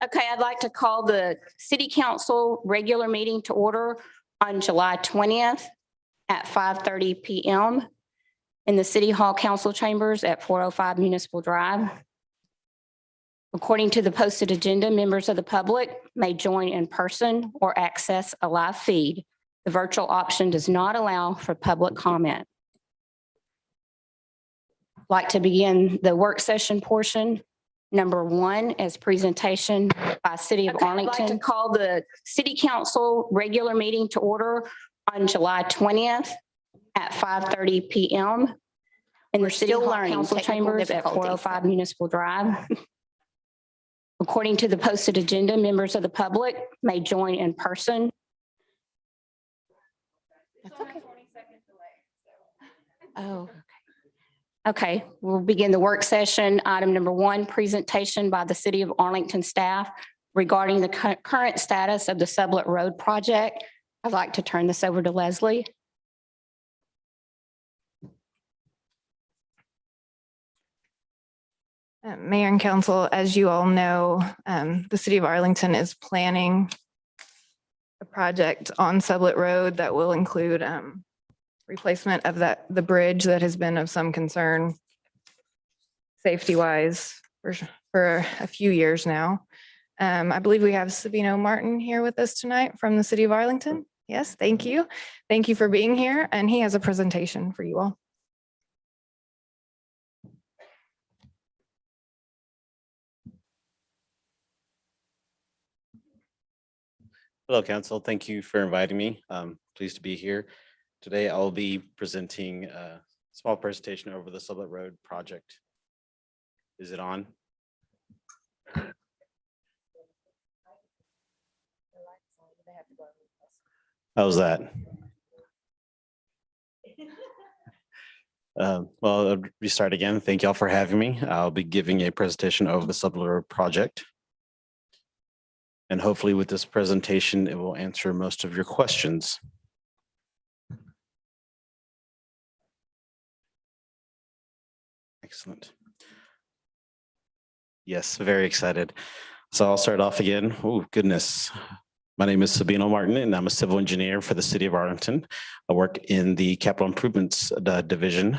Okay, I'd like to call the City Council regular meeting to order on July 20th at 5:30 PM in the City Hall Council Chambers at 405 Municipal Drive. According to the posted agenda, members of the public may join in person or access a live feed. The virtual option does not allow for public comment. I'd like to begin the work session portion. Number one is presentation by City of Arlington. I'd like to call the City Council regular meeting to order on July 20th at 5:30 PM in the City Hall Council Chambers at 405 Municipal Drive. According to the posted agenda, members of the public may join in person. That's okay. Oh, okay, we'll begin the work session. Item number one, presentation by the City of Arlington staff regarding the current status of the Sublette Road project. I'd like to turn this over to Leslie. Mayor and Council, as you all know, the City of Arlington is planning a project on Sublette Road that will include replacement of the bridge that has been of some concern safety-wise for a few years now. I believe we have Sabino Martin here with us tonight from the City of Arlington. Yes, thank you. Thank you for being here, and he has a presentation for you all. Hello, Council. Thank you for inviting me. Pleased to be here. Today, I'll be presenting a small presentation over the Sublette Road project. Is it on? How's that? Well, I'll restart again. Thank y'all for having me. I'll be giving a presentation over the Sublette Road project. And hopefully with this presentation, it will answer most of your questions. Excellent. Yes, very excited. So I'll start off again. Oh, goodness. My name is Sabino Martin, and I'm a civil engineer for the City of Arlington. I work in the Capital Improvements Division.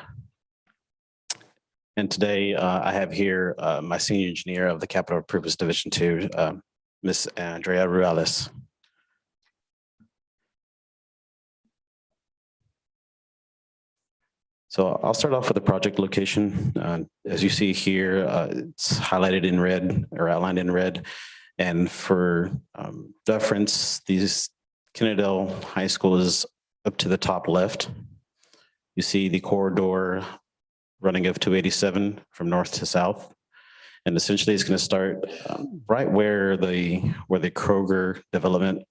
And today I have here my senior engineer of the Capital Improvements Division 2, Ms. Andrea Ruales. So I'll start off with the project location. As you see here, it's highlighted in red or outlined in red. And for reference, Kennedale High School is up to the top left. You see the corridor running of 287 from north to south. And essentially it's going to start right where the Kroger development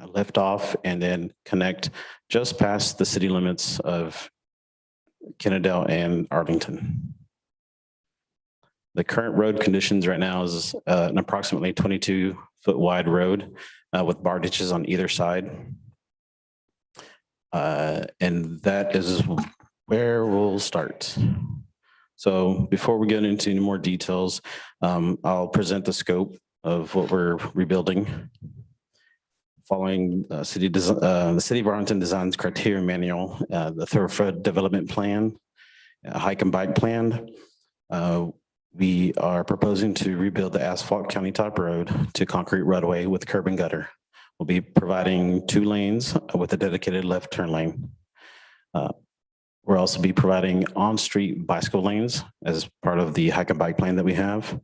left off and then connect just past the city limits of Kennedale and Arlington. The current road conditions right now is an approximately 22-foot wide road with bar ditches on either side. And that is where we'll start. So before we get into any more details, I'll present the scope of what we're rebuilding. Following the City of Arlington Design's criteria manual, the thoroughfare development plan, hike and bike plan, we are proposing to rebuild the asphalt county top road to concrete roadway with curb and gutter. We'll be providing 2 lanes with a dedicated left turn lane. We'll also be providing on-street bicycle lanes as part of the hike and bike plan that we have.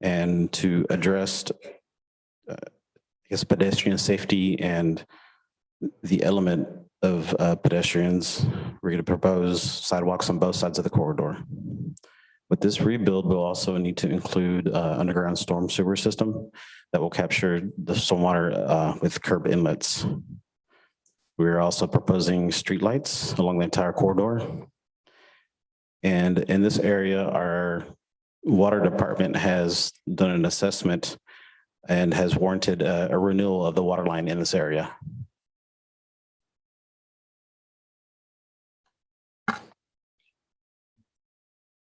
And to address, I guess, pedestrian safety and the element of pedestrians, we're going to propose sidewalks on both sides of the corridor. With this rebuild, we'll also need to include underground storm sewer system that will capture the stormwater with curb inlets. We're also proposing streetlights along the entire corridor. And in this area, our water department has done an assessment and has warranted a renewal of the water line in this area.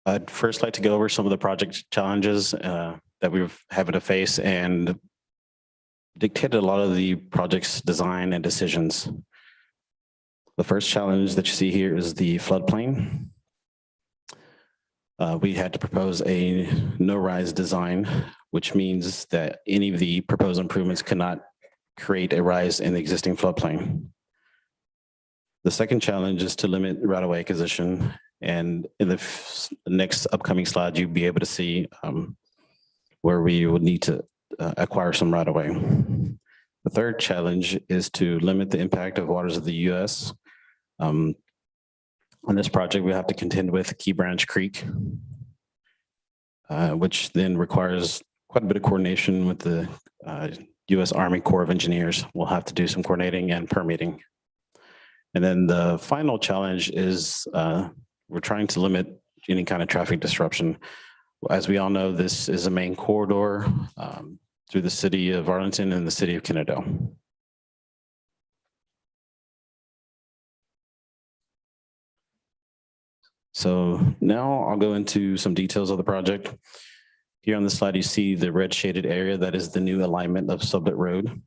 I'd first like to go over some of the project challenges that we're having to face and dictated a lot of the project's design and decisions. The first challenge that you see here is the floodplain. We had to propose a no-rise design, which means that any of the proposed improvements cannot create a rise in the existing floodplain. The second challenge is to limit right-of-way acquisition. And in the next upcoming slide, you'll be able to see where we would need to acquire some right-of-way. The third challenge is to limit the impact of waters of the US. On this project, we have to contend with Key Branch Creek, which then requires quite a bit of coordination with the US Army Corps of Engineers. We'll have to do some coordinating and permitting. And then the final challenge is we're trying to limit any kind of traffic disruption. As we all know, this is a main corridor through the city of Arlington and the city of Kennedale. So now I'll go into some details of the project. Here on the slide, you see the red shaded area. That is the new alignment of Sublet Road.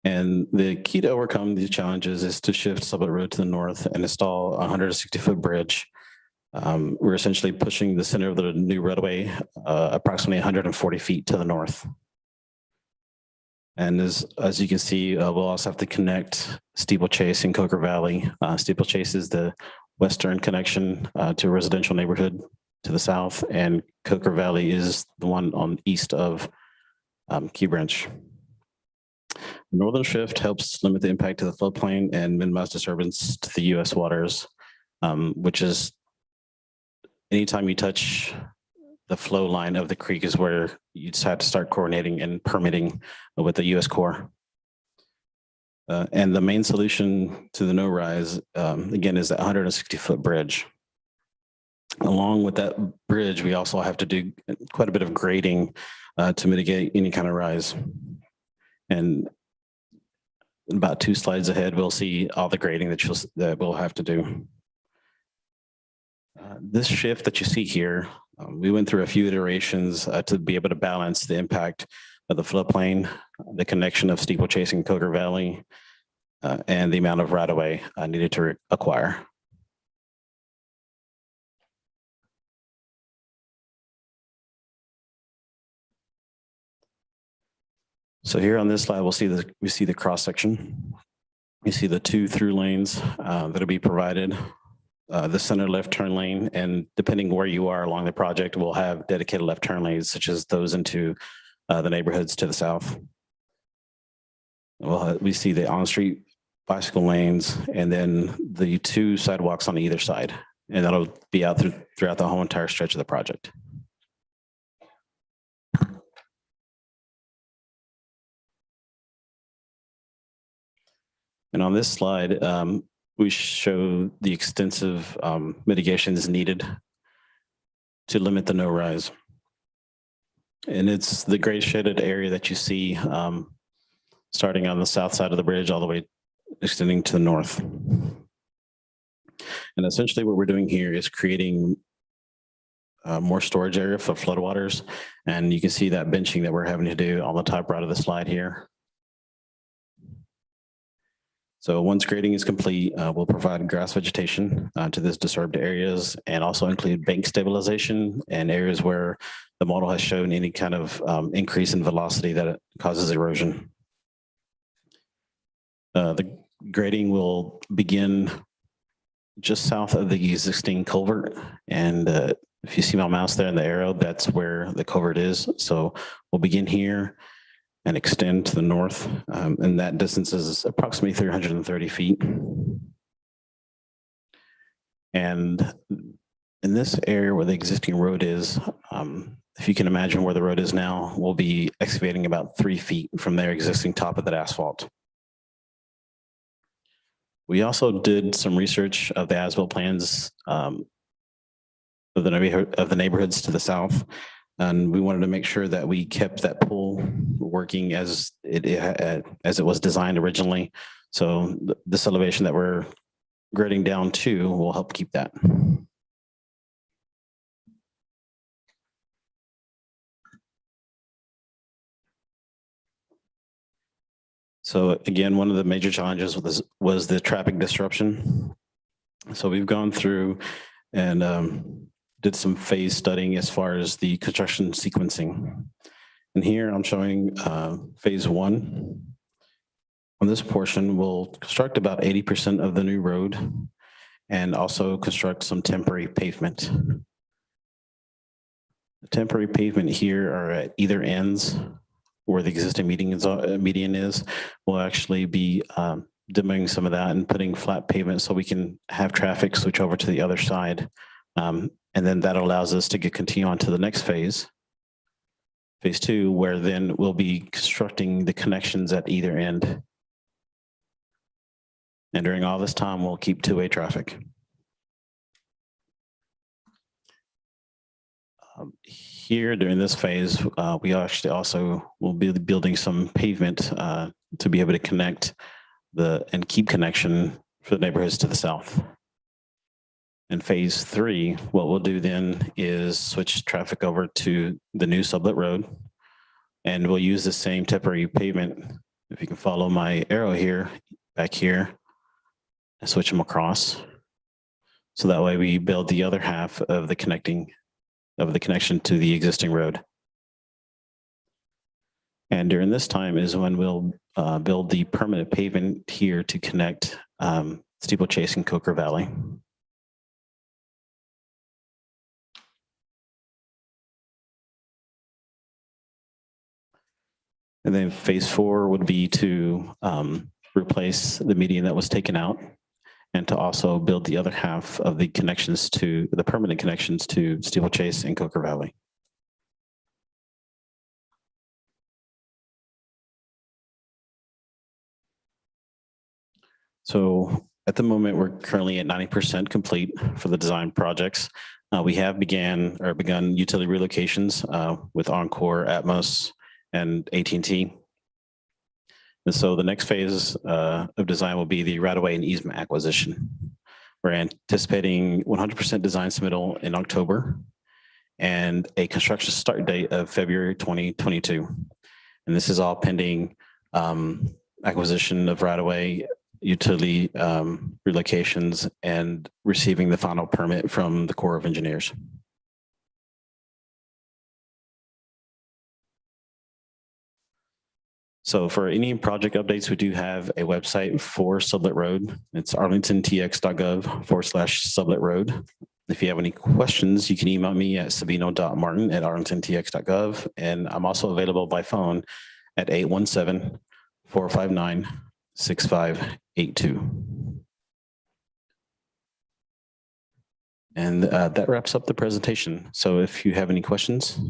And the key to overcome these challenges is to shift Sublet Road to the north and install a 160-foot bridge. We're essentially pushing the center of the new roadway approximately 140 feet to the north. And as you can see, we'll also have to connect Steeplechase and Coker Valley. Steeplechase is the western connection to a residential neighborhood to the south, and Coker Valley is the one on east of Key Branch. The northern shift helps limit the impact to the floodplain and minimize disturbance to the US waters, which is anytime you touch the flow line of the creek is where you just have to start coordinating and permitting with the US Corps. And the main solution to the no rise, again, is that 160-foot bridge. Along with that bridge, we also have to do quite a bit of grading to mitigate any kind of rise. And about 2 slides ahead, we'll see all the grading that we'll have to do. This shift that you see here, we went through a few iterations to be able to balance the impact of the floodplain, the connection of Steeplechase and Coker Valley, and the amount of right-of-way needed to acquire. So here on this slide, we see the cross section. You see the 2 through lanes that'll be provided. The center left turn lane, and depending where you are along the project, we'll have dedicated left turn lanes, such as those into the neighborhoods to the south. We see the on-street bicycle lanes, and then the 2 sidewalks on either side, and that'll be out throughout the whole entire stretch of the project. And on this slide, we show the extensive mitigations needed to limit the no rise. And it's the gray shaded area that you see starting on the south side of the bridge all the way extending to the north. And essentially what we're doing here is creating more storage area for floodwaters. And you can see that benching that we're having to do on the top right of the slide here. So once grading is complete, we'll provide grass vegetation to these disturbed areas and also include bank stabilization and areas where the model has shown any kind of increase in velocity that causes erosion. The grading will begin just south of the existing culvert. And if you see my mouse there in the arrow, that's where the culvert is. So we'll begin here and extend to the north. And that distance is approximately 330 feet. And in this area where the existing road is, if you can imagine where the road is now, we'll be excavating about 3 feet from their existing top of that asphalt. We also did some research of the as-built plans of the neighborhoods to the south. And we wanted to make sure that we kept that pool working as it was designed originally. So this elevation that we're grading down to will help keep that. So again, one of the major challenges was the traffic disruption. So we've gone through and did some phase studying as far as the construction sequencing. And here I'm showing phase one. On this portion, we'll construct about 80% of the new road and also construct some temporary pavement. The temporary pavement here are at either ends where the existing median is. We'll actually be demoing some of that and putting flat pavement so we can have traffic switch over to the other side. And then that allows us to continue on to the next phase, phase two, where then we'll be constructing the connections at either end. And during all this time, we'll keep two-way traffic. Here during this phase, we actually also will be building some pavement to be able to connect and keep connection for the neighborhoods to the south. In phase three, what we'll do then is switch traffic over to the new Sublet Road, and we'll use the same temporary pavement. If you can follow my arrow here, back here, and switch them across. So that way we build the other half of the connection to the existing road. And during this time is when we'll build the permanent pavement here to connect Steeplechase and Coker Valley. And then phase four would be to replace the median that was taken out and to also build the other half of the connections to the permanent connections to Steeplechase and Coker Valley. So at the moment, we're currently at 90% complete for the design projects. We have begun utility relocations with Encore, Atmos, and AT&T. And so the next phase of design will be the right-of-way and easement acquisition. We're anticipating 100% design submittal in October and a construction start date of February 2022. And this is all pending acquisition of right-of-way, utility relocations, and receiving the final permit from the Corps of Engineers. So for any project updates, we do have a website for Sublet Road. It's arlingtontx.gov/Sublet Road. If you have any questions, you can email me at sabino.martin@arlingtontx.gov. And I'm also available by phone at 817-459-6582. And that wraps up the presentation. So if you have any questions.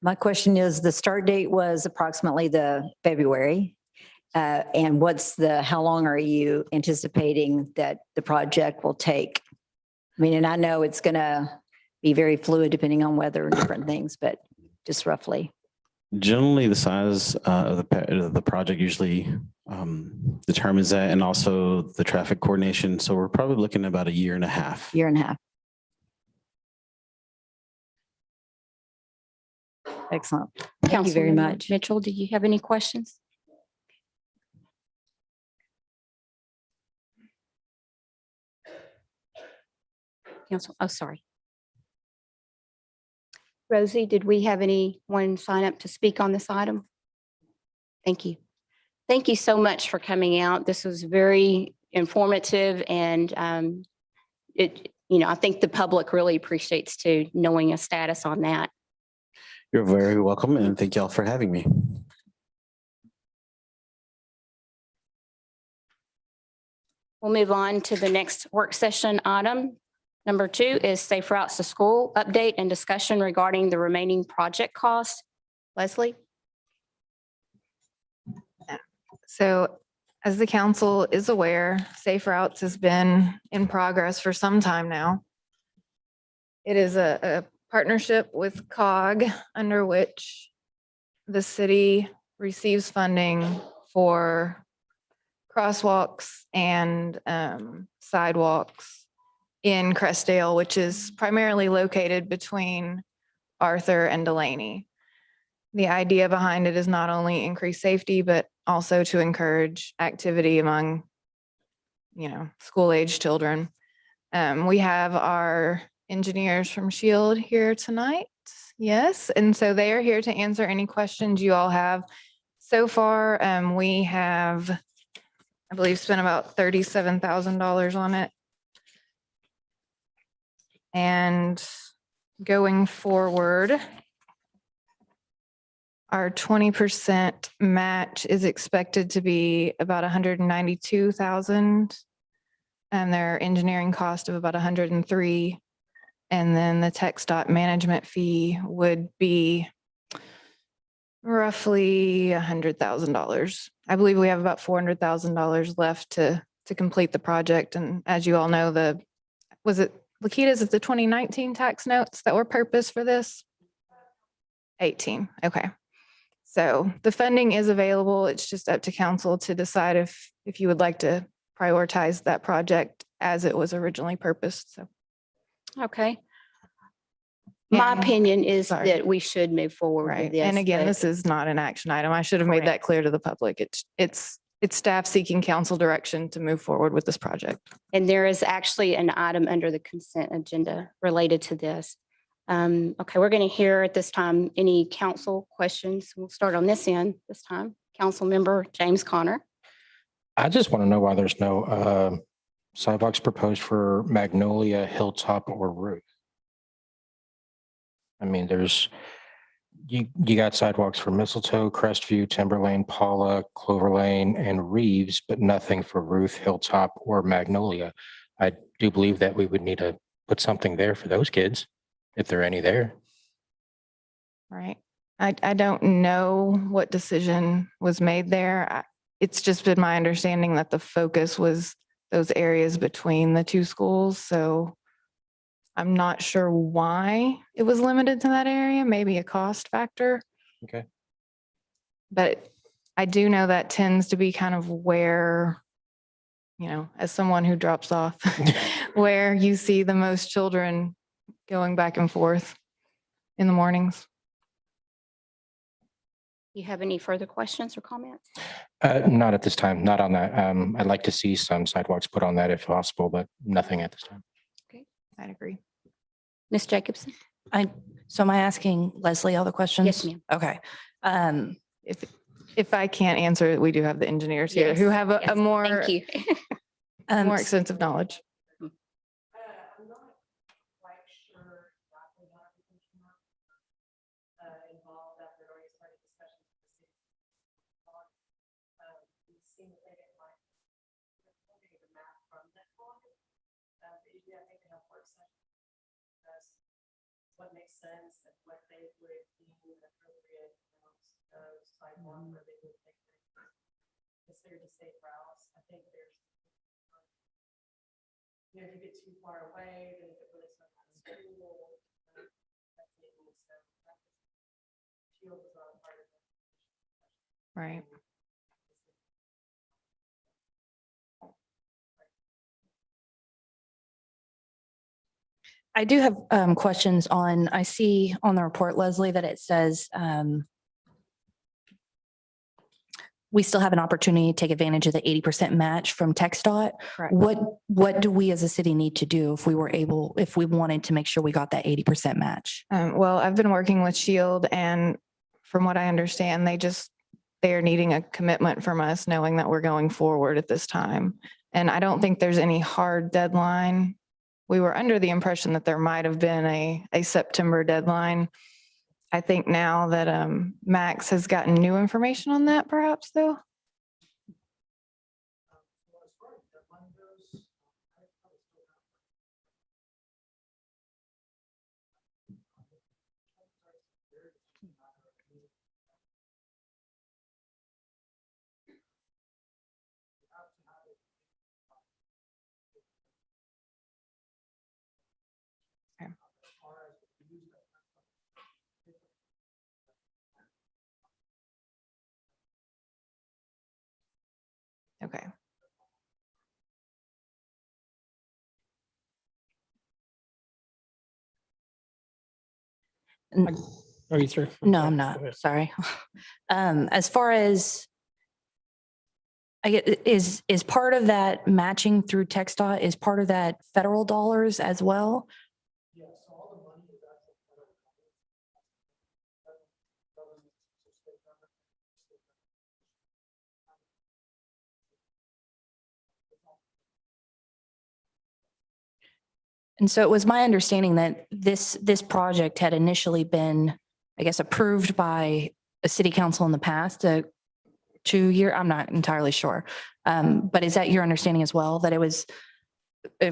My question is, the start date was approximately the February. And how long are you anticipating that the project will take? I mean, and I know it's going to be very fluid depending on weather and different things, but just roughly. Generally, the size of the project usually determines that, and also the traffic coordination. So we're probably looking at about a year and a half. Year and a half. Excellent. Thank you very Councilmember much. Mitchell, do you have any questions? Council, oh, sorry. Rosie, did we have anyone sign up to speak on this item? Thank you. Thank you so much for coming out. This was very informative, and I think the public really appreciates too knowing a status on that. You're very welcome, and thank y'all for having me. We'll move on to the next work session item. Number 2 is Safe Routes to School update and discussion regarding the remaining project costs. Leslie? So as the council is aware, Safe Routes has been in progress for some time now. It is a partnership with COG under which the city receives funding for crosswalks and sidewalks in Kennedale, which is primarily located between Arthur and Delaney. The idea behind it is not only increase safety, but also to encourage activity among, school-age children. We have our engineers from Shield here tonight. Yes, and so they are here to answer any questions you all have. So far, we have, I believe, spent about $37,000 on it. And going forward, our 20% match is expected to be about 192,000. And their engineering cost of about 103. And then the text dot management fee would be roughly $100,000. I believe we have about $400,000 left to complete the project. And as you all know, Lakita, is it the 2019 tax notes that were purposed for this? 18, okay. So the funding is available. It's just up to council to decide if you would like to prioritize that project as it was originally purposed, so. Okay. My And- opinion is sorry. that we should move forward with Right, this. and again, but- this is not an action item. I should have made that Correct. clear to the public. It's staff seeking council direction to move forward with this project. And there is actually an item under the consent agenda related to this. Okay, we're going to hear at this time any council questions. We'll start on this end this time. Council member James Connor. I just want to know why there's no sidewalks proposed for Magnolia, Hilltop, or Ruth. I mean, you got sidewalks for Mistletoe, Crestview, Timberlane, Paula, Clover Lane, and Reeves, but nothing for Ruth, Hilltop, or Magnolia. I do believe that we would need to put something there for those kids, if there are any there. Right. I don't know what decision was made there. It's just been my understanding that the focus was those areas between the two schools. So I'm not sure why it was limited to that area, maybe a cost factor. Okay. But I do know that tends to be kind of where, as someone who drops off, where you see the most children going back and forth in the mornings. You have any further questions or comments? Not at this time, not on that. I'd like to see some sidewalks put on that if possible, but nothing at this time. I'd agree. Ms. Jacobson? So am I asking Leslie all the questions? Yes, ma'am. Okay. If I can't answer it, we do have the engineers here who Yes, have a yes, more, Thank you. more extensive knowledge. I'm not quite sure exactly how everything came up, involved after it already started discussions with the city. It seemed that they didn't like looking at the map from that point. Usually I think they have work sessions. That's what makes sense and what they would deem appropriate sidewalk where they would think considered a safe routes. I think there's if you get too far away, then if it really starts at school, that's maybe so. Shield was not a part of it. Right. I do have questions on, I see on the report, Leslie, that it says we still have an opportunity to take advantage of the 80% match from TxDOT. Correct. What do we as a city need to do if we wanted to make sure we got that 80% match? Well, I've been working with Shield, and from what I understand, they are needing a commitment from us, knowing that we're going forward at this time. And I don't think there's any hard deadline. We were under the impression that there might have been a September deadline. I think now that Max has gotten new information on that, perhaps, though. Okay. Are you through? No, sorry. I'm Go not. ahead. Sorry. As far as I get, is part of that matching through TxDOT, is part of that federal dollars as well? And so it was my understanding that this project had initially been, I guess, approved by a city council in the past, 2 year, I'm not entirely sure. But is that your understanding as well, that it was,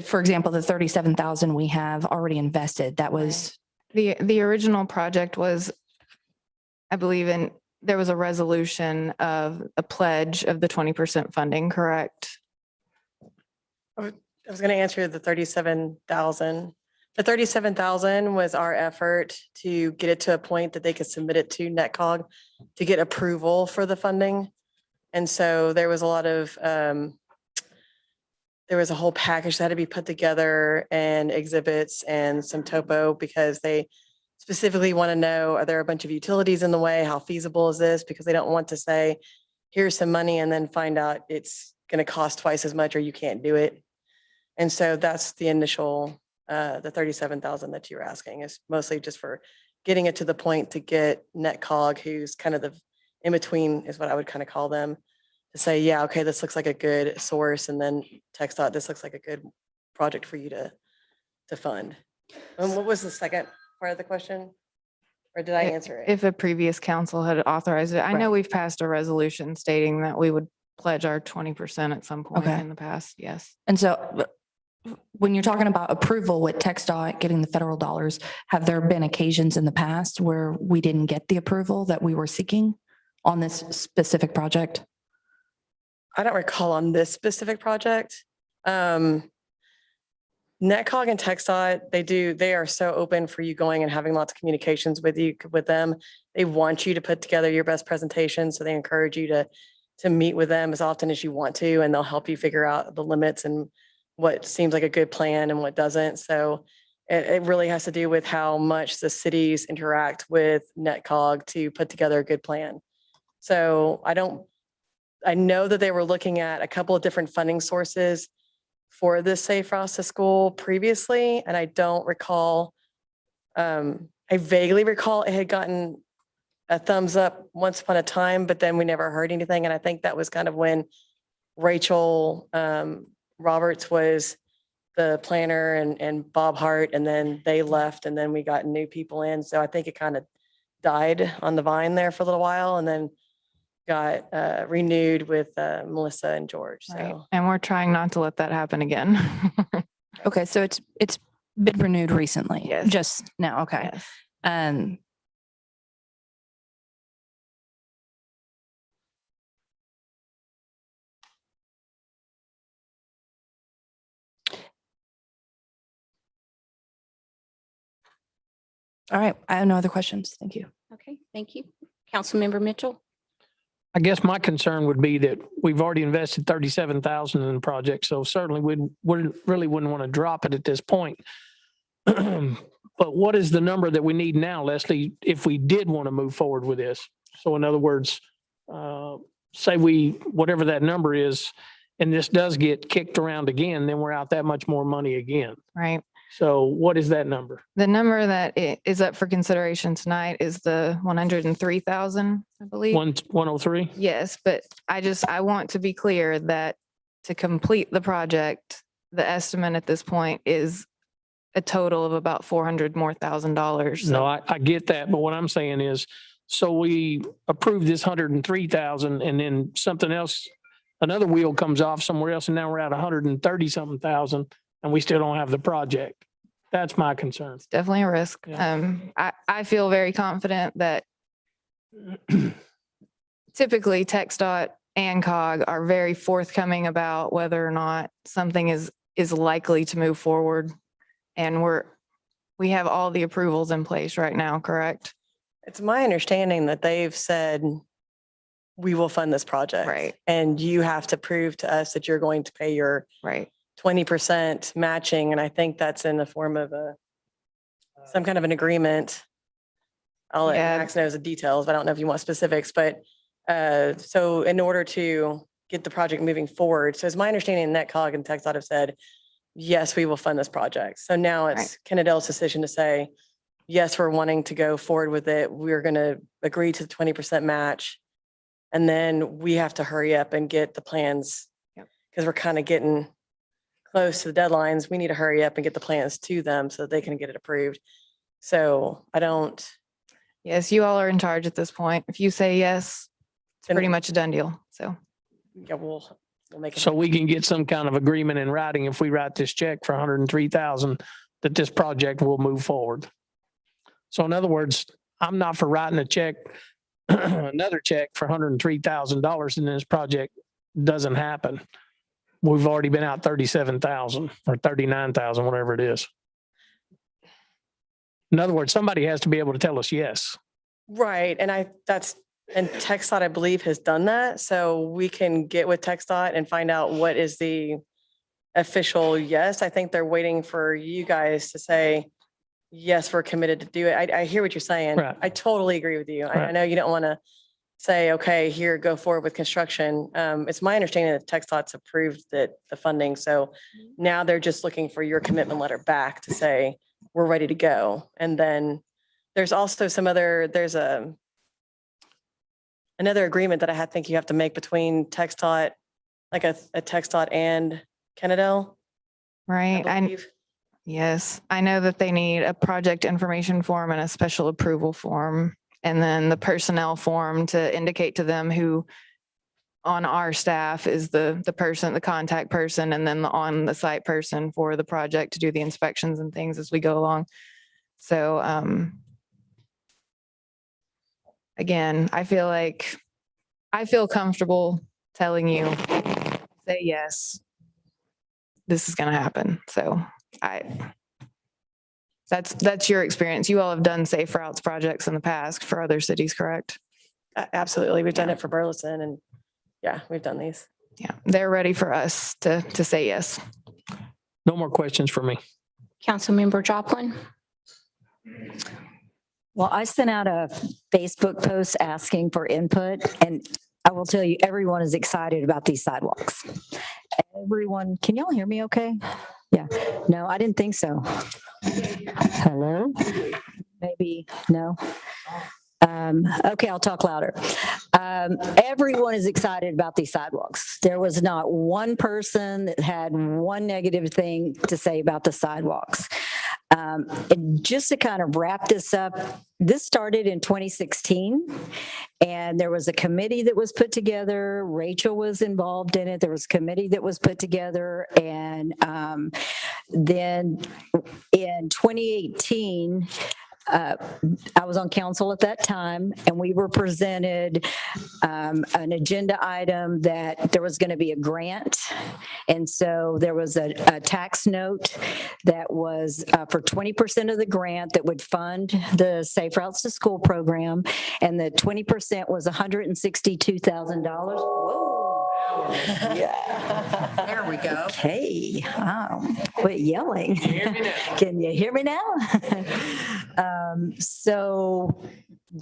for example, the 37,000 we have already invested, that was, The original project was, I believe there was a resolution of a pledge of the 20% funding, correct? I was going to answer the 37,000. The 37,000 was our effort to get it to a point that they could submit it to NetCog to get approval for the funding. And so there was a lot of, there was a whole package that had to be put together and exhibits and some topo because they specifically want to know, are there a bunch of utilities in the way? How feasible is this? Because they don't want to say, here's some money and then find out it's going to cost twice as much or you can't do it. And so that's the initial, the 37,000 that you were asking is mostly just for getting it to the point to get NetCog, who's kind of the in between is what I would kind of call them, to say, yeah, okay, this looks like a good source. And then TxDOT, this looks like a good project for you to fund. And what was the second part of the question? Or did I answer it? If a previous council had authorized it. I know we've passed a resolution stating that we would pledge our 20% at some point Okay. in the past. Yes. and so when you're talking about approval with TxDOT getting the federal dollars, have there been occasions in the past where we didn't get the approval that we were seeking on this specific project? I don't recall on this specific project. NetCog and TxDOT, they are so open for you going and having lots of communications with them. They want you to put together your best presentation. So they encourage you to meet with them as often as you want to, and they'll help you figure out the limits and what seems like a good plan and what doesn't. So it really has to do with how much the cities interact with NetCog to put together a good plan. So I know that they were looking at a couple of different funding sources for this Safe Routes to School previously, and I don't recall, I vaguely recall it had gotten a thumbs up once upon a time, but then we never heard anything. And I think that was kind of when Rachel Roberts was the planner and Bob Hart, and then they left and then we got new people in. So I think it kind of died on the vine there for a little while and then got renewed with Melissa and George. Right. So And we're trying not to let that happen again. Okay, so it's been renewed recently? Yes. Just now, okay. Yes. All right, I have no other questions. Thank you. Okay, thank you. Councilmember Mitchell? I guess my concern would be that we've already invested 37,000 in the project, so certainly we really wouldn't want to drop it at this point. But what is the number that we need now, Leslie, if we did want to move forward with this? So in other words, say whatever that number is, and this does get kicked around again, then we're out that much more money again. Right. So what is that number? The number that is up for consideration tonight is the 103,000, I believe. 103? Yes, but I want to be clear that to complete the project, the estimate at this point is a total of about $400,000 more. No, I get that, but what I'm saying is, so we approved this 103,000 and then something else, another wheel comes off somewhere else and now we're at 130 something thousand and we still don't have the project. That's my concern. It's definitely a risk. Yeah. I feel very confident that typically TxDOT and COG are very forthcoming about whether or not something is likely to move forward. And we have all the approvals in place right now, correct? it's my understanding that they've said, we will fund this project. Right. And you have to prove to us that you're going to pay your Right. 20% matching. And I think that's in the form of some kind of an agreement I'll let Yeah. Max knows the details, but I don't know if you want specifics, but so in order to get the project moving forward, so it's my understanding NetCog and TxDOT have said, yes, we will fund this project. So now it's Kennedale's decision to say, yes, we're wanting to go forward with it. We're going to agree to the 20% match. And then we have to hurry up and get the plans because we're kind of getting close to the deadlines. We need to hurry up and get the plans to them so that they can get it approved. So I don't. Yes, you all are in charge at this point. If you say yes, it's Then- pretty much a done deal. So Yeah, we'll make it. So we can get some kind of agreement in writing if we write this check for 103,000 that this project will move forward. So in other words, I'm not for writing a check, another check for $103,000 and this project doesn't happen. We've already been out 37,000 or 39,000, whatever it is. In other words, somebody has to be able to tell us yes. Right. And and TxDOT, I believe, has done that. So we can get with TxDOT and find out what is the official yes. I think they're waiting for you guys to say, yes, we're committed to do it. I hear what you're saying. Right. I totally agree with you. I Right. know you don't want to say, okay, here, go forward with construction. It's my understanding that TxDOT's approved the funding. So now they're just looking for your commitment letter back to say, we're ready to go. And then there's also there's another agreement that I think you have to make between TxDOT, like a TxDOT and Kennedale. right. I believe. Yes, I know that they need a project information form and a special approval form, and then the personnel form to indicate to them who on our staff is the person, the contact person, and then the on the site person for the project to do the inspections and things as we go along. So, again, I feel comfortable telling you, say yes, this is going to happen. So that's your experience. You all have done safe routes projects in the past for other cities, correct? Absolutely. We've done it for Burleson and yeah, we've done these. Yeah, they're ready for us to say yes. No more questions for me. Councilmember Joplin? Well, I sent out a Facebook post asking for input, and I will tell you, everyone is excited about these sidewalks. Everyone, can y'all hear me okay? Yeah, no, I didn't think so. Hello? Maybe, no? Okay, I'll talk louder. Everyone is excited about these sidewalks. There was not one person that had one negative thing to say about the sidewalks. And just to kind of wrap this up, this started in 2016, and there was a committee that was put together. Rachel was involved in it. There was a committee that was put together, and then in 2018, I was on council at that time, and we were presented an agenda item that there was going to be a grant. And so there was a tax note that was for 20% of the grant that would fund the Safe Routes to School program. And the 20% was $162,000. Whoa. Yeah. There we go. Okay, quit yelling. Can you hear me now? So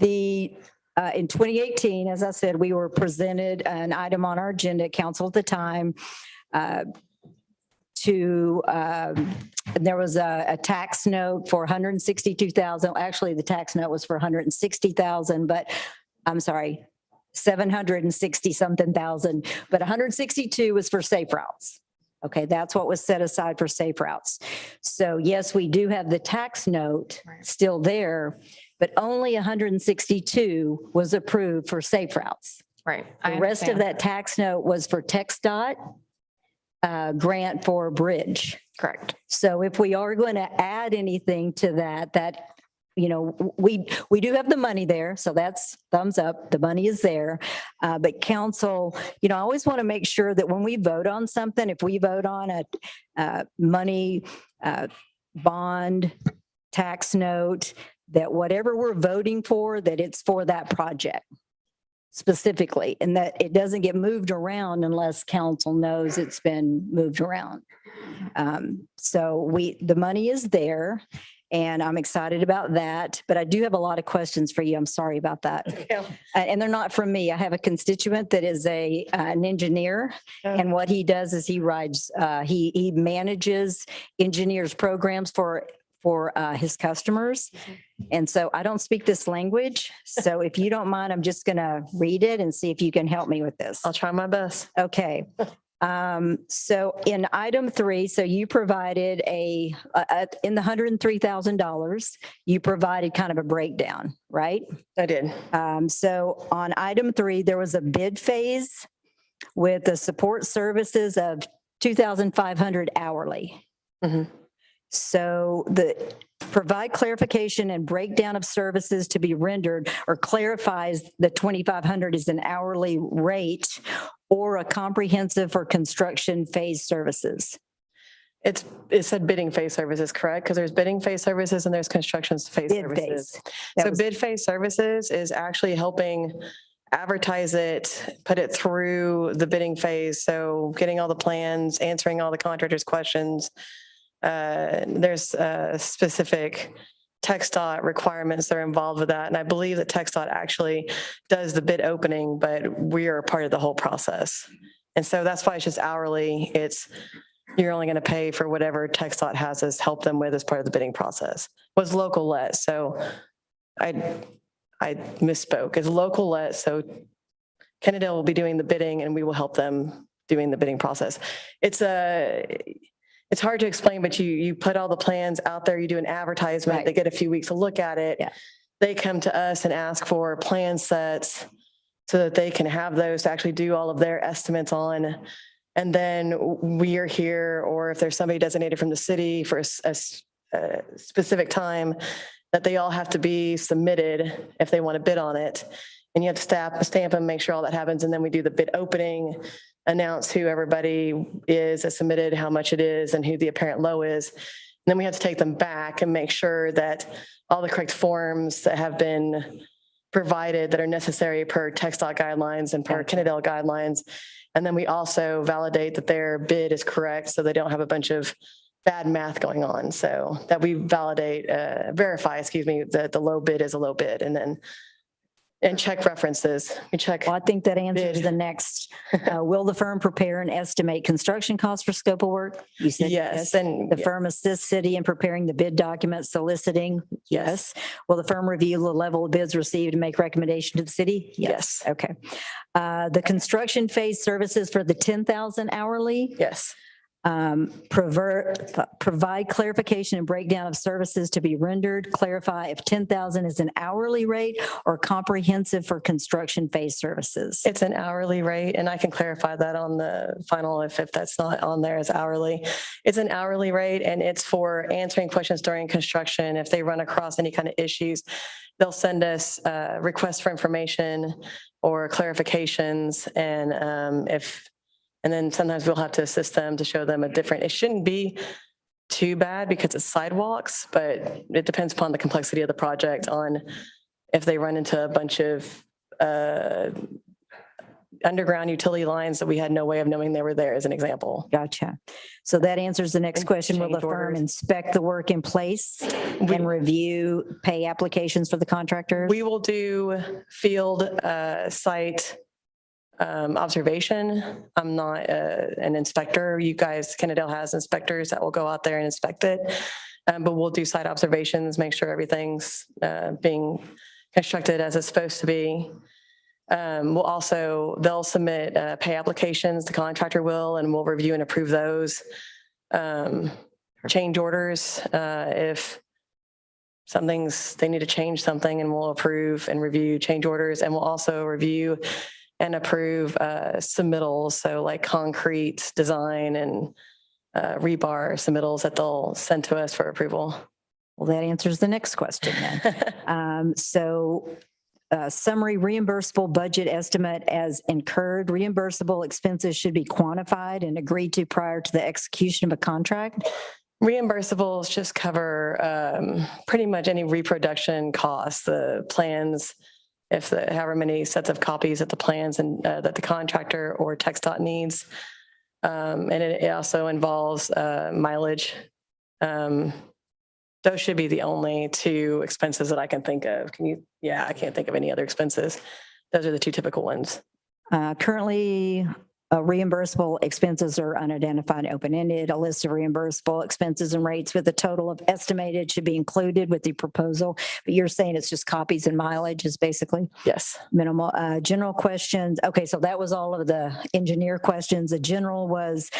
in 2018, as I said, we were presented an item on our agenda at council at the time there was a tax note for 162,000. Actually, the tax note was for 160,000, but I'm sorry, 760 something thousand, but 162 was for safe routes. Okay, that's what was set aside for safe routes. So yes, we do have the tax note still there, but only 162 was approved for safe routes. Right. The rest of that tax note was for TxDOT grant for bridge. Correct. So if we are going to add anything to that, we do have the money there. So that's thumbs up. The money is there. But council, I always want to make sure that when we vote on something, if we vote on a money bond, tax note, that whatever we're voting for, that it's for that project specifically, and that it doesn't get moved around unless council knows it's been moved around. So the money is there. And I'm excited about that, but I do have a lot of questions for you. I'm sorry about that. And they're not from me. I have a constituent that is an engineer. And what he does is he manages engineers programs for his customers. And so I don't speak this language. So if you don't mind, I'm just going to read it and see if you can help me with this. I'll try my best. Okay. So in item 3, so you provided in the $103,000, you provided kind of a breakdown, right? I did. So on item 3, there was a bid phase with the support services of 2,500 hourly. Mhm. So provide clarification and breakdown of services to be rendered, or clarifies the 2,500 is an hourly rate or a comprehensive or construction phase services. It said bidding phase services, correct? Because there's bidding phase services and there's construction phase Bid services. phase. That So was- bid phase services is actually helping advertise it, put it through the bidding phase. So getting all the plans, answering all the contractors' questions. There's specific TxDOT requirements that are involved with that. And I believe that TxDOT actually does the bid opening, but we are a part of the whole process. And so that's why it's just hourly. You're only going to pay for whatever TxDOT has us help them with as part of the bidding process. Was local let, so I misspoke. It's local let, so Kennedale will be doing the bidding and we will help them doing the bidding process. It's hard to explain, but you put all the plans out there, you do an advertisement, Right. they get a few weeks to look at it. Yeah. They come to us and ask for plan sets so that they can have those to actually do all of their estimates on. And then we are here, or if there's somebody designated from the city for a specific time, that they all have to be submitted if they want to bid on it. And you have to stamp them, make sure all that happens. And then we do the bid opening, announce who everybody is that submitted, how much it is, and who the apparent low is. And then we have to take them back and make sure that all the correct forms that have been provided that are necessary per TxDOT guidelines and per Kennedale guidelines. And then we also validate that their bid is correct, so they don't have a bunch of bad math going on. So that we verify, that the low bid is a low bid, and check references. We check. Well, I think that answers Bid. the next. Will the firm prepare and estimate construction costs for scope of work? You said Yes, yes. and The firm assists city in preparing the bid documents soliciting? Yes. Will the firm review the level of bids received and make recommendation to the city? yes, Okay. The construction phase services for the 10,000 hourly? yes. Provide clarification and breakdown of services to be rendered. Clarify if 10,000 is an hourly rate or comprehensive for construction phase services. It's an hourly rate, and I can clarify that on the final if that's not on there as hourly. It's an hourly rate, and it's for answering questions during construction. If they run across any kind of issues, they'll send us requests for information or clarifications, and then sometimes we'll have to assist them to show them it shouldn't be too bad because it's sidewalks, but it depends upon the complexity of the project on if they run into a bunch of underground utility lines that we had no way of knowing they were there, as an example. Gotcha. So that answers the next And question. Will the change firm orders. inspect the work in place We- and review pay applications for the contractors? We will do field site observation. I'm not an inspector. You guys, Kennedale has inspectors that will go out there and inspect it. But we'll do site observations, make sure everything's being constructed as it's supposed to be. They'll submit pay applications, the contractor will, and we'll review and approve those. Change orders, if they need to change something, and we'll approve and review change orders, and we'll also review and approve submittals, so like concrete design and rebar submittals that they'll send to us for approval. Well, that answers the next question then. Summary reimbursable budget estimate as incurred. Reimbursable expenses should be quantified and agreed to prior to the execution of a contract. Reimbursables just cover pretty much any reproduction costs, the plans, however many sets of copies of the plans and that the contractor or TxDOT needs. And it also involves mileage Those should be the only two expenses that I can think of. Yeah, I can't think of any other expenses. Those are the two typical ones. Currently, reimbursable expenses are unidentified and open-ended. A list of reimbursable expenses and rates with a total of estimated should be included with the proposal. But you're saying it's just copies and mileage is basically Yes. minimal. General questions. Okay, so that was all of the engineer questions. The general was,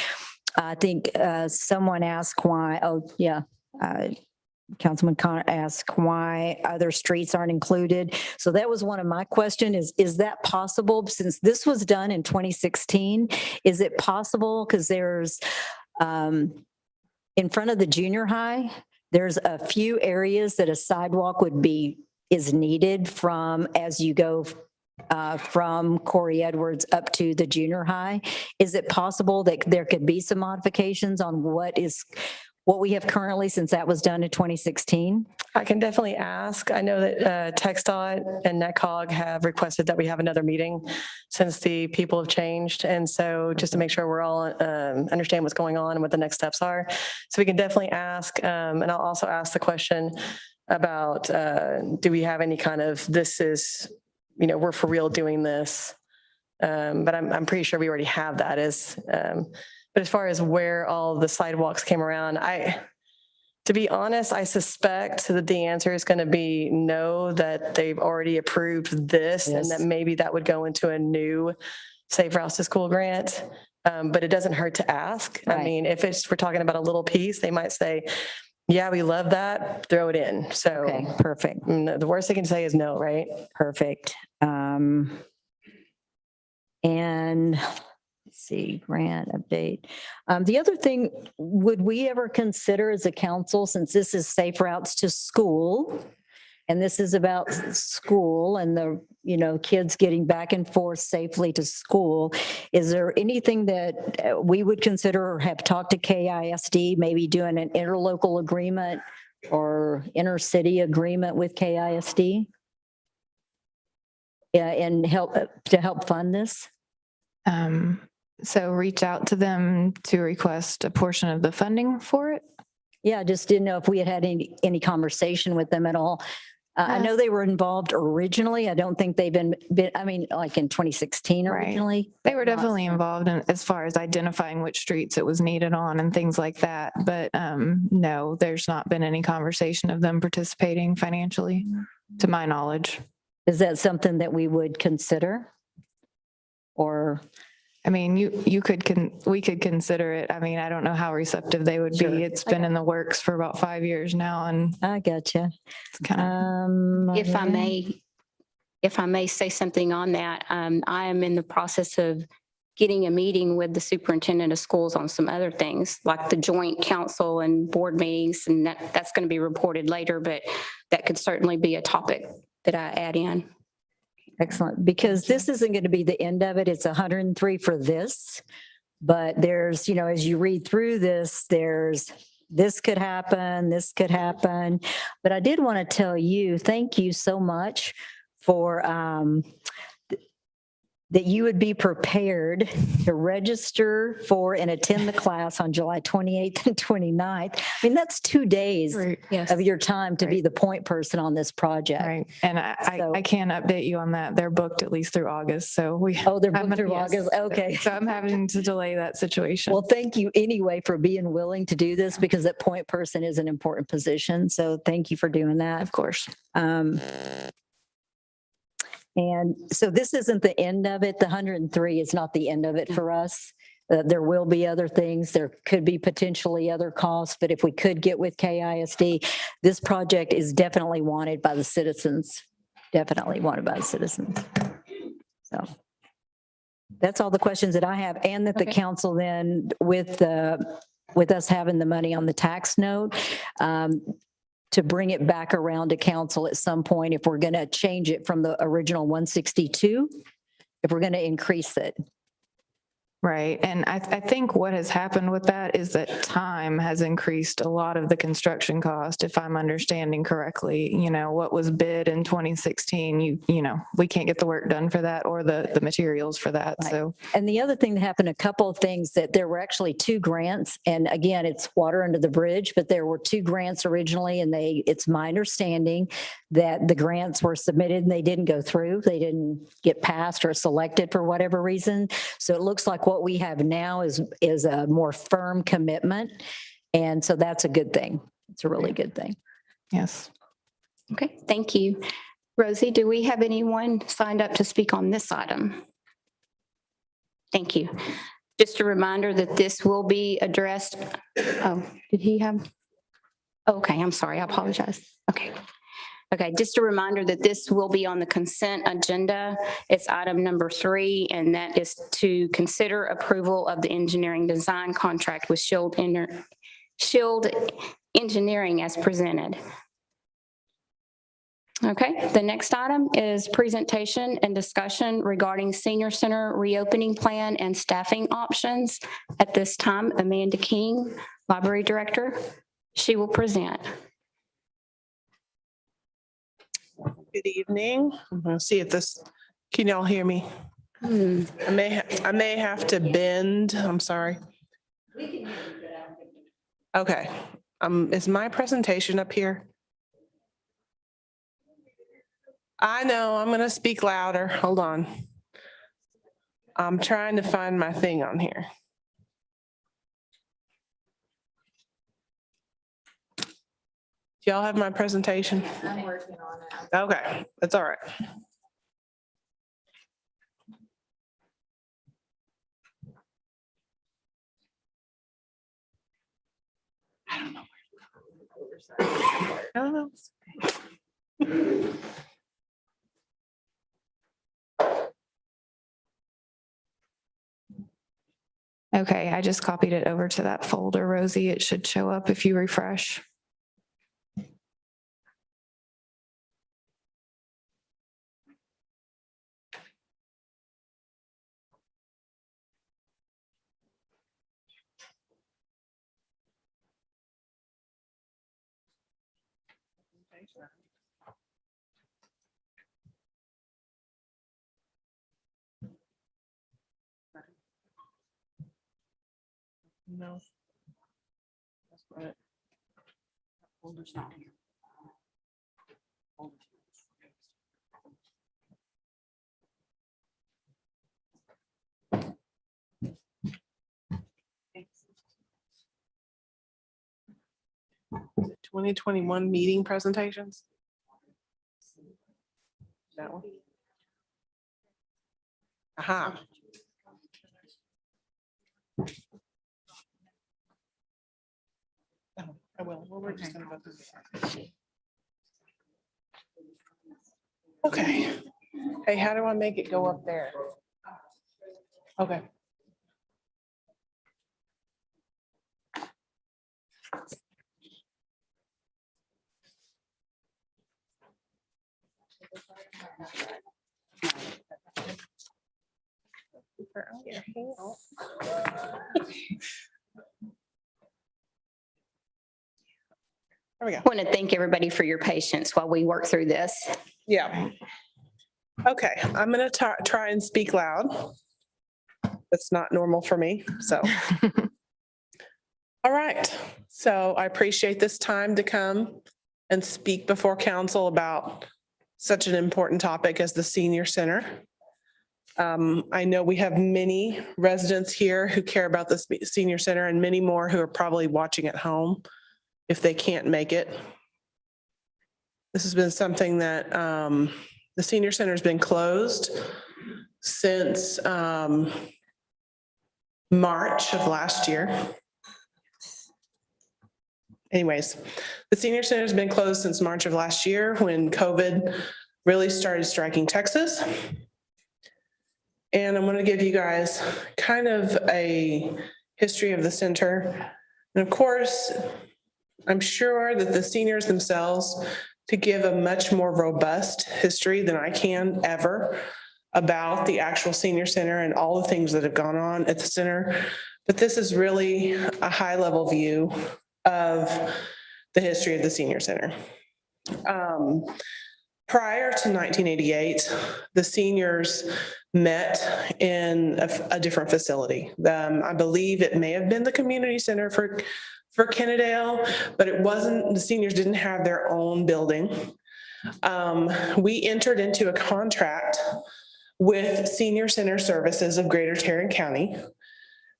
I think someone asked why, Councilman Connor asked why other streets aren't included. So that was one of my questions is that possible? Since this was done in 2016, is it possible? Because there's, in front of the junior high, there's a few areas that a sidewalk is needed from as you go from Corey Edwards up to the junior high. Is it possible that there could be some modifications on what we have currently, since that was done in 2016? I can definitely ask. I know that TxDOT and NetCog have requested that we have another meeting since the people have changed. And so just to make sure we're all understand what's going on and what the next steps are. So we can definitely ask. And I'll also ask the question about, do we have any kind of, this is, we're for real doing this. But I'm pretty sure we already have that but as far as where all the sidewalks came around, to be honest, I suspect that the answer is going to be no, that they've already approved this and that maybe that would go into a new Safe Routes to School grant. But it doesn't hurt to ask. Right. I mean, if we're talking about a little piece, they might say, yeah, we love that, throw it in. So Okay, perfect. the worst they can say is no, right? Perfect. And let's see, grant update. The other thing, would we ever consider as a council, since this is Safe Routes to School, and this is about school and the, kids getting back and forth safely to school, is there anything that we would consider or have talked to KISD, maybe doing an interlocal agreement or intercity agreement with KISD? Yeah, and to help fund this? So reach out to them to request a portion of the funding for it. Yeah, I just didn't know if we had any conversation with them at all. I know they were involved originally. I don't think they've been, like in 2016 Right. originally. They were definitely involved in as far as identifying which streets it was needed on and things like that. But no, there's not been any conversation of them participating financially, to my knowledge. Is that something that we would consider? Or? I mean, we could consider it. I mean, I don't know how receptive they would Sure. be. It's been in the works for about 5 years now, and I gotcha. it's kind of. If I may say something on that, I am in the process of getting a meeting with the superintendent of schools on some other things, like the joint council and board meetings, and that's going to be reported later, but that could certainly be a topic that I add in. Excellent, because this isn't going to be the end of it. It's 103 for this, but there's, as you read through this, this could happen, this could happen. But I did want to tell you, thank you so much for that you would be prepared to register for and attend the class on July 28th and 29th. I mean, that's 2 days Yes. of your time to be the point person on this project. Right. And I can update you on that. They're booked at least through August. So they're booked through yes. August. Okay. So I'm having to delay that situation. Well, thank you anyway for being willing to do this, because that point person is an important position. So thank you for doing that. Of course. And so this isn't the end of it. The 103 is not the end of it for us. There will be other things. There could be potentially other costs, but if we could get with KISD, this project is definitely wanted by the citizens. Definitely wanted by the citizens. So that's all the questions that I have, and that the council then with us having the money on the tax note, to bring it back around to council at some point, if we're going to change it from the original 162, if we're going to increase it. Right. And I think what has happened with that is that time has increased a lot of the construction cost, if I'm understanding correctly. You know, what was bid in 2016, you know, we can't get the work done for that or the materials for that. Right. So, And the other thing that happened, a couple of things, that there were actually two grants. And again, it's water under the bridge, but there were two grants originally. And it's my understanding that the grants were submitted and they didn't go through. They didn't get passed or selected for whatever reason. So it looks like what we have now is a more firm commitment. And so that's a good thing. It's a really good thing. yes. Okay, thank you. Rosie, do we have anyone signed up to speak on this item? Thank you. Just a reminder that this will be addressed. Oh, did he have? Okay, I'm sorry. I apologize. Okay. Okay, just a reminder that this will be on the consent agenda. It's item number 3, and that is to consider approval of the engineering design contract with Shield Engineering as presented. Okay, the next item is presentation and discussion regarding senior center reopening plan and staffing options. At this time, Amanda King, Library Director, she will present. Good evening. I'm going to see if can y'all hear me? I may have to bend. I'm sorry. Okay. Is my presentation up here? I know, I'm going to speak louder. Hold on. I'm trying to find my thing on here. Do y'all have my presentation? I'm working on it. Okay, that's all right. I don't know. I don't know. Okay, I just copied it over to that folder, Rosie. It should show up if you refresh. No. That's not it. Folder's not here. Folder's- 2021 meeting presentations? That one? Aha. Oh, I will. Well, we're just gonna go through this. Okay. Hey, how do I make it go up there? Okay. There we go. I want to thank everybody for your patience while we work through this. Yeah. Okay, I'm gonna try and speak loud. That's not normal for me, so. All right, so I appreciate this time to come and speak before council about such an important topic as the senior center. I know we have many residents here who care about the senior center and many more who are probably watching at home if they can't make it. This has been something that the senior center has been closed since March of last year. Anyways, the senior center has been closed since March of last year when COVID really started striking Texas. And I'm going to give you guys kind of a history of the center. And of course, I'm sure that the seniors themselves to give a much more robust history than I can ever. about the actual senior center and all the things that have gone on at the center. But this is really a high level view of the history of the senior center. Prior to 1988, the seniors met in a different facility. I believe it may have been the community center for Kennedale, but it wasn't, the seniors didn't have their own building. We entered into a contract with Senior Center Services of Greater Tarrant County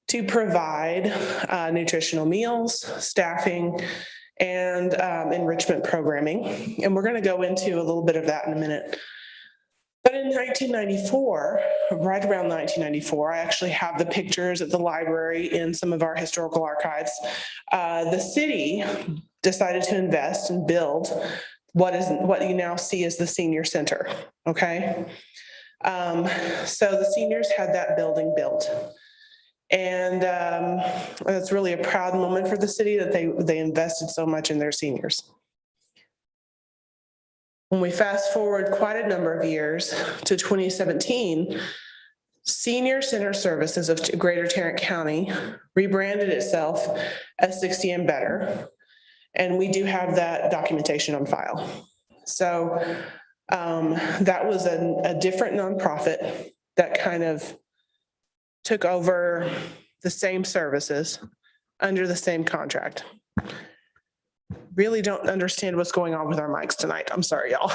to provide nutritional meals, staffing, and enrichment programming. And we're going to go into a little bit of that in a minute. But in 1994, right around 1994, I actually have the pictures at the library in some of our historical archives. The city decided to invest and build what you now see as the senior center, okay? So the seniors had that building built. And it's really a proud moment for the city that they invested so much in their seniors. When we fast forward quite a number of years to 2017, Senior Center Services of Greater Tarrant County rebranded itself as 60 and Better. And we do have that documentation on file. So that was a different nonprofit that kind of took over the same services under the same contract. Really don't understand what's going on with our mics tonight. I'm sorry, y'all.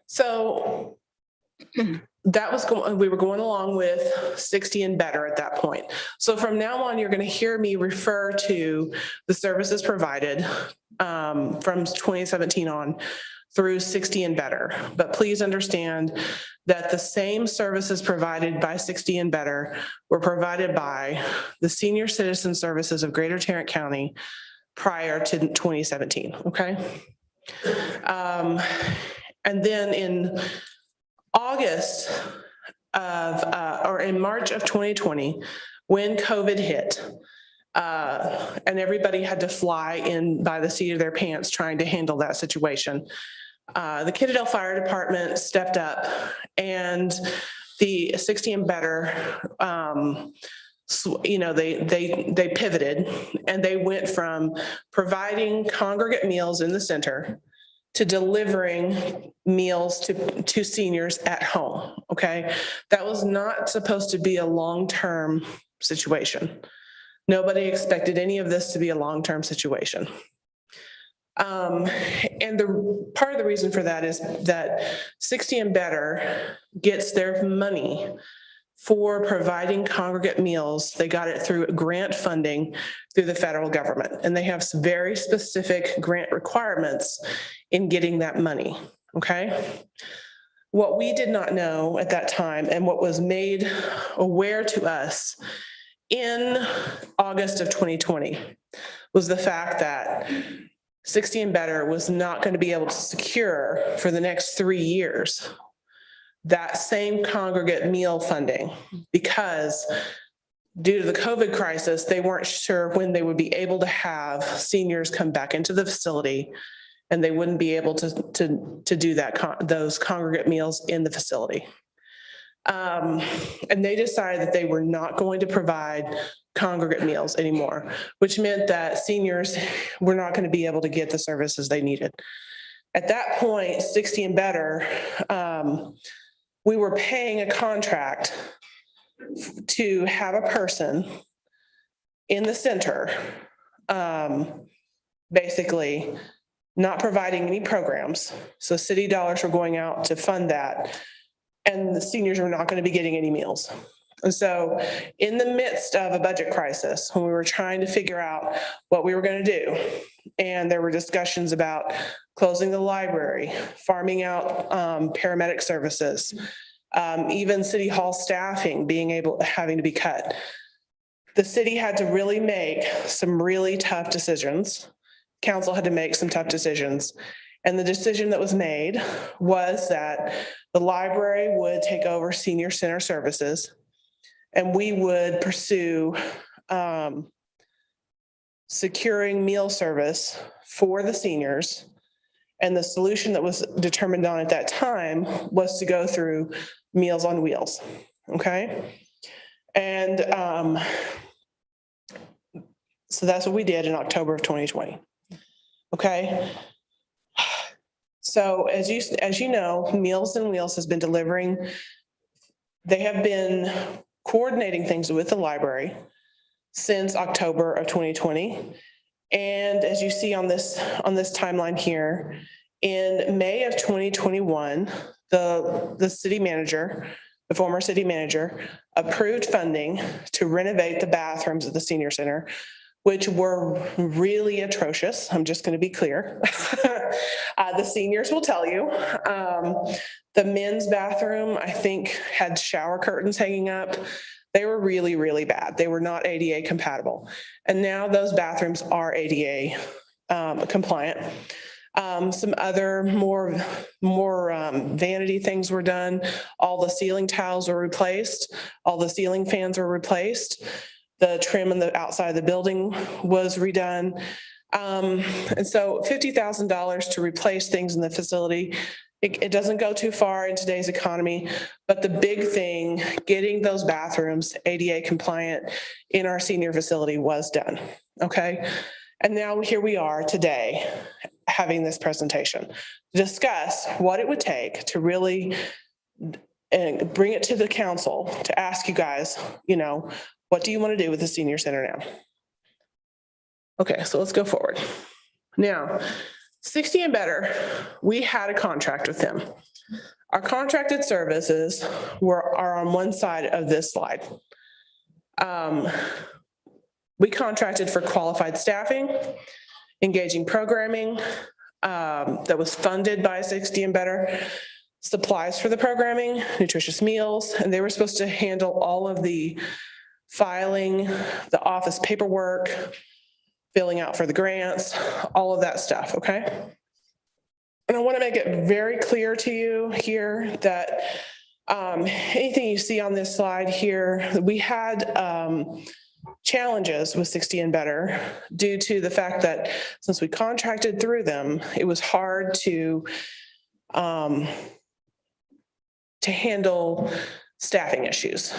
So that was we were going along with 60 and Better at that point. So from now on, you're going to hear me refer to the services provided from 2017 on through 60 and Better. But please understand that the same services provided by 60 and Better were provided by the Senior Citizen Services of Greater Tarrant County prior to 2017, okay? And then in August of, or in March of 2020, when COVID hit, and everybody had to fly in by the seat of their pants trying to handle that situation, the Kennedale Fire Department stepped up, and the 60 and Better, you know, they pivoted, and they went from providing congregate meals in the center to delivering meals to seniors at home, okay? That was not supposed to be a long-term situation. Nobody expected any of this to be a long-term situation. And part of the reason for that is that 60 and Better gets their money for providing congregate meals. They got it through grant funding through the federal government, and they have some very specific grant requirements in getting that money, okay? What we did not know at that time, and what was made aware to us in August of 2020, was the fact that 60 and Better was not going to be able to secure for the next 3 years that same congregate meal funding, because due to the COVID crisis, they weren't sure when they would be able to have seniors come back into the facility, and they wouldn't be able to do that, those congregate meals in the facility. And they decided that they were not going to provide congregate meals anymore, which meant that seniors were not going to be able to get the services they needed. At that point, 60 and Better, we were paying a contract to have a person in the center, basically not providing any programs. So city dollars were going out to fund that, and the seniors were not going to be getting any meals. And so in the midst of a budget crisis, when we were trying to figure out what we were going to do, and there were discussions about closing the library, farming out paramedic services, even city hall staffing having to be cut. The city had to really make some really tough decisions. Council had to make some tough decisions. And the decision that was made was that the library would take over Senior Center Services, and we would pursue securing meal service for the seniors. And the solution that was determined on at that time was to go through Meals on Wheels, okay? And so that's what we did in October of 2020, okay? So as you know, Meals on Wheels has been delivering. They have been coordinating things with the library since October of 2020. And as you see on this timeline here, in May of 2021, the city manager, the former city manager, approved funding to renovate the bathrooms at the senior center, which were really atrocious. I'm just going to be clear. The seniors will tell you. The men's bathroom, I think, had shower curtains hanging up. They were really, really bad. They were not ADA compatible. And now those bathrooms are ADA compliant. Some other more vanity things were done. All the ceiling tiles were replaced. All the ceiling fans were replaced. The trim on the outside of the building was redone. And so $50,000 to replace things in the facility, it doesn't go too far in today's economy, but the big thing, getting those bathrooms ADA compliant in our senior facility was done, okay? And now here we are today having this presentation to discuss what it would take to really and bring it to the council to ask you guys, you know, what do you want to do with the senior center now? Okay, so let's go forward. Now, 60 and Better, we had a contract with them. Our contracted services are on one side of this slide. We contracted for qualified staffing, engaging programming that was funded by 60 and Better, supplies for the programming, nutritious meals, and they were supposed to handle all of the filing, the office paperwork, filling out for the grants, all of that stuff, okay? And I want to make it very clear to you here that anything you see on this slide here, we had challenges with 60 and Better due to the fact that since we contracted through them, it was hard to handle staffing issues.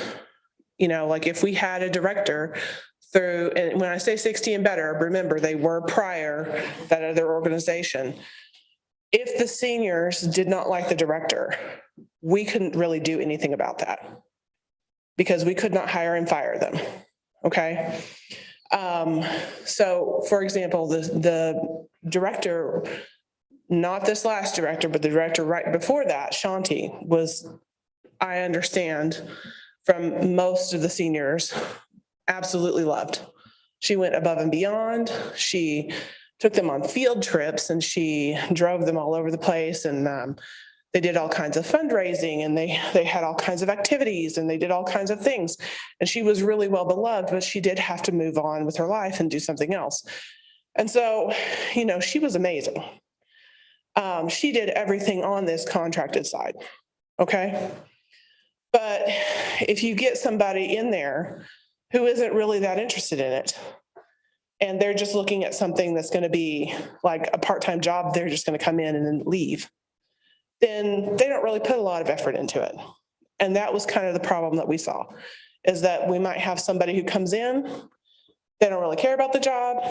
You know, like if we had a director through, and when I say 60 and Better, remember they were prior that other organization. If the seniors did not like the director, we couldn't really do anything about that because we could not hire and fire them. Okay. So for example, the director, not this last director, but the director right before that, Shanti, was, I understand from most of the seniors, absolutely loved. She went above and beyond. She took them on field trips and she drove them all over the place, and they did all kinds of fundraising, and they had all kinds of activities, and they did all kinds of things. And she was really well beloved, but she did have to move on with her life and do something else. And so, you know, she was amazing. She did everything on this contracted side, okay? But if you get somebody in there who isn't really that interested in it, and they're just looking at something that's going to be like a part-time job, they're just going to come in and then leave, then they don't really put a lot of effort into it. And that was kind of the problem that we saw, is that we might have somebody who comes in, they don't really care about the job,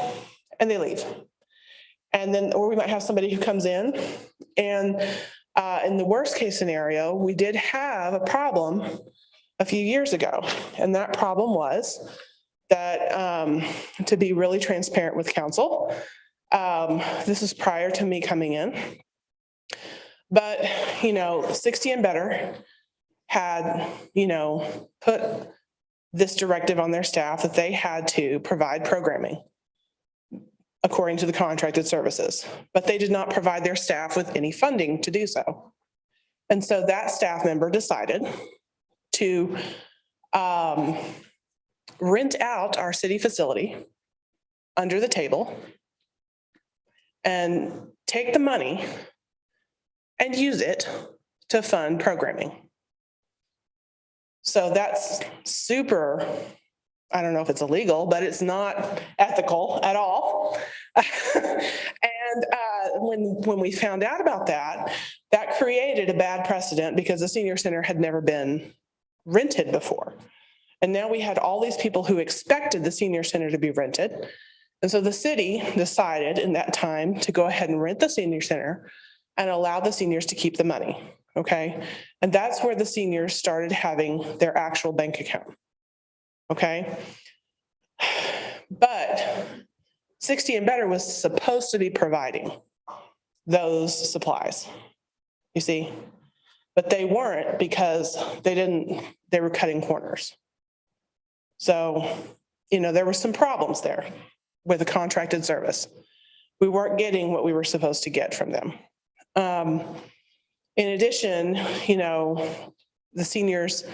and they leave. And then, or we might have somebody who comes in, and in the worst case scenario, we did have a problem a few years ago. And that problem was that, to be really transparent with council, this is prior to me coming in, but, you know, 60 and Better had, you know, put this directive on their staff that they had to provide programming according to the contracted services, but they did not provide their staff with any funding to do so. And so that staff member decided to rent out our city facility under the table and take the money and use it to fund programming. So that's super, I don't know if it's illegal, but it's not ethical at all. And when we found out about that, that created a bad precedent because the senior center had never been rented before. And now we had all these people who expected the senior center to be rented. And so the city decided in that time to go ahead and rent the senior center and allow the seniors to keep the money, okay? And that's where the seniors started having their actual bank account, okay? But 60 and Better was supposed to be providing those supplies, you see? But they weren't because they were cutting corners. So, there were some problems there with the contracted service. We weren't getting what we were supposed to get from them. In addition, the seniors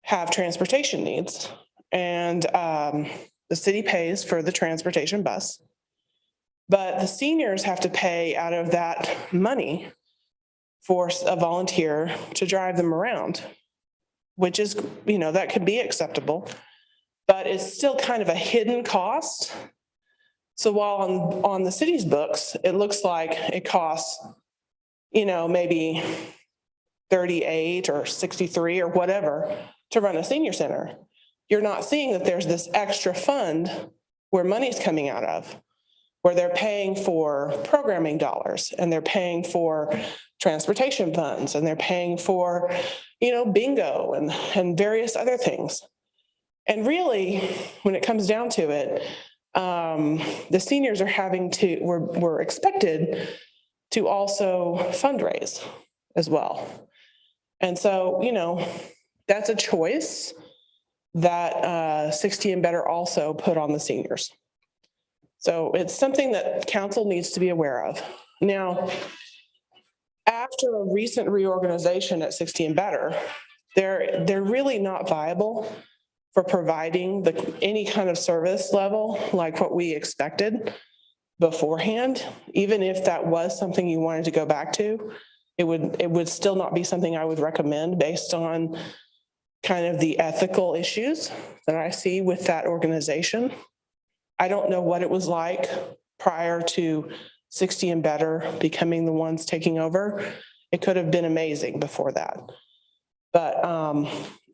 have transportation needs, and the city pays for the transportation bus, but the seniors have to pay out of that money for a volunteer to drive them around, which is, that could be acceptable, but it's still kind of a hidden cost. So while on the city's books, it looks like it costs, maybe 38 or 63 or whatever to run a senior center, you're not seeing that there's this extra fund where money's coming out of, where they're paying for programming dollars and they're paying for transportation funds and they're paying for, bingo and various other things. And really, when it comes down to it, the seniors are we're expected to also fundraise as well. And so, that's a choice that 60 and Better also put on the seniors. So it's something that council needs to be aware of. Now, after a recent reorganization at 60 and Better, they're really not viable for providing any kind of service level like what we expected beforehand. Even if that was something you wanted to go back to, it would still not be something I would recommend based on kind of the ethical issues that I see with that organization. I don't know what it was like prior to 60 and Better becoming the ones taking over. It could have been amazing before that. But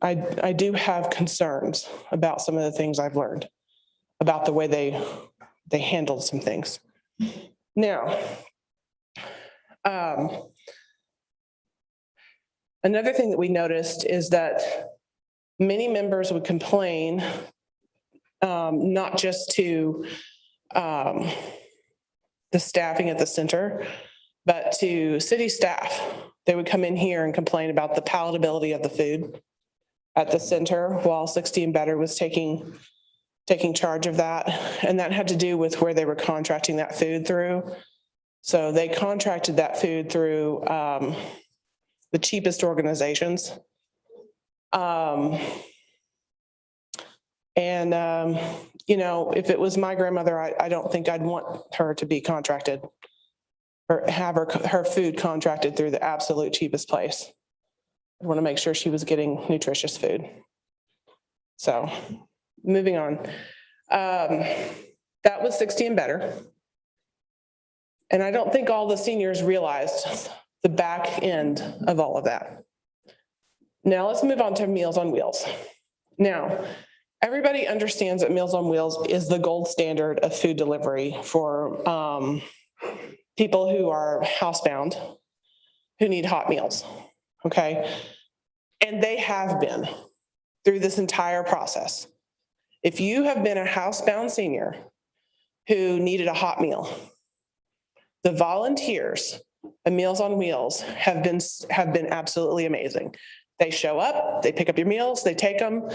I do have concerns about some of the things I've learned about the way they handled some things. Now, another thing that we noticed is that many members would complain, not just to the staffing at the center, but to city staff. They would come in here and complain about the palatability of the food at the center while 60 and Better was taking charge of that. And that had to do with where they were contracting that food through. So they contracted that food through the cheapest organizations. If it was my grandmother, I don't think I'd want her to be contracted or have her food contracted through the absolute cheapest place. I want to make sure she was getting nutritious food. So moving on. That was 60 and Better. And I don't think all the seniors realized the back end of all of that. Now let's move on to Meals on Wheels. Now, everybody understands that Meals on Wheels is the gold standard of food delivery for people who are housebound, who need hot meals, okay? And they have been through this entire process. If you have been a housebound senior who needed a hot meal, the volunteers at Meals on Wheels have been absolutely amazing. They show up, they pick up your meals, they take them,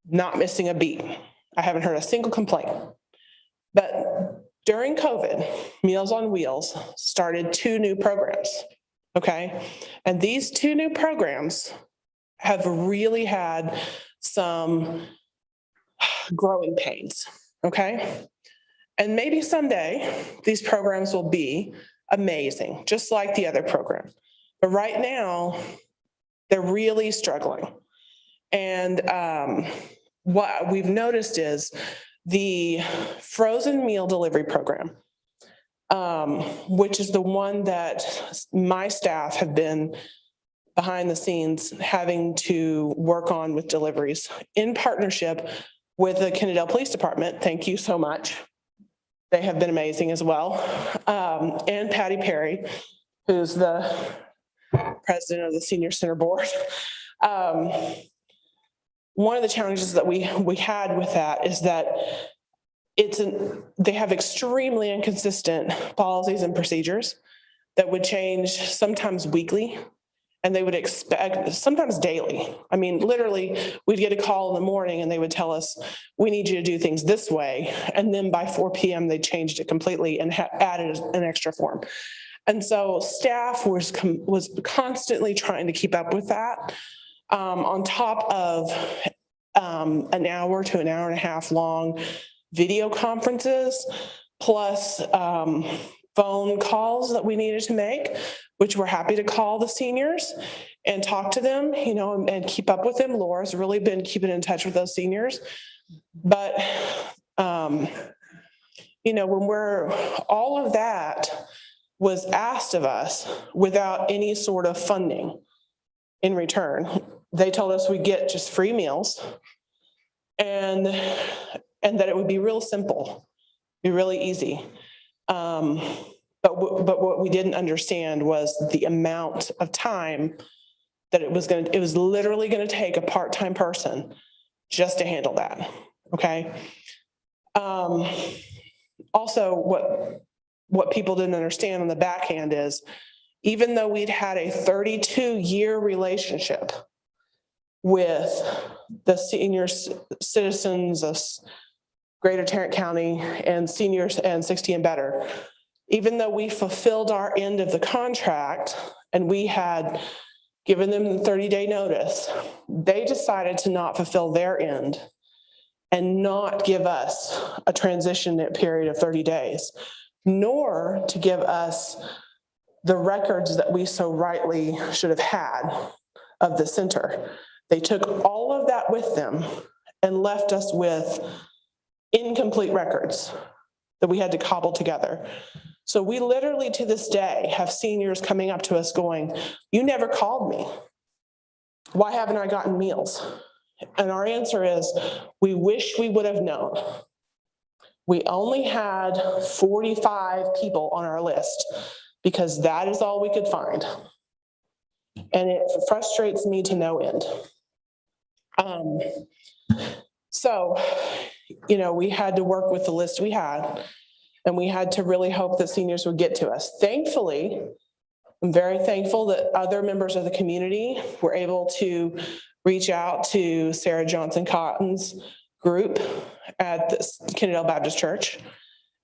not missing a beat. I haven't heard a single complaint. But during COVID, Meals on Wheels started 2 new programs, okay? And these 2 new programs have really had some growing pains, okay? And maybe someday these programs will be amazing, just like the other program. But right now, they're really struggling. And what we've noticed is the frozen meal delivery program which is the one that my staff have been behind the scenes having to work on with deliveries in partnership with the Kennedale Police Department. Thank you so much. They have been amazing as well. And Patty Perry, who's the president of the Senior Center Board. One of the challenges that we had with that is that they have extremely inconsistent policies and procedures that would change sometimes weekly, and they would expect sometimes daily. I mean, literally, we'd get a call in the morning and they would tell us, we need you to do things this way. And then by 4 p.m., they changed it completely and added an extra form. And so staff was constantly trying to keep up with that, on top of an hour to an hour and a half long video conferences, plus phone calls that we needed to make, which we're happy to call the seniors and talk to them, you know, and keep up with them. Laura's really been keeping in touch with those seniors. But, you know, when all of that was asked of us without any sort of funding in return. They told us we get just free meals and that it would be real simple, be really easy. But what we didn't understand was the amount of time that it was literally going to take a part-time person just to handle that. Okay. Also, what people didn't understand on the backhand is, even though we'd had a 32-year relationship with the senior citizens of Greater Tarrant County and seniors and 60 and better, even though we fulfilled our end of the contract and we had given them the 30-day notice, they decided to not fulfill their end and not give us a transition period of 30 days, nor to give us the records that we so rightly should have had of the center. They took all of that with them and left us with incomplete records that we had to cobble together. So we literally to this day have seniors coming up to us going, "You never called me. Why haven't I gotten meals?" And our answer is, we wish we would have known. We only had 45 people on our list because that is all we could find. And it frustrates me to no end. So, you know, we had to work with the list we had, and we had to really hope that seniors would get to us. Thankfully, I'm very thankful that other members of the community were able to reach out to Sarah Johnson Cotton's group at the Kennedale Baptist Church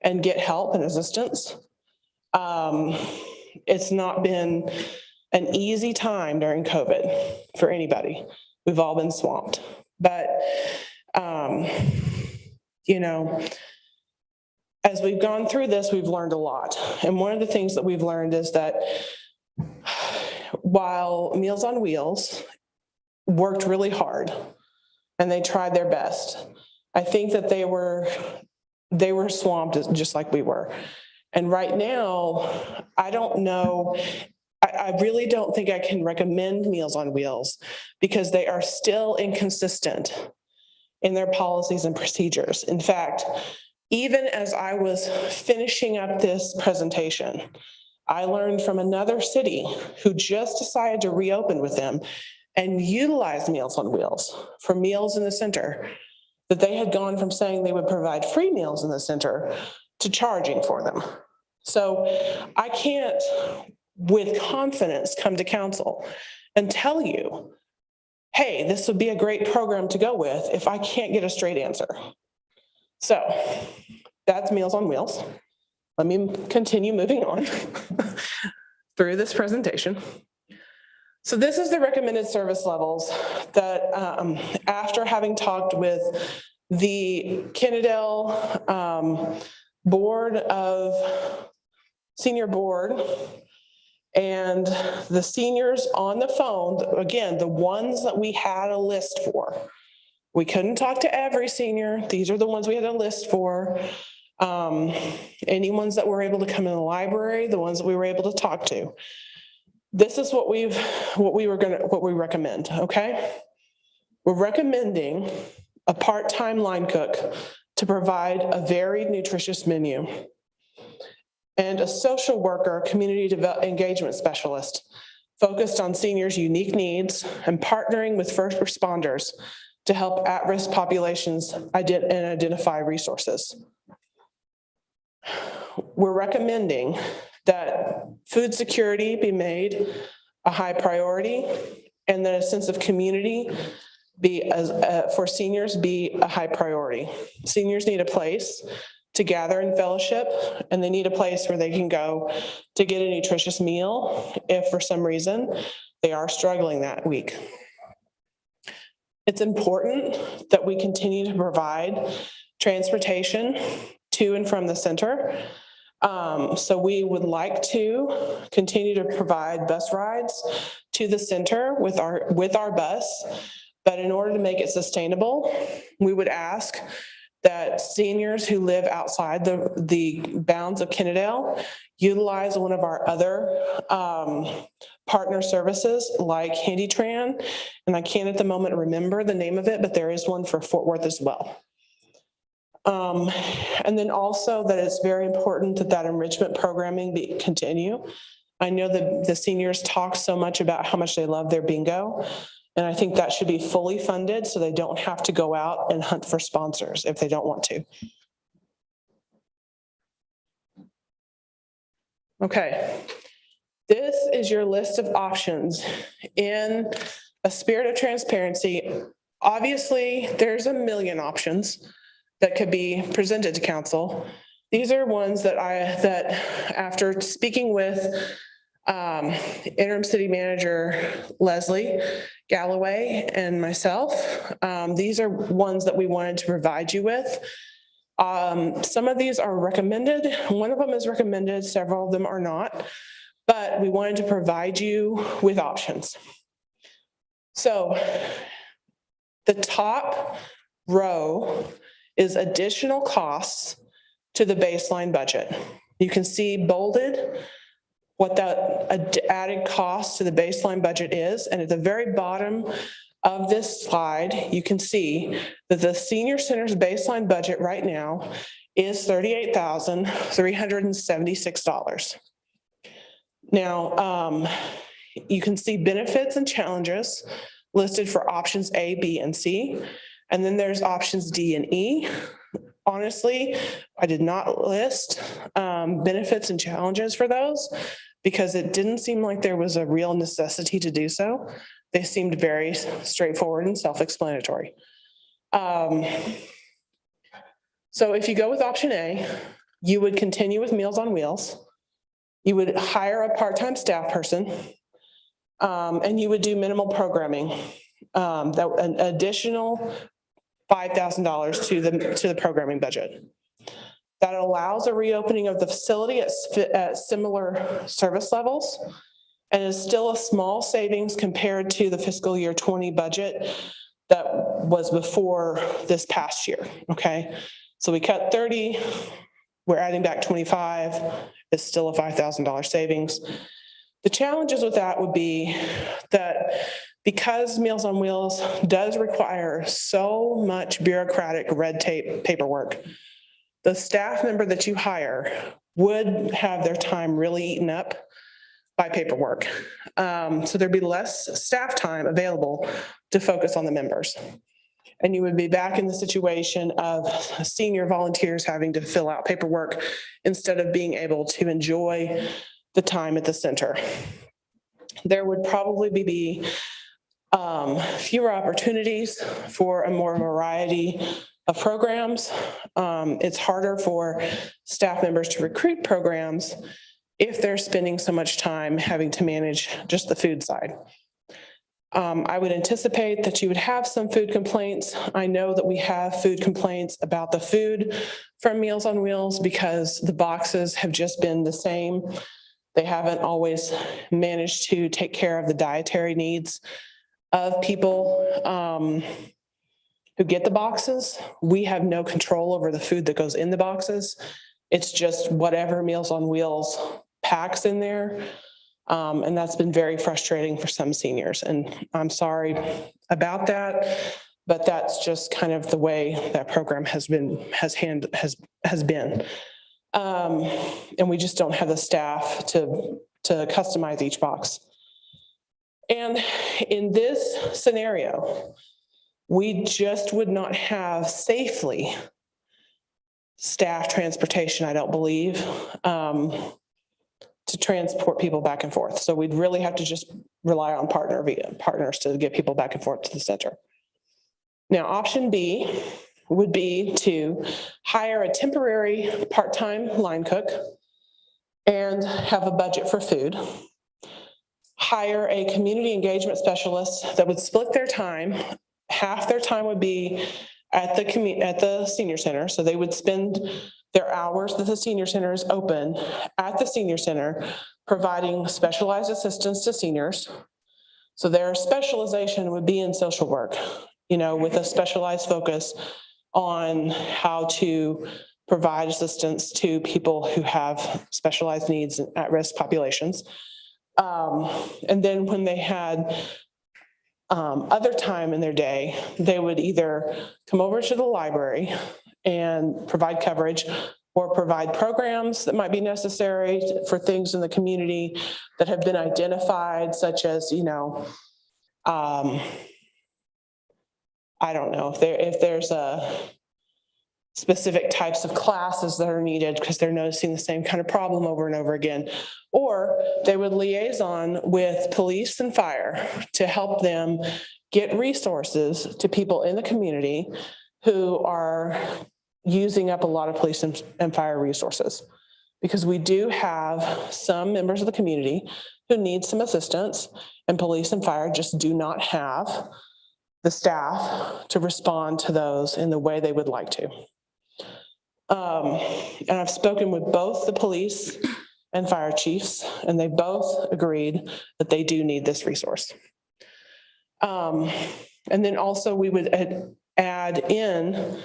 and get help and assistance. It's not been an easy time during COVID for anybody. We've all been swamped, but you know, as we've gone through this, we've learned a lot. And one of the things that we've learned is that while Meals on Wheels worked really hard and they tried their best, I think that they were swamped just like we were. And right now, I don't know, I really don't think I can recommend Meals on Wheels because they are still inconsistent in their policies and procedures. In fact, even as I was finishing up this presentation, I learned from another city who just decided to reopen with them and utilize Meals on Wheels for meals in the center, that they had gone from saying they would provide free meals in the center to charging for them. So I can't with confidence come to council and tell you, hey, this would be a great program to go with if I can't get a straight answer. So that's Meals on Wheels. Let me continue moving on through this presentation. So this is the recommended service levels that after having talked with the Kennedale senior board and the seniors on the phone, again, the ones that we had a list for. We couldn't talk to every senior. These are the ones we had a list for. Any ones that were able to come in the library, the ones that we were able to talk to. This is what we recommend, okay? We're recommending a part-time line cook to provide a varied, nutritious menu, and a social worker, community engagement specialist focused on seniors' unique needs and partnering with first responders to help at-risk populations identify resources. We're recommending that food security be made a high priority and that a sense of community for seniors be a high priority. Seniors need a place to gather in fellowship, and they need a place where they can go to get a nutritious meal if for some reason they are struggling that week. It's important that we continue to provide transportation to and from the center. So we would like to continue to provide bus rides to the center with our bus. But in order to make it sustainable, we would ask that seniors who live outside the bounds of Kennedale utilize one of our other partner services like HandyTran. And I can't at the moment remember the name of it, but there is one for Fort Worth as well. And then also that it's very important that enrichment programming continue. I know that the seniors talk so much about how much they love their bingo. And I think that should be fully funded so they don't have to go out and hunt for sponsors if they don't want to. Okay, this is your list of options. In a spirit of transparency, obviously there's a million options that could be presented to council. These are ones that after speaking with interim city manager Leslie Galloway and myself, these are ones that we wanted to provide you with. Some of these are recommended. One of them is recommended, several of them are not, but we wanted to provide you with options. So the top row is additional costs to the baseline budget. You can see bolded what that added cost to the baseline budget is. And at the very bottom of this slide, you can see that the senior center's baseline budget right now is $38,376. Now, you can see benefits and challenges listed for options A, B, and C. And then there's options D and E. Honestly, I did not list benefits and challenges for those because it didn't seem like there was a real necessity to do so. They seemed very straightforward and self-explanatory. So if you go with option A, you would continue with Meals on Wheels. You would hire a part-time staff person, and you would do minimal programming. An additional $5,000 to the programming budget. That allows a reopening of the facility at similar service levels and is still a small savings compared to the fiscal year 20 budget that was before this past year, okay? So we cut 30, we're adding back 25, it's still a $5,000 savings. The challenges with that would be that because Meals on Wheels does require so much bureaucratic red tape paperwork, the staff member that you hire would have their time really eaten up by paperwork. So there'd be less staff time available to focus on the members. And you would be back in the situation of senior volunteers having to fill out paperwork instead of being able to enjoy the time at the center. There would probably be fewer opportunities for a more variety of programs. It's harder for staff members to recruit programs if they're spending so much time having to manage just the food side. I would anticipate that you would have some food complaints. I know that we have food complaints about the food from Meals on Wheels because the boxes have just been the same. They haven't always managed to take care of the dietary needs of people. who get the boxes, we have no control over the food that goes in the boxes. It's just whatever Meals on Wheels packs in there. And that's been very frustrating for some seniors. And I'm sorry about that, but that's just kind of the way that program has been. And we just don't have the staff to customize each box. And in this scenario, we just would not have safely staff transportation, I don't believe, to transport people back and forth. So we'd really have to just rely on partners to get people back and forth to the center. Now, option B would be to hire a temporary part-time line cook and have a budget for food. Hire a community engagement specialist that would split their time. Half their time would be at the senior center. So they would spend their hours that the senior center is open at the senior center, providing specialized assistance to seniors. So their specialization would be in social work, with a specialized focus on how to provide assistance to people who have specialized needs in at-risk populations. And then when they had other time in their day, they would either come over to the library and provide coverage or provide programs that might be necessary for things in the community that have been identified, such as, I don't know if there's a specific types of classes that are needed because they're noticing the same kind of problem over and over again. Or they would liaison with police and fire to help them get resources to people in the community who are using up a lot of police and fire resources. Because we do have some members of the community who need some assistance, and police and fire just do not have the staff to respond to those in the way they would like to. And I've spoken with both the police and fire chiefs, and they both agreed that they do need this resource. And then also we would add in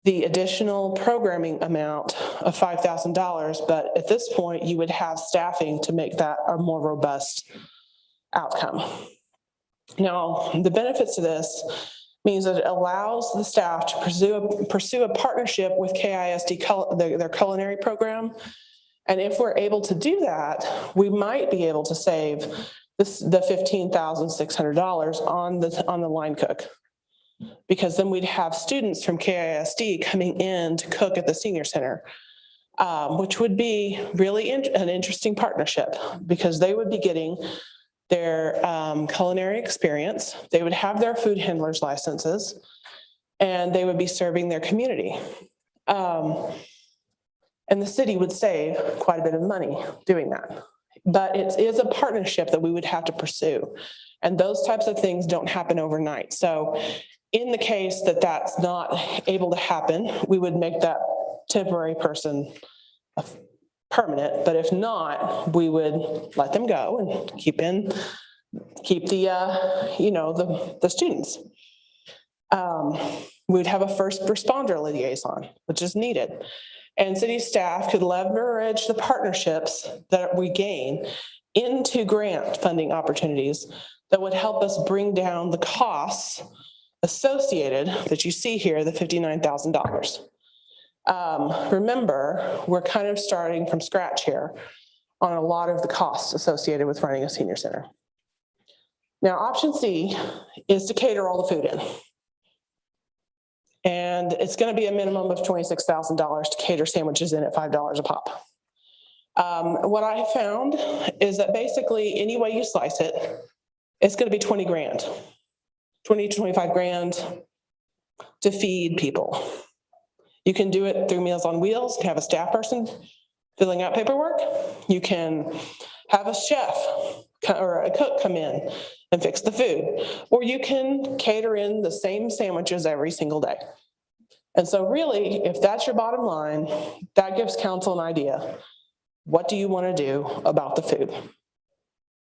the additional programming amount of $5,000, but at this point you would have staffing to make that a more robust outcome. Now, the benefits of this means that it allows the staff to pursue a partnership with KISD, their culinary program. And if we're able to do that, we might be able to save the $15,600 on the line cook, because then we'd have students from KISD coming in to cook at the senior center, which would be really an interesting partnership, because they would be getting their culinary experience, they would have their food handlers licenses, and they would be serving their community. And the city would save quite a bit of money doing that. But it is a partnership that we would have to pursue. And those types of things don't happen overnight. So in the case that that's not able to happen, we would make that temporary person permanent. But if not, we would let them go and keep the students. We'd have a first responder liaison, which is needed. And city staff could leverage the partnerships that we gain into grant funding opportunities that would help us bring down the costs associated that you see here, the $59,000. Remember, we're kind of starting from scratch here on a lot of the costs associated with running a senior center. Now, option C is to cater all the food in. And it's going to be a minimum of $26,000 to cater sandwiches in at $5 a pop. What I found is that basically any way you slice it, it's going to be 20 grand, 20 to 25 grand to feed people. You can do it through Meals on Wheels and have a staff person filling out paperwork. You can have a chef or a cook come in and fix the food, or you can cater in the same sandwiches every single day. And so really, if that's your bottom line, that gives council an idea. What do you want to do about the food?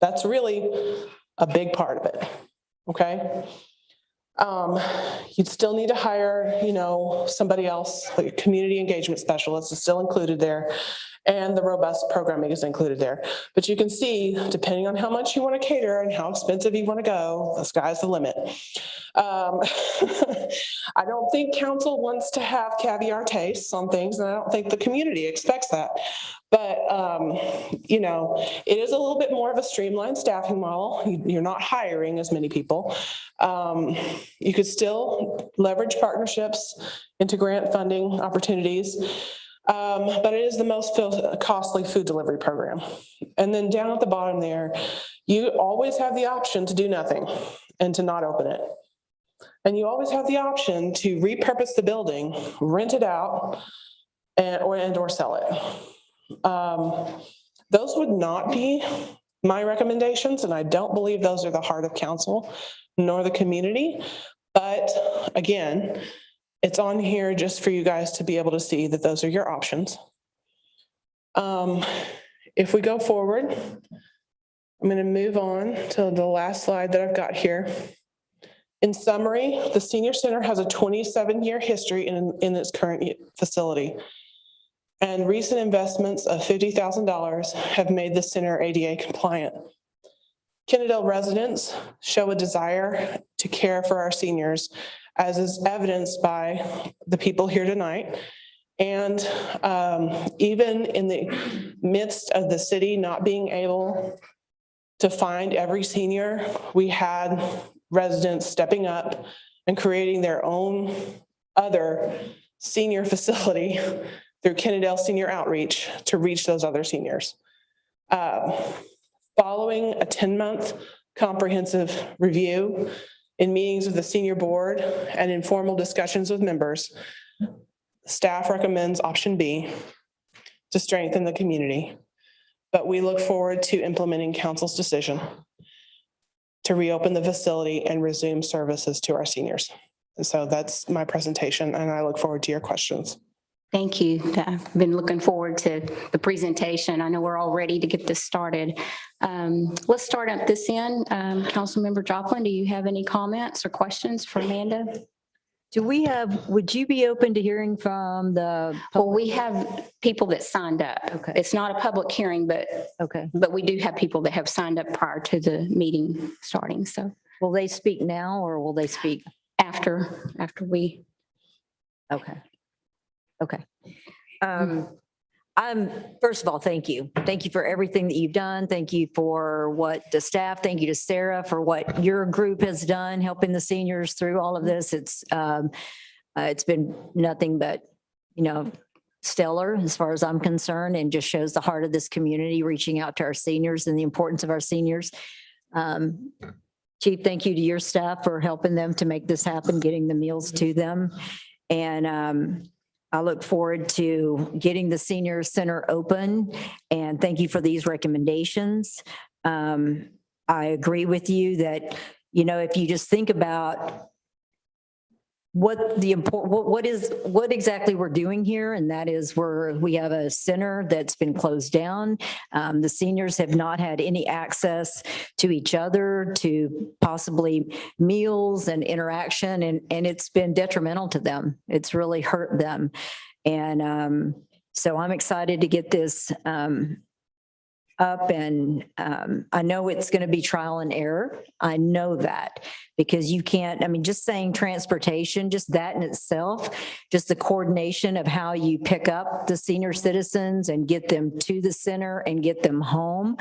That's really a big part of it, okay? You'd still need to hire, somebody else, like a community engagement specialist is still included there. And the robust programming is included there. But you can see, depending on how much you want to cater and how expensive you want to go, the sky's the limit. I don't think council wants to have caviar tastes on things, and I don't think the community expects that. But, it is a little bit more of a streamlined staffing model. You're not hiring as many people. You could still leverage partnerships into grant funding opportunities. But it is the most costly food delivery program. And then down at the bottom there, you always have the option to do nothing and to not open it. And you always have the option to repurpose the building, rent it out, or sell it. Those would not be my recommendations, and I don't believe those are the heart of council nor the community. But again, it's on here just for you guys to be able to see that those are your options. If we go forward, I'm going to move on to the last slide that I've got here. In summary, the Senior Center has a 27-year history in its current facility. And recent investments of $50,000 have made the center ADA compliant. Kennedale residents show a desire to care for our seniors, as is evidenced by the people here tonight. And even in the midst of the city not being able to find every senior, we had residents stepping up and creating their own other senior facility through Kennedale Senior Outreach to reach those other seniors. Following a 10-month comprehensive review in meetings with the senior board and informal discussions with members, staff recommends option B to strengthen the community. But we look forward to implementing council's decision to reopen the facility and resume services to our seniors. And so that's my presentation, and I look forward to your questions. Thank you. I've been looking forward to the presentation. I know we're all ready to get this started. Let's start at this end. Councilmember Joplin, do you have any comments or questions for Amanda? Would you be open to hearing from the? Well, we have people that signed up. Okay. It's not a public hearing, but we do have people that have signed up prior to the meeting starting. So Will they speak now or will they speak? after we. Okay. First of all, thank you. Thank you for everything that you've done. Thank you for what the staff, thank you to Sarah for what your group has done, helping the seniors through all of this. It's been nothing but, stellar as far as I'm concerned, and just shows the heart of this community reaching out to our seniors and the importance of our seniors. Chief, thank you to your staff for helping them to make this happen, getting the meals to them. And I look forward to getting the senior center open, and thank you for these recommendations. I agree with you that, if you just think about what exactly we're doing here, and that is we have a center that's been closed down. The seniors have not had any access to each other, to possibly meals and interaction, and it's been detrimental to them. It's really hurt them. And so I'm excited to get this up, and I know it's going to be trial and error. I know that, because you can't, just saying transportation, just that in itself, just the coordination of how you pick up the senior citizens and get them to the center and get them home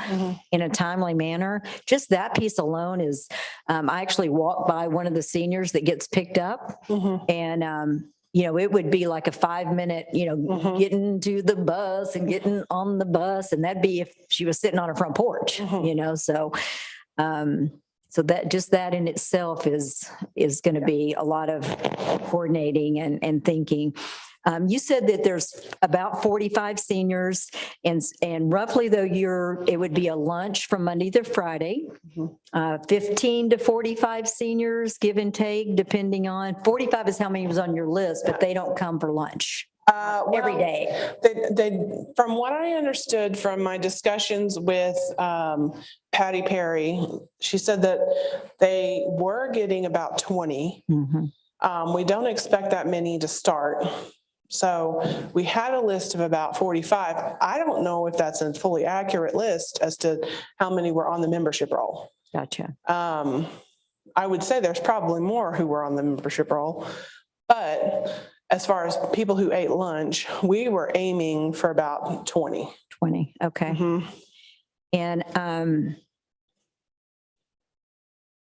in a timely manner. Just that piece alone is, I actually walked by one of the seniors that gets picked up, and it would be like a 5-minute, getting to the bus and getting on the bus. And that'd be if she was sitting on her front porch, so that just that in itself is going to be a lot of coordinating and thinking. You said that there's about 45 seniors, and roughly though it would be a lunch from Monday to Friday, 15 to 45 seniors, give and take, depending on 45 is how many was on your list, but they don't come for lunch. every Well, day? from what I understood from my discussions with Patty Perry, she said that they were getting about 20. Mhm. We don't expect that many to start. So we had a list of about 45. I don't know if that's a fully accurate list as to how many were on the membership roll. Gotcha. I would say there's probably more who were on the membership roll, but as far as people who ate lunch, we were aiming for about 20. 20. Okay. Mhm. And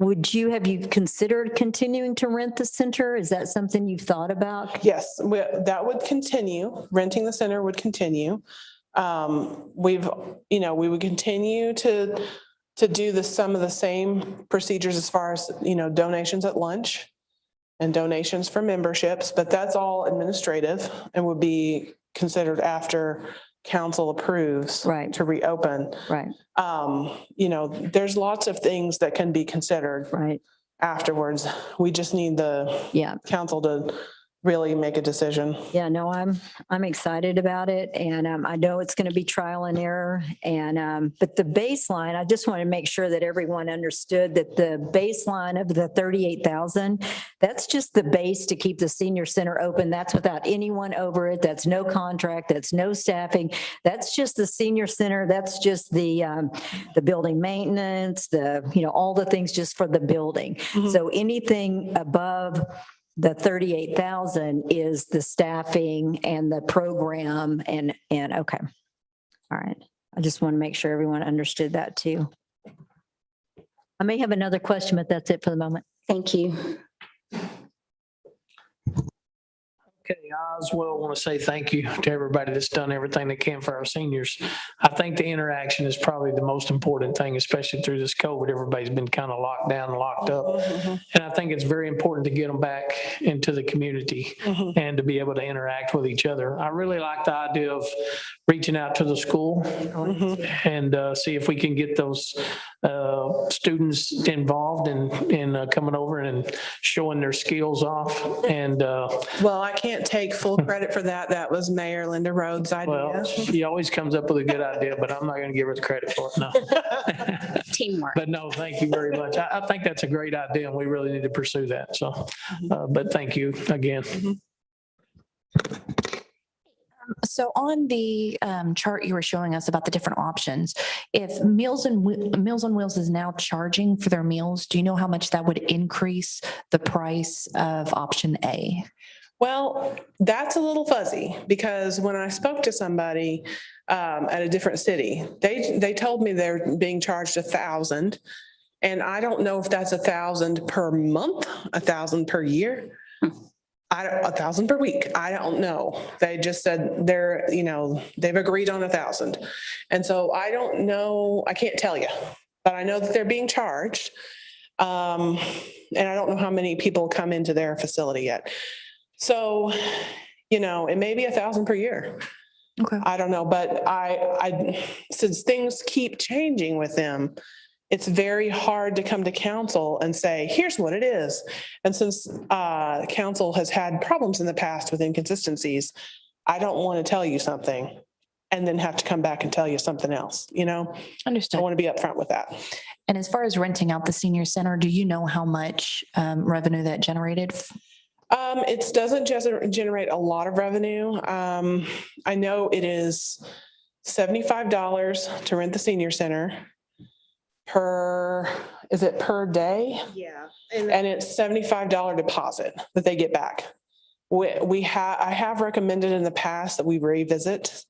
have you considered continuing to rent the center? Is that something you've thought about? Yes, that would continue. Renting the center would continue. We would continue to do some of the same procedures as far as, donations at lunch and donations for memberships, but that's all administrative and would be considered after council approves Right. to reopen. Right. There's lots of things that can be considered Right. afterwards. We just need the Yeah. council to really make a decision. Yeah, no, I'm excited about it, and I know it's going to be trial and error. And but the baseline, I just want to make sure that everyone understood that the baseline of the 38,000, that's just the base to keep the senior center open. That's without anyone over it. That's no contract. That's no staffing. That's just the senior center. That's just the building maintenance, all the things just for the building. Mhm. So anything above the 38,000 is the staffing and the program and okay. All right. I just want to make sure everyone understood that too. I may have another question, but that's it for the moment. Thank you. Okay, I as well want to say thank you to everybody that's done everything they can for our seniors. I think the interaction is probably the most important thing, especially through this COVID. Everybody's been kind of locked down and locked up. Mhm. And I think it's very important to get them back into the community Mhm. and to be able to interact with each other. I really like the idea of reaching out to the school Mhm. and see if we can get those students involved in coming over and showing their skills off. And Well, I can't take full credit for that. That was Mayor Linda Rhodes' well, idea. she always comes up with a good idea, but I'm not going to give her the credit for it. No. Teamwork. But no, thank you very much. I think that's a great idea and we really need to pursue that. So, but thank you again. So on the chart you were showing us about the different options, if Meals on Wheels is now charging for their meals, do you know how much that would increase the price of option A? Well, that's a little fuzzy because when I spoke to somebody at a different city, they told me they're being charged 1,000. And I don't know if that's 1,000 per month, 1,000 per year. 1,000 per week. I don't know. They just said they've agreed on 1,000. And so I don't know, I can't tell you, but I know that they're being charged. And I don't know how many people come into their facility yet. So, it may be 1,000 per year. Okay. I don't know, but since things keep changing with them, it's very hard to come to council and say, here's what it is. And since council has had problems in the past with inconsistencies, I don't want to tell you something and then have to come back and tell you something else, I Understood. want to be upfront with that. And as far as renting out the senior center, do you know how much revenue that generated? It doesn't just generate a lot of revenue. I know it is $75 to rent the senior center is it per day? Yeah. And it's $75 deposit that they get back. I have recommended in the past that we revisit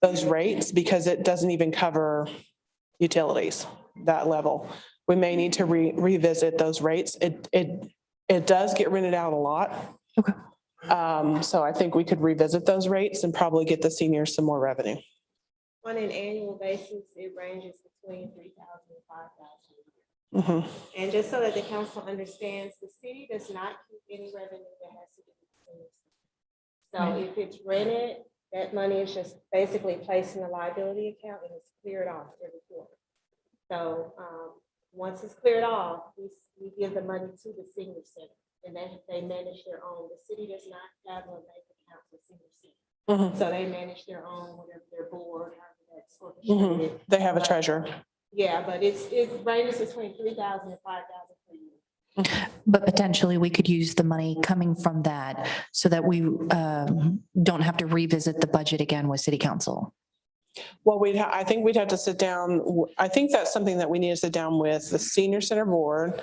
those rates because it doesn't even cover utilities, that level. We may need to revisit those rates. It does get rented out a lot. Okay. So I think we could revisit those rates and probably get the seniors some more revenue. On an annual basis, it ranges between 3,000 and 5,000. Mhm. And just so that the council understands, the city does not keep any revenue that has to do with the senior center. So if it's rented, that money is just basically placed in a liability account and it's cleared off every quarter. So once it's cleared off, we give the money to the senior center and then they manage their own. The city does not have a bank account for senior center. Mhm. So they manage their own, whatever their board, however that's Mhm. orchestrated. They have a treasurer. Yeah, but it ranges between 3,000 and 5,000 per year. But potentially we could use the money coming from that so that we don't have to revisit the budget again with city council. Well, I think we'd have to sit down. I think that's something that we need to sit down with the senior center board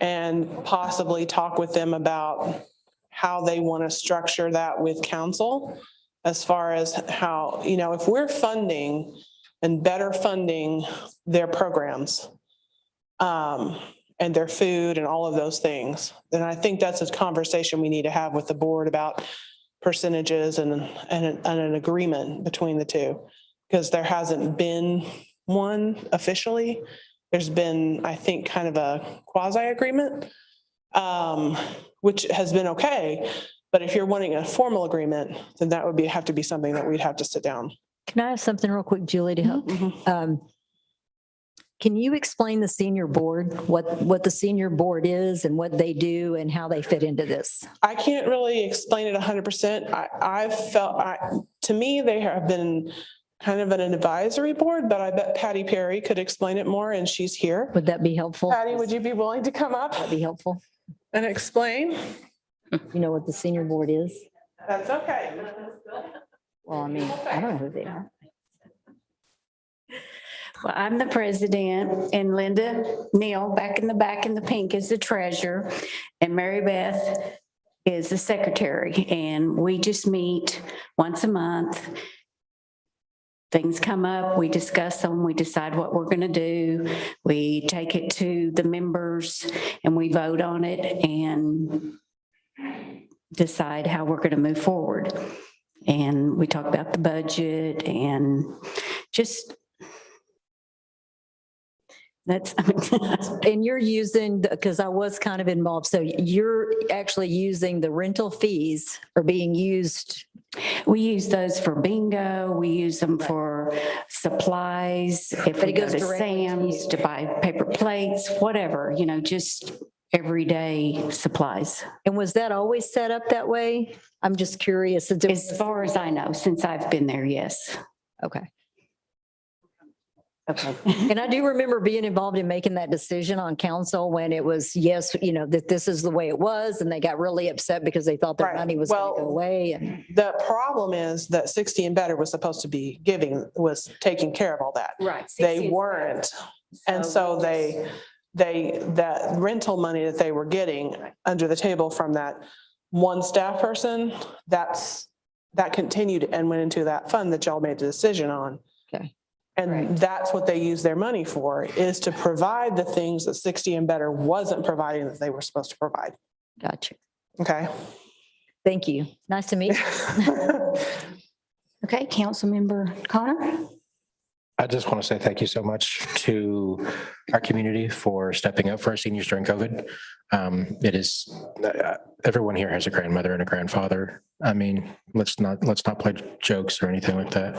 and possibly talk with them about how they want to structure that with council as far as how, if we're funding and better funding their programs, and their food and all of those things, then I think that's a conversation we need to have with the board about percentages and an agreement between the two. Because there hasn't been one officially. There's been, I think, kind of a quasi agreement, which has been okay. But if you're wanting a formal agreement, then that would have to be something that we'd have to sit down. Can I ask something real quick, Julie, to help? Can you explain the senior board, what the senior board is and what they do and how they fit into this? I can't really explain it 100%. I've felt, to me, they have been kind of an advisory board, but I bet Patty Perry could explain it more, and she's here. Would that be helpful? Patty, would you be willing to come up That'd be helpful. and explain? You know what the senior board is? That's okay. Well, I mean, I don't know who they are. Well, I'm the president, and Linda Neal, back in the back in the pink, is the treasurer, and Mary Beth is the secretary, and we just meet once a month. Things come up, we discuss them, we decide what we're going to do. We take it to the members and we vote on it and decide how we're going to move forward. And we talk about the budget and just that's, And you're using, because I was kind of involved, so you're actually using the rental fees are being used. we use those for bingo, we use them for supplies, if But we it go goes to directly to Sam's you. to buy paper plates, whatever, just everyday supplies. And was that always set up that way? I'm just curious. As far as I know, since I've been there, yes. Okay. Okay. And I do remember being involved in making that decision on council when it was, yes, that this is the way it was. And they got really upset because they thought their Right. money was going to Well, go away. And The problem is that 60 and better was supposed to be was taking care of all that. Right. They weren't. And so that rental money that they were getting under the table from that one staff person, that continued and went into that fund that y'all made the decision on. Okay. And that's what they use their money for, is to provide the things that 60 and better wasn't providing that they were supposed to provide. gotcha. Okay. Thank you. Nice to meet you. Okay, Councilmember Connor? I just want to say thank you so much to our community for stepping up for our seniors during COVID. It is, everyone here has a grandmother and a grandfather. I mean, let's not play jokes or anything like that.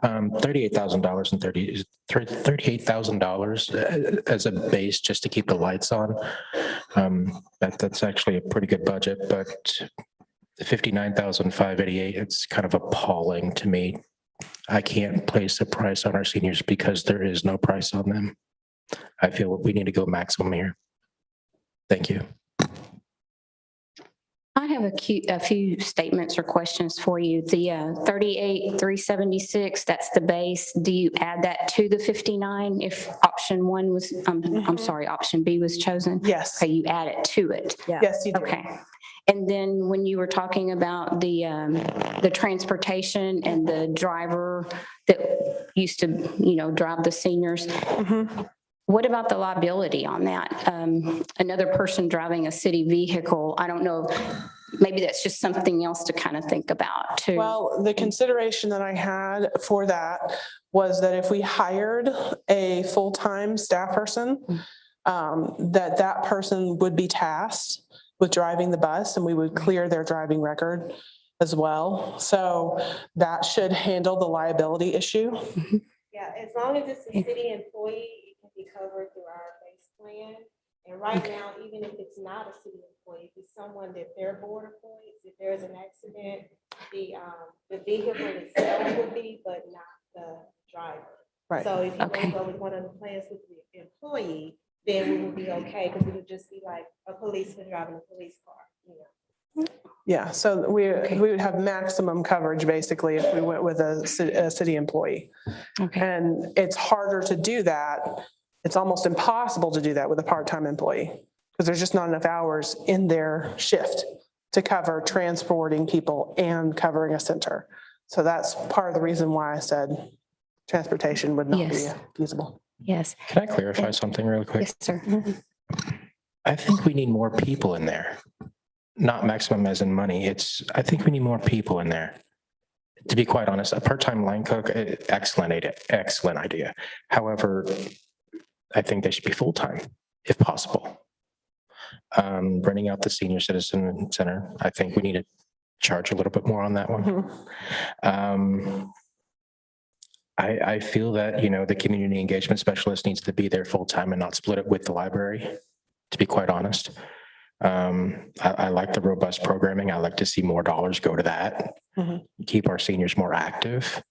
$38,000 and $38,000 as a base just to keep the lights on. That's actually a pretty good budget, but the $59,588, it's kind of appalling to me. I can't place a price on our seniors because there is no price on them. I feel we need to go maximum here. Thank you. I have a few statements or questions for you. The 38,376, that's the base. Do you add that to the 59 if option one was, I'm sorry, option B was chosen? Yes. Okay, you add it to it. Yeah. Yes, you do. Okay. And then when you were talking about the transportation and the driver that used to, drive the seniors, what about the liability on that? Another person driving a city vehicle, I don't know, maybe that's just something else to kind of think about too. Well, the consideration that I had for that was that if we hired a full-time staff person, that person would be tasked with driving the bus and we would clear their driving record as well. So that should handle the liability issue. Yeah, as long as it's a city employee, it can be covered through our base plan. And right now, even if it's not a city employee, if it's someone that their board appoints, if there's an accident, the vehicle itself would be, but not the driver. Right. So if you want Okay. to go with one of the plans with the employee, then we will be okay, because it would just be like a policeman driving a police car, you know. Yeah, so we would have maximum coverage basically if we went with a city employee. Okay. And it's harder to do that. It's almost impossible to do that with a part-time employee because there's just not enough hours in their shift to cover transporting people and covering a center. So that's part of the reason why I said transportation would not be Yes. feasible. Yes. Can I clarify something really quick? Yes, sir. I think we need more people in there. Not maximum as in money. I think we need more people in there. To be quite honest, a part-time line cook, excellent idea. However, I think they should be full-time if possible. Renting out the senior citizen center, I think we need to charge a little bit more on that one. I feel that, the community engagement specialist needs to be there full-time and not split it with the library, to be quite honest. I like the robust programming. I like to see more dollars go to that. Keep our seniors more active.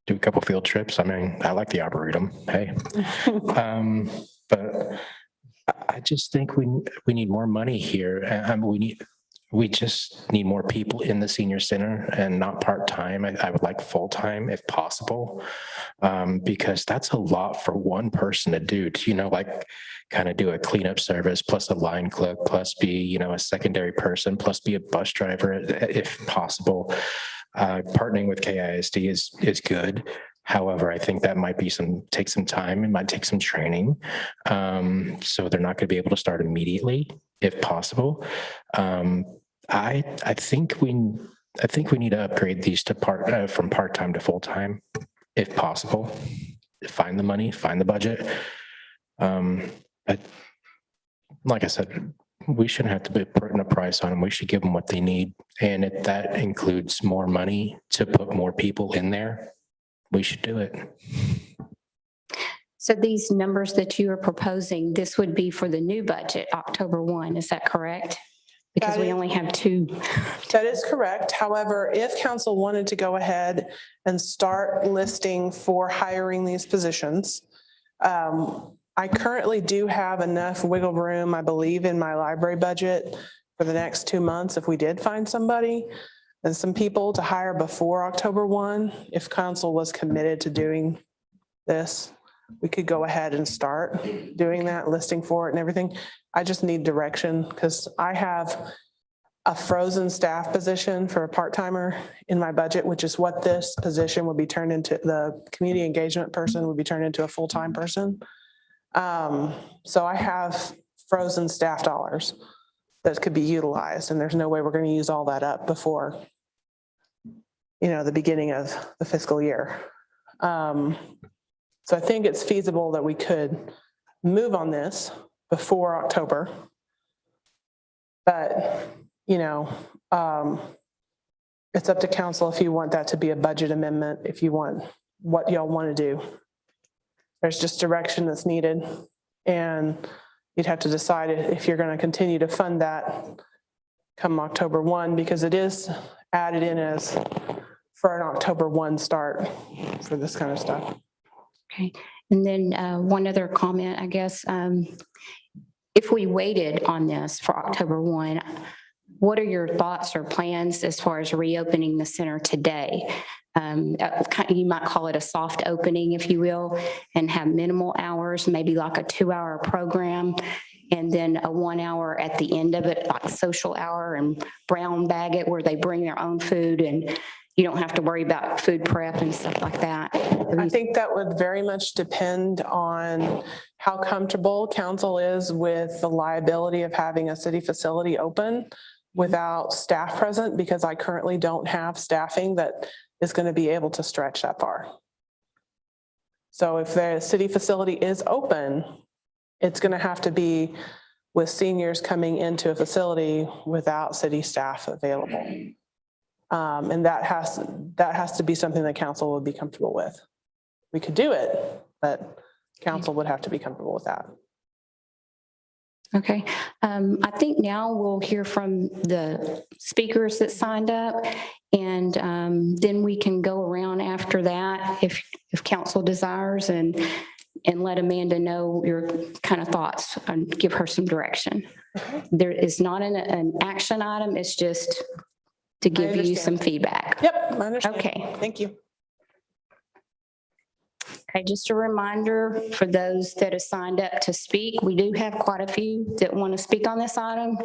Do a couple field trips. I mean, I like the Arboretum. Hey. But I just think we need more money here. And we just need more people in the senior center and not part-time. I would like full-time if possible, because that's a lot for one person to do, kind of do a cleanup service plus a line clerk plus be, a secondary person plus be a bus driver if possible. Partnering with KISD is good. However, I think that might take some time. It might take some training. So they're not going to be able to start immediately if possible. I think we need to upgrade these to from part-time to full-time if possible. Find the money, find the budget. But like I said, we shouldn't have to be putting a price on them. We should give them what they need. And if that includes more money to put more people in there, we should do it. So these numbers that you are proposing, this would be for the new budget, October 1, is that correct? Because we only have 2. That is correct. However, if council wanted to go ahead and start listing for hiring these positions, I currently do have enough wiggle room, I believe, in my library budget for the next 2 months if we did find somebody and some people to hire before October 1. If council was committed to doing this, we could go ahead and start doing that, listing for it and everything. I just need direction because I have a frozen staff position for a part-timer in my budget, which is what this position would be turned into. The community engagement person would be turned into a full-time person. So I have frozen staff dollars that could be utilized, and there's no way we're going to use all that up before, the beginning of the fiscal year. So I think it's feasible that we could move on this before October. But, it's up to council if you want that to be a budget amendment, if you want what y'all want to do. There's just direction that's needed. And you'd have to decide if you're going to continue to fund that come October 1, because it is added in as for an October 1 start for this kind of stuff. Okay. And then one other comment, I guess, if we waited on this for October 1, what are your thoughts or plans as far as reopening the center today? You might call it a soft opening, if you will, and have minimal hours, maybe like a 2-hour program, and then a 1 hour at the end of it, like social hour, and brown bag it where they bring their own food and you don't have to worry about food prep and stuff like that. I think that would very much depend on how comfortable council is with the liability of having a city facility open without staff present, because I currently don't have staffing that is going to be able to stretch that far. So if the city facility is open, it's going to have to be with seniors coming into a facility without city staff available. And that has to be something that council would be comfortable with. We could do it, but council would have to be comfortable with that. Okay, I think now we'll hear from the speakers that signed up. And then we can go around after that if council desires and let Amanda know your kind of thoughts and give her some direction. There is not an action item, it's just to give you some understand. feedback. Yep, I understand. Okay. Thank you. Okay, just a reminder for those that have signed up to speak, we do have quite a few that want to speak on this item,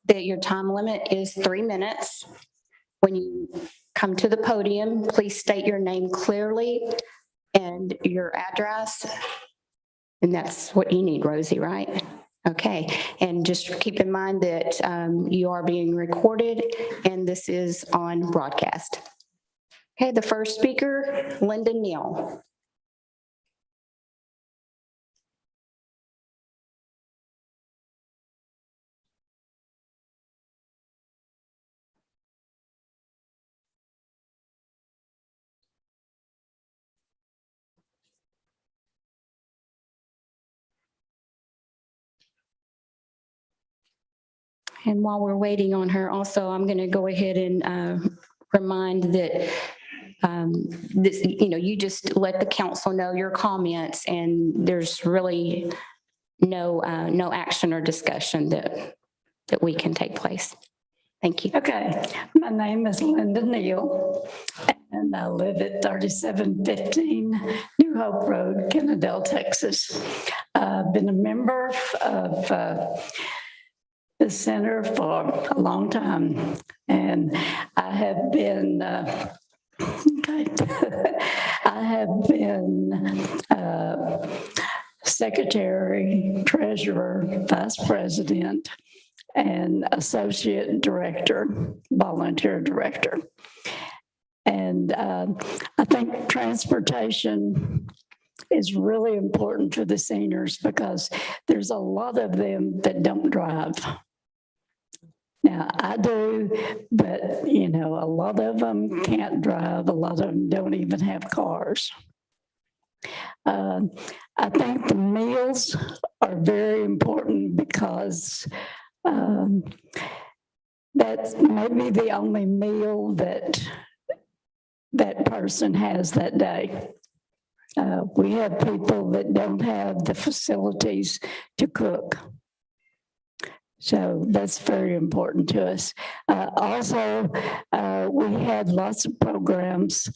that your time limit is 3 minutes. When you come to the podium, please state your name clearly and your address. And that's what you need, Rosie, right? Okay, and just keep in mind that you are being recorded and this is on broadcast. Okay, the first speaker, Linda Neal. And while we're waiting on her, also, I'm going to go ahead and remind that this, you just let the council know your comments, and there's really no action or discussion that we can take place. Thank you. Okay, my name is Linda Neal, and I live at 3715 New Hope Road, Kennedale, Texas. I've been a member of the center for a long time, and I have been secretary, treasurer, vice president, and associate director, volunteer director. And I think transportation is really important for the seniors because there's a lot of them that don't drive. Now, I do, but a lot of them can't drive. A lot of them don't even have cars. I think the meals are very important because that's maybe the only meal that person has that day. We have people that don't have the facilities to cook. So that's very important to us. Also, we had lots of programs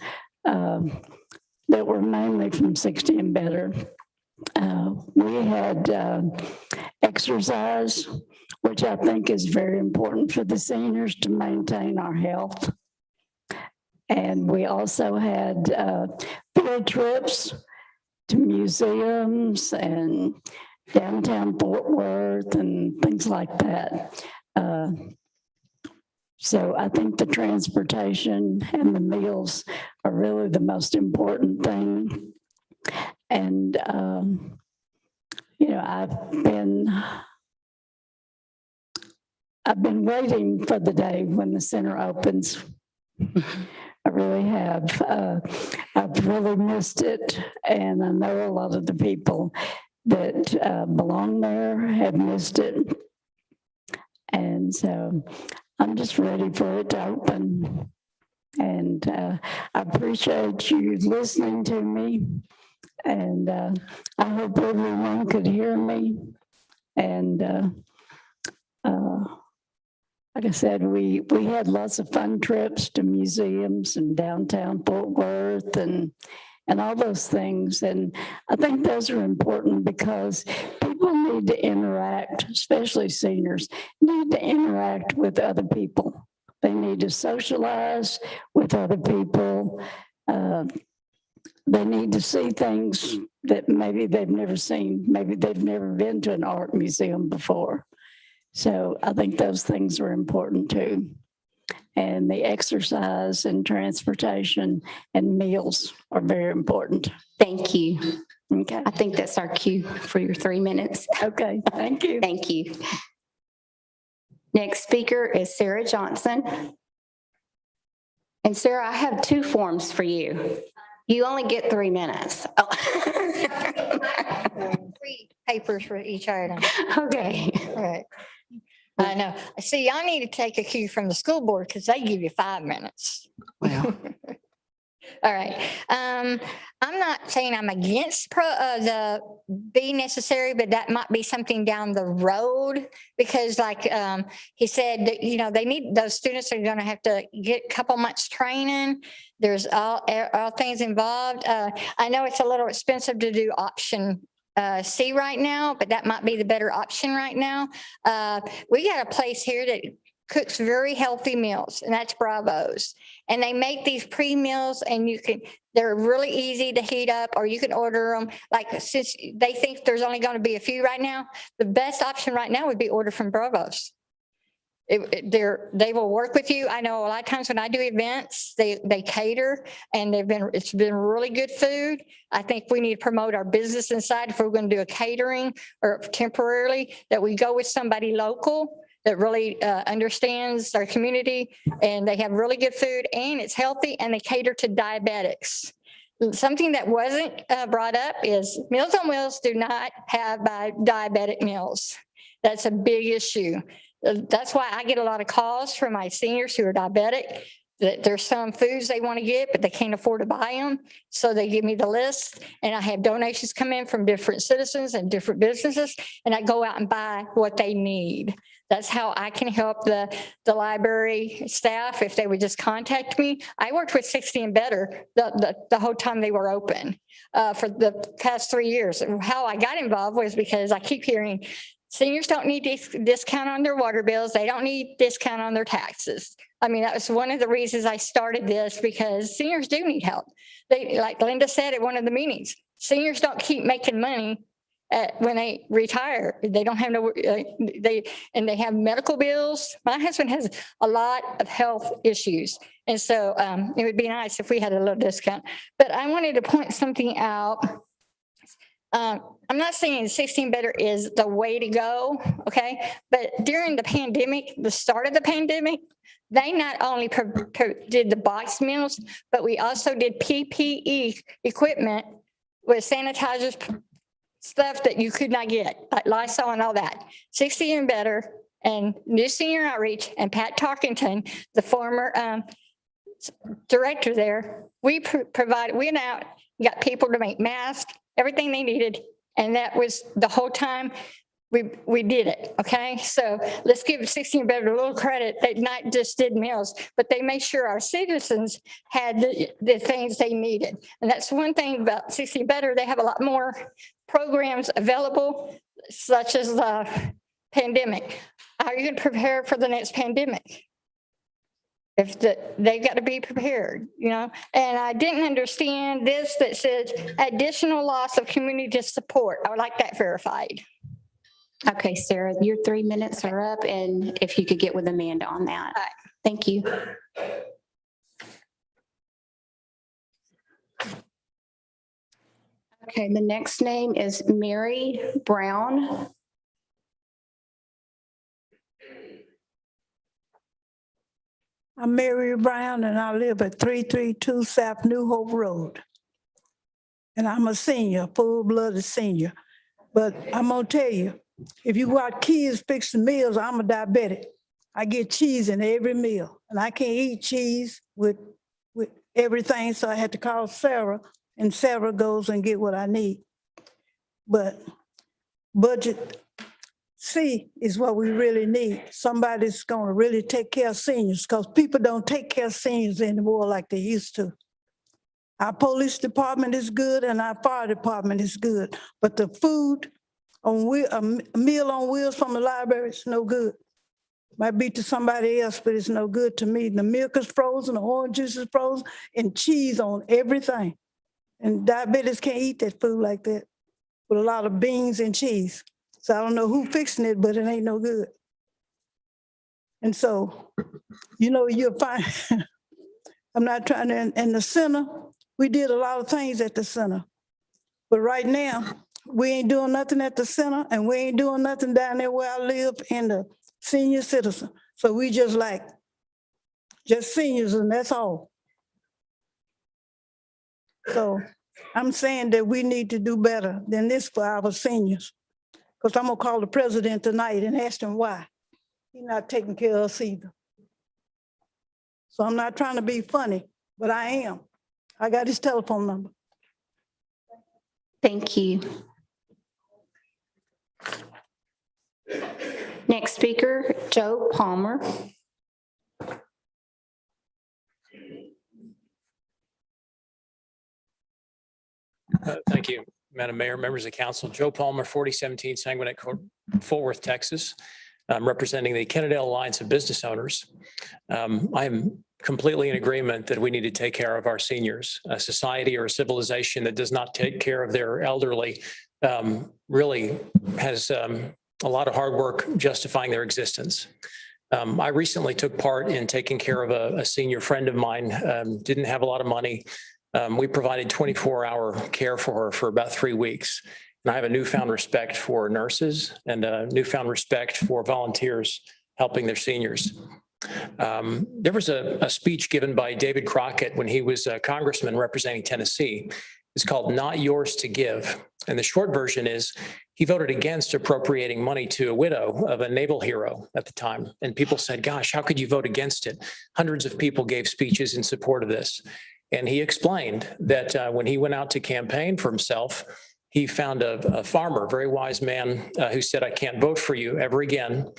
that were mainly from 60 and better. We had exercise, which I think is very important for the seniors to maintain our health. And we also had field trips to museums and downtown Fort Worth and things like that. So I think the transportation and the meals are really the most important thing. And, I've been waiting for the day when the center opens. I really have. I've really missed it. And I know a lot of the people that belong there have missed it. And so I'm just ready for it to open. And I appreciate you listening to me. And I hope everyone could hear me. And like I said, we had lots of fun trips to museums and downtown Fort Worth and all those things. And I think those are important because people need to interact, especially seniors, need to interact with other people. They need to socialize with other people. They need to see things that maybe they've never seen. Maybe they've never been to an art museum before. So I think those things are important too. And the exercise and transportation and meals are very important. Thank you. Okay. I think that's our cue for your 3 minutes. Okay. Thank you. Thank you. Next speaker is Sarah Johnson. And Sarah, I have 2 forms for you. You only get 3 minutes. Oh. Three papers for each item. Okay. Right. I know. See, y'all need to take a cue from the school board because they give you 5 minutes. Well, All right. I'm not saying I'm against the be necessary, but that might be something down the road because like, he said that, you know, those students are going to have to get a couple months training. There's all things involved. I know it's a little expensive to do option C right now, but that might be the better option right now. We got a place here that cooks very healthy meals, and that's Bravo's. And they make these pre-meals and they're really easy to heat up, or you can order them. Like, since they think there's only going to be a few right now, the best option right now would be order from Bravo's. They will work with you. I know a lot of times when I do events, they cater and it's been really good food. I think we need to promote our business inside. If we're going to do a catering or temporarily, that we go with somebody local that really understands our community, and they have really good food and it's healthy, and they cater to diabetics. Something that wasn't brought up is Meals on Wheels do not have diabetic meals. That's a big issue. That's why I get a lot of calls from my seniors who are diabetic, that there's some foods they want to get, but they can't afford to buy them. So they give me the list, and I have donations come in from different citizens and different businesses, and I go out and buy what they need. That's how I can help the library staff if they would just contact me. I worked with 60 and Better the whole time they were open for the past 3 years. And how I got involved was because I keep hearing seniors don't need discount on their water bills. They don't need discount on their taxes. I mean, that was one of the reasons I started this, because seniors do need help. They, like Linda said at one of the meetings, seniors don't keep making money when they retire. They don't have they have medical bills. My husband has a lot of health issues. And so it would be nice if we had a little discount. But I wanted to point something out. I'm not saying 16 Better is the way to go, okay? But during the pandemic, the start of the pandemic, they not only did the box meals, but we also did PPE equipment with sanitizers, stuff that you could not get, like Lysol and all that. 60 and Better and New Senior Outreach and Pat Tarkington, the former director there, we went out, got people to make masks, everything they needed. And that was the whole time we did it. Okay. So let's give 16 Better a little credit. They not just did meals, but they made sure our citizens had the things they needed. And that's one thing about 16 Better. They have a lot more programs available, such as the pandemic. How are you going to prepare for the next pandemic? They've got to be prepared, you know. And I didn't understand this that says additional loss of community support. I would like that verified. okay, Sarah, your 3 minutes are up, and if you could get with Amanda on that. All right. Thank you. Okay, the next name is Mary Brown. I'm Mary Brown, and I live at 332 South New Hope Road. And I'm a senior, full-blooded senior. But I'm gonna tell you, if you got kids fixing meals, I'm a diabetic. I get cheese in every meal, and I can't eat cheese with everything, so I had to call Sarah, and Sarah goes and get what I need. But budget C is what we really need. Somebody's gonna really take care of seniors, because people don't take care of seniors anymore like they used to. Our police department is good and our fire department is good, but the food on a meal on wheels from the library is no good. Might be to somebody else, but it's no good to me. The milk is frozen, the orange juice is frozen, and cheese on everything. And diabetics can't eat that food like that with a lot of beans and cheese. So I don't know who fixing it, but it ain't no good. And so, you know, you'll find, I'm not trying to, in the center, we did a lot of things at the center. But right now, we ain't doing nothing at the center, and we ain't doing nothing down there where I live in the senior citizen. So we just seniors, and that's all. So I'm saying that we need to do better than this for our seniors. Because I'm gonna call the president tonight and ask him why. He's not taking care of us either. So I'm not trying to be funny, but I am. I got his telephone number. Thank you. Next speaker, Joe Palmer. Thank you, Madam Mayor, members of council. Joe Palmer, 4017 Sanguinet Court, Fort Worth, Texas. I'm representing the Kennedale Alliance of Business Owners. I am completely in agreement that we need to take care of our seniors. A society or a civilization that does not take care of their elderly really has a lot of hard work justifying their existence. I recently took part in taking care of a senior friend of mine, didn't have a lot of money. We provided 24-hour care for her for about 3 weeks. And I have a newfound respect for nurses and a newfound respect for volunteers helping their seniors. There was a speech given by David Crockett when he was a congressman representing Tennessee. It's called Not Yours to Give. And the short version is he voted against appropriating money to a widow of a naval hero at the time. And people said, gosh, how could you vote against it? Hundreds of people gave speeches in support of this. And he explained that when he went out to campaign for himself, he found a farmer, a very wise man, who said, I can't vote for you ever again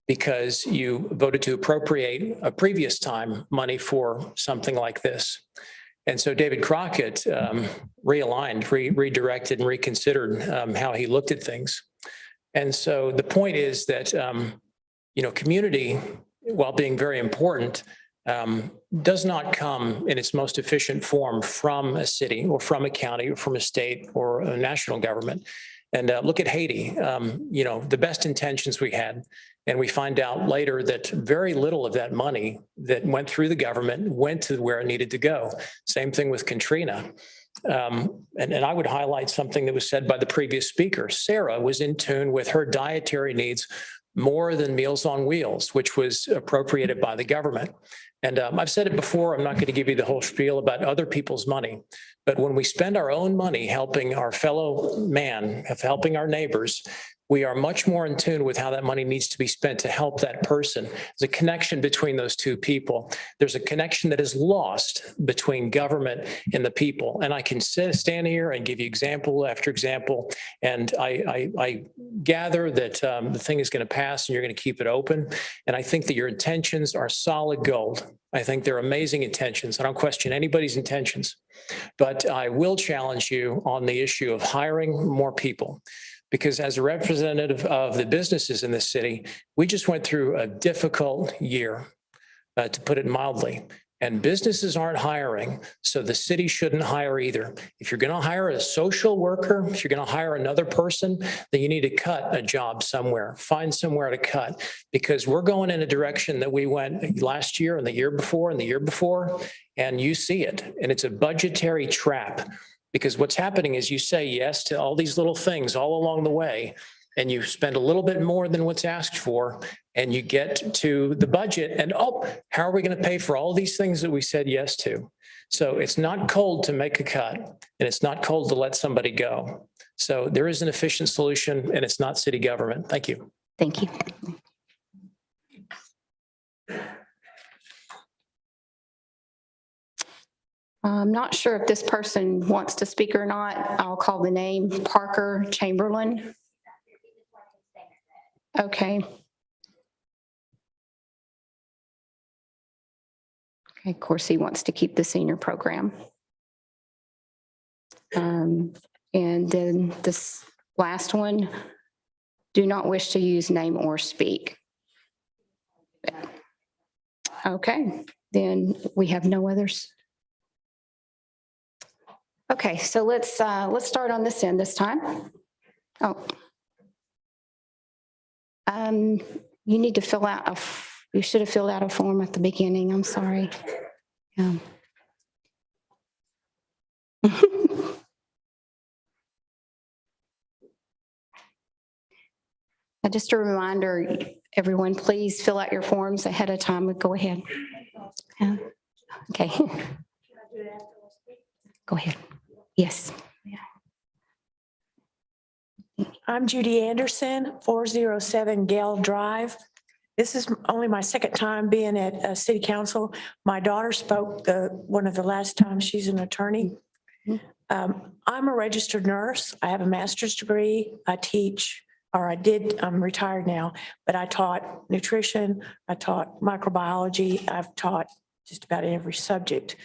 because you voted to appropriate a previous time money for something like this. And so David Crockett realigned, redirected, and reconsidered how he looked at things. And so the point is that, community, while being very important, does not come in its most efficient form from a city or from a county or from a state or a national government. And look at Haiti, the best intentions we had. And we find out later that very little of that money that went through the government went to where it needed to go. Same thing with Katrina. And I would highlight something that was said by the previous speaker. Sarah was in tune with her dietary needs more than Meals on Wheels, which was appropriated by the government. And I've said it before, I'm not going to give you the whole spiel about other people's money, but when we spend our own money helping our fellow man, helping our neighbors, we are much more in tune with how that money needs to be spent to help that person. There's a connection between those two people. There's a connection that is lost between government and the people. And I can stand here and give you example after example. And I gather that the thing is going to pass and you're going to keep it open. And I think that your intentions are solid gold. I think they're amazing intentions. I don't question anybody's intentions, but I will challenge you on the issue of hiring more people. Because as a representative of the businesses in this city, we just went through a difficult year, to put it mildly. And businesses aren't hiring, so the city shouldn't hire either. If you're going to hire a social worker, if you're going to hire another person, then you need to cut a job somewhere, find somewhere to cut, because we're going in a direction that we went last year and the year before and the year before, and you see it. And it's a budgetary trap. Because what's happening is you say yes to all these little things all along the way, and you spend a little bit more than what's asked for, and you get to the budget and, oh, how are we going to pay for all these things that we said yes to? So it's not cold to make a cut, and it's not cold to let somebody go. So there is an efficient solution, and it's not city government. Thank you. Thank you. I'm not sure if this person wants to speak or not. I'll call the name Parker Chamberlain. Okay. Okay, of course, he wants to keep the senior program. And then this last one, do not wish to use name or speak. Okay, then we have no others. Okay, so let's start on this end this time. Oh. You need to fill out you should have filled out a form at the beginning. I'm sorry. Yeah. Just a reminder, everyone, please fill out your forms ahead of time. Go ahead. Yeah. Okay. Go ahead. Yes. I'm Judy Anderson, 407 Gale Drive. This is only my second time being at City Council. My daughter spoke one of the last times. She's an attorney. I'm a registered nurse. I have a master's degree. I teach, or I did, I'm retired now, but I taught nutrition. I taught microbiology. I've taught just about every subject.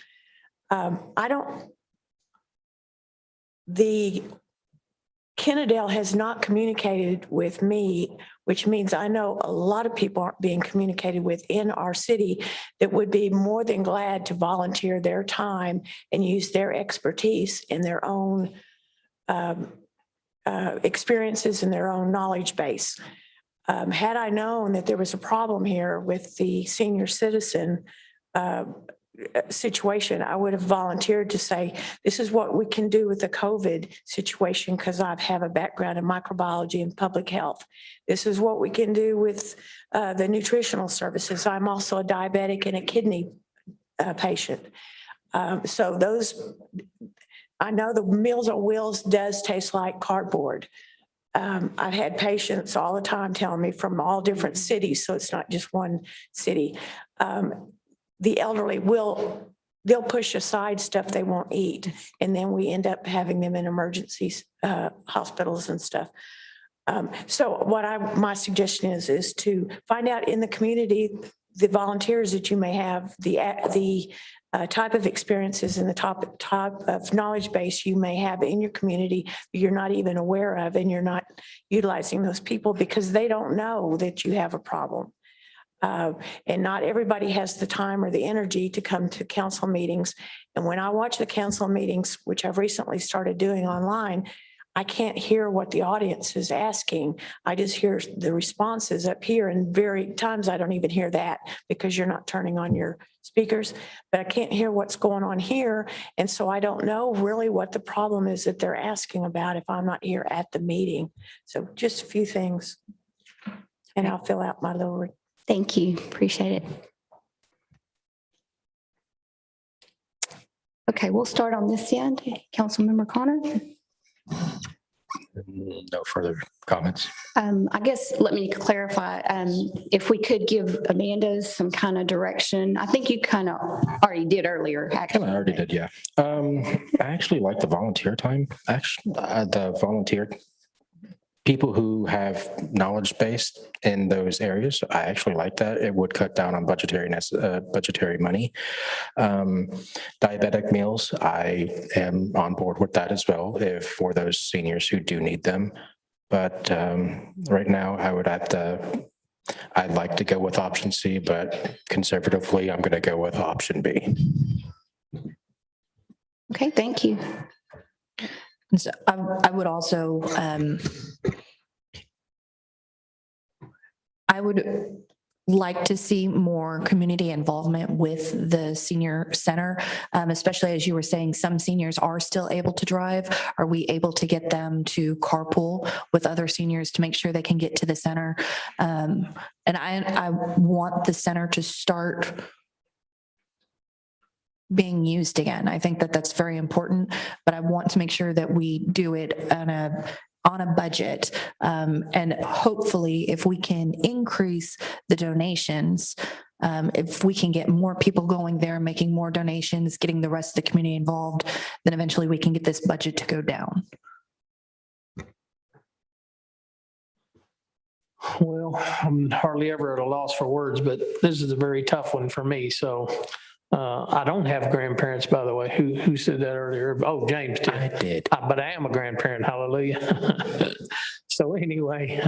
The Kennedale has not communicated with me, which means I know a lot of people aren't being communicated with in our city that would be more than glad to volunteer their time and use their expertise in their own experiences and their own knowledge base. Had I known that there was a problem here with the senior citizen situation, I would have volunteered to say, this is what we can do with the COVID situation, because I have a background in microbiology and public health. This is what we can do with the nutritional services. I'm also a diabetic and a kidney patient. So those, I know the Meals on Wheels does taste like cardboard. I've had patients all the time telling me from all different cities, so it's not just one city. The elderly they'll push aside stuff they won't eat. And then we end up having them in emergency hospitals and stuff. So my suggestion is to find out in the community, the volunteers that you may have, the type of experiences and the type of knowledge base you may have in your community that you're not even aware of, and you're not utilizing those people because they don't know that you have a problem. And not everybody has the time or the energy to come to council meetings. And when I watch the council meetings, which I've recently started doing online, I can't hear what the audience is asking. I just hear the responses up here, and very times I don't even hear that because you're not turning on your speakers, but I can't hear what's going on here. And so I don't know really what the problem is that they're asking about if I'm not here at the meeting. So just a few things, and I'll fill out my little. Thank you. Appreciate it. Okay, we'll start on this end. Councilmember Connor. No further comments. I guess let me clarify, if we could give Amanda some kind of direction. I think you kind of already did earlier. I already did, yeah. I actually like the volunteer time. Actually, the volunteer people who have knowledge based in those areas, I actually like that. It would cut down on budgetary money. Diabetic meals, I am on board with that as well, if for those seniors who do need them. But right now, I'd like to go with option C, but conservatively, I'm going to go with option B. Okay, thank you. And so I would also, I would like to see more community involvement with the senior center, especially as you were saying, some seniors are still able to drive. Are we able to get them to carpool with other seniors to make sure they can get to the center? And I want the center to start being used again. I think that that's very important, but I want to make sure that we do it on a budget. And hopefully if we can increase the donations, if we can get more people going there, making more donations, getting the rest of the community involved, then eventually we can get this budget to go down. Well, I'm hardly ever at a loss for words, but this is a very tough one for me. So I don't have grandparents, by the way. Who said that earlier? Oh, James did. I did. But I am a grandparent. Hallelujah. So anyway,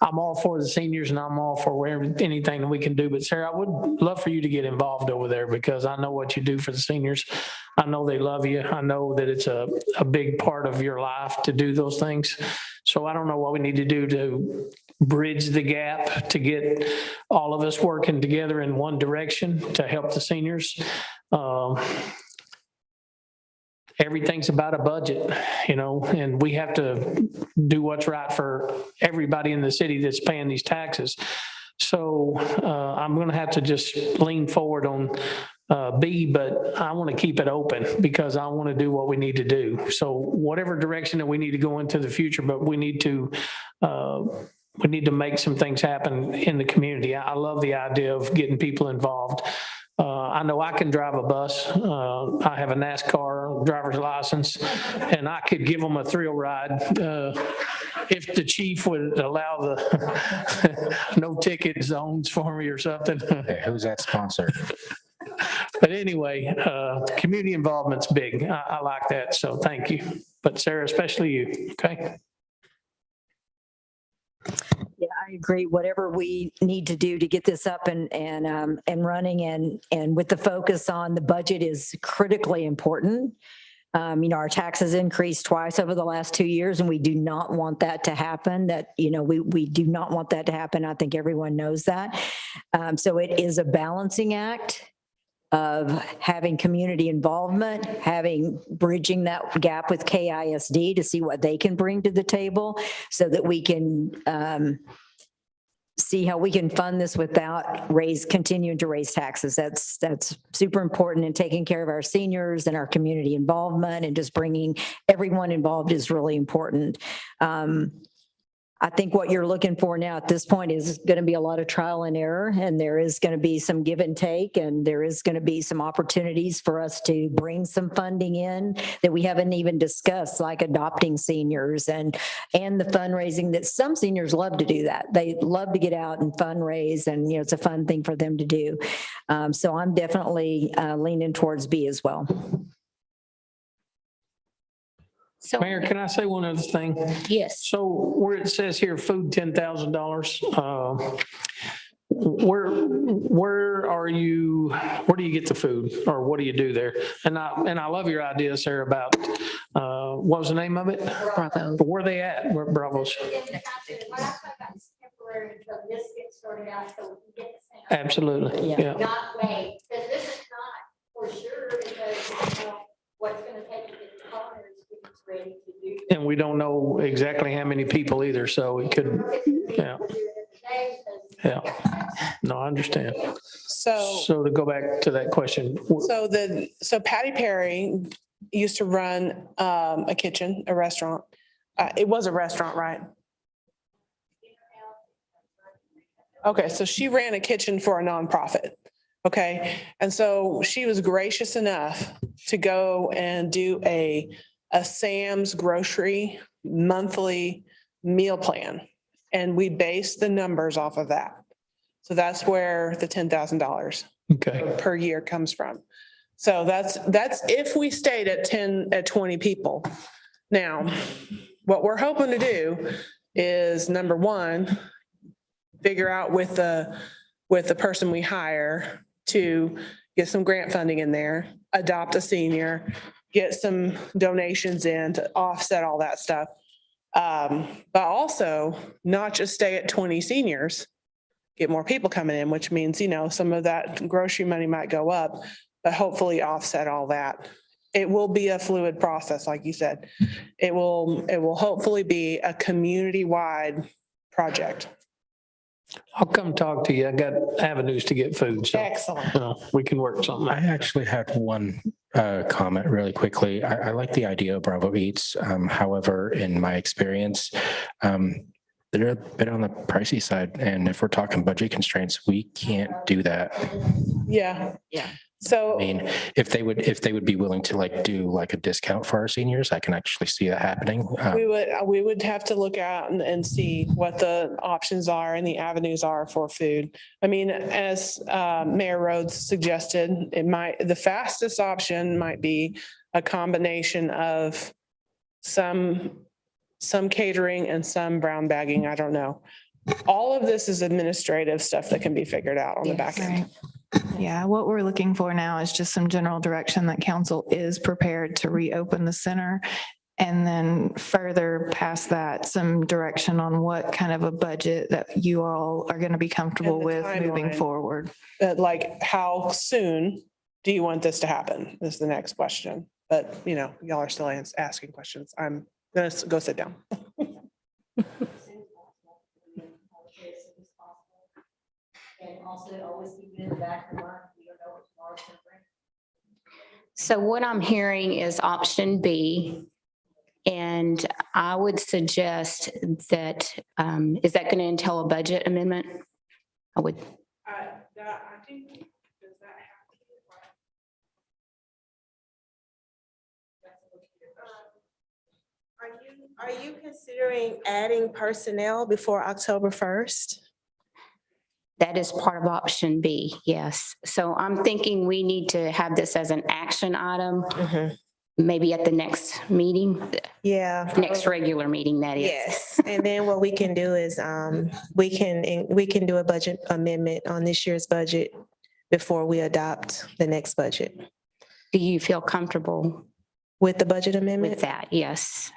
I'm all for the seniors and I'm all for anything that we can do. But Sarah, I would love for you to get involved over there because I know what you do for the seniors. I know they love you. I know that it's a big part of your life to do those things. So I don't know what we need to do to bridge the gap to get all of us working together in one direction to help the seniors. Everything's about a budget, and we have to do what's right for everybody in the city that's paying these taxes. So I'm going to have to just lean forward on be, but I want to keep it open because I want to do what we need to do. So whatever direction that we need to go into the future, but we need to make some things happen in the community. I love the idea of getting people involved. I know I can drive a bus. I have a NASCAR driver's license, and I could give them a thrill ride if the chief would allow the no ticket zones for me or something. Hey, who's that sponsor? But anyway, community involvement's big. I like that, so thank you. But Sarah, especially you, okay? Yeah, I agree. Whatever we need to do to get this up and running and with the focus on the budget is critically important. Our taxes increased twice over the last 2 years, and we do not want that to happen. We do not want that to happen. I think everyone knows that. So it is a balancing act of having community involvement, bridging that gap with KISD to see what they can bring to the table so that we can see how we can fund this without continuing to raise taxes. That's super important, and taking care of our seniors and our community involvement and just bringing everyone involved is really important. I think what you're looking for now at this point is going to be a lot of trial and error, and there is going to be some give and take, and there is going to be some opportunities for us to bring some funding in that we haven't even discussed, like adopting seniors and the fundraising that some seniors love to do that. They love to get out and fundraise, and it's a fun thing for them to do. So I'm definitely leaning towards B as well. So, Mayor, can I say one other thing? yes, So where it says here, food, $10,000, where do you get the food, or what do you do there? And I love your idea, Sarah, about, what was the name of it? Bravo. Where are they at? Where Bravos? Absolutely, yeah. Not wait, because this is not for sure, because what's going to take to get the cars ready to do. And we don't know exactly how many people either, so it could, yeah. Yeah, no, I understand. So to go back to that question. So Patty Perry used to run a kitchen, a restaurant. It was a restaurant, right? Okay, so she ran a kitchen for a nonprofit. Okay, and so she was gracious enough to go and do a Sam's grocery monthly meal plan. And we based the numbers off of that. So that's where the $10,000 per year comes from. So that's if we stayed at 20 people. Now, what we're hoping to do is, number one, figure out with the person we hire to get some grant funding in there, adopt a senior, get some donations in to offset all that stuff. But also not just stay at 20 seniors, get more people coming in, which means, some of that grocery money might go up, but hopefully offset all that. It will be a fluid process, like you said. It will hopefully be a community-wide project. I'll come talk to you. I got avenues to get food, so Excellent. we can work something I out. actually had one comment really quickly. I like the idea of Bravo Eats. However, in my experience, they're a bit on the pricey side. And if we're talking budget constraints, we can't do that. Yeah. Yeah. So. I mean, if they would be willing to do a discount for our seniors, I can actually see that happening. We would have to look out and see what the options are and the avenues are for food. I mean, as Mayor Rhodes suggested, the fastest option might be a combination of some catering and some brown bagging. I don't know. All of this is administrative stuff that can be figured out on the back end. Right. Yeah, what we're looking for now is just some general direction that council is prepared to reopen the center. And then further past that, some direction on what kind of a budget that you all are going to be comfortable with moving forward. Like, how soon do you want this to happen is the next question. But, y'all are still asking questions. I'm going to go sit down. And also always keep it in the back of the mind, we don't know what tomorrow's going to bring. So what I'm hearing is option B. And I would suggest that, is that going to entail a budget amendment? I would, I think, does that have to be? Are you considering adding personnel before October 1st? that is part of option B, yes. So I'm thinking we need to have this as an action item, maybe at the next meeting, Yeah. next regular meeting, that is. Yes, and then what we can do is, we can do a budget amendment on this year's budget before we adopt the next budget. Do you feel comfortable With the budget amendment? with that? Yes.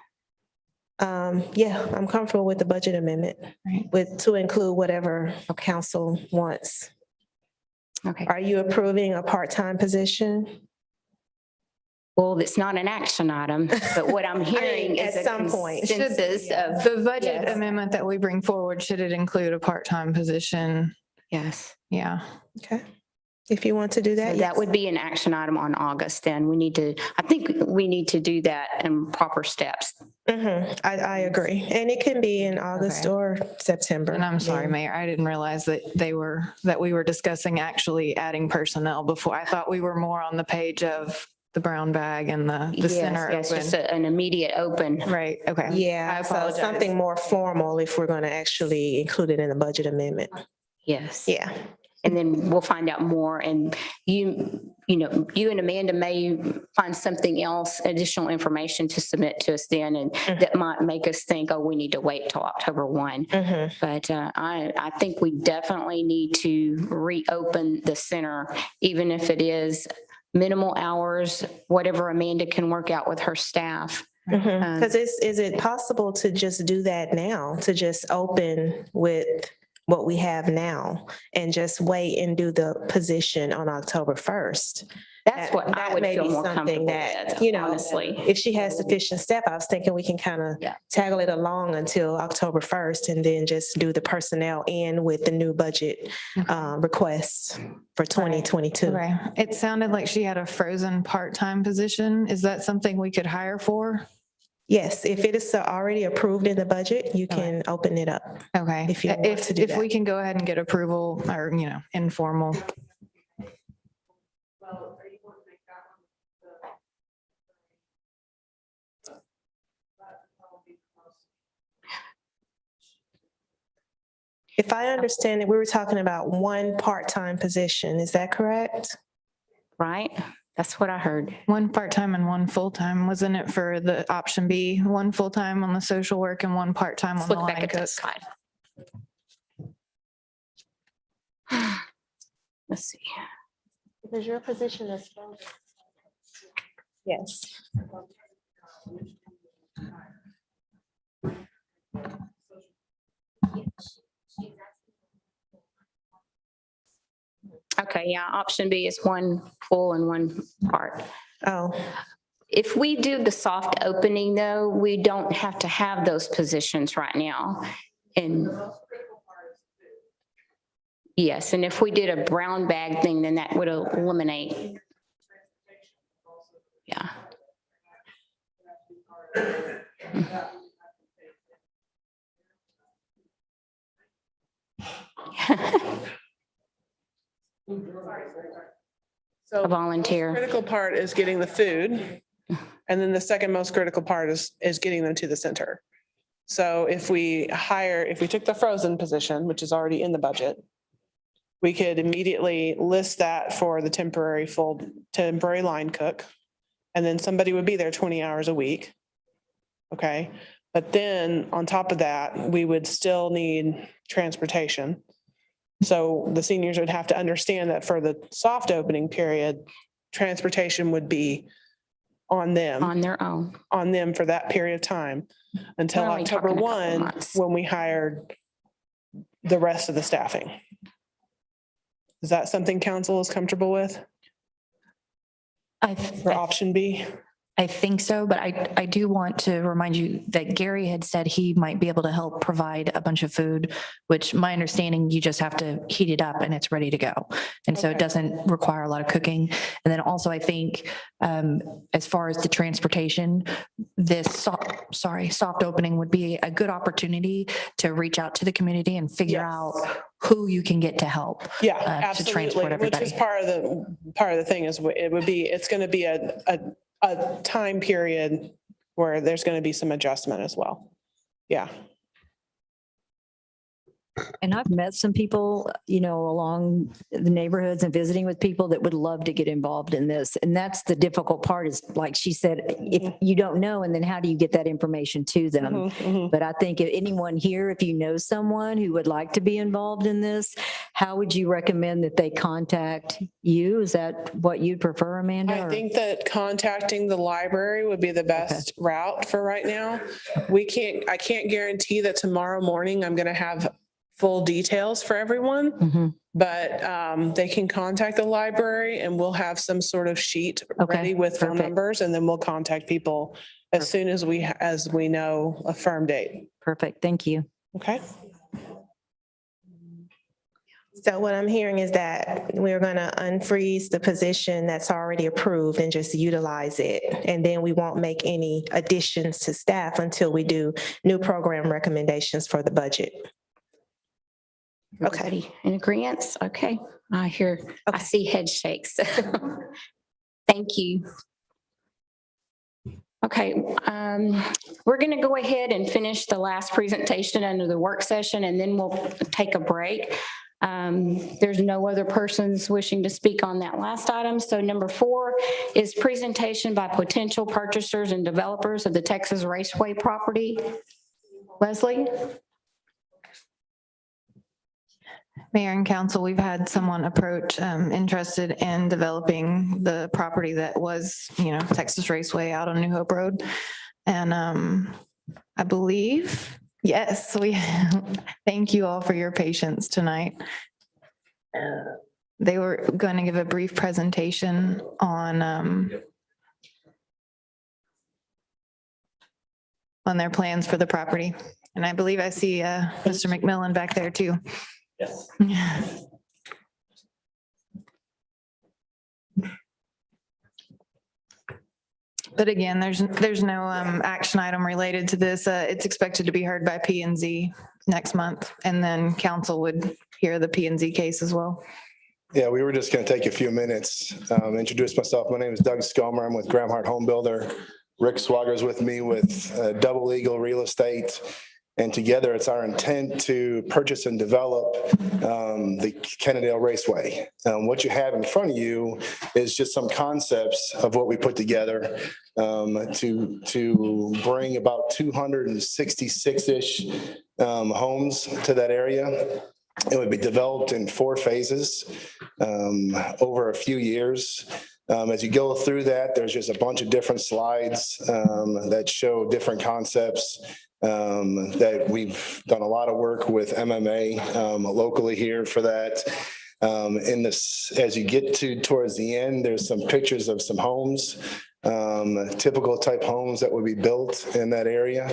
Yeah, I'm comfortable with the budget amendment, to include whatever council wants. Okay. Are you approving a part-time position? Well, it's not an action item, but what I'm hearing is at a some point. consensus of, The budget Yes. amendment that we bring forward, should it include a part-time position? yes. Yeah. Okay, if you want to do So that. that would be an action item on August. Then we need to, I think we need to do that in proper steps. I agree. And it can be in August Okay. or September. And I'm sorry, Yeah. Mayor, I didn't realize that we were discussing actually adding personnel before. I thought we were more on the page of the brown bag and the Yes, center yes, just open. an immediate open. Right, okay. I Yeah, so apologize. something more formal if we're going to actually include it in the budget amendment. Yes. Yeah. And then we'll find out more, and you and Amanda may find something else, additional information to submit to us then, and that might make us think, oh, we need to wait till October 1. But I think we definitely need to reopen the center, even if it is minimal hours, whatever Amanda can work out with her staff. Because is it possible to just do that now, to just open with what we have now and just wait and do the position on October 1st? That's what I That would may feel be more something comfortable that, with, honestly. if she has sufficient staff, I was thinking we can kind of taggle it along until October 1st and then just do the personnel in with the new budget requests for 2022. Okay. It sounded like she had a frozen part-time position. Is that something we could hire for? Yes, if it is already approved in the budget, you can open it up. Okay. If you want to do If that. we can go ahead and get approval or, informal. Well, are you want to make that one If I understand it, we were talking about one part-time position. Is that correct? Right? That's what I heard. One part-time and one full-time, wasn't it, for the option B? One full-time on the social work and one part-time on Let's the look back line at cook. this slide. Let's see. Because your position is. Yes. Okay, yeah, option B is one full and one part. Oh, If we do the soft opening, though, we don't have to have those positions right now. And yes, and if we did a brown bag thing, then that would eliminate. Yeah. So A volunteer. the critical part is getting the food. And then the second most critical part is getting them to the center. So if we took the frozen position, which is already in the budget, we could immediately list that for the temporary line cook. And then somebody would be there 20 hours a week. Okay, but then on top of that, we would still need transportation. So the seniors would have to understand that for the soft opening period, transportation would be on them. On their own. On them for that period of time until We're only October talking a couple 1, months. when we hired the rest of the staffing. Is that something council is comfortable with for option B? I think so, but I do want to remind you that Gary had said he might be able to help provide a bunch of food, which my understanding, you just have to heat it up and it's ready to go. And so it Okay. doesn't require a lot of cooking. And then also I think as far as the transportation, this soft opening would be a good opportunity to reach out to the community and figure Yes. out who you can get to help. Yeah, to absolutely. transport Which is everybody. part of the thing is it's going to be a time period where there's going to be some adjustment as well. Yeah. And I've met some people, along the neighborhoods and visiting with people that would love to get involved in this. And that's the difficult part is, like she said, if you don't know, and then how do you get that information to them? But I think if anyone here, if you know someone who would like to be involved in this, how would you recommend that they contact you? Is that what you'd prefer, Amanda? I think that contacting the library would be the best route for right now. I can't guarantee that tomorrow morning I'm going to have full details for everyone, but they can contact the library and we'll have some sort of sheet ready with phone numbers, and then we'll contact people as soon as we know a firm date. Perfect. Thank you. Okay. So what I'm hearing is that we're going to unfreeze the position that's already approved and just utilize it. And then we won't make any additions to staff until we do new program recommendations for the budget. Okay. Everybody in agreement? Okay, I see head shakes. Thank you. Okay, we're going to go ahead and finish the last presentation under the work session, and then we'll take a break. There's no other persons wishing to speak on that last item. So number 4 is presentation by potential purchasers and developers of the Texas Raceway property. Leslie? Mayor and council, we've had someone approach interested in developing the property that was, Texas Raceway out on New Hope Road. And I believe, yes, we thank you all for your patience tonight. They were going to give a brief presentation on their plans for the property. And I believe I see Mr. McMillan back there too. Yes. But again, there's no action item related to this. It's expected to be heard by P&Z next month, and then council would hear the P&Z case as well. Yeah, we were just going to take a few minutes, introduce myself. My name is Doug Scomer. I'm with Gramhart Home Builder. Rick Swagger's with me with Double Eagle Real Estate. And together, it's our intent to purchase and develop the Kennedale Raceway. What you have in front of you is just some concepts of what we put together to bring about 266-ish homes to that area. It would be developed in 4 phases over a few years. As you go through that, there's just a bunch of different slides that show different concepts. That we've done a lot of work with MMA locally here for that. In this, as you get towards the end, there's some pictures of some homes, typical type homes that would be built in that area.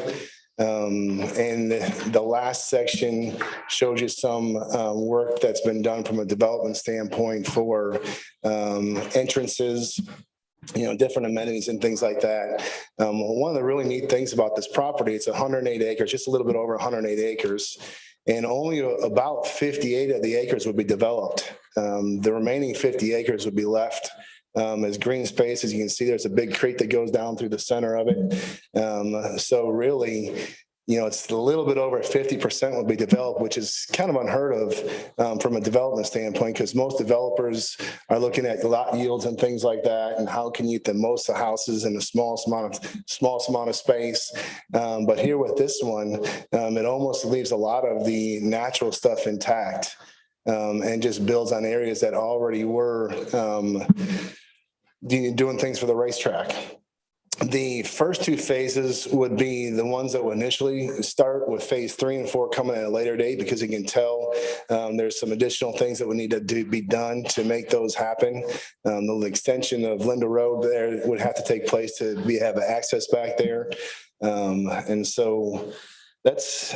And the last section shows you some work that's been done from a development standpoint for entrances, different amenities and things like that. One of the really neat things about this property, it's 108 acres, just a little bit over 108 acres, and only about 58 of the acres would be developed. The remaining 50 acres would be left as green space. As you can see, there's a big creek that goes down through the center of it. So really, it's a little bit over 50% will be developed, which is kind of unheard of from a development standpoint, because most developers are looking at lot yields and things like that, and how can you get the most of houses in the smallest amount of space. But here with this one, it almost leaves a lot of the natural stuff intact and just builds on areas that already were doing things for the racetrack. The first two phases would be the ones that will initially start, with phase 3 and 4 coming at a later date, because you can tell there's some additional things that would need to be done to make those happen. The extension of Linda Road there would have to take place to have access back there. And so that's,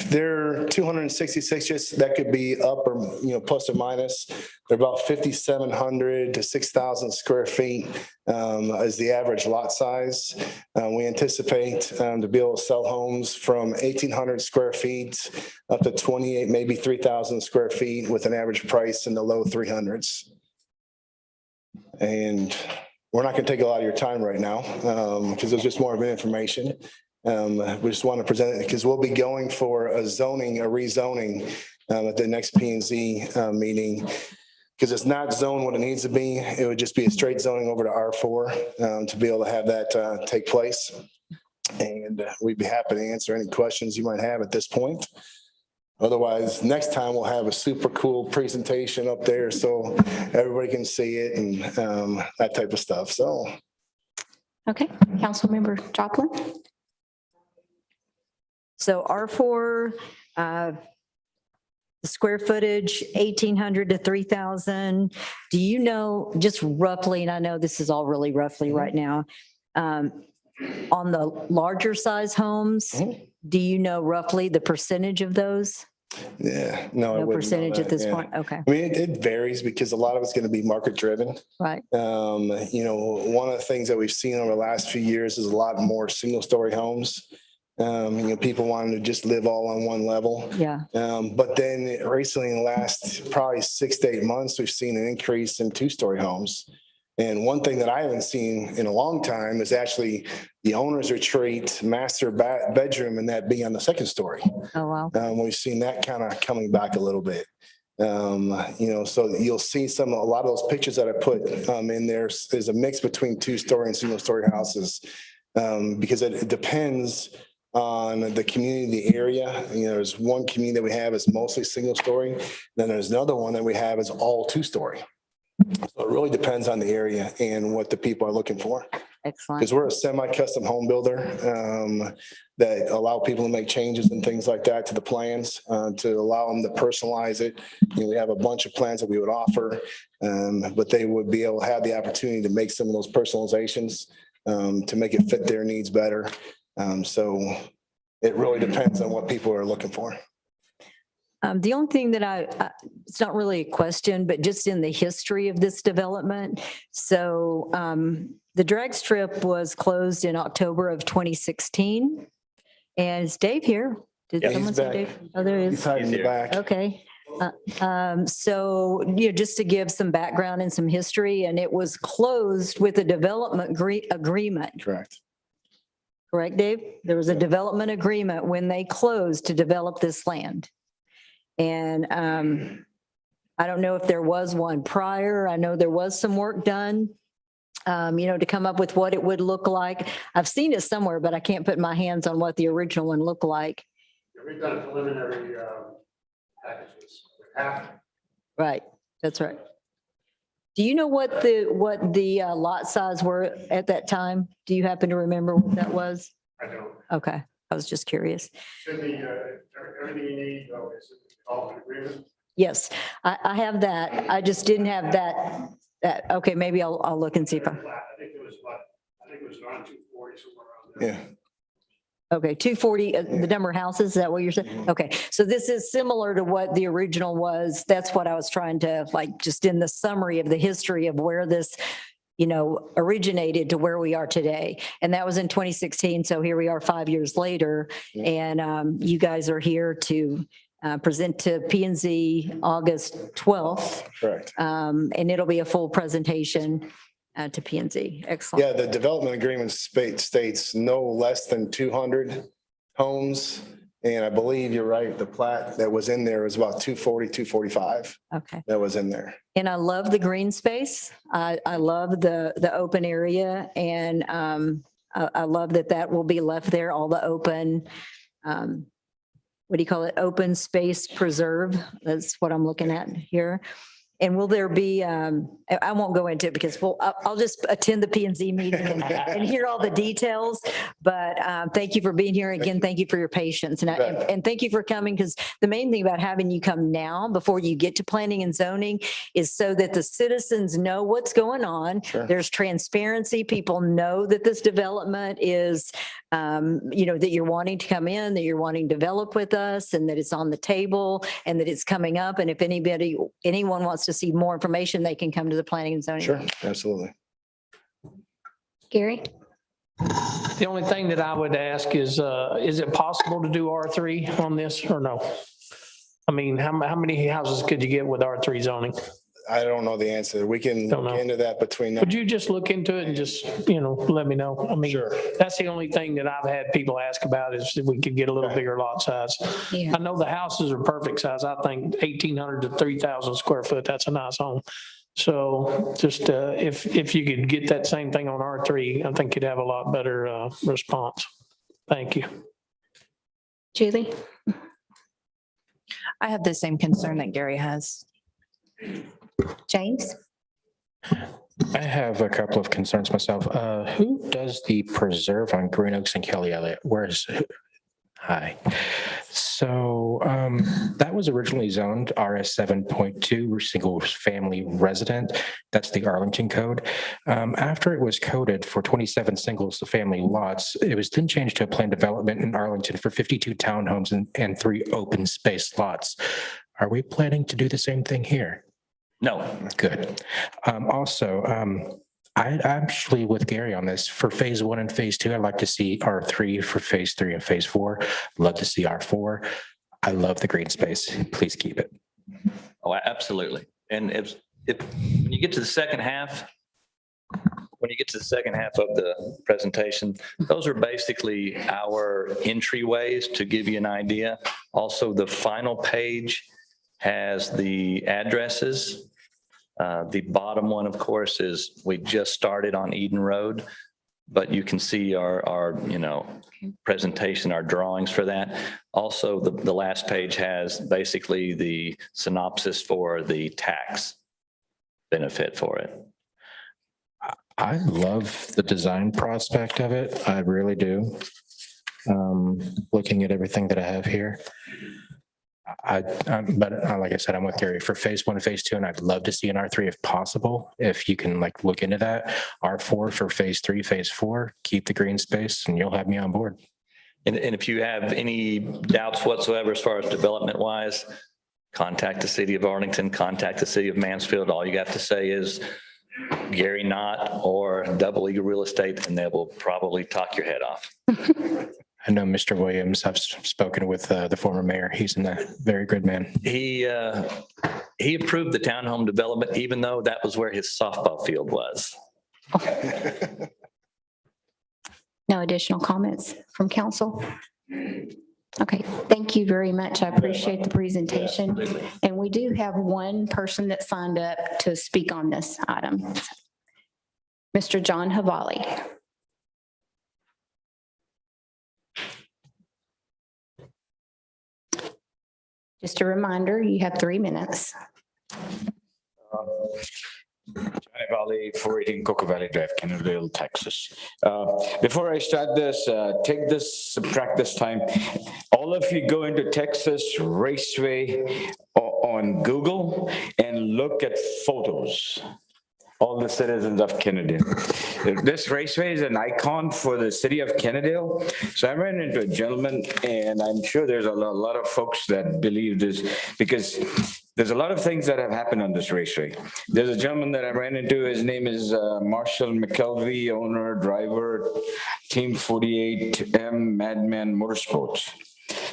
they're 266, just that could be up or, plus or minus. They're about 5,700 to 6,000 square feet is the average lot size. We anticipate to be able to sell homes from 1,800 square feet up to 28, maybe 3,000 square feet, with an average price in the low 300s. And we're not going to take a lot of your time right now because it's just more of an information. We just want to present it because we'll be going for a rezoning at the next P&Z meeting, because it's not zoned what it needs to be. It would just be a straight zoning over to R4 to be able to have that take place. And we'd be happy to answer any questions you might have at this point. Otherwise, next time we'll have a super cool presentation up there so everybody can see it and that type of stuff. So. Okay, Councilmember Joplin. So R4, the square footage, 1,800 to 3,000. Do you know, just roughly, and I know this is all really roughly right now, on the larger size homes, do you know roughly the percentage of those? Yeah, no, No percentage at this point. Okay. I mean, it varies because a lot of it's going to be market driven. Right. One of the things that we've seen over the last few years is a lot more single story homes. People wanting to just live all on one level. Yeah. But then recently, in the last probably 6 to 8 months, we've seen an increase in 2-story homes. And one thing that I haven't seen in a long time is actually the owner's retreat, master bedroom, and that being on the 2nd story. Oh, wow. We've seen that kind of coming back a little bit. So you'll see a lot of those pictures that I put in there is a mix between 2-story and single-story houses because it depends on the community, the area. There's one community that we have is mostly single-story. Then there's another one that we have is all 2-story. So it really depends on the area and what the people are looking for. Excellent. Because we're a semi-custom home builder that allow people to make changes and things like that to the plans to allow them to personalize it. We have a bunch of plans that we would offer, but they would be able to have the opportunity to make some of those personalizations to make it fit their needs better. So it really depends on what people are looking for. The only thing that it's not really a question, but just in the history of this development. So the drag strip was closed in October of 2016. And is Dave here? Did Yeah, someone he's say back. Dave? Oh, there he is. He's hiding in the back. Okay. So, just to give some background and some history, and it was closed with a development agreement. Correct. Correct, Dave? There was a development agreement when they closed to develop this land. And I don't know if there was one prior. I know there was some work done, to come up with what it would look like. I've seen it somewhere, but I can't put my hands on what the original one looked like. We've done preliminary packages. Right, that's right. Do you know what the lot size were at that time? Do you happen to remember what that was? I don't. Okay, I was just curious. Should be everything you need, though, is all in agreement. Yes, I have that. I just didn't have that. Okay, maybe I'll look and see if I. I think it was around 240 somewhere around there. Yeah. Okay, 240, the number of houses, is that what you're saying? Okay, so this is similar to what the original was. That's what I was trying to, just in the summary of the history of where this, originated to where we are today. And that was in 2016, so here we are 5 years later. And you guys are here to present to P&Z August 12th. Correct. And it'll be a full presentation to P&Z. Excellent. Yeah, the development agreement states no less than 200 homes. And I believe you're right, the plat that was in there was about 240, 245. Okay. That was in there. And I love the green space. I love the open area, and I love that will be left there, all the open, what do you call it? Open space preserve. That's what I'm looking at here. And will there be, I won't go into it because I'll just attend the P and Z meeting and hear all the details. But thank you for being here. Again, thank you for your patience. And thank you for coming, because the main thing about having you come now before you get to planning and zoning is so that the citizens know what's going on. Sure. There's transparency. People know that this development is, that you're wanting to come in, that you're wanting to develop with us, and that it's on the table and that it's coming up. And if anyone wants to see more information, they can come to the planning and zoning. Sure, absolutely. Gary? The only thing that I would ask is it possible to do R3 on this or no? I mean, how many houses could you get with R3 zoning? I don't know the answer. We can Don't look know. into that between them. Would you just look into it and just, let me know? I mean, Sure. that's the only thing that I've had people ask about is if we could get a little bigger lot size. Yeah. I know the houses are perfect size. I think 1,800 to 3,000 square foot, that's a nice home. So just if you could get that same thing on R3, I think you'd have a lot better response. Thank you. Julie? I have the same concern that Gary has. James? I have a couple of concerns myself. Who does the preserve on Green Oaks and Kelly Elliott? Hi. So that was originally zoned RS 7.2, single family resident. That's the Arlington code. After it was coded for 27 single family lots, it was then changed to a planned development in Arlington for 52 townhomes and 3 open space lots. Are we planning to do the same thing here? No. Good. I'm actually with Gary on this. For phase 1 and phase 2, I'd like to see R3. For phase 3 and phase 4, I'd love to see R4. I love the green space. Please keep it. Oh, absolutely. And if when you get to the second half of the presentation, those are basically our entryways to give you an idea. Also, the final page has the addresses. The bottom one, of course, is we just started on Eden Road, but you can see our presentation, our drawings for that. Also, the last page has basically the synopsis for the tax benefit for it. I love the design prospect of it. I really do. Looking at everything that I have here. But like I said, I'm with Gary for phase 1 and phase 2, and I'd love to see an R3 if possible. If you can look into that, R4 for phase 3, phase 4, keep the green space, and you'll have me on board. And if you have any doubts whatsoever as far as development wise, contact the city of Arlington, contact the city of Mansfield. All you got to say is Gary Knott or Double Eagle Real Estate, and they will probably talk your head off. I know Mr. Williams. I've spoken with the former mayor. He's a very good man. He approved the townhome development, even though that was where his softball field was. No additional comments from council? Okay, thank you very much. I appreciate the presentation. And we do have one person that signed up to speak on this item. Mr. John Havali. Just a reminder, you have 3 minutes. Johnny Valley, 418 Cocoa Valley Drive, Kennedale, Texas. Before I start this, take this, subtract this time. All of you go into Texas Raceway on Google and look at photos. All the citizens of Kennedale. This raceway is an icon for the city of Kennedale. So I ran into a gentleman, and I'm sure there's a lot of folks that believe this, because there's a lot of things that have happened on this raceway. There's a gentleman that I ran into, his name is Marshall McKelvey, owner, driver, Team 48M Madman Motorsports.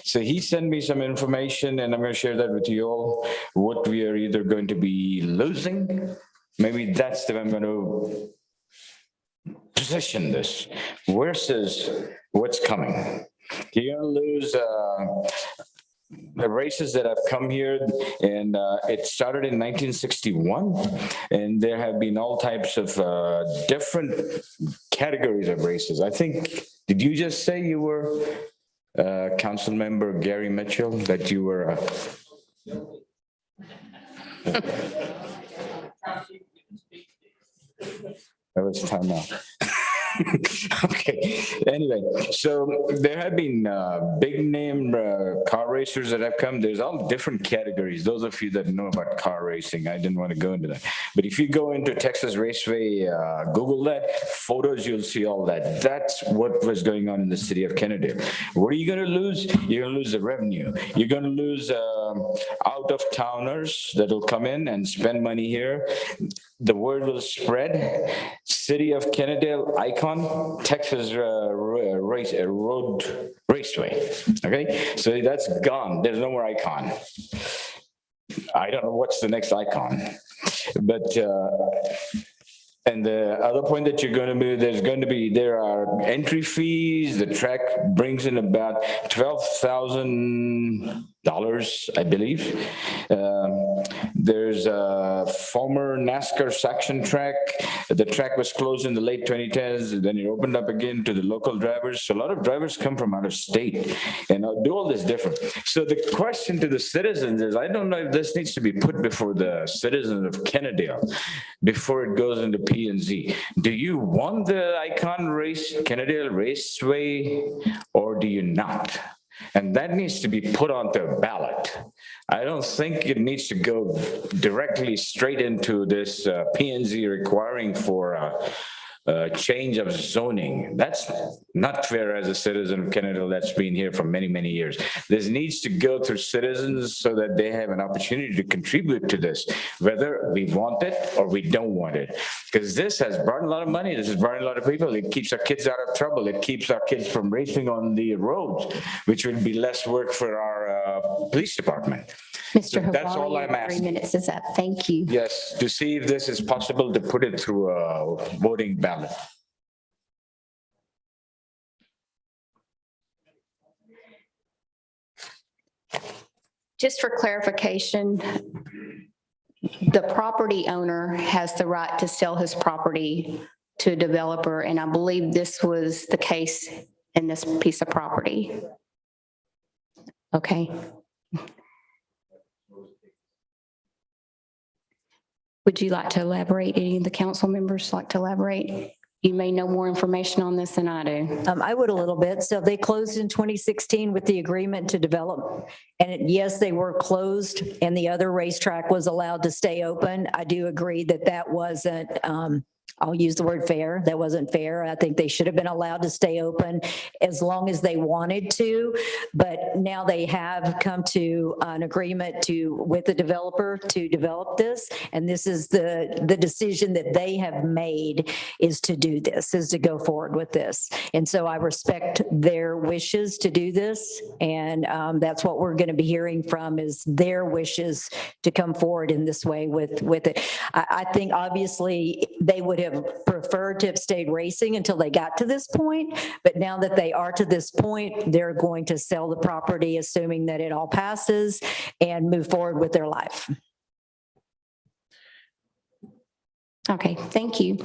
So he sent me some information, and I'm going to share that with you all, what we are either going to be losing. Maybe that's the way I'm going to position this versus what's coming. You're going to lose the races that have come here, and it started in 1961, and there have been all types of different categories of races. I think, did you just say you were Council Member Gary Mitchell, that you were That was time out. Okay, anyway, so there have been big name car racers that have come. There's all different categories. Those of you that know about car racing, I didn't want to go into that. But if you go into Texas Raceway, Google that, photos, you'll see all that. That's what was going on in the city of Kennedale. What are you going to lose? You're going to lose the revenue. You're going to lose out-of-towners that'll come in and spend money here. The word will spread. City of Kennedale icon, Texas road raceway. Okay, so that's gone. There's no more icon. I don't know what's the next icon, but and the other point that you're going to be, there are entry fees. The track brings in about $12,000, I believe. There's a former NASCAR section track. The track was closed in the late 2010s. Then it opened up again to the local drivers. So a lot of drivers come from out of state and do all this different. So the question to the citizens is, I don't know if this needs to be put before the citizens of Kennedale before it goes into P&Z. Do you want the icon race, Kennedale Raceway, or do you not? And that needs to be put onto a ballot. I don't think it needs to go directly straight into this P&Z requiring for change of zoning. That's not fair as a citizen of Kennedale that's been here for many, many years. This needs to go through citizens so that they have an opportunity to contribute to this, whether we want it or we don't want it. Because this has brought a lot of money. This has brought a lot of people. It keeps our kids out of trouble. It keeps our kids from racing on the roads, which would be less work for our police department. Mr. So that's all I'm Hobari, 3 asking. minutes is up. Thank you. Yes, to see if this is possible to put it through a voting ballot. Just for clarification, the property owner has the right to sell his property to a developer, and I believe this was the case in this piece of property. Okay. Would you like to elaborate? Any of the council members like to elaborate? You may know more information on this than I do. I would a little bit. So they closed in 2016 with the agreement to develop. And yes, they were closed and the other racetrack was allowed to stay open. I do agree that that wasn't, I'll use the word fair. That wasn't fair. I think they should have been allowed to stay open as long as they wanted to. But now they have come to an agreement with the developer to develop this. And this is the decision that they have made, is to do this, is to go forward with this. And so I respect their wishes to do this. And that's what we're going to be hearing from, is their wishes to come forward in this way with it. I think obviously they would have preferred to have stayed racing until they got to this point. But now that they are to this point, they're going to sell the property, assuming that it all passes, and move forward with their life. Okay, thank you.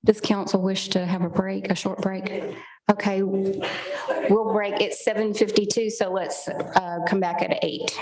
Does council wish to have a break, a short break? Okay, we'll break at 7:52, so let's come back at 8.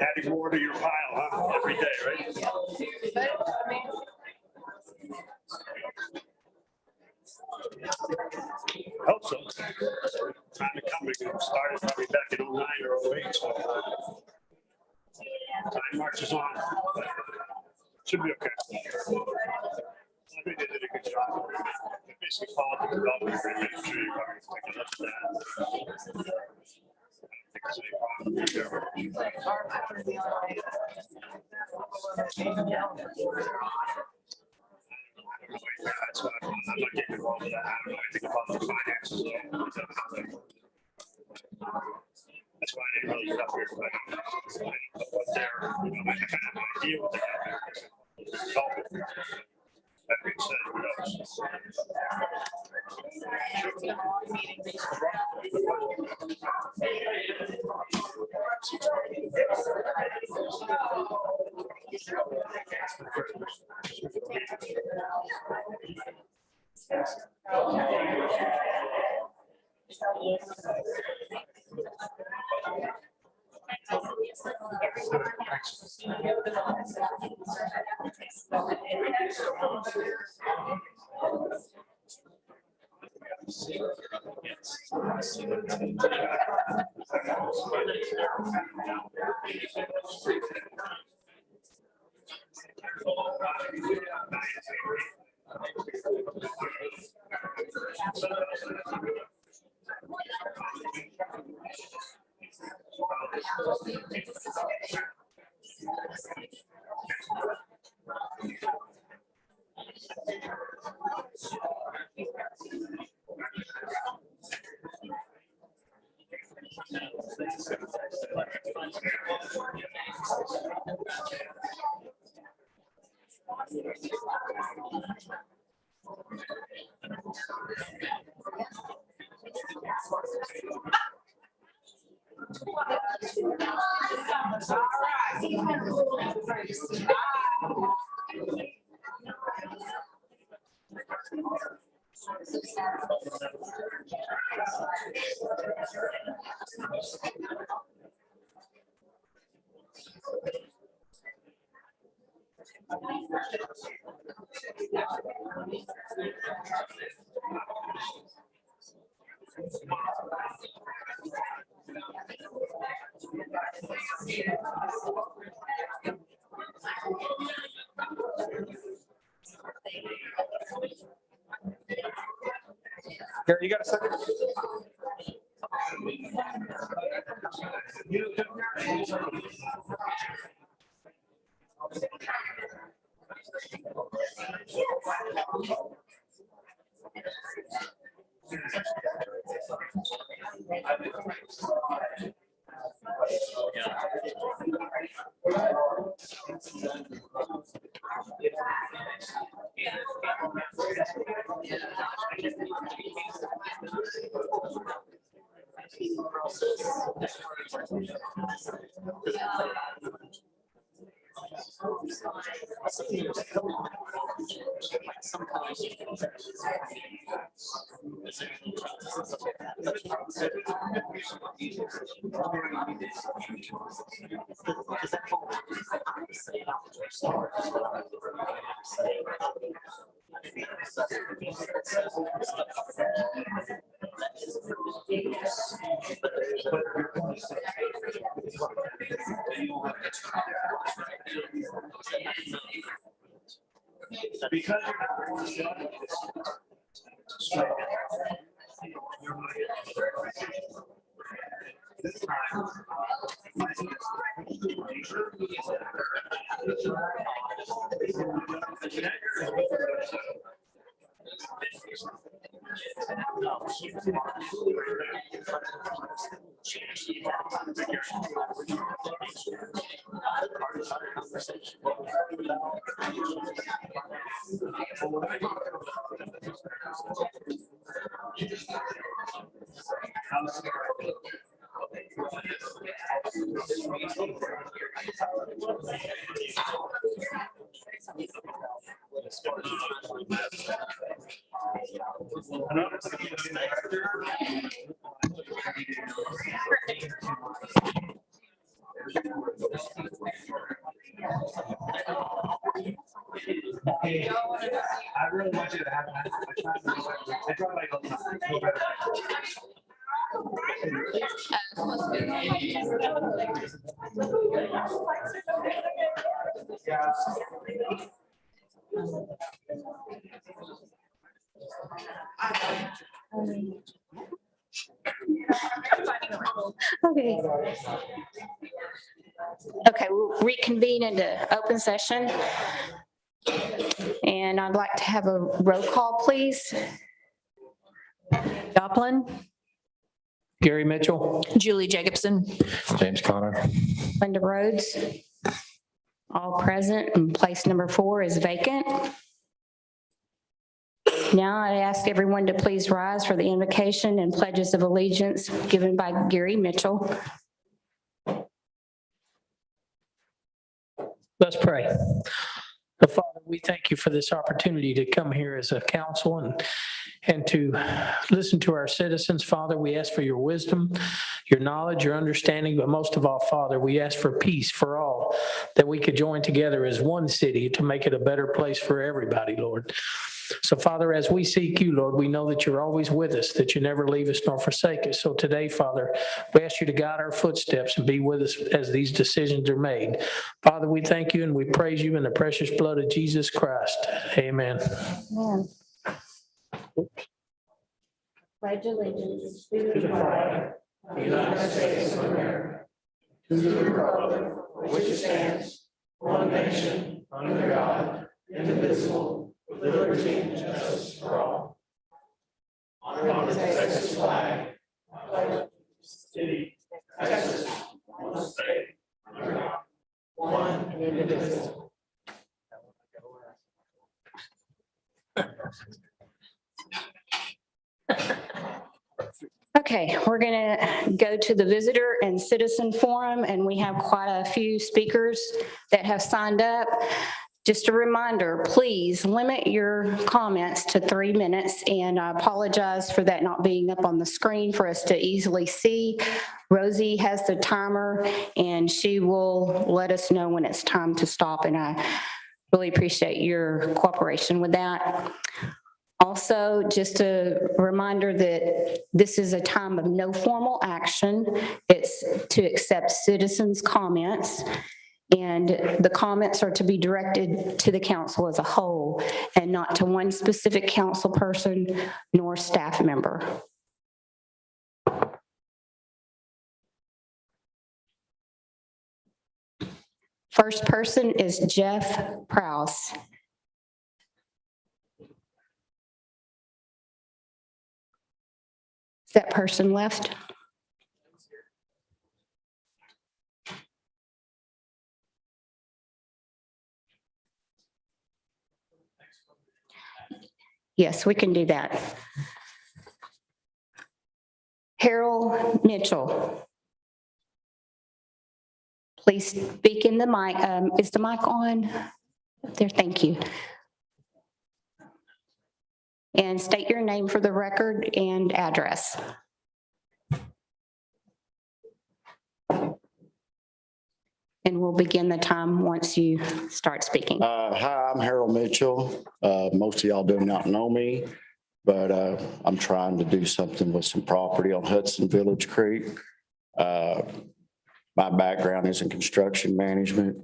Adding more to your pile, huh? Every day, right? Hope so. Time to come, we started probably back in 09 or 08, so time marches on. Should be okay. I think they did a good job. They basically followed the development agreement. I'm sure you're probably taking a look at that. That's what I'm not getting involved with that. I don't know anything about the finances. That's why I didn't really get up here. But I know what they're, I kind of have an idea what they're doing. That being said, who knows? Gary, you got a second? Because this time. I really want you to have that. I try like all the time. Okay. Okay, we'll reconvene into open session. And I'd like to have a roll call, please. Joplin, Gary Mitchell. Julie Jacobson. James Conner. Linda Rhodes. All present, and place number 4 is vacant. Now I ask everyone to please rise for the invocation and pledges of allegiance given by Gary Mitchell. Let's pray. Father, we thank you for this opportunity to come here as a council and to listen to our citizens. Father, we ask for your wisdom, your knowledge, your understanding, but most of all, Father, we ask for peace for all, that we could join together as one city to make it a better place for everybody, Lord. So, Father, as we seek you, Lord, we know that you're always with us, that you never leave us nor forsake us. So today, Father, we ask you to guide our footsteps and be with us as these decisions are made. Father, we thank you and we praise you in the precious blood of Jesus Christ. Amen. Amen. Pledge allegiance to the flag of the United States of America, to the republic for which it stands, one nation, under God, indivisible, with liberty and justice for all. Honor the Texas flag, city, Texas, one state, under God, one and indivisible. Okay, we're going to go to the visitor and citizen forum, and we have quite a few speakers that have signed up. Just a reminder, please limit your comments to 3 minutes, and I apologize for that not being up on the screen for us to easily see. Rosie has the timer, and she will let us know when it's time to stop, and I really appreciate your cooperation with that. Also, just a reminder that this is a time of no formal action. It's to accept citizens' comments. And the comments are to be directed to the council as a whole and not to one specific council person nor staff member. First person is Jeff Prowse. Is that person left? Yes, we can do that. Harold Mitchell. Please speak in the mic. Is the mic on? There, thank you. and state your name for the record and address. And we'll begin the time once you start speaking. Hi, I'm Harold Mitchell. Most of y'all do not know me, but I'm trying to do something with some property on Hudson Village Creek. My background is in construction management.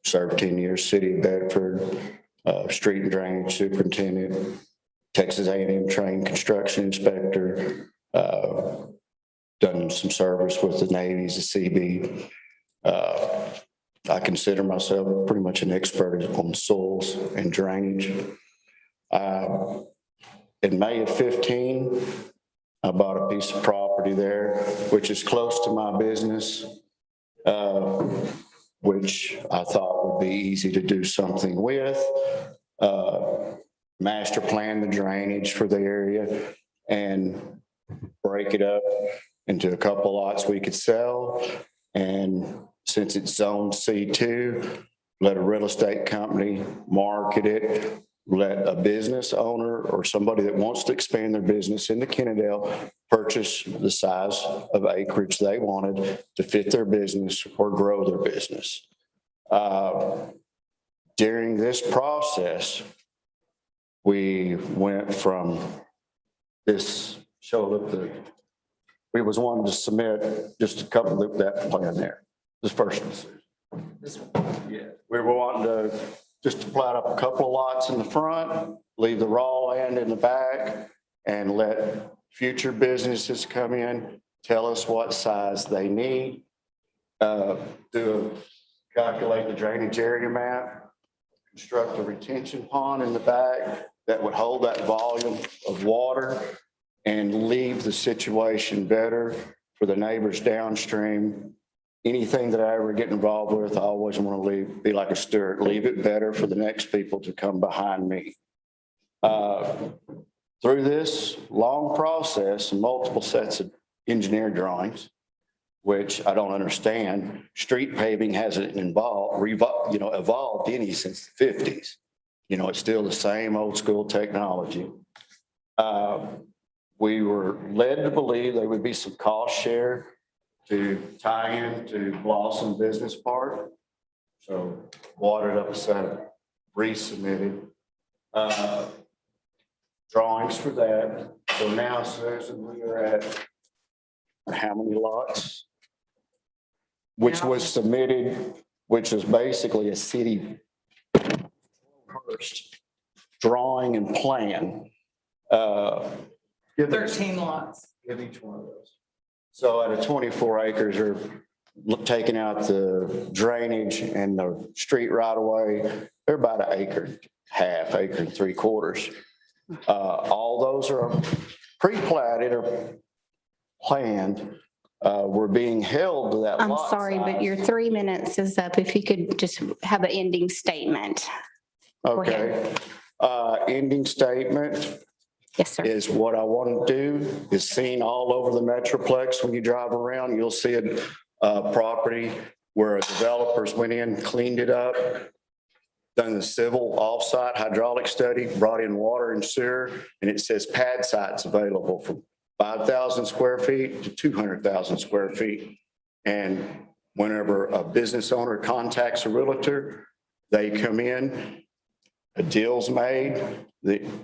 Served 10 years, City of Bedford, street and drainage superintendent, Texas A&M trained construction inspector, done some service with the Navy as a CB. I consider myself pretty much an expert on soils and drainage. In May of 15, I bought a piece of property there, which is close to my business, which I thought would be easy to do something with. Master plan the drainage for the area and break it up into a couple lots we could sell. And since it's zoned C2, let a real estate company market it, let a business owner or somebody that wants to expand their business into Kennedale purchase the size of acreage they wanted to fit their business or grow their business. During this process, we went from this, we was wanting to submit just a couple of that plan there, this first one. This one. Yeah. We were wanting to just to plat up a couple of lots in the front, leave the raw land in the back, and let future businesses come in, tell us what size they need, calculate the drainage area map, construct a retention pond in the back that would hold that volume of water and leave the situation better for the neighbors downstream. Anything that I ever get involved with, I always want to be like a steward, leave it better for the next people to come behind me. Through this long process and multiple sets of engineer drawings, which I don't understand, street paving hasn't evolved any since the 50s. It's still the same old school technology. We were led to believe there would be some cost share to tie into Blossom Business Park. So watered up a set, resubmitted drawings for that. So now, Susan, we are at how many lots? Which was submitted, which is basically a city first drawing and plan. 13 lots. Give each one of those. So out of 24 acres, are taking out the drainage and the street right away. They're about an acre, half acre and 3/4. All those are pre-platted or planned. We're being held to that. I'm lot sorry, but size. your 3 minutes is up. If you could just have an ending statement. Okay. Ending statement. Yes, sir. Is what I want to do is seen all over the Metroplex. When you drive around, you'll see a property where developers went in, cleaned it up, done the civil offsite hydraulic study, brought in water and sewer, and it says pad sites available from 5,000 square feet to 200,000 square feet. And whenever a business owner contacts a realtor, they come in, a deal's made,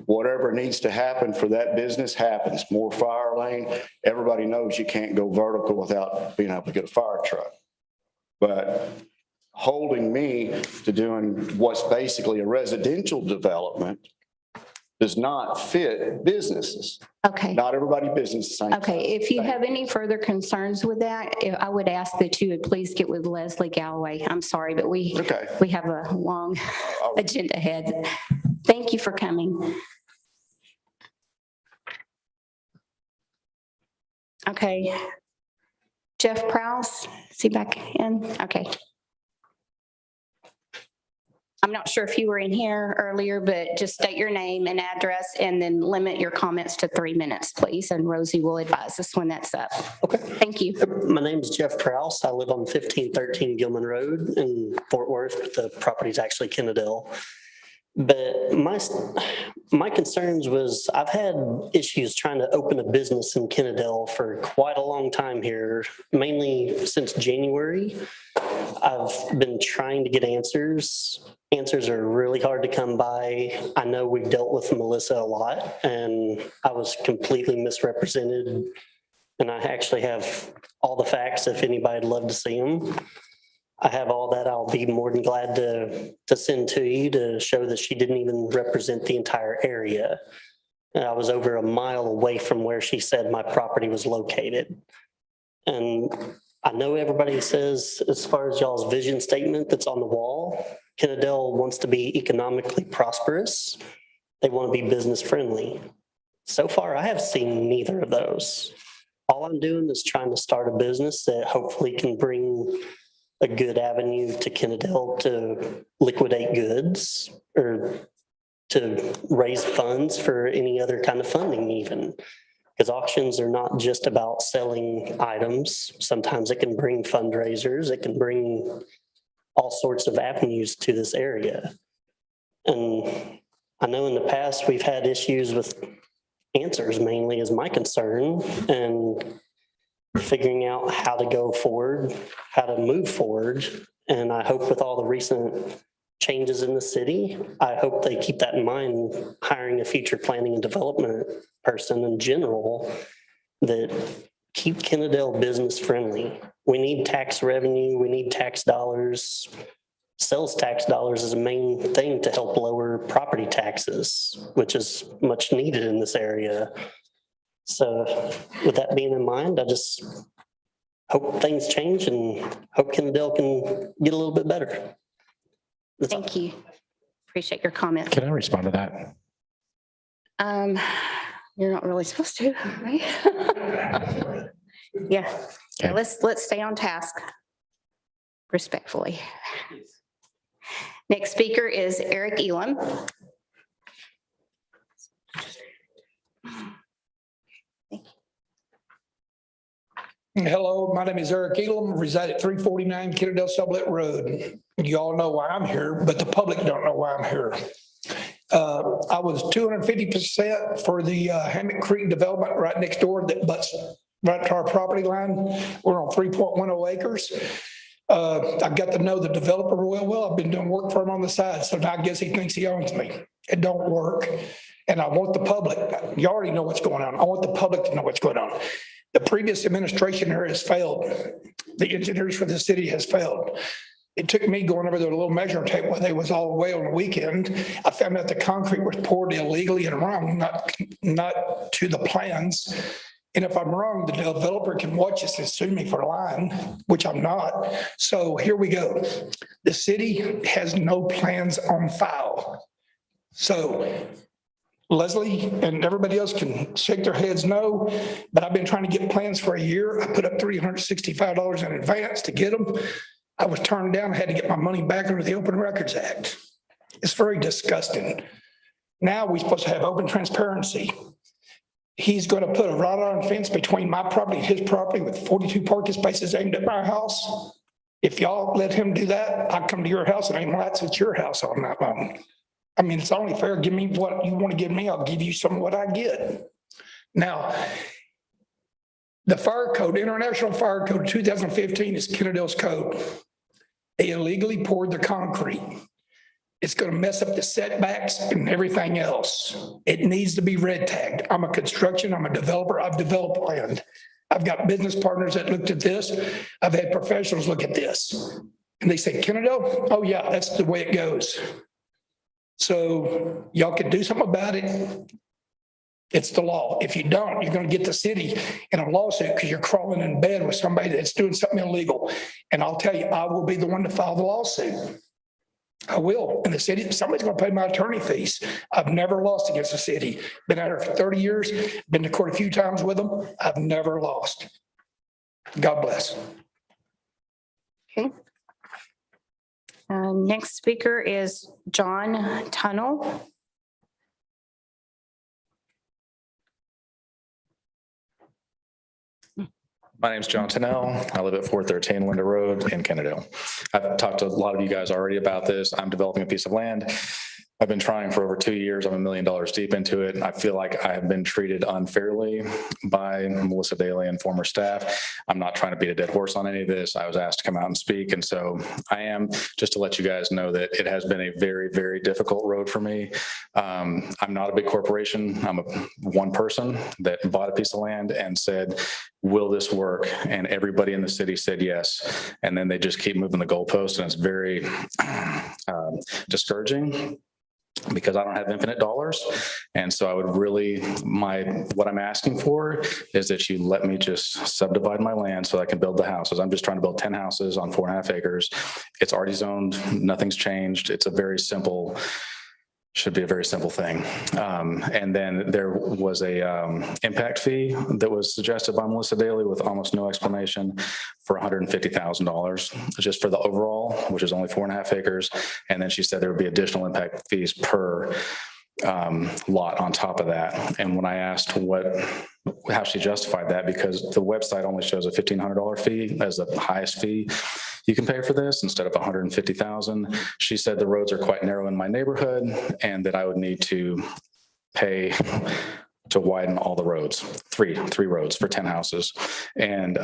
whatever needs to happen for that business happens. More fire lane. Everybody knows you can't go vertical without being able to get a fire truck. But holding me to doing what's basically a residential development does not fit businesses. Okay. Not everybody business the same. Okay, if you have any further concerns with that, I would ask that you would please get with Leslie Galloway. I'm sorry, but we have a long agenda ahead. Thank you for coming. Okay. Jeff Prowse, is he back in? Okay. I'm not sure if you were in here earlier, but just state your name and address and then limit your comments to 3 minutes, please. And Rosie will advise us when that's up. Okay. Thank you. My name is Jeff Prowse. I live on 1513 Gilman Road in Fort Worth. The property is actually Kennedale. But my concerns was I've had issues trying to open a business in Kennedale for quite a long time here, mainly since January. I've been trying to get answers. Answers are really hard to come by. I know we've dealt with Melissa a lot and I was completely misrepresented. And I actually have all the facts if anybody'd love to see them. I have all that. I'll be more than glad to send to you to show that she didn't even represent the entire area. And I was over a mile away from where she said my property was located. And I know everybody says, as far as y'all's vision statement that's on the wall, Kennedale wants to be economically prosperous. They want to be business friendly. So far, I have seen neither of those. All I'm doing is trying to start a business that hopefully can bring a good avenue to Kennedale to liquidate goods or to raise funds for any other kind of funding even. Because auctions are not just about selling items. Sometimes it can bring fundraisers. It can bring all sorts of avenues to this area. And I know in the past we've had issues with answers mainly is my concern, and figuring out how to go forward, how to move forward. And I hope with all the recent changes in the city, I hope they keep that in mind, hiring a future planning and development person in general that keep Kennedale business friendly. We need tax revenue, we need tax dollars. Sales tax dollars is a main thing to help lower property taxes, which is much needed in this area. So with that being in mind, I just hope things change and hope Kennedale can get a little bit better. Thank you. Appreciate your comment. Can I respond to that? You're not really supposed to, right? Yeah. Okay. Let's stay on task respectfully. Next speaker is Eric Elam. Hello, my name is Eric Elam, reside at 349 Kennedale Sublette Road. You all know why I'm here, but the public don't know why I'm here. I was 250% for the Hammock Creek development right next door that butts right to our property line. We're on 3.10 acres. I got to know the developer real well. I've been doing work for him on the side, so now I guess he thinks he owns me. It don't work. And I want the public, you already know what's going on. I want the public to know what's going on. The previous administration here has failed. The engineers for the city has failed. It took me going over the little measuring tape while they was all away on the weekend. I found out the concrete was poured illegally and wrong, not to the plans. And if I'm wrong, the developer can watch this and sue me for lying, which I'm not. So here we go. The city has no plans on file. So Leslie and everybody else can shake their heads no, but I've been trying to get plans for a year. I put up $365 in advance to get them. I was turned down. I had to get my money back under the Open Records Act. It's very disgusting. Now we're supposed to have open transparency. He's going to put a wrought iron fence between my property and his property with 42 parking spaces aimed at my house. If y'all let him do that, I'll come to your house and aim lights at your house all night long. I mean, it's only fair. Give me what you want to give me. I'll give you some of what I get. Now, the fire code, International Fire Code 2015 is Kennedale's code. They illegally poured the concrete. It's going to mess up the setbacks and everything else. It needs to be red tagged. I'm a developer. I've developed land. I've got business partners that looked at this. I've had professionals look at this. And they say, Kennedale, oh yeah, that's the way it goes. So y'all can do something about it. It's the law. If you don't, you're going to get the city in a lawsuit because you're crawling in bed with somebody that's doing something illegal. And I'll tell you, I will be the one to file the lawsuit. I will. And the city, somebody's going to pay my attorney fees. I've never lost against the city. Been out here for 30 years, been to court a few times with them. I've never lost. God bless. Okay. Next speaker is John Tunnell. My name's John Tunnell. I live at 413 Linda Road in Kennedale. I've talked to a lot of you guys already about this. I'm developing a piece of land I've been trying for over 2 years. I'm $1 million deep into it. I feel like I have been treated unfairly by Melissa Daly and former staff. I'm not trying to beat a dead horse on any of this. I was asked to come out and speak. And so I am, just to let you guys know that it has been a very, very difficult road for me. I'm not a big corporation. I'm one person that bought a piece of land and said, will this work? And everybody in the city said yes. And then they just keep moving the goalposts, and it's very discouraging, because I don't have infinite dollars. And so I would really, what I'm asking for is that you let me just subdivide my land so I can build the houses. I'm just trying to build 10 houses on 4.5 acres. It's already zoned. Nothing's changed. It's should be a very simple thing. And then there was a impact fee that was suggested by Melissa Daly with almost no explanation for $150,000 just for the overall, which is only 4.5 acres. And then she said there would be additional impact fees per lot on top of that. And when I asked how she justified that, because the website only shows a $1,500 fee as the highest fee you can pay for this instead of $150,000. She said the roads are quite narrow in my neighborhood and that I would need to pay to widen all the roads, three roads for 10 houses. And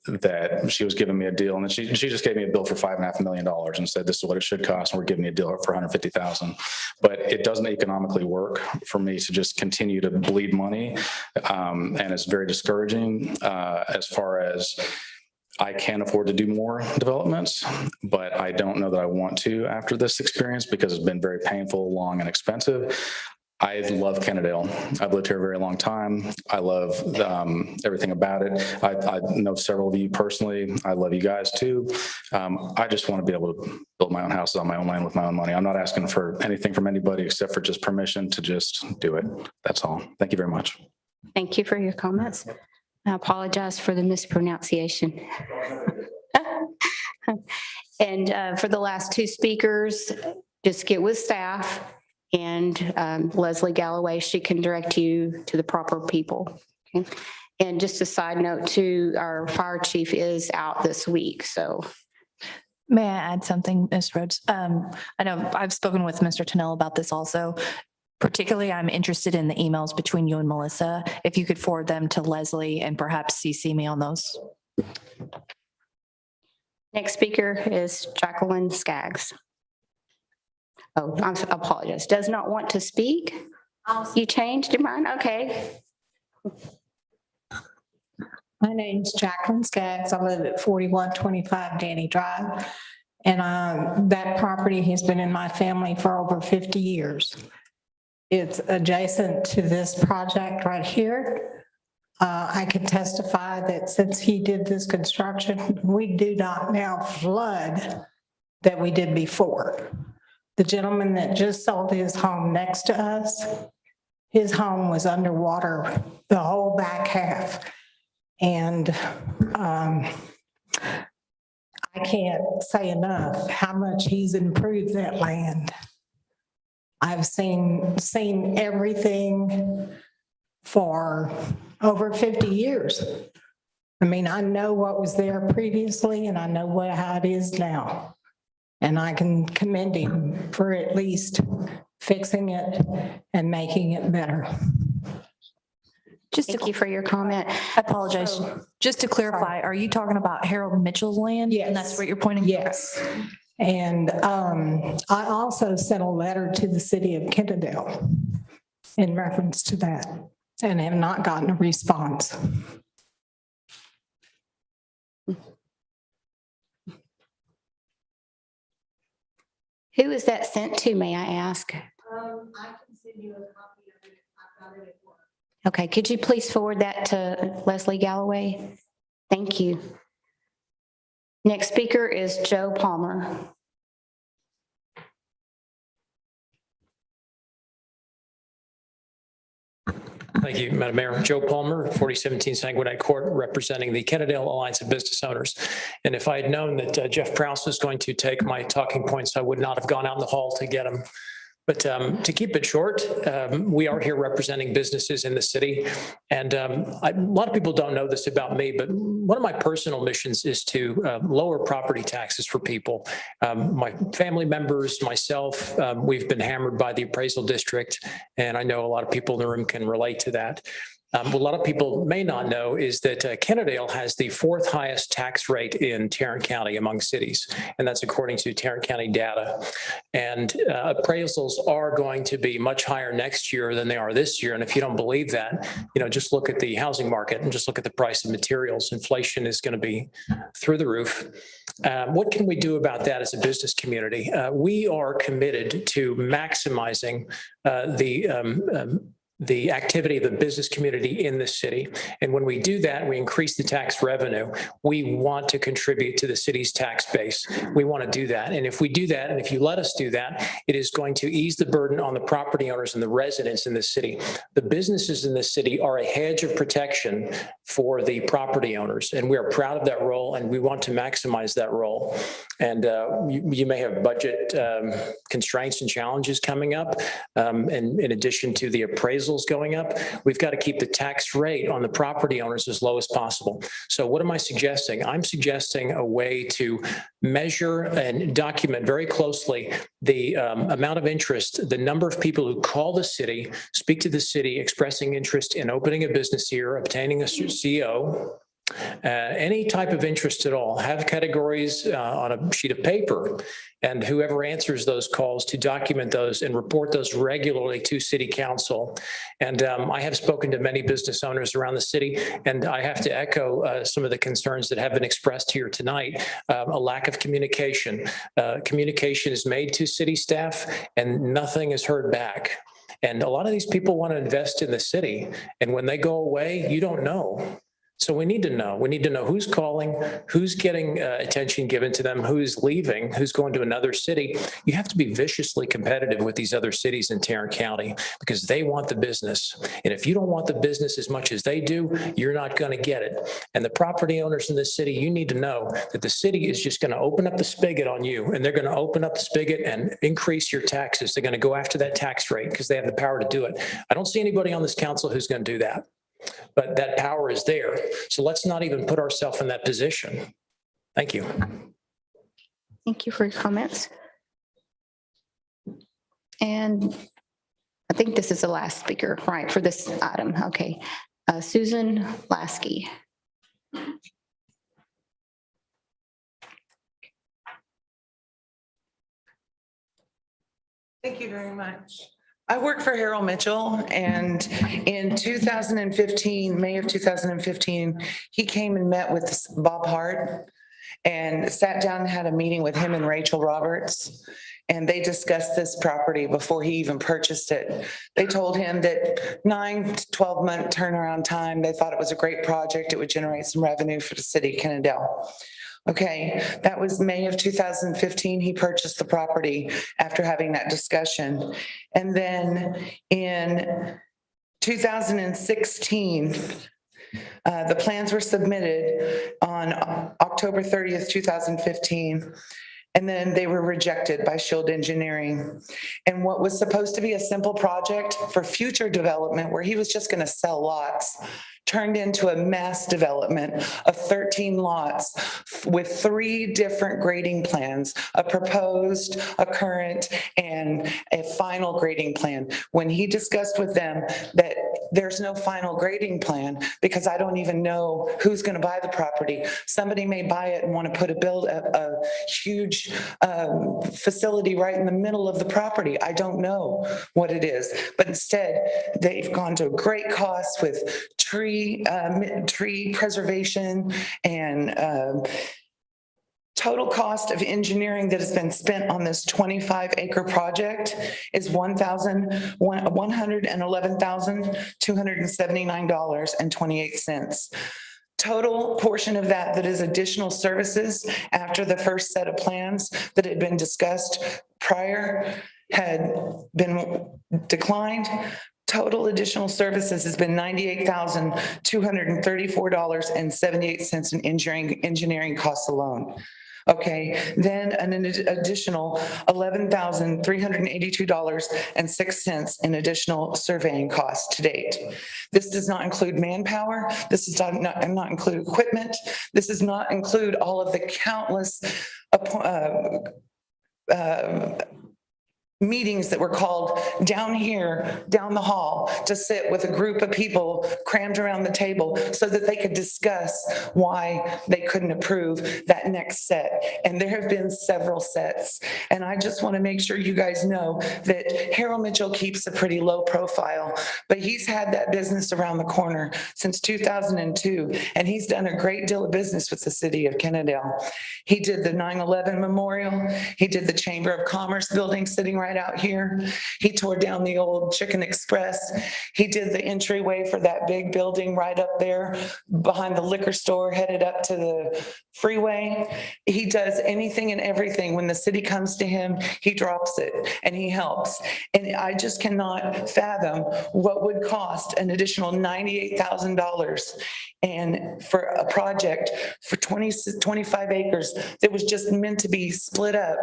that she was giving me a deal, and then she just gave me a bill for $5.5 million and said, this is what it should cost. And we're giving me a deal for $150,000. But it doesn't economically work for me to just continue to bleed money. And it's very discouraging as far as I can afford to do more developments, but I don't know that I want to after this experience because it's been very painful, long, and expensive. I love Kennedale. I've lived here a very long time. I love everything about it. I know several of you personally. I love you guys too. I just want to be able to build my own houses on my own land with my own money. I'm not asking for anything from anybody except for just permission to just do it. That's all. Thank you very much. Thank you for your comments. I apologize for the mispronunciation. And for the last two speakers, just get with staff, and Leslie Galloway, she can direct you to the proper people. Okay? And just a side note too, our fire chief is out this week, so. May I add something, Ms. Rhodes? I know I've spoken with Mr. Tennell about this also. Particularly, I'm interested in the emails between you and Melissa. If you could forward them to Leslie and perhaps CC me on those. Next speaker is Jacqueline Skaggs. Oh, I apologize. Does not want to speak? You changed your mind? Okay. My name's Jacqueline Skaggs. I live at 4125 Danny Drive. And that property has been in my family for over 50 years. It's adjacent to this project right here. I can testify that since he did this construction, we do not now flood that we did before. The gentleman that just sold his home next to us, his home was underwater the whole back half. And I can't say enough how much he's improved that land. I've seen everything for over 50 years. I mean, I know what was there previously and I know how it is now. And I can commend him for at least fixing it and making it better. Thank you for your comment. I apologize. Just to clarify, are you talking about Harold Mitchell's land? Yes. And that's what you're pointing? Yes. And I also sent a letter to the city of Kennedale in reference to that and have not gotten a response. Who is that sent to, may I ask? I can send you a copy of it. I've got it at work. Okay, could you please forward that to Leslie Galloway? Thank you. Next speaker is Joe Palmer. Thank you, Madam Mayor. Joe Palmer, 4017 Sanguinite Court, representing the Kennedale Alliance of Business Owners. And if I had known that Jeff Prowse was going to take my talking points, I would not have gone out in the hall to get them. But to keep it short, we are here representing businesses in the city. And a lot of people don't know this about me, but one of my personal missions is to lower property taxes for people. My family members, myself, we've been hammered by the appraisal district, and I know a lot of people in the room can relate to that. What a lot of people may not know is that Kennedale has the 4th highest tax rate in Tarrant County among cities, and that's according to Tarrant County data. And appraisals are going to be much higher next year than they are this year. And if you don't believe that, just look at the housing market and just look at the price of materials. Inflation is going to be through the roof. What can we do about that as a business community? We are committed to maximizing the activity of the business community in the city. And when we do that, we increase the tax revenue. We want to contribute to the city's tax base. We want to do that. And if we do that, and if you let us do that, it is going to ease the burden on the property owners and the residents in the city. The businesses in the city are a hedge of protection for the property owners. And we are proud of that role, and we want to maximize that role. And you may have budget constraints and challenges coming up. And in addition to the appraisals going up, we've got to keep the tax rate on the property owners as low as possible. So what am I suggesting? I'm suggesting a way to measure and document very closely the amount of interest, the number of people who call the city, speak to the city, expressing interest in opening a business here, obtaining a CO, any type of interest at all, have categories on a sheet of paper, and whoever answers those calls to document those and report those regularly to City Council. And I have spoken to many business owners around the city, and I have to echo some of the concerns that have been expressed here tonight. A lack of communication. Communication is made to city staff and nothing is heard back. And a lot of these people want to invest in the city, and when they go away, you don't know. So we need to know. We need to know who's calling, who's getting attention given to them, who's leaving, who's going to another city. You have to be viciously competitive with these other cities in Tarrant County because they want the business. And if you don't want the business as much as they do, you're not going to get it. And the property owners in this city, you need to know that the city is just going to open up the spigot on you, and they're going to open up the spigot and increase your taxes. They're going to go after that tax rate because they have the power to do it. I don't see anybody on this council who's going to do that. But that power is there. So let's not even put ourselves in that position. Thank you. Thank you for your comments. And I think this is the last speaker, right, for this item. Okay. Susan Lasky. Thank you very much. I work for Harold Mitchell, and in 2015, May of 2015, he came and met with Bob Hart and sat down and had a meeting with him and Rachel Roberts. And they discussed this property before he even purchased it. They told him that 9 to 12 month turnaround time. They thought it was a great project. It would generate some revenue for the city of Kennedale. Okay, that was May of 2015. He purchased the property after having that discussion. And then in 2016, the plans were submitted on October 30th, 2015. And then they were rejected by Shield Engineering. And what was supposed to be a simple project for future development where he was just going to sell lots turned into a mass development of 13 lots with 3 different grading plans, a proposed, a current, and a final grading plan. When he discussed with them that there's no final grading plan because I don't even know who's going to buy the property. Somebody may buy it and want to put a huge facility right in the middle of the property. I don't know what it is, but instead they've gone to great costs with tree preservation and total cost of engineering that has been spent on this 25-acre project is $111,279.28. Total portion of that is additional services after the first set of plans that had been discussed prior had been declined. Total additional services has been $98,234.78 in engineering costs alone. Okay, then an additional $11,382.06 in additional surveying costs to date. This does not include manpower. This does not include equipment. This does not include all of the countless meetings that were called down here, down the hall, to sit with a group of people crammed around the table so that they could discuss why they couldn't approve that next set. And there have been several sets. And I just want to make sure you guys know that Harold Mitchell keeps a pretty low profile, but he's had that business around the corner since 2002, and he's done a great deal of business with the city of Kennedale. He did the 9/11 memorial. He did the Chamber of Commerce building sitting right out here. He tore down the old Chicken Express. He did the entryway for that big building right up there behind the liquor store headed up to the freeway. He does anything and everything. When the city comes to him, he drops it and he helps. And I just cannot fathom what would cost an additional $98,000 and for a project for 25 acres that was just meant to be split up.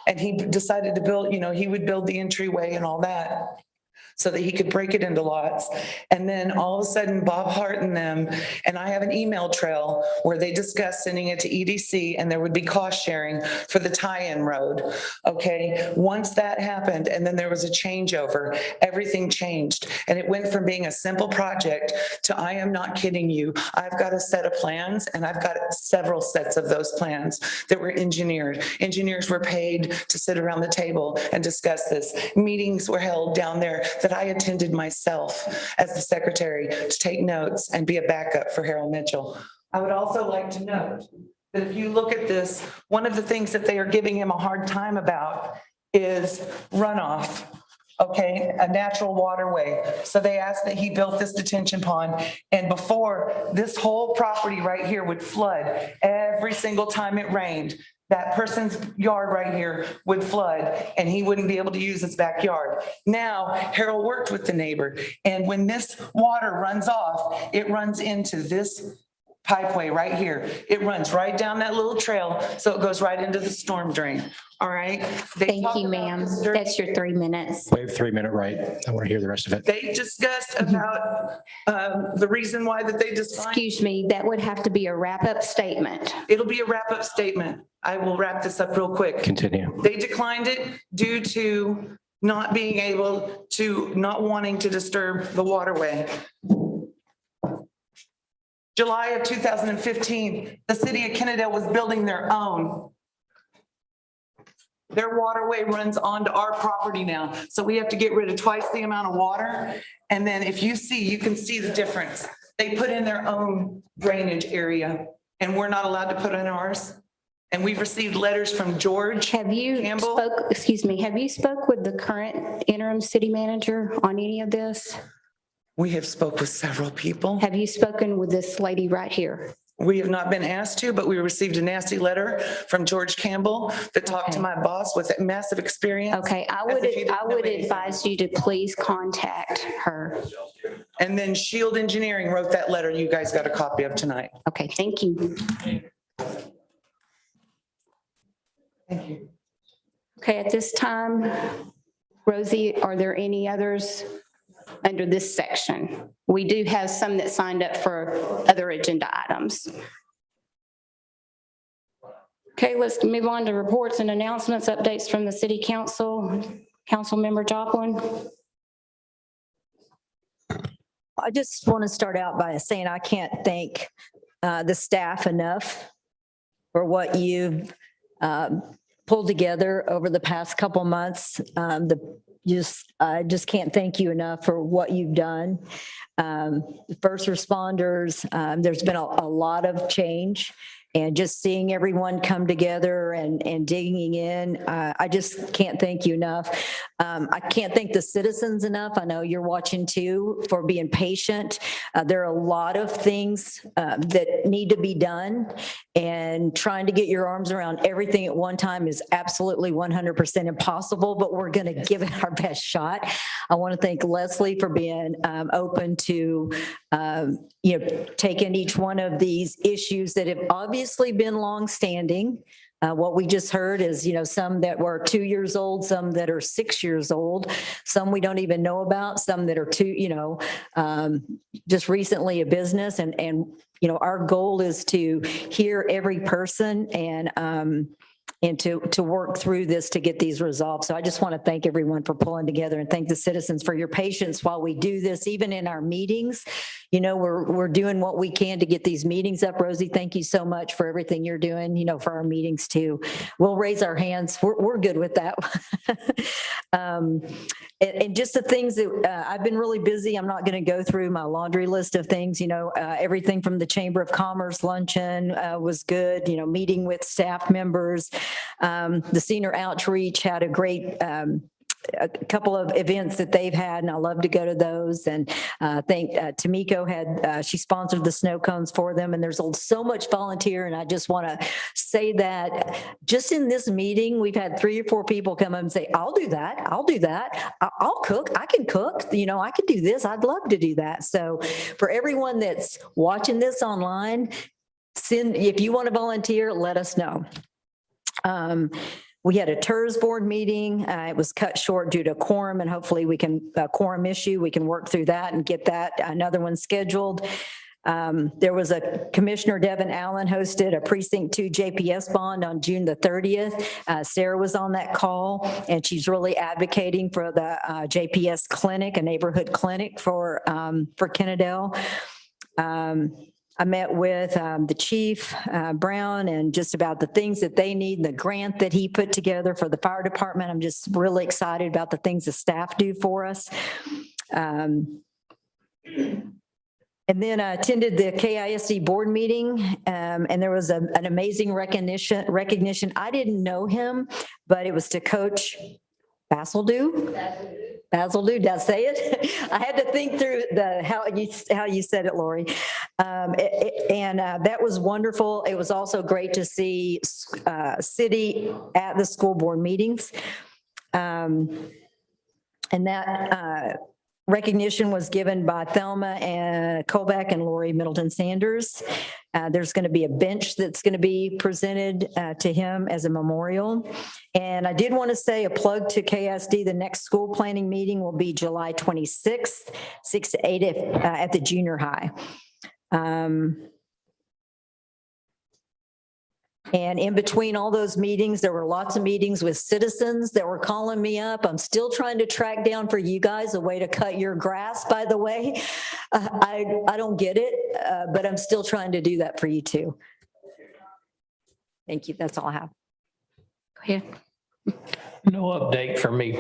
And he decided to build, he would build the entryway and all that so that he could break it into lots. And then all of a sudden, Bob Hart and them, and I have an email trail where they discussed sending it to EDC and there would be cost sharing for the tie-in road. Okay, once that happened, and then there was a changeover, everything changed. And it went from being a simple project to, I am not kidding you, I've got a set of plans and I've got several sets of those plans that were engineered. Engineers were paid to sit around the table and discuss this. Meetings were held down there that I attended myself as the secretary to take notes and be a backup for Harold Mitchell. I would also like to note that if you look at this, one of the things that they are giving him a hard time about is runoff. Okay, a natural waterway. So they asked that he built this detention pond, and before, this whole property right here would flood every single time it rained. That person's yard right here would flood and he wouldn't be able to use his backyard. Now, Harold worked with the neighbor, and when this water runs off, it runs into this pipeway right here. It runs right down that little trail, so it goes right into the storm drain. All right? Thank you, ma'am. That's your 3 minutes. Waive 3-minute right. I want to hear the rest of it. They discussed about the reason why that they declined. Excuse me, that would have to be a wrap-up statement. It'll be a wrap-up statement. I will wrap this up real quick. Continue. They declined it due to not wanting to disturb the waterway. July of 2015, the city of Kennedale was building their own. Their waterway runs onto our property now. So we have to get rid of twice the amount of water. And then if you see, you can see the difference. They put in their own drainage area and we're not allowed to put in ours. And we've received letters from George Have you spoke with the current interim city manager on any of this? We have spoke with several people. Have you spoken with this lady right here? We have not been asked to, but we received a nasty letter from George Campbell that talked to my boss with massive experience. Okay, I would advise you to please contact her. And then Shield Engineering wrote that letter you guys got a copy of tonight. Okay, thank you. Thank you. Okay, at this time, Rosie, are there any others under this section? We do have some that signed up for other agenda items. Okay, let's move on to reports and announcements, updates from the city council. Councilmember Joplin. I just want to start out by saying I can't thank the staff enough for what you've pulled together over the past couple months. I just can't thank you enough for what you've done. First responders, there's been a lot of change, and just seeing everyone come together and digging in, I just can't thank you enough. I can't thank the citizens enough. I know you're watching too, for being patient. There are a lot of things that need to be done, and trying to get your arms around everything at one time is absolutely 100% impossible, but we're going to give it our best shot. I want to thank Leslie for being open to taking each one of these issues that have obviously been longstanding. What we just heard is, some that were 2 years old, some that are 6 years old, some we don't even know about, some that are just recently a business. And our goal is to hear every person and to work through this to get these resolved. So I just want to thank everyone for pulling together and thank the citizens for your patience while we do this, even in our meetings. We're doing what we can to get these meetings up. Rosie, thank you so much for everything you're doing, for our meetings too. We'll raise our hands. We're good with that. And just the things that I've been really busy. I'm not going to go through my laundry list of things, everything from the Chamber of Commerce luncheon was good, meeting with staff members. The senior outreach had a great a couple of events that they've had, and I love to go to those. And I think Tamiko she sponsored the snow cones for them, and there's so much volunteer. And I just want to say that just in this meeting, we've had 3 or 4 people come up and say, I'll do that. I'll do that. I'll cook. I can cook. I can do this. I'd love to do that. So for everyone that's watching this online, if you want to volunteer, let us know. We had a TERS board meeting. It was cut short due to quorum, and hopefully we can, quorum issue, we can work through that and get another one scheduled. There was Commissioner Devin Allen hosted a Precinct 2 JPS bond on June the 30th. Sarah was on that call, and she's really advocating for the JPS clinic, a neighborhood clinic for Kennedale. I met with the chief, Brown, and just about the things that they need, the grant that he put together for the fire department. I'm just really excited about the things the staff do for us. And then I attended the KISD board meeting, and there was an amazing recognition. I didn't know him, but it was to Coach Basildew. Did I say it? I had to think through how you said it, Lori. That was wonderful. It was also great to see city at the school board meetings. And that recognition was given by Thelma and Kovac and Lori Middleton Sanders. There's going to be a bench that's going to be presented to him as a memorial. And I did want to say a plug to KSD. The next school planning meeting will be July 26th, 6 to 8 at the junior high. And in between all those meetings, there were lots of meetings with citizens that were calling me up. I'm still trying to track down for you guys a way to cut your grass, by the way. I don't get it, but I'm still trying to do that for you too. Thank you. That's all I have. Go ahead. No update for me.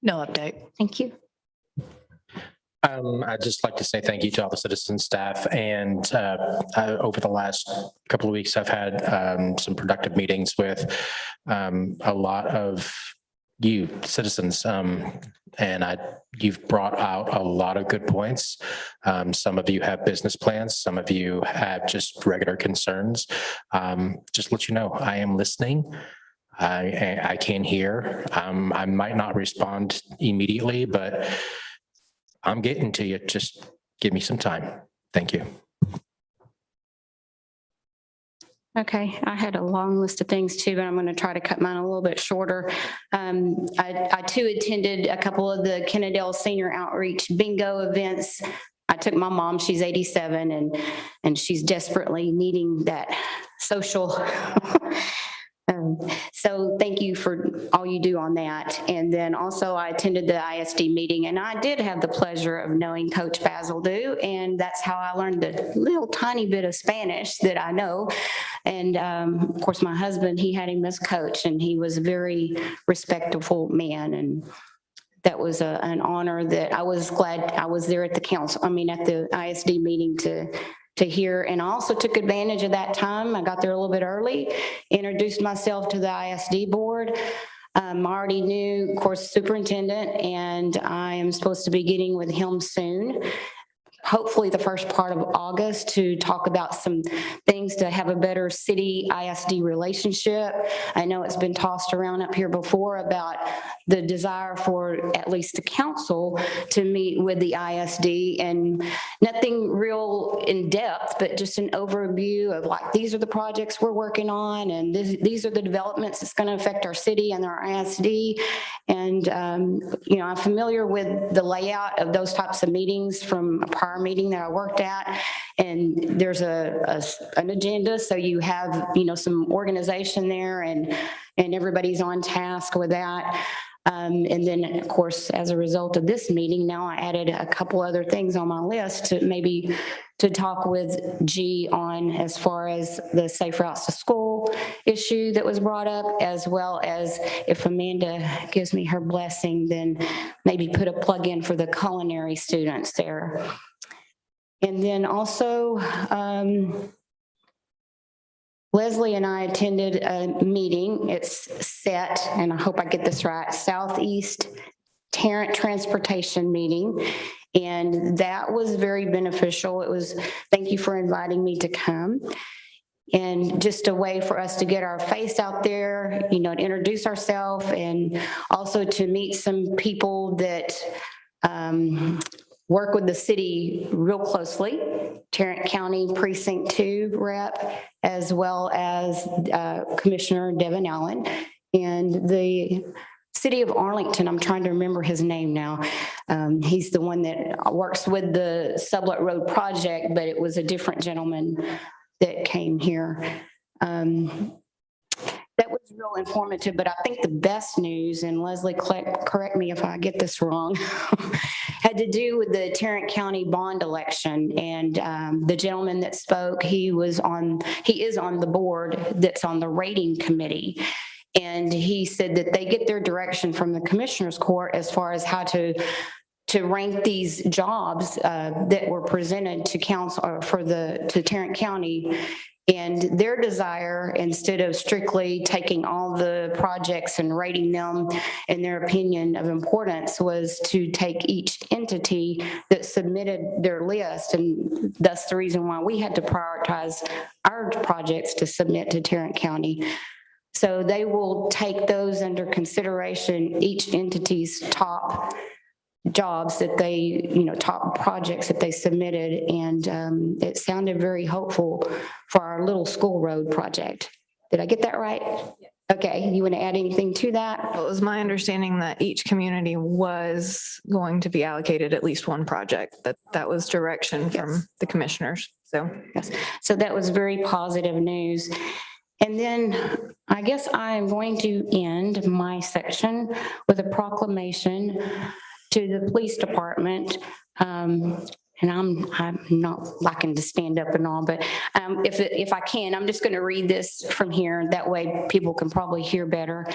No update. Thank you. I'd just like to say thank you to all the citizen staff. And over the last couple of weeks, I've had some productive meetings with a lot of you citizens. And you've brought out a lot of good points. Some of you have business plans. Some of you have just regular concerns. Just let you know, I am listening. I can hear. I might not respond immediately, but I'm getting to you. Just give me some time. Thank you. Okay, I had a long list of things too, but I'm going to try to cut mine a little bit shorter. I too attended a couple of the Kennedale Senior Outreach bingo events. I took my mom, she's 87, and she's desperately needing that social. So thank you for all you do on that. And then also I attended the ISD meeting, and I did have the pleasure of knowing Coach Basildew, and that's how I learned the little tiny bit of Spanish that I know. And of course, my husband, he had him as coach, and he was a very respectful man. And that was an honor that I was glad I was there at the council, at the ISD meeting to hear. And I also took advantage of that time. I got there a little bit early, introduced myself to the ISD board. I already knew, of course, superintendent, and I am supposed to be getting with him soon. hopefully the first part of August to talk about some things to have a better city ISD relationship. I know it's been tossed around up here before about the desire for at least the council to meet with the ISD, and nothing real in depth, but just an overview of like, these are the projects we're working on, and these are the developments that's going to affect our city and our ISD. And, you know, I'm familiar with the layout of those types of meetings from a prior meeting that I worked at. And there's an agenda. So you have, you know, some organization there, and everybody's on task with that. And then, of course, as a result of this meeting, now I added a couple other things on my list to maybe to talk with G on, as far as the safe routes to school issue that was brought up, as well as if Amanda gives me her blessing, then maybe put a plug in for the culinary students there. And then also, Leslie and I attended a meeting. It's set, and I hope I get this right, Southeast Tarrant Transportation Meeting. And that was very beneficial. It was, thank you for inviting me to come. And just a way for us to get our face out there, you know, to introduce ourselves, and also to meet some people that work with the city real closely, Tarrant County Precinct 2 rep, as well as Commissioner Devin Allen, and the City of Arlington. I'm trying to remember his name now. He's the one that works with the Sublet Road project, but it was a different gentleman that came here. That was real informative, but I think the best news, and Leslie, correct me if I get this wrong, had to do with the Tarrant County bond election. And the gentleman that spoke, he is on the board that's on the rating committee. And he said that they get their direction from the Commissioner's Court as far as how to rank these jobs that were presented to council to Tarrant County. And their desire, instead of strictly taking all the projects and rating them in their opinion of importance, was to take each entity that submitted their list. And that's the reason why we had to prioritize our projects to submit to Tarrant County. So they will take those under consideration, each entity's top jobs that they, you know, top projects that they submitted. And it sounded very hopeful for our little school road project. Did I get that right? Yeah. Okay, you want to add anything to that? Well, it was my understanding that each community was going to be allocated at least one project. That was direction from the commissioners. So yes, so that was very positive news. And then I guess I'm going to end my section with a proclamation to the police department. And I'm not liking to stand up and all, but if I can, I'm just going to read this from here. That way people can probably hear better.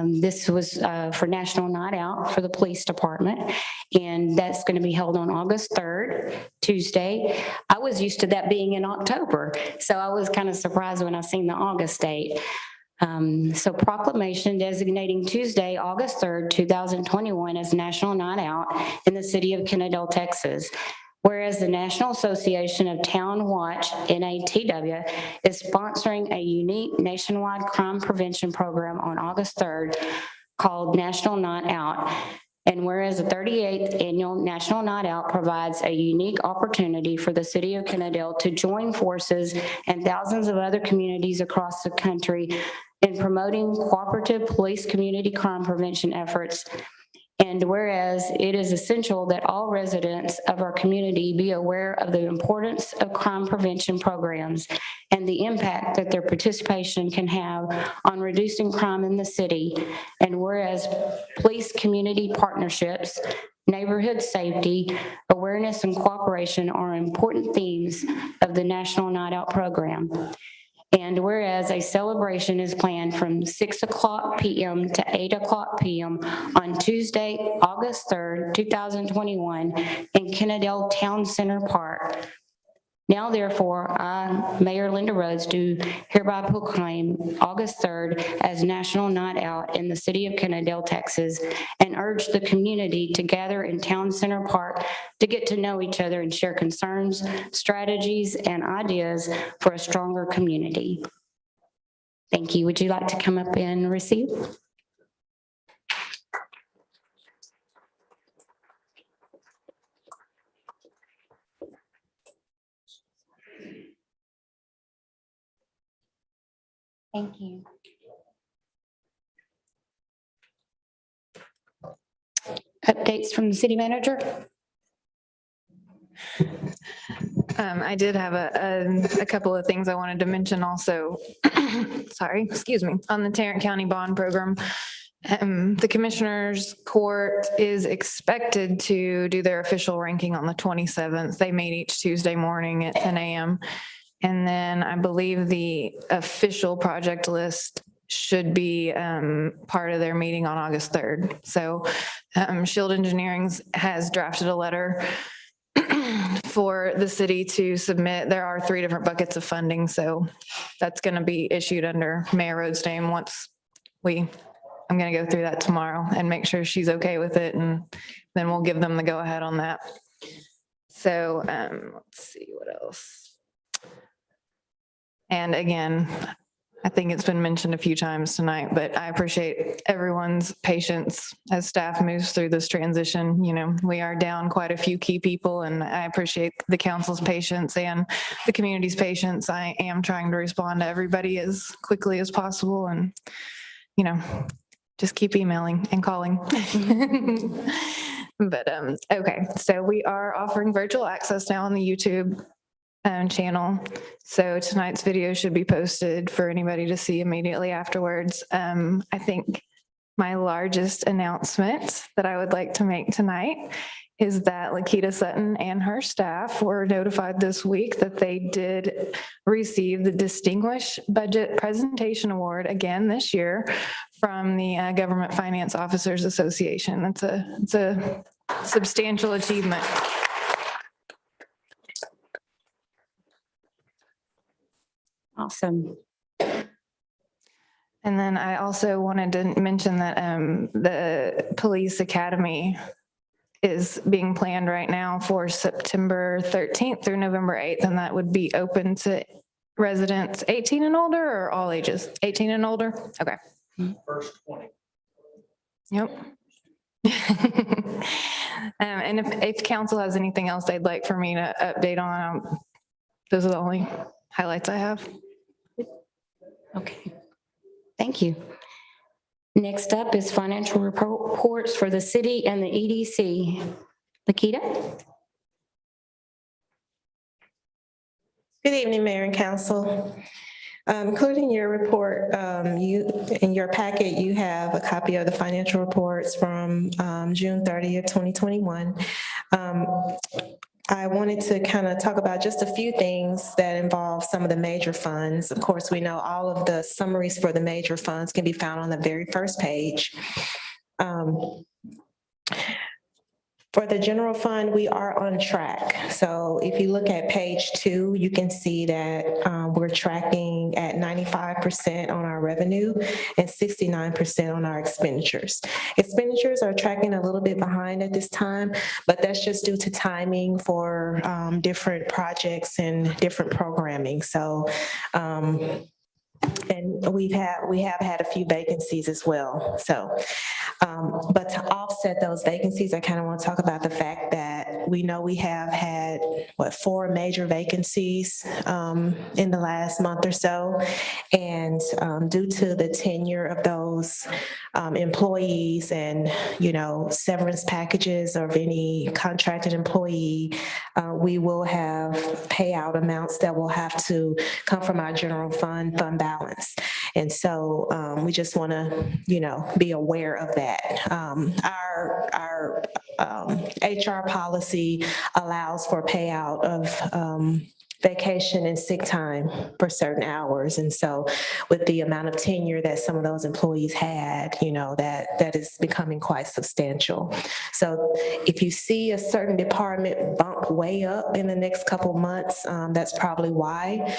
This was for National Night Out for the police department, and that's going to be held on August 3rd, Tuesday. I was used to that being in October, so I was kind of surprised when I seen the August date. So proclamation designating Tuesday, August 3rd, 2021 as National Night Out in the city of Kennedale, Texas. Whereas the National Association of Town Watch, NATW, is sponsoring a unique nationwide crime prevention program on August 3rd called National Night Out. And whereas the 38th Annual National Night Out provides a unique opportunity for the city of Kennedale to join forces and thousands of other communities across the country in promoting cooperative police community crime prevention efforts. And whereas it is essential that all residents of our community be aware of the importance of crime prevention programs and the impact that their participation can have on reducing crime in the city. And whereas police community partnerships, neighborhood safety, awareness, and cooperation are important themes of the National Night Out program. And whereas a celebration is planned from 6:00 p.m. to 8:00 p.m. on Tuesday, August 3rd, 2021 in Kennedale Town Center Park. Now therefore, I, Mayor Linda Rhodes, do hereby proclaim August 3rd as National Night Out in the city of Kennedale, Texas, and urge the community to gather in Town Center Park to get to know each other and share concerns, strategies, and ideas for a stronger community. Thank you. Would you like to come up and receive? Thank you. Updates from the city manager? I did have a couple of things I wanted to mention also. Sorry, excuse me, on the Tarrant County Bond Program. The Commissioners Court is expected to do their official ranking on the 27th. They meet each Tuesday morning at 10 a.m. And then I believe the official project list should be part of their meeting on August 3rd. So Shield Engineering has drafted a letter for the city to submit. There are 3 different buckets of funding, so that's going to be issued under Mayor Rhodes' name once I'm going to go through that tomorrow and make sure she's okay with it, and then we'll give them the go-ahead on that. So let's see what else. And again, I think it's been mentioned a few times tonight, but I appreciate everyone's patience as staff moves through this transition. You know, we are down quite a few key people, and I appreciate the council's patience and the community's patience. I am trying to respond to everybody as quickly as possible, and, you know, just keep emailing and calling. But okay, so we are offering virtual access now on the YouTube channel. So tonight's video should be posted for anybody to see immediately afterwards. I think my largest announcement that I would like to make tonight is that Lakita Sutton and her staff were notified this week that they did receive the Distinguished Budget Presentation Award again this year from the Government Finance Officers Association. It's a substantial achievement. Awesome. And then I also wanted to mention that the police academy is being planned right now for September 13th through November 8th, and that would be open to residents 18 and older or all ages? 18 and older? Okay. First 20. Yep. And if council has anything else they'd like for me to update on, those are the only highlights I have. Okay. Thank you. Next up is financial reports for the city and the EDC. Lakita? Good evening, Mayor and Council. Including your report, in your packet, you have a copy of the financial reports from June 30th, 2021. I wanted to kind of talk about just a few things that involve some of the major funds. Of course, we know all of the summaries for the major funds can be found on the very first page. For the general fund, we are on track. So if you look at page 2, you can see that we're tracking at 95% on our revenue and 69% on our expenditures. Expenditures are tracking a little bit behind at this time, but that's just due to timing for different projects and different programming. So, and we have had a few vacancies as well. So, but to offset those vacancies, I kind of want to talk about the fact that we know we have had, 4 major vacancies in the last month or so. And due to the tenure of those employees and, severance packages of any contracted employee, we will have payout amounts that will have to come from our general fund balance. And so we just want to, be aware of that. Our HR policy allows for payout of vacation and sick time for certain hours. And so with the amount of tenure that some of those employees had, that is becoming quite substantial. So if you see a certain department bump way up in the next couple of months, that's probably why.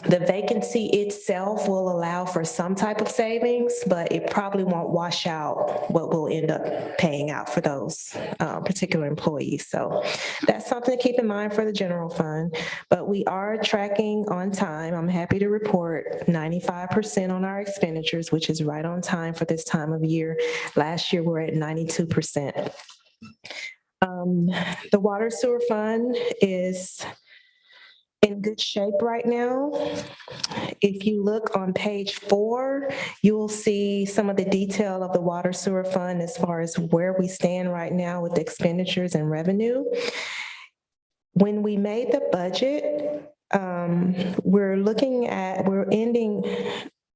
The vacancy itself will allow for some type of savings, but it probably won't wash out what we'll end up paying out for those particular employees. So that's something to keep in mind for the general fund, but we are tracking on time. I'm happy to report 95% on our expenditures, which is right on time for this time of year. Last year, we were at 92%. The water sewer fund is in good shape right now. If you look on page 4, you will see some of the detail of the water sewer fund as far as where we stand right now with expenditures and revenue. When we made the budget,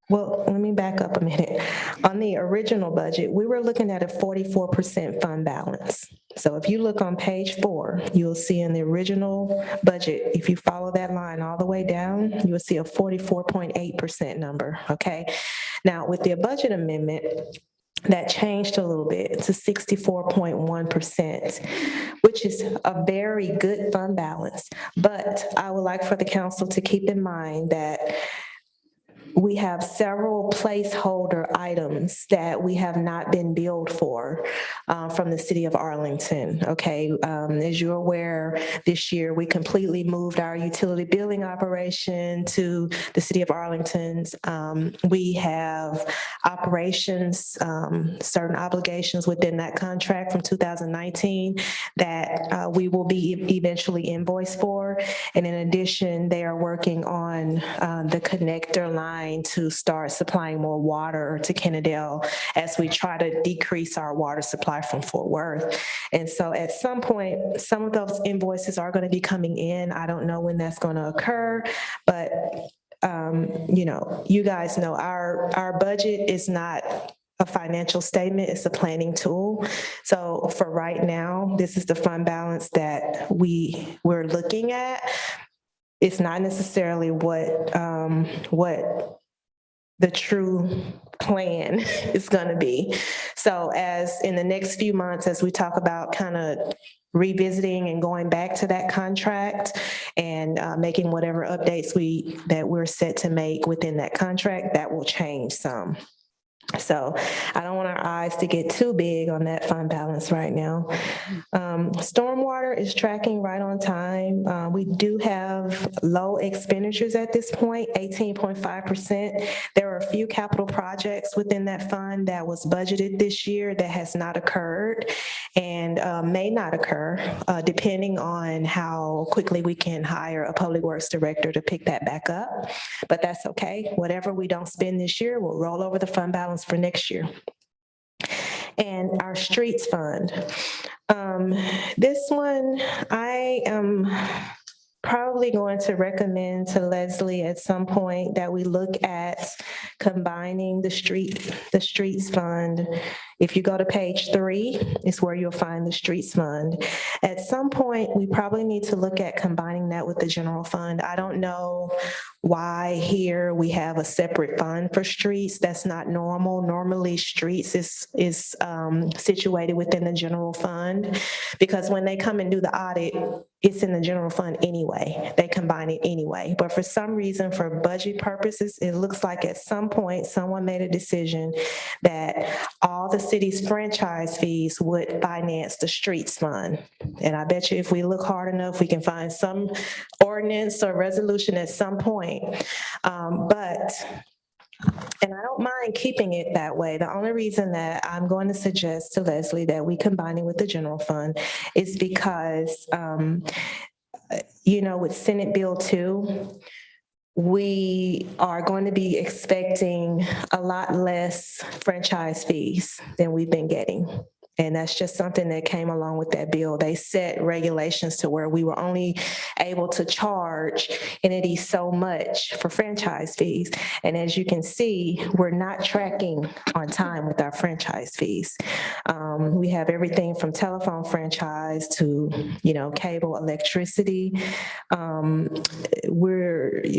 well, let me back up a minute. On the original budget, we were looking at a 44% fund balance. So if you look on page 4, you'll see in the original budget, if you follow that line all the way down, you will see a 44.8% number, okay? Now, with the budget amendment, that changed a little bit to 64.1%, which is a very good fund balance. But I would like for the council to keep in mind that we have several placeholder items that we have not been billed for from the city of Arlington, okay? As you're aware, this year we completely moved our utility billing operation to the city of Arlington's. We have operations, certain obligations within that contract from 2019 that we will be eventually invoiced for. And in addition, they are working on the connector line to start supplying more water to Kennedale as we try to decrease our water supply from Fort Worth. And so at some point, some of those invoices are going to be coming in. I don't know when that's going to occur, but you guys know our budget is not a financial statement, it's a planning tool. So for right now, this is the fund balance that we're looking at. It's not necessarily what the true plan is going to be. So as in the next few months, as we talk about kind of revisiting and going back to that contract and making whatever updates that we're set to make within that contract, that will change some. So I don't want our eyes to get too big on that fund balance right now. Stormwater is tracking right on time. We do have low expenditures at this point, 18.5%. There are a few capital projects within that fund that was budgeted this year that has not occurred and may not occur depending on how quickly we can hire a public works director to pick that back up. But that's okay. Whatever we don't spend this year, we'll roll over the fund balance for next year. And our streets fund. This one, I am probably going to recommend to Leslie at some point that we look at combining the streets fund. If you go to page 3, it's where you'll find the streets fund. At some point, we probably need to look at combining that with the general fund. I don't know why here we have a separate fund for streets. That's not normal. Normally, streets is situated within the general fund because when they come and do the audit, it's in the general fund anyway. They combine it anyway. But for some reason, for budget purposes, it looks like at some point, someone made a decision that all the city's franchise fees would finance the streets fund. And I bet you if we look hard enough, we can find some ordinance or resolution at some point. And I don't mind keeping it that way. The only reason that I'm going to suggest to Leslie that we combine it with the general fund is because, with Senate Bill 2, we are going to be expecting a lot less franchise fees than we've been getting. And that's just something that came along with that bill. They set regulations to where we were only able to charge entities so much for franchise fees. And as you can see, we're not tracking on time with our franchise fees. We have everything from telephone franchise to, cable, electricity.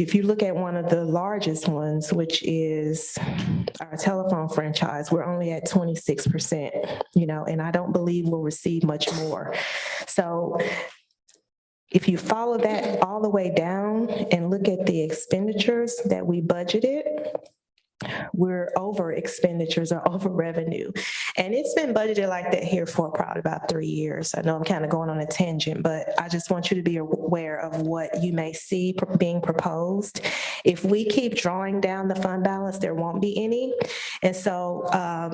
If you look at one of the largest ones, which is our telephone franchise, we're only at 26%, and I don't believe we'll receive much more. So if you follow that all the way down and look at the expenditures that we budgeted, we're over expenditures or over revenue. And it's been budgeted like that here for probably about 3 years. I know I'm kind of going on a tangent, but I just want you to be aware of what you may see being proposed. If we keep drawing down the fund balance, there won't be any. And so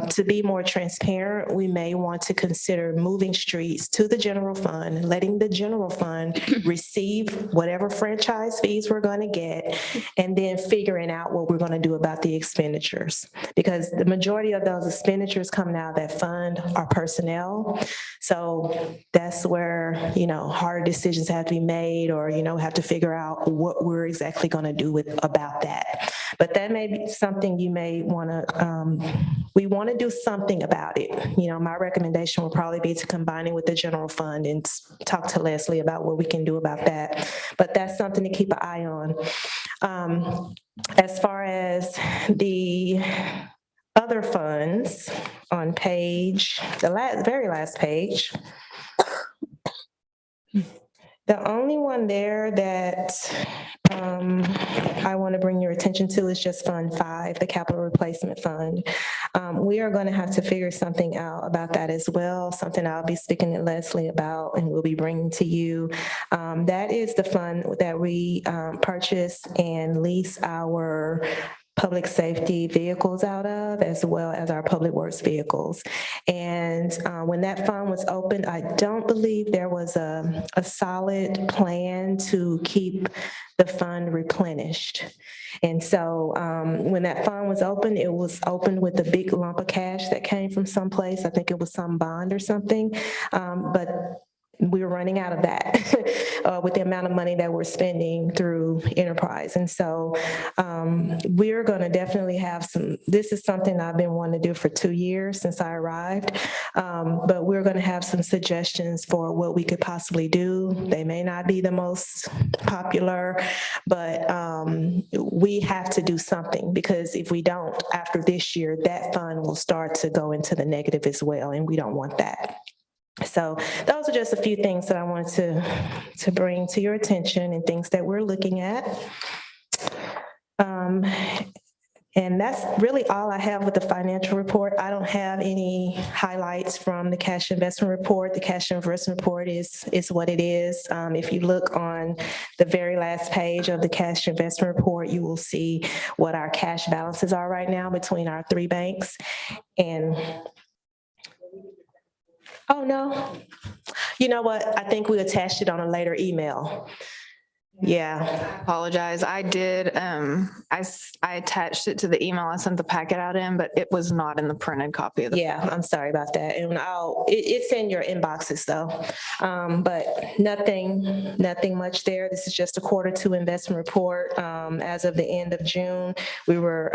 to be more transparent, we may want to consider moving streets to the general fund, letting the general fund receive whatever franchise fees we're going to get, and then figuring out what we're going to do about the expenditures, because the majority of those expenditures coming out of that fund are personnel. So that's where, harder decisions have to be made, or, have to figure out what we're exactly going to do about that. But that may be something you may want to, we want to do something about it. My recommendation will probably be to combine it with the general fund and talk to Leslie about what we can do about that. But that's something to keep an eye on. As far as the other funds on the very last page, the only one there that I want to bring your attention to is just Fund 5, the Capital Replacement Fund. We are going to have to figure something out about that as well, something I'll be speaking to Leslie about and we'll be bringing to you. That is the fund that we purchase and lease our public safety vehicles out of, as well as our public works vehicles. And when that fund was opened, I don't believe there was a solid plan to keep the fund replenished. And so when that fund was opened, it was opened with a big lump of cash that came from someplace. I think it was some bond or something, but we were running out of that with the amount of money that we're spending through enterprise. And so we're going to definitely have this is something I've been wanting to do for 2 years since I arrived, but we're going to have some suggestions for what we could possibly do. They may not be the most popular, but we have to do something, because if we don't, after this year, that fund will start to go into the negative as well, and we don't want that. So those are just a few things that I wanted to bring to your attention and things that we're looking at. And that's really all I have with the financial report. I don't have any highlights from the cash investment report. The cash investment report is what it is. If you look on the very last page of the cash investment report, you will see what our cash balances are right now between our 3 banks. And oh, no. You know what? I think we attached it on a later email. Yeah. Apologize. I did, I attached it to the email I sent the packet out in, but it was not in the printed copy of the. Yeah, I'm sorry about that. And it's in your inboxes though. But nothing much there. This is just a Q2 investment report. As of the end of June, we were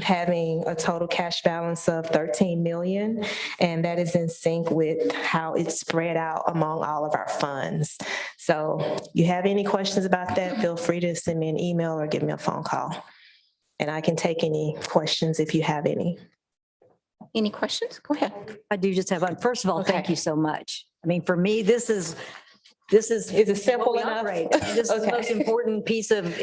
having a total cash balance of 13 million. And that is in sync with how it's spread out among all of our funds. So you have any questions about that, feel free to send me an email or give me a phone call. And I can take any questions if you have any. Any questions? Go ahead. I do just have one. First of all, thank you so much. I mean, for me, this is Is it simple enough? operate. This is the most important piece of,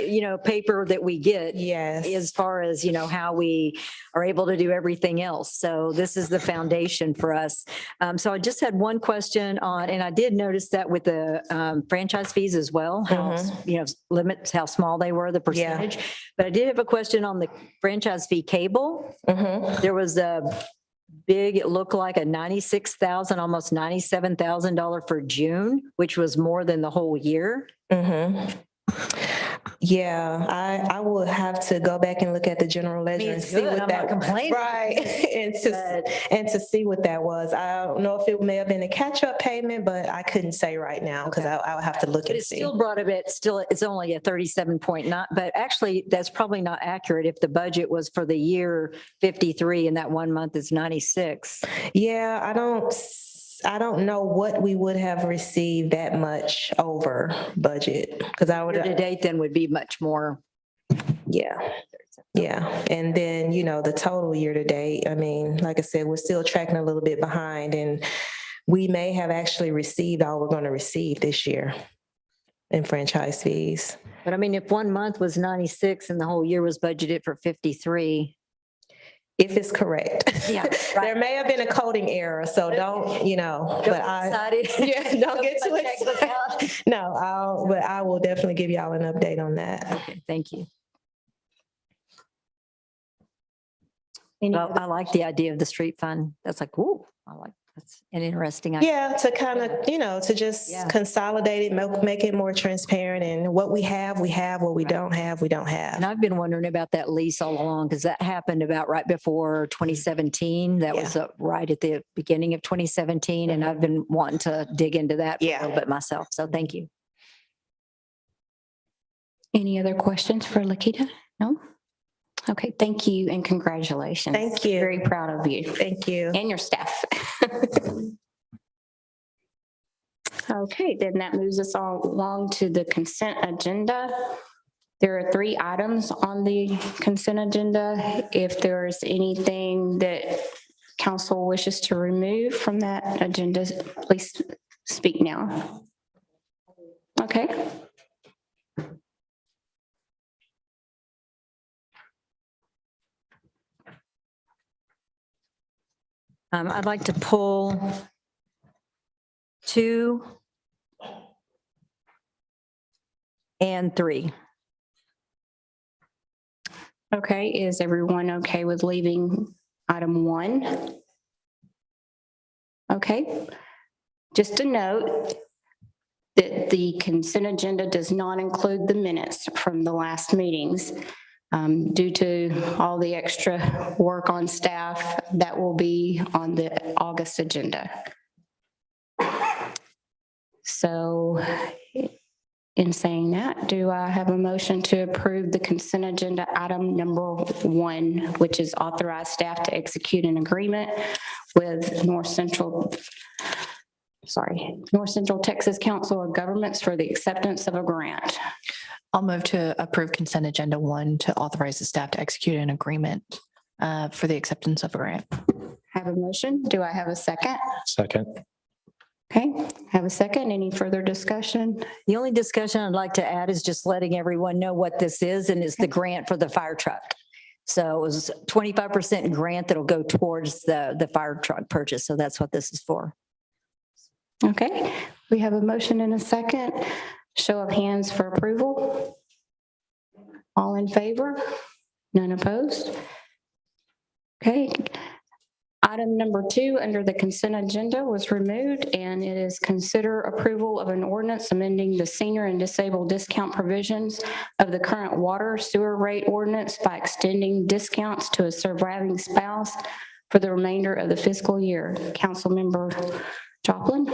paper that we get. Yes. As far as, how we are able to do everything else. So this is the foundation for us. So I just had one question on, and I did notice that with the franchise fees as well, how, limits how small they were, the percentage. But I did have a question on the franchise fee cable. There was a big, it looked like a $96,000, almost $97,000 for June, which was more than the whole year. Yeah, I will have to go back and look at the general ledger and it's see good. what I'm that. not complaining. Right, and to see what that was. I don't know if it may have been a catch-up payment, but I couldn't say right now because I would have to look But and it's see. still brought a bit, still, it's only a 37.9, but actually that's probably not accurate if the budget was for the year 53 and that 1 month is 96. Yeah, I don't know what we would have received that much over budget because I would. Year to date then would be much more. Yeah. Yeah, and then, the total year to date, I mean, like I said, we're still tracking a little bit behind and we may have actually received all we're going to receive this year in franchise fees. But I mean, if 1 month was 96 and the whole year was budgeted for 53. If it's correct. Yeah. There may have been a coding error, so don't, but yeah, don't get too excited. No, but I will definitely give y'all an update on that. Okay, thank you. Well, I like the idea of the street fund. That's like, ooh, that's an interesting idea. Yeah, to kind of, to just consolidate it, make it more transparent and what we have, what we don't have, we don't have. And I've been wondering about that lease all along because that happened about right before 2017. That was right at the beginning of 2017. And I've been wanting to dig into that a little bit myself. So thank you. Any other questions for Lakita? No? Okay, thank you and congratulations. Thank you. Very proud of you. Thank you. And your staff. Okay, then that moves us all along to the consent agenda. There are 3 items on the consent agenda. If there's anything that council wishes to remove from that agenda, please speak now. Okay. I'd like to pull 2 and 3. Okay, is everyone okay with leaving item 1? Okay. Just a note that the consent agenda does not include the minutes from the last meetings. Due to all the extra work on staff, that will be on the August agenda. So in saying that, do I have a motion to approve the consent agenda item number 1, which is authorize staff to execute an agreement with North Central Texas Council of Governments for the acceptance of a grant? I'll move to approve consent agenda 1 to authorize the staff to execute an agreement for the acceptance of a grant. Have a motion. Do I have a second? Second. Okay, have a second. Any further discussion? The only discussion I'd like to add is just letting everyone know what this is, and it's the grant for the fire truck. So it was 25% grant that'll go towards the fire truck purchase. So that's what this is for. Okay, we have a motion and a second. Show of hands for approval. All in favor? None opposed? Okay. Item number 2 under the consent agenda was removed, and it is consider approval of an ordinance amending the senior and disabled discount provisions of the current water sewer rate ordinance by extending discounts to a surviving spouse for the remainder of the fiscal year. Councilmember Joplin.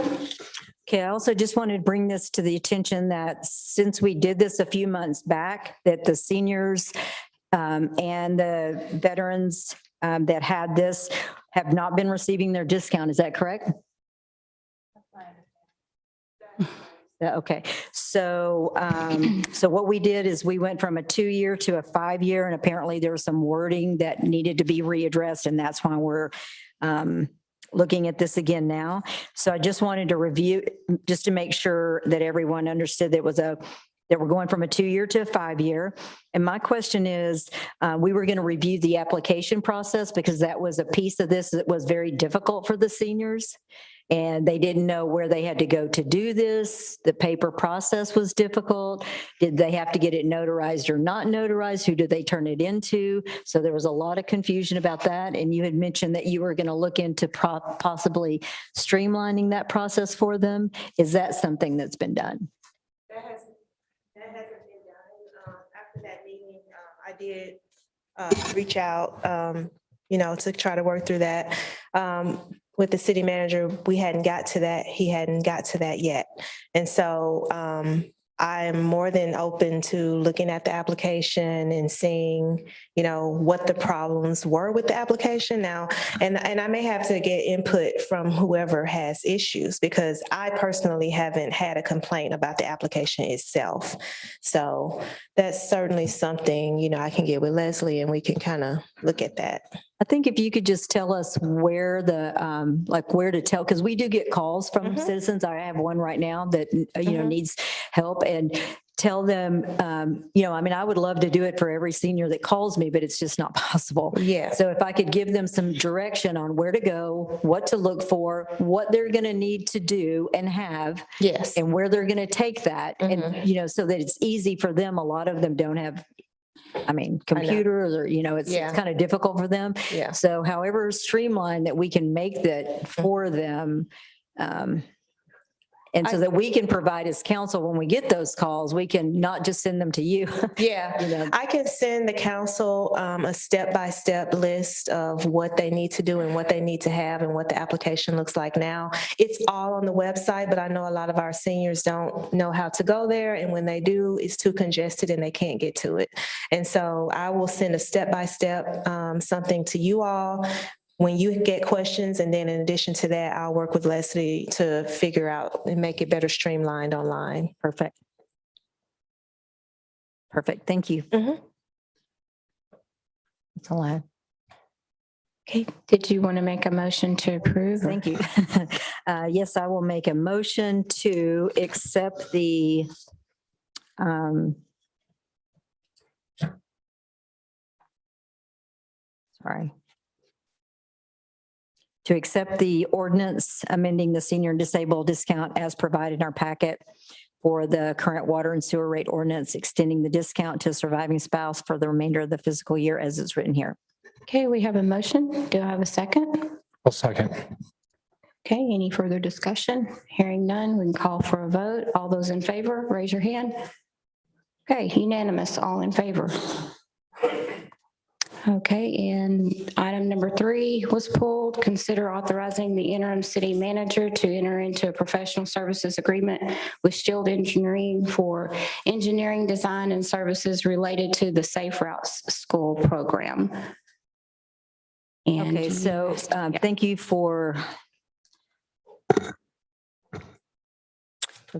Okay, I also just wanted to bring this to the attention that since we did this a few months back, that the seniors and the veterans that had this have not been receiving their discount. Is that correct? Okay, so what we did is we went from a 2-year to a 5-year, and apparently there was some wording that needed to be readdressed, and that's why we're looking at this again now. So I just wanted to review, just to make sure that everyone understood that that we're going from a 2-year to a 5-year. And my question is, we were going to review the application process because that was a piece of this that was very difficult for the seniors. And they didn't know where they had to go to do this. The paper process was difficult. Did they have to get it notarized or not notarized? Who did they turn it into? So there was a lot of confusion about that. And you had mentioned that you were going to look into possibly streamlining that process for them. Is that something that's been done? That hasn't been done. did reach out, to try to work through that. With the city manager, we hadn't got to that. He hadn't got to that yet. And so I'm more than open to looking at the application and seeing, what the problems were with the application now. And I may have to get input from whoever has issues, because I personally haven't had a complaint about the application itself. So that's certainly something, I can get with Leslie and we can kind of look at that. I think if you could just tell us where where to tell, because we do get calls from citizens. I have one right now that, needs help, and tell them, I would love to do it for every senior that calls me, but it's just not possible. Yeah. So if I could give them some direction on where to go, what to look for, what they're going to need to do and have. Yes. And where they're going to take that. And, so that it's easy for them. A lot of them don't have computers or, it's kind of difficult for them. Yeah. So however streamlined that we can make that for them, and so that we can provide as council, when we get those calls, we can not just send them to you. Yeah, I can send the council a step-by-step list of what they need to do and what they need to have and what the application looks like now. It's all on the website, but I know a lot of our seniors don't know how to go there. And when they do, it's too congested and they can't get to it. And so I will send a step-by-step something to you all when you get questions. And then in addition to that, I'll work with Leslie to figure out and make it better streamlined online. Perfect. Thank you. Mhm. That's all I have. Okay, did you want to make a motion to approve? Thank you. Yes, I will make a motion to accept the to accept the ordinance amending the senior and disabled discount as provided in our packet for the current water and sewer rate ordinance, extending the discount to a surviving spouse for the remainder of the fiscal year as it's written here. Okay, we have a motion. Do I have a second? I'll second. Okay, any further discussion? Hearing none, we can call for a vote. All those in favor, raise your hand. Okay, unanimous, all in favor. Okay, and item number 3 was pulled. Consider authorizing the interim city manager to enter into a professional services agreement with Shield Engineering for engineering, design, and services related to the Safe Routes School program. And Okay, so thank you for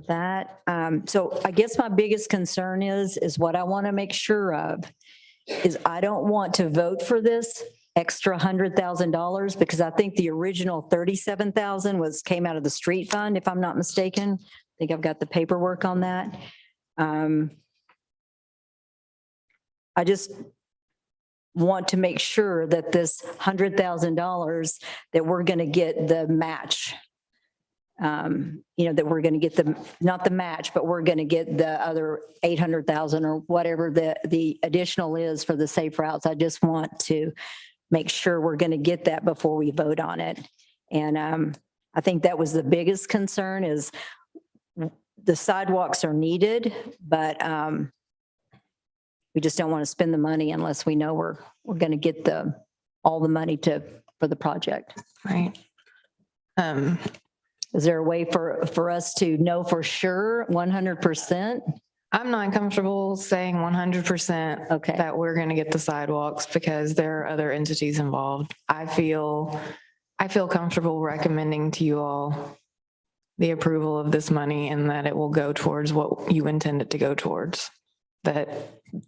that. So I guess my biggest concern is what I want to make sure of is I don't want to vote for this extra $100,000 because I think the original 37,000 came out of the street fund, if I'm not mistaken. I think I've got the paperwork on that. I just want to make sure that this $100,000 that we're going to get the match. That we're going to get not the match, but we're going to get the other 800,000 or whatever the additional is for the safe routes. I just want to make sure we're going to get that before we vote on it. And I think that was the biggest concern is the sidewalks are needed, but we just don't want to spend the money unless we know we're going to get all the money for the project. Right. Is there a way for us to know for sure 100%? I'm not comfortable saying 100% that we're going to get the sidewalks because there are other entities involved. I feel comfortable recommending to you all the approval of this money and that it will go towards what you intend it to go towards, that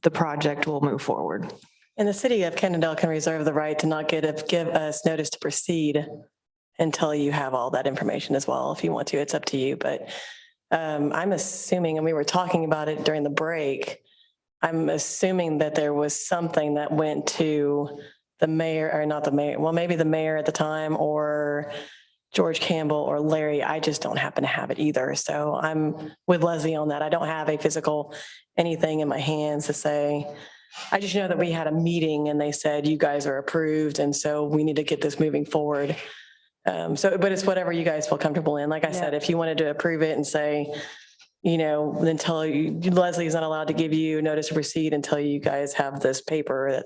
the project will move forward. And the city of Kennedale can reserve the right to not give us notice to proceed until you have all that information as well. If you want to, it's up to you. But I'm assuming, and we were talking about it during the break, I'm assuming that there was something that went to the mayor, or not the mayor, well, maybe the mayor at the time, or George Campbell or Larry. I just don't happen to have it either. So I'm with Leslie on that. I don't have a physical anything in my hands to say. I just know that we had a meeting and they said, you guys are approved. And so we need to get this moving forward. But it's whatever you guys feel comfortable in. Like I said, if you wanted to approve it and say, until Leslie's not allowed to give you notice of receipt until you guys have this paper.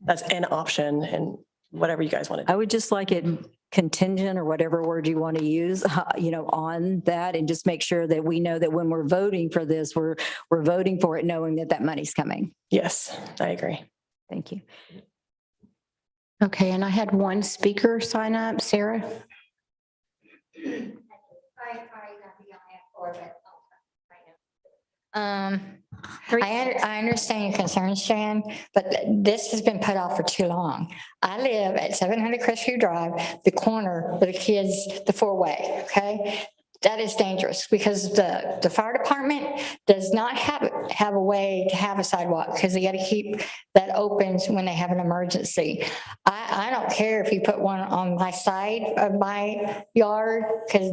That's an option, and whatever you guys want to do. I would just like it contingent or whatever word you want to use, on that, and just make sure that we know that when we're voting for this, we're voting for it knowing that that money's coming. Yes, I agree. Thank you. Okay, and I had one speaker sign up, Sarah. I understand your concerns, Jan, but this has been put off for too long. I live at 700 Crestview Drive, the corner where the kids, the four-way, okay? That is dangerous because the fire department does not have a way to have a sidewalk because they got to keep that open when they have an emergency. I don't care if you put one on my side of my yard because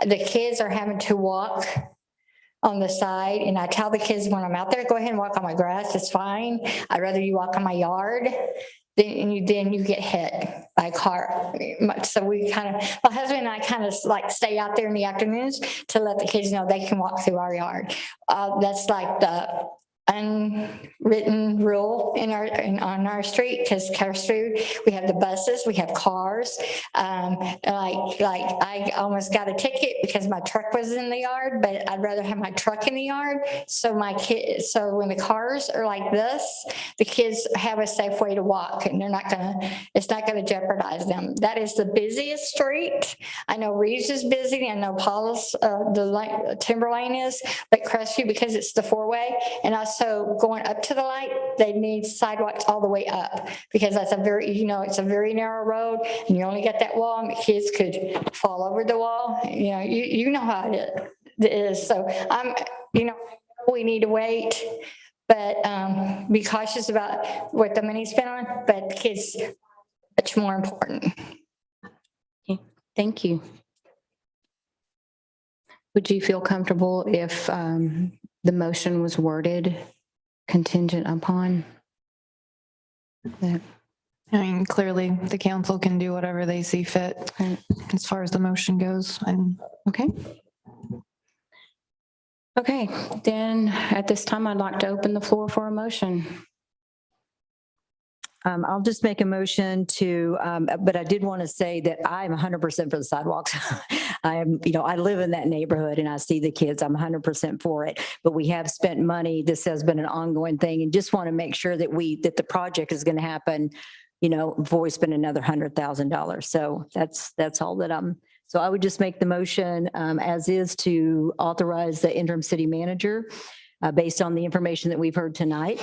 the kids are having to walk on the side. And I tell the kids when I'm out there, go ahead and walk on my grass. It's fine. I'd rather you walk on my yard then you get hit by a car. So my husband and I kind of like stay out there in the afternoons to let the kids know they can walk through our yard. That's like the unwritten rule on our street, because we have the buses, we have cars. I almost got a ticket because my truck was in the yard, but I'd rather have my truck in the yard. So when the cars are like this, the kids have a safe way to walk, and it's not gonna jeopardize them. That is the busiest street. I know Reeves is busy. I know Paul's, Timber Lane is, but Crestview, because it's the four-way, and also going up to the light, they need sidewalks all the way up because that's it's a very narrow road, and you only get that wall, and the kids could fall over the wall. You know how it is. So we need to wait, but be cautious about what the money's spent on, but the kids, much more important. Okay, thank you. Would you feel comfortable if the motion was worded contingent upon that? I mean, clearly the council can do whatever they see fit as far as the motion goes. Okay. Okay, then at this time, I'd like to open the floor for a motion. I'll just make a motion to, but I did want to say that I'm 100% for the sidewalks. I live in that neighborhood and I see the kids. I'm 100% for it. But we have spent money. This has been an ongoing thing, and just want to make sure that the project is going to happen, before we spend another $100,000. So that's all that so I would just make the motion as is to authorize the interim city manager based on the information that we've heard tonight,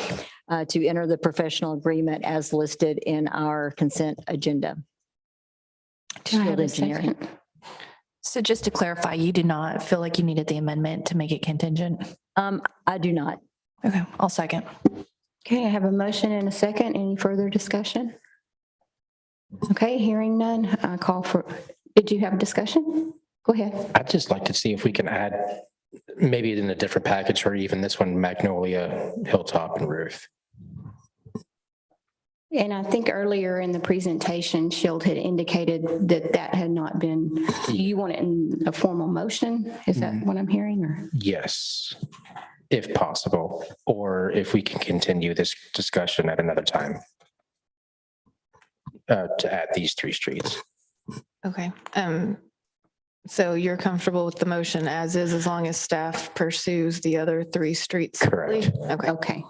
to enter the professional agreement as listed in our consent agenda. Do I have a second? So just to clarify, you do not feel like you needed the amendment to make it contingent? I do not. Okay, I'll second. Okay, I have a motion and a second. Any further discussion? Okay, hearing none, I call for, did you have a discussion? Go ahead. I'd just like to see if we can add, maybe in a different package, or even this one, Magnolia, Hilltop, and Ruth. And I think earlier in the presentation, Shield had indicated that had not been, you want it in a formal motion? Is that what I'm hearing, or? Yes, if possible, or if we can continue this discussion at another time to add these three streets. Okay. So you're comfortable with the motion as is, as long as staff pursues the other three streets? Correct. Okay. Okay.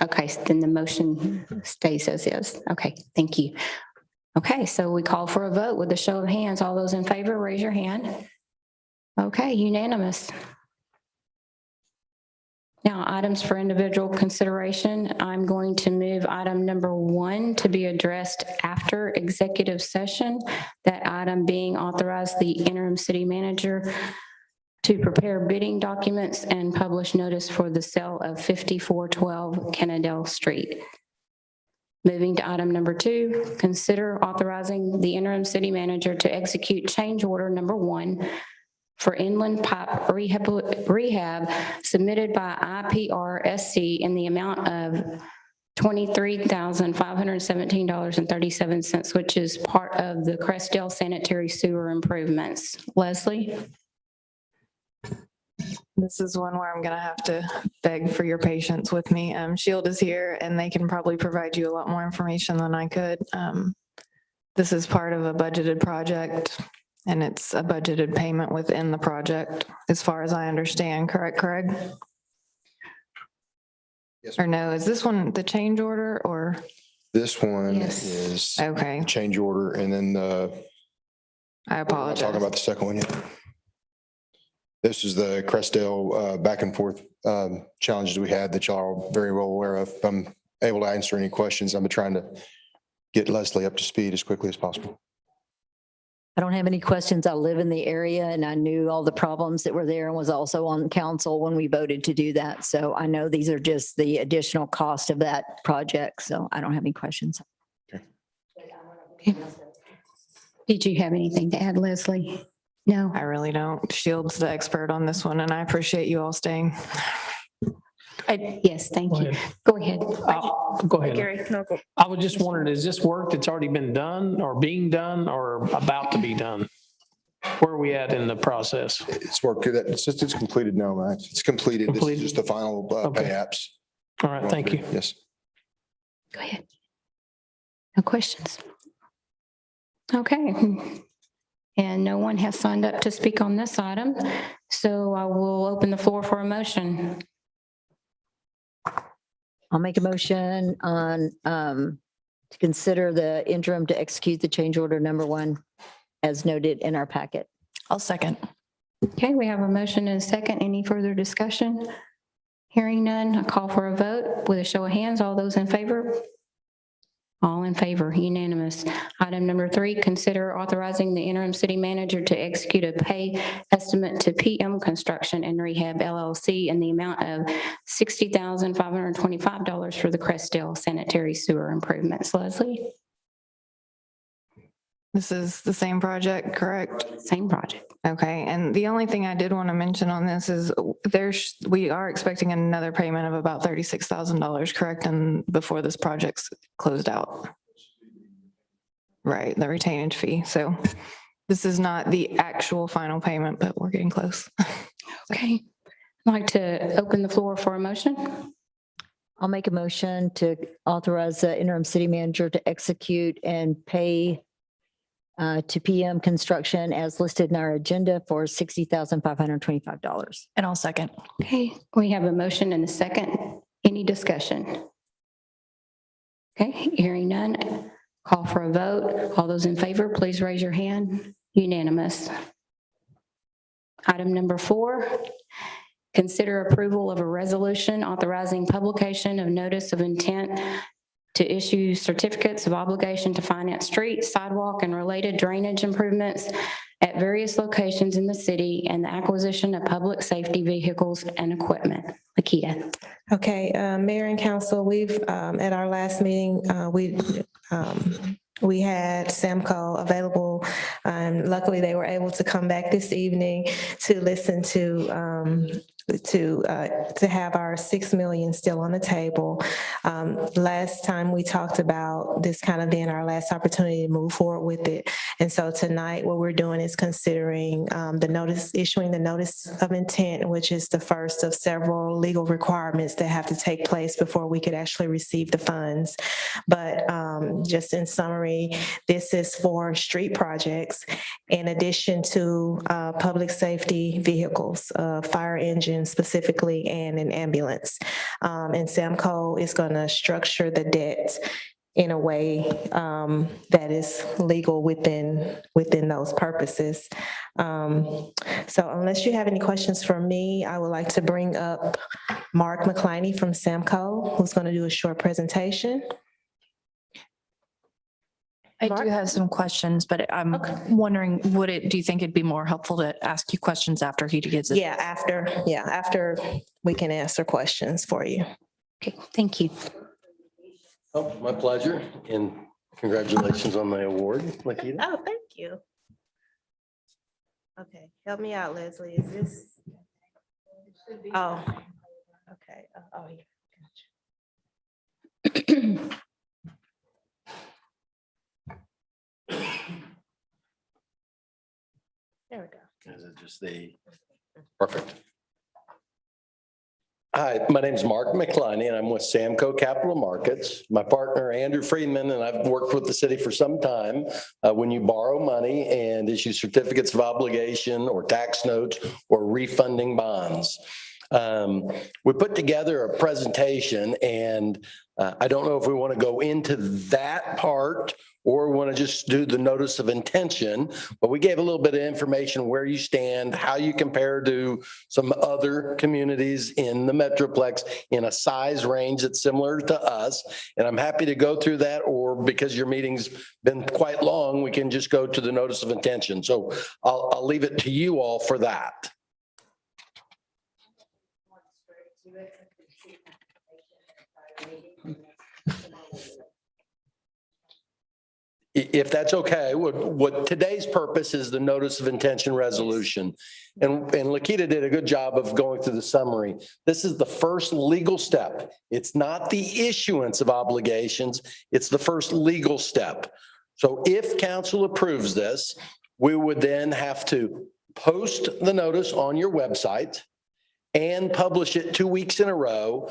Okay, so then the motion stays as is. Okay, thank you. Okay, so we call for a vote with a show of hands. All those in favor, raise your hand. Okay, unanimous. Now, items for individual consideration. I'm going to move item number 1 to be addressed after executive session. That item being authorize the interim city manager to prepare bidding documents and publish notice for the sale of 5412 Kennedale Street. Moving to item number 2, consider authorizing the interim city manager to execute change order number 1 for inland pipe rehab submitted by IPRSC in the amount of $23,517.37, which is part of the Kennedale sanitary sewer improvements. Leslie? This is one where I'm gonna have to beg for your patience with me. Shield is here and they can probably provide you a lot more information than I could. This is part of a budgeted project and it's a budgeted payment within the project, as far as I understand. Correct, Craig? Yes. Or no, is this one the change order or? This one Yes. is Okay, change order and then I we're not apologize. talking about the second one yet. This is the Kennedale back and forth challenges we had that y'all are very well aware of. If I'm able to answer any questions, I'm trying to get Leslie up to speed as quickly as possible. I don't have any questions. I live in the area and I knew all the problems that were there and was also on council when we voted to do that. So I know these are just the additional cost of that project. So I don't have any questions. Did you have anything to add, Leslie? No. I really don't. Shield's the expert on this one and I appreciate you all staying. Yes, thank Go you. ahead. Go ahead. Go ahead. Gary, no, go. I was just wondering, is this work that's already been done or being done or about to be done? Where are we at in the process? It's work that it's completed now, Max. It's completed. This is Completed? just the final Okay. pay apps. All right, thank you. Yes. Go ahead. No questions? Okay. And no one has signed up to speak on this item. So I will open the floor for a motion. I'll make a motion on, to consider the interim to execute the change order number 1 as noted in our packet. I'll second. Okay, we have a motion and a second. Any further discussion? Hearing none, I call for a vote with a show of hands. All those in favor? All in favor, unanimous. Item number 3, consider authorizing the interim city manager to execute a pay estimate to PM Construction and Rehab LLC in the amount of $60,525 for the Kennedale sanitary sewer improvements. Leslie? This is the same project, correct? Same project. Okay, and the only thing I did want to mention on this is we are expecting another payment of about $36,000, correct? And before this project's closed out. Right, the retainage fee. So this is not the actual final payment, but we're getting close. Okay. I'd like to open the floor for a motion. I'll make a motion to authorize the interim city manager to execute and pay to PM Construction as listed in our agenda for $60,525. And I'll second. Okay, we have a motion and a second. Any discussion? Okay, hearing none, call for a vote. All those in favor, please raise your hand. Unanimous. Item number 4, consider approval of a resolution authorizing publication of notice of intent to issue certificates of obligation to finance street, sidewalk, and related drainage improvements at various locations in the city and the acquisition of public safety vehicles and equipment. Lakita. Okay, Mayor and Council, we've, at our last meeting, we had Samco available. Luckily, they were able to come back this evening to listen to have our 6 million still on the table. Last time we talked about this kind of being our last opportunity to move forward with it. And so tonight, what we're doing is considering issuing the notice of intent, which is the first of several legal requirements that have to take place before we could actually receive the funds. But just in summary, this is for street projects in addition to public safety vehicles, fire engines specifically, and an ambulance. And Samco is going to structure the debt in a way that is legal within those purposes. So unless you have any questions for me, I would like to bring up Mark McCliney from Samco, who's going to do a short presentation. I do have some questions, but I'm wondering, do you think it'd be more helpful to ask you questions after he gets it? Yeah, after we can answer questions for you. Okay, thank you. Oh, my pleasure, and congratulations on the award, Lakita. Oh, thank you. Okay, help me out, Leslie. Is this? Oh, okay. Oh, yeah. There we go. Is it just perfect? Hi, my name is Mark McCliney, and I'm with Samco Capital Markets. My partner, Andrew Friedman, and I've worked with the city for some time. When you borrow money and issue certificates of obligation or tax notes or refunding bonds. We put together a presentation, and I don't know if we want to go into that part or want to just do the notice of intention, but we gave a little bit of information where you stand, how you compare to some other communities in the Metroplex in a size range that's similar to us. And I'm happy to go through that, or because your meeting's been quite long, we can just go to the notice of intention. So I'll leave it to you all for that. If that's okay, what today's purpose is the notice of intention resolution. And Lakita did a good job of going through the summary. This is the first legal step. It's not the issuance of obligations. It's the first legal step. So if council approves this, we would then have to post the notice on your website and publish it 2 weeks in a row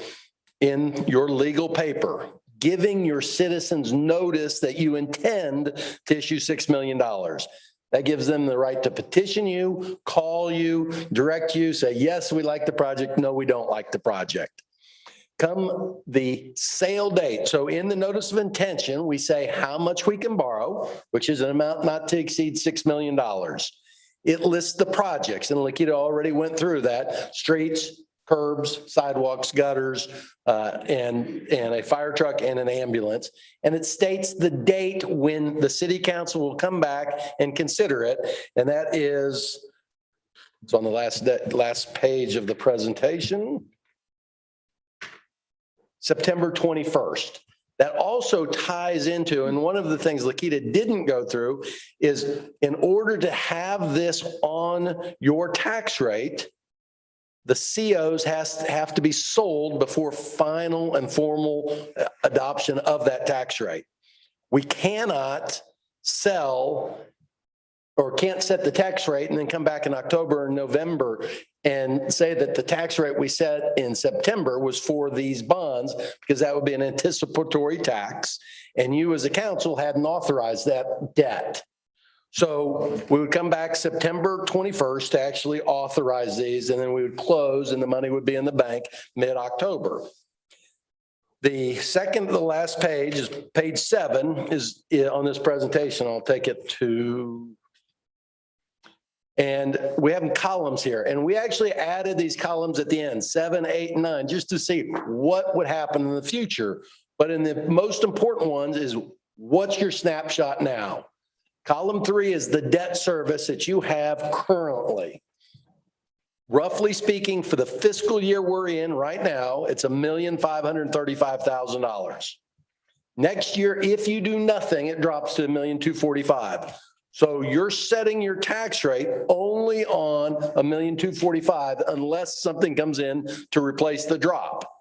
in your legal paper, giving your citizens notice that you intend to issue $6 million. That gives them the right to petition you, call you, direct you, say, yes, we like the project. No, we don't like the project. Come the sale date. So in the notice of intention, we say how much we can borrow, which is an amount not to exceed $6 million. It lists the projects, and Lakita already went through that: streets, curbs, sidewalks, gutters, and a fire truck and an ambulance. And it states the date when the city council will come back and consider it. And that is, it's on the last page of the presentation, September 21st. That also ties into, and one of the things Lakita didn't go through is, in order to have this on your tax rate, the COs have to be sold before final and formal adoption of that tax rate. We cannot sell or can't set the tax rate and then come back in October or November and say that the tax rate we set in September was for these bonds, because that would be an anticipatory tax. And you as a council hadn't authorized that debt. So we would come back September 21st to actually authorize these, and then we would close and the money would be in the bank mid-October. The second to the last page is page 7 is on this presentation. I'll take it to, and we have columns here, and we actually added these columns at the end, 7, 8, and 9, just to see what would happen in the future. But in the most important ones is, what's your snapshot now? Column 3 is the debt service that you have currently. Roughly speaking, for the fiscal year we're in right now, it's $1,535,000. Next year, if you do nothing, it drops to $1,245,000. So you're setting your tax rate only on $1,245,000 unless something comes in to replace the drop.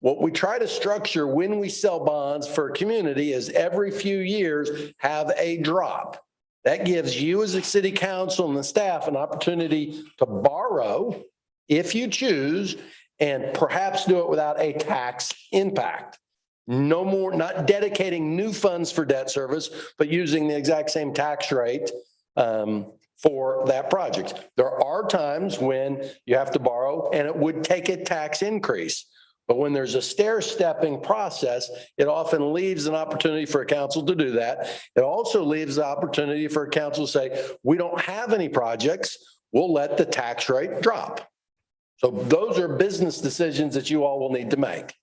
What we try to structure when we sell bonds for a community is every few years have a drop. That gives you as a city council and the staff an opportunity to borrow if you choose, and perhaps do it without a tax impact. No more, not dedicating new funds for debt service, but using the exact same tax rate for that project. There are times when you have to borrow and it would take a tax increase. But when there's a stair-stepping process, it often leaves an opportunity for a council to do that. It also leaves the opportunity for a council to say, we don't have any projects, we'll let the tax rate drop. So those are business decisions that you all will need to make.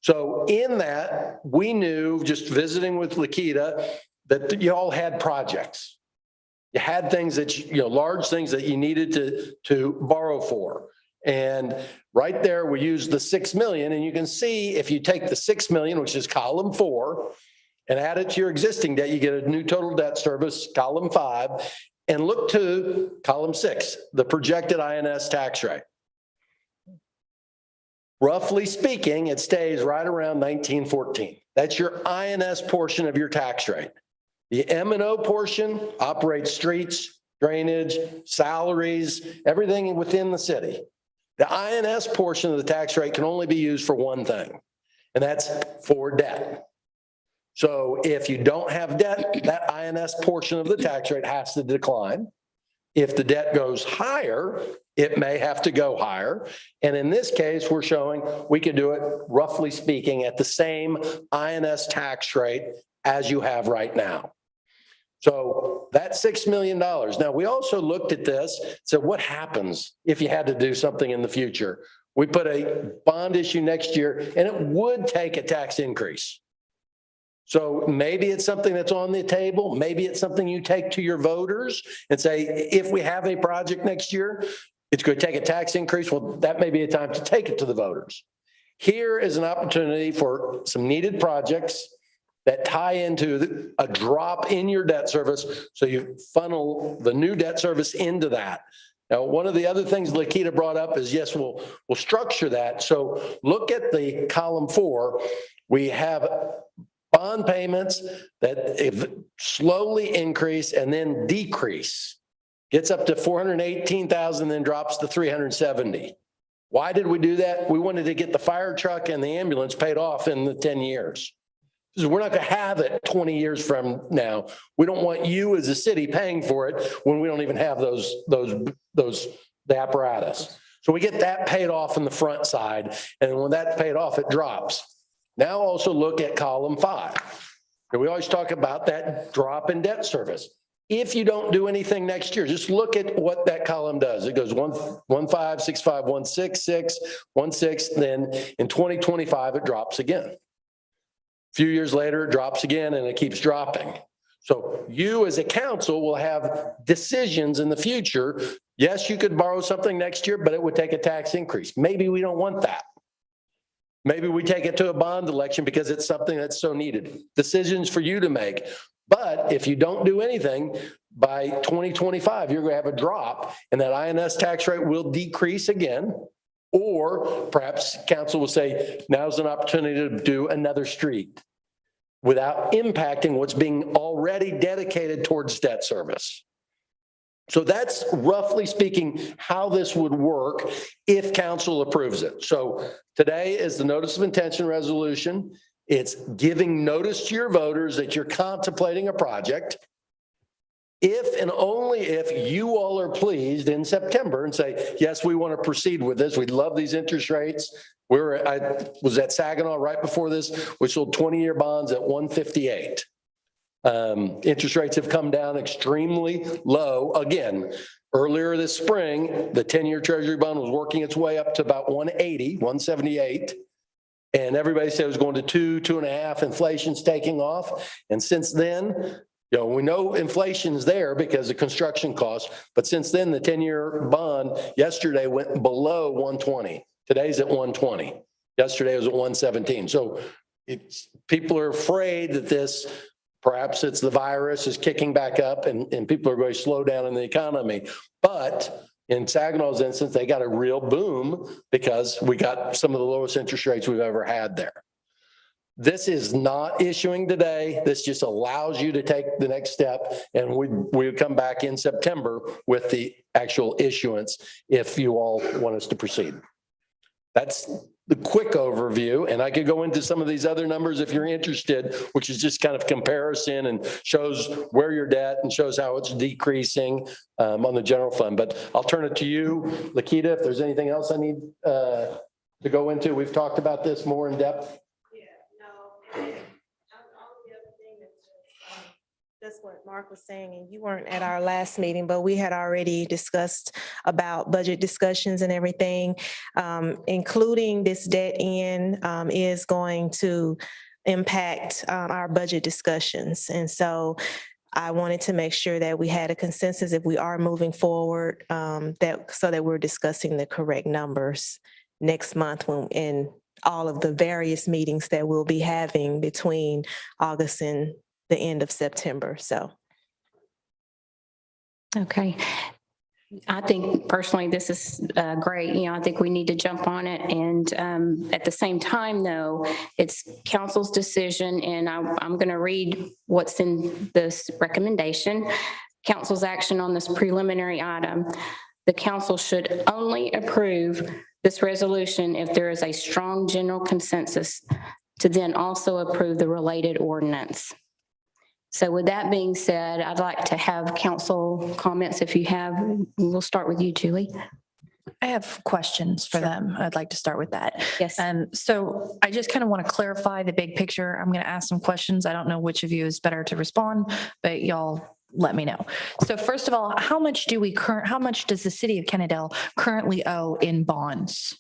So in that, we knew, just visiting with Lakita, that you all had projects. You had things that, large things that you needed to borrow for. And right there, we used the 6 million, and you can see if you take the 6 million, which is column 4, and add it to your existing debt, you get a new total debt service, column 5, and look to column 6, the projected INS tax rate. Roughly speaking, it stays right around 1914. That's your INS portion of your tax rate. The M&O portion operates streets, drainage, salaries, everything within the city. The INS portion of the tax rate can only be used for one thing, and that's for debt. So if you don't have debt, that INS portion of the tax rate has to decline. If the debt goes higher, it may have to go higher. And in this case, we're showing we could do it, roughly speaking, at the same INS tax rate as you have right now. So that's $6 million. Now, we also looked at this, said what happens if you had to do something in the future? We put a bond issue next year, and it would take a tax increase. So maybe it's something that's on the table. Maybe it's something you take to your voters and say, if we have a project next year, it's going to take a tax increase. Well, that may be a time to take it to the voters. Here is an opportunity for some needed projects that tie into a drop in your debt service. So you funnel the new debt service into that. Now, one of the other things Lakita brought up is, yes, we'll structure that. So look at the column 4. We have bond payments that slowly increase and then decrease. Gets up to 418,000, then drops to 370. Why did we do that? We wanted to get the fire truck and the ambulance paid off in the 10 years. Because we're not going to have it 20 years from now. We don't want you as a city paying for it when we don't even have the apparatus. So we get that paid off in the front side. And when that's paid off, it drops. Now also look at column 5. And we always talk about that drop in debt service. If you don't do anything next year, just look at what that column does. It goes 1.565, 1.66, 1.6. Then in 2025, it drops again. A few years later, it drops again and it keeps dropping. So you as a council will have decisions in the future. Yes, you could borrow something next year, but it would take a tax increase. Maybe we don't want that. Maybe we take it to a bond election because it's something that's so needed. Decisions for you to make. But if you don't do anything, by 2025, you're going to have a drop and that INS tax rate will decrease again. Or perhaps council will say, now's an opportunity to do another street without impacting what's being already dedicated towards debt service. So that's roughly speaking how this would work if council approves it. So today is the notice of intention resolution. It's giving notice to your voters that you're contemplating a project. If and only if you all are pleased in September and say, yes, we want to proceed with this. We love these interest rates. I was at Saginaw right before this. We sold 20-year bonds at 158. Interest rates have come down extremely low. Again, earlier this spring, the 10-year treasury bond was working its way up to about 180, 178. And everybody said it was going to 2.5. Inflation's taking off. And since then, we know inflation's there because of construction costs. But since then, the 10-year bond yesterday went below 120. Today's at 120. Yesterday was at 117. So people are afraid that perhaps it's the virus is kicking back up and people are going to slow down in the economy. But in Saginaw's instance, they got a real boom because we got some of the lowest interest rates we've ever had there. This is not issuing today. This just allows you to take the next step. And we come back in September with the actual issuance if you all want us to proceed. That's the quick overview. And I could go into some of these other numbers if you're interested, which is just kind of comparison and shows where you're debt and shows how it's decreasing on the general fund. But I'll turn it to you, Lakita, if there's anything else I need to go into. We've talked about this more in depth. That's what Mark was saying, and you weren't at our last meeting, but we had already discussed about budget discussions and everything. Including this debt is going to impact our budget discussions. And so I wanted to make sure that we had a consensus if we are moving forward, so that we're discussing the correct numbers next month in all of the various meetings that we'll be having between August and the end of September. So. Okay. I think personally, this is great. I think we need to jump on it. And at the same time, though, it's council's decision. And I'm going to read what's in this recommendation. Council's action on this preliminary item. The council should only approve this resolution if there is a strong general consensus to then also approve the related ordinance. So with that being said, I'd like to have council comments if you have. We'll start with you, Julie. I have questions for them. I'd like to start with that. Yes. So I just kind of want to clarify the big picture. I'm going to ask some questions. I don't know which of you is better to respond, but y'all let me know. So first of all, how much does the city of Kennedale currently owe in bonds?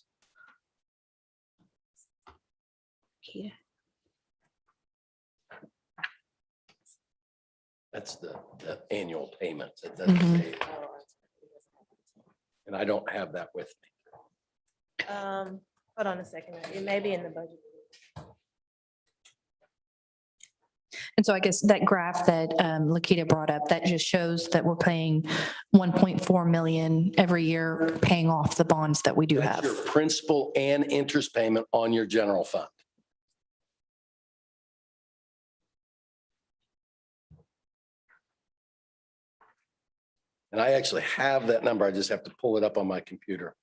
That's the annual payments. It Mm-hmm. doesn't say. And I don't have that with me. Hold on a second. It may be in the budget. And so I guess that graph that Lakita brought up, that just shows that we're paying 1.4 million every year, paying off the bonds that we do That's your have. principal and interest payment on your general fund. And I actually have that number. I just have to pull it up on my computer.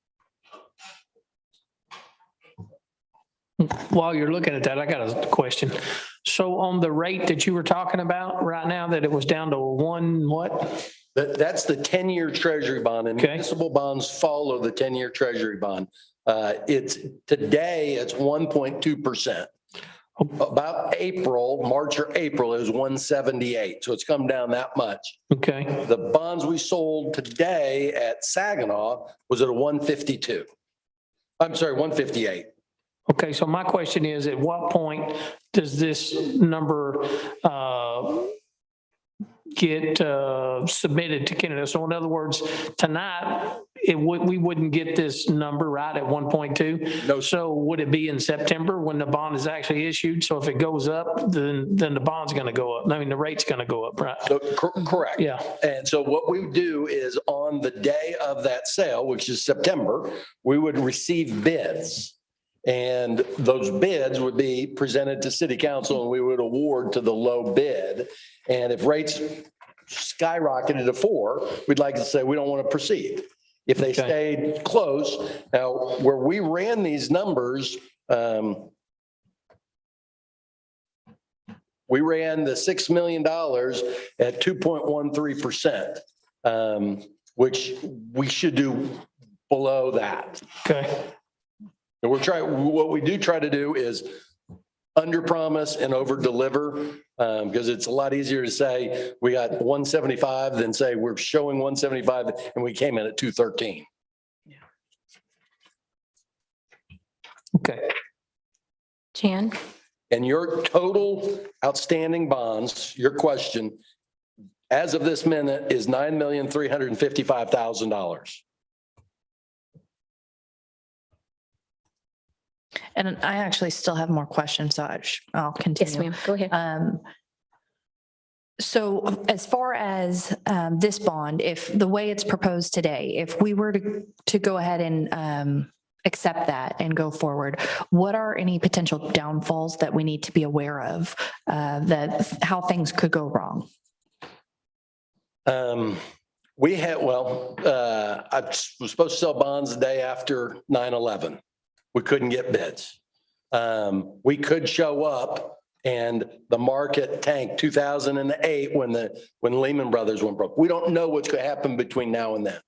While you're looking at that, I got a question. So on the rate that you were talking about right now, that it was down to one what? That's the 10-year treasury bond, and municipal bonds follow the 10-year treasury bond. Today it's 1.2%. About March or April, it was 178. So it's come down that much. Okay. The bonds we sold today at Saginaw was at a 152. I'm sorry, 158. Okay, so my question is, at what point does this number get submitted to Kennedale? So in other words, tonight, we wouldn't get this number right at 1.2? No. So would it be in September when the bond is actually issued? So if it goes up, then the bond's going to go up. I mean, the rate's going to go up, right? So correct. Yeah. And so what we do is on the day of that sale, which is September, we would receive bids. And those bids would be presented to city council and we would award to the low bid. And if rates skyrocketed to 4, we'd like to say we don't want to proceed. If they stayed close, now where we ran these numbers, we ran the $6 million at 2.13%, which we should do below that. Okay. And what we do try to do is under promise and over deliver, because it's a lot easier to say we got 175 than say we're showing 175 and we came in at 213. Okay. Jan? And your total outstanding bonds, your question, as of this minute is $9,355,000. And I actually still have more questions, so I'll continue. Yes, ma'am. Go ahead. So as far as this bond, if the way it's proposed today, if we were to go ahead and accept that and go forward, what are any potential downfalls that we need to be aware of, how things could go wrong? I was supposed to sell bonds the day after 9/11. We couldn't get bids. We could show up and the market tanked 2008 when Lehman Brothers went broke. We don't know what's going to happen between now and then.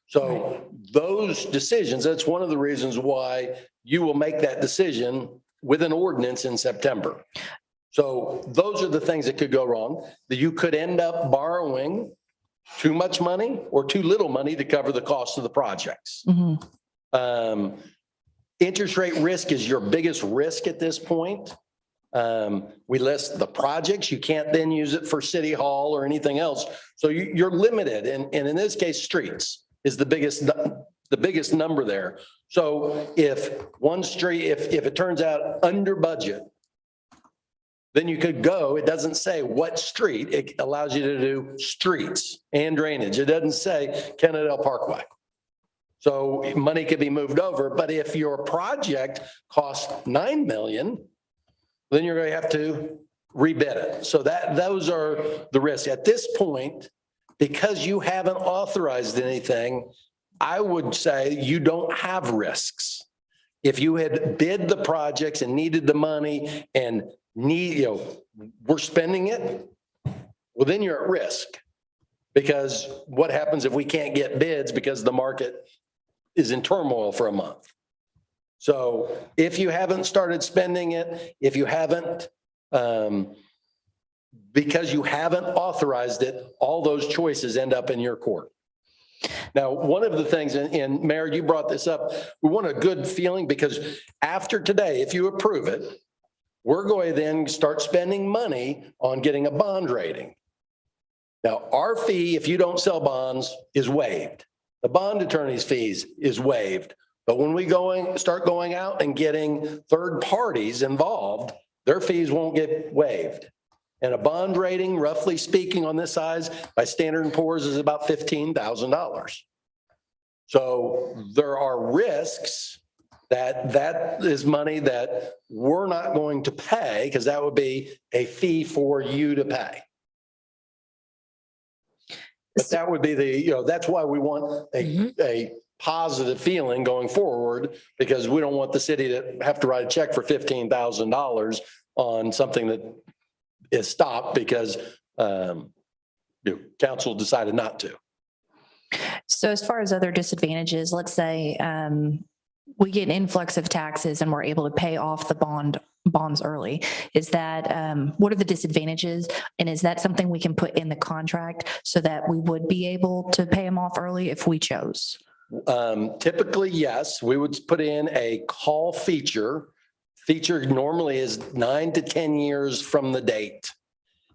So those decisions, that's one of the reasons why you will make that decision with an ordinance in September. So those are the things that could go wrong, that you could end up borrowing too much money or too little money to cover the cost of the projects. Mm-hmm. Interest rate risk is your biggest risk at this point. We list the projects. You can't then use it for city hall or anything else. So you're limited. And in this case, streets is the biggest number there. So if one street, if it turns out under budget, then you could go, it doesn't say what street, it allows you to do streets and drainage. It doesn't say Kennedale Parkway. So money could be moved over, but if your project costs $9 million, then you're going to have to rebid it. So those are the risks. At this point, because you haven't authorized anything, I would say you don't have risks. If you had bid the projects and needed the money and we're spending it, well, then you're at risk. Because what happens if we can't get bids because the market is in turmoil for a month? So if you haven't started spending it, if you haven't, because you haven't authorized it, all those choices end up in your court. Now, one of the things, and Mayor, you brought this up, we want a good feeling because after today, if you approve it, we're going to then start spending money on getting a bond rating. Now, our fee, if you don't sell bonds, is waived. The bond attorney's fees is waived. But when we start going out and getting third parties involved, their fees won't get waived. And a bond rating, roughly speaking, on this size by Standard & Poor's is about $15,000. So there are risks that is money that we're not going to pay because that would be a fee for you to pay. But that would be that's why we want a positive feeling going forward, because we don't want the city to have to write a check for $15,000 on something that is stopped because council decided not to. So as far as other disadvantages, let's say we get an influx of taxes and we're able to pay off the bonds early. Is that, what are the disadvantages? And is that something we can put in the contract so that we would be able to pay them off early if we chose? Typically, yes, we would put in a call feature. Feature normally is 9 to 10 years from the date.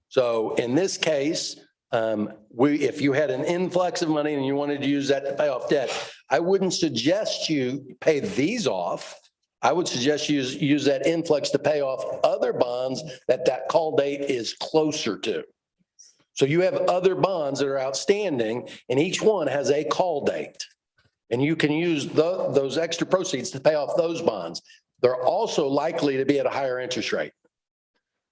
So in this case, if you had an influx of money and you wanted to use that to pay off debt, I wouldn't suggest you pay these off. I would suggest you use that influx to pay off other bonds that call date is closer to. So you have other bonds that are outstanding and each one has a call date. And you can use those extra proceeds to pay off those bonds. They're also likely to be at a higher interest rate.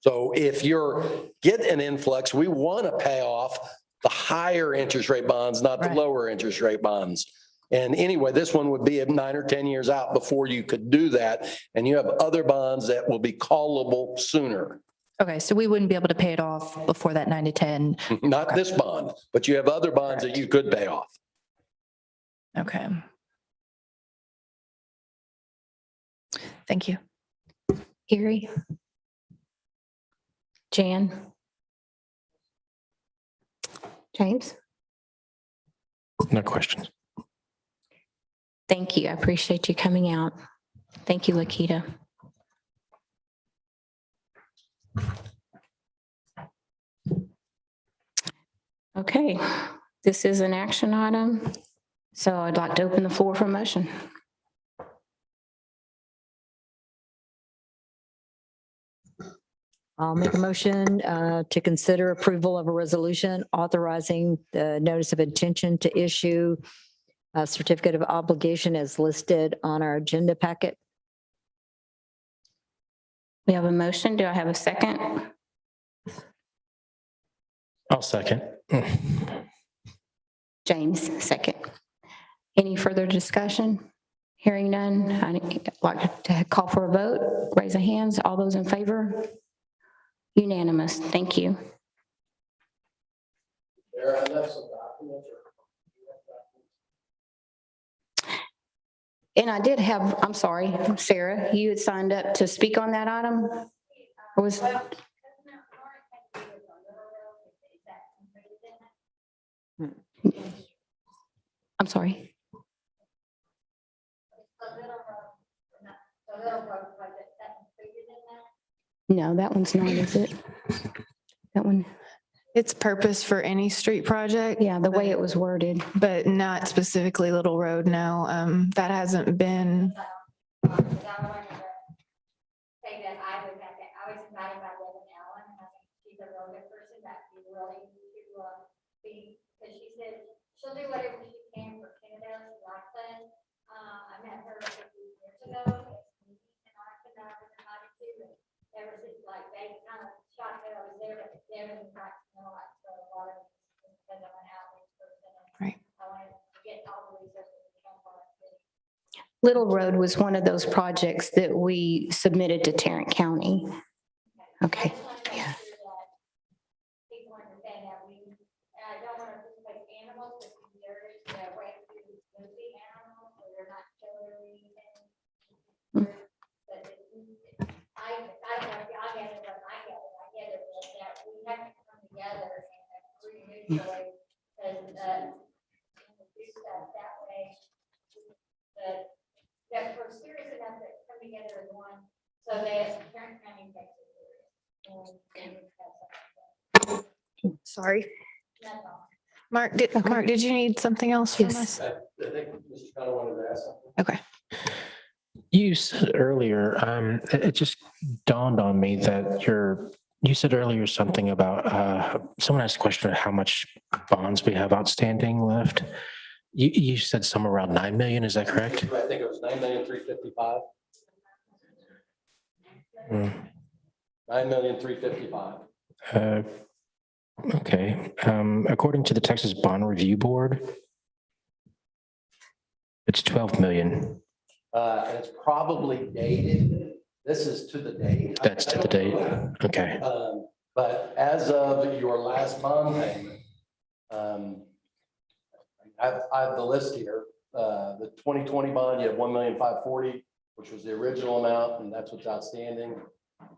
So if you're getting an influx, we want to pay off the higher interest rate bonds, not the lower interest rate bonds. And anyway, this one would be 9 or 10 years out before you could do that. And you have other bonds that will be callable sooner. Okay, so we wouldn't be able to pay it off before that 9 to 10. Not this bond, but you have other bonds that you could pay off. Okay. Thank you. Gary? Jan? James? No questions. Thank you. I appreciate you coming out. Thank you, Lakita. Okay, this is an action item. So I'd like to open the floor for motion. I'll make a motion to consider approval of a resolution authorizing the notice of intention to issue a certificate of obligation as listed on our agenda packet. We have a motion. Do I have a second? I'll second. James, second. Any further discussion? Hearing none, I'd like to call for a vote. Raise of hands. All those in favor? Unanimous. Thank you. And I did have, I'm sorry, Sarah, you had signed up to speak on that item? Or was? I'm sorry. No, that one's not, is it? That one? It's purpose for any street project. Yeah, the way it was worded. But not specifically Little Road, no. That hasn't been. Say that I was invited by Devin Allen, and I think she's a real good person that be willing to be, because she said she'll do whatever she can for Kennedale. She likes it. I met her a few years ago, and I was invited to, and ever since like they kind of shot that I was there, but Devin invites me a lot, so a lot of it is because I'm an outreach person. And right. I wanted to get all the resources Little Road was one of those projects that we submitted to Tarrant County. Okay, yeah. People understand that we, don't want to like animals, but there's a way to see animals, so they're not killing or anything. But I don't know if y'all get it, but I get it, that we have to come together and agree mutually, and, do stuff that way. That we're serious enough to come together as one, so that Tarrant County takes it serious. Sorry. That's all. Mark, did you need something else from Yes. us? I think Mr. Connor wanted to ask something. Okay. You said earlier, it just dawned on me that you said earlier something about, someone asked a question of how much bonds we have outstanding left. You said somewhere around 9 million, is that correct? I think it was 9,355,000. 9,355,000. Okay, according to the Texas Bond Review Board, it's 12 million. And it's probably dated. This is to the date. That's to the date. Okay. But as of your last bond payment, I have the list here. The 2020 bond, you have 1,540,000, which was the original amount, and that's what's outstanding.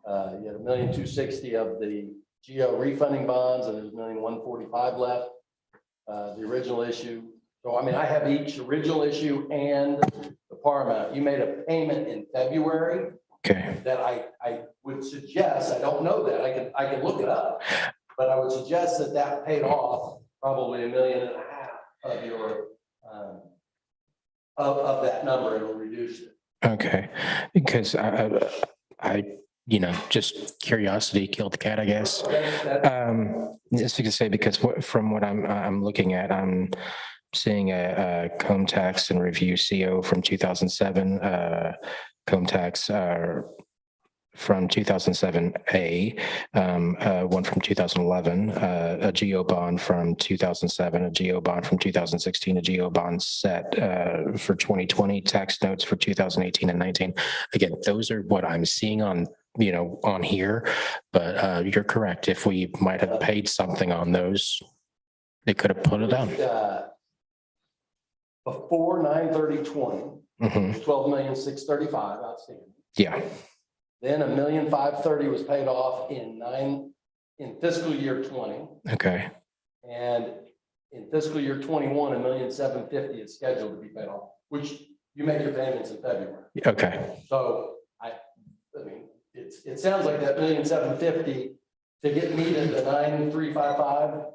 You had 1,260,000 of the GO refunding bonds, and there's 1,145,000 left. The original issue. So, I mean, I have each original issue and the par amount. You made a payment in February. Okay. That I would suggest, I don't know that, I can look it up, but I would suggest that paid off probably $1.5 million of your, of that number, and reduced it. Okay, because I, just curiosity killed the cat, I guess. Just to say, because from what I'm looking at, I'm seeing a Comb Tax and Review CO from 2007, Comb Tax from 2007A, one from 2011, a GO bond from 2007, a GO bond from 2016, a GO bond set for 2020, tax notes for 2018 and 19. Again, those are what I'm seeing on here, but you're correct. If we might have paid something on those, they could have put it down. Before 9/30/20, Mhm. 12,635,000 outstanding. Yeah. Then 1,530,000 was paid off in fiscal year 20. Okay. And in fiscal year 21, 1,750,000 is scheduled to be paid off, which you make your payments in February. Okay. So I mean, it sounds like that 1,750,000 to get me to the 9,355,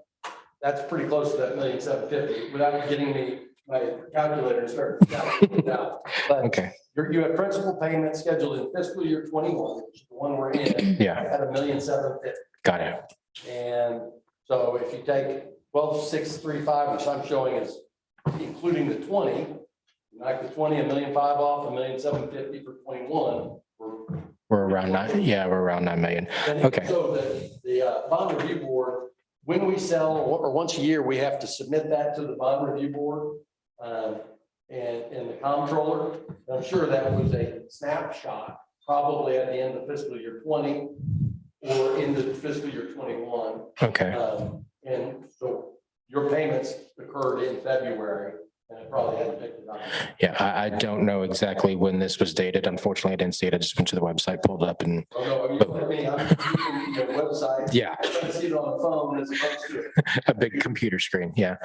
that's pretty close to that 1,750,000 without getting me my calculator to start calculating it out. But okay. You have principal payments scheduled in fiscal year 21, which is the one we're in. Yeah. At 1,750,000. Got it. And so if you take 12,635, which I'm showing is including the 20, knock the 20, 1,500,000 off, 1,750,000 for 21. We're around 9. Yeah, we're around 9 million. Okay. So the bond review board, when we sell, or once a year, we have to submit that to the bond review board. And the comptroller, I'm sure that was a snapshot, probably at the end of fiscal year 20 or into fiscal year 21. Okay. And so your payments occurred in February, and I probably hadn't picked it up. Yeah, I don't know exactly when this was dated. Unfortunately, I didn't see it. I just went to the website, pulled it up, and Oh, no, I mean, I'm using the website. Yeah. I can see it on the phone as opposed to. a big computer screen. Yeah.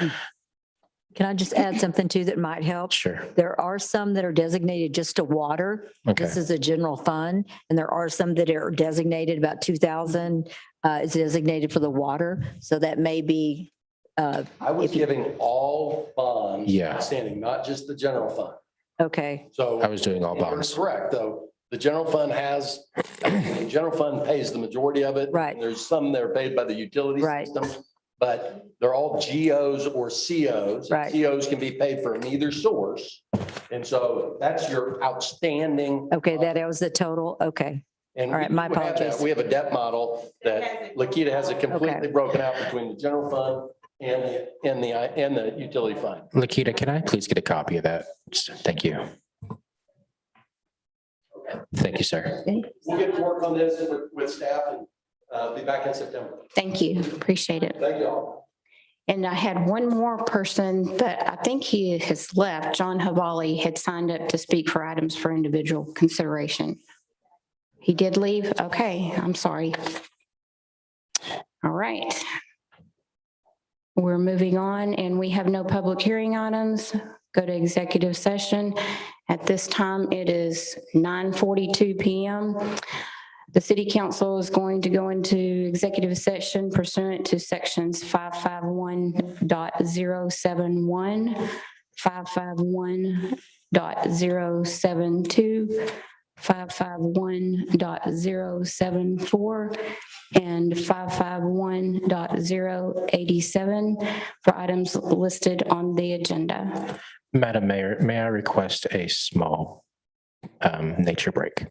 Can I just add something too that might help? Sure. There are some that are designated just to water. Okay. This is a general fund, and there are some that are designated, about 2,000 is designated for the water. So that may be. I was giving all bonds. Yeah. Outstanding, not just the general fund. Okay. So I was doing all you're bonds. correct, though. The general fund the general fund pays the majority of it. Right. And there's some that are paid by the utility Right. system, but they're all GOs or COs. Right. COs can be paid from either source. And so that's your outstanding. Okay, that was the total. Okay. And All right, we my do have that. apologies. We have a debt model that Lakita has it completely Okay. broken out between the general fund and the utility fund. Lakita, can I please get a copy of that? Thank you. Thank you, sir. We'll get to work on this with staff and be back in September. Thank you. Appreciate it. Thank you all. And I had one more person, but I think he has left. John Havali had signed up to speak for items for individual consideration. He did leave? Okay, I'm sorry. All right. We're moving on and we have no public hearing items. Go to executive session. At this time, it is 9:42 p.m. The city council is going to go into executive session pursuant to sections 551.071, 551.072, 551.074, and 551.087 for items listed on the agenda. Madam Mayor, may I request a small nature break?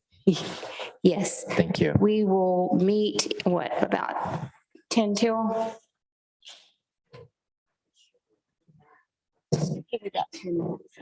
Yes. Thank you. We will meet, what, about 10 till? Give it about 10 minutes.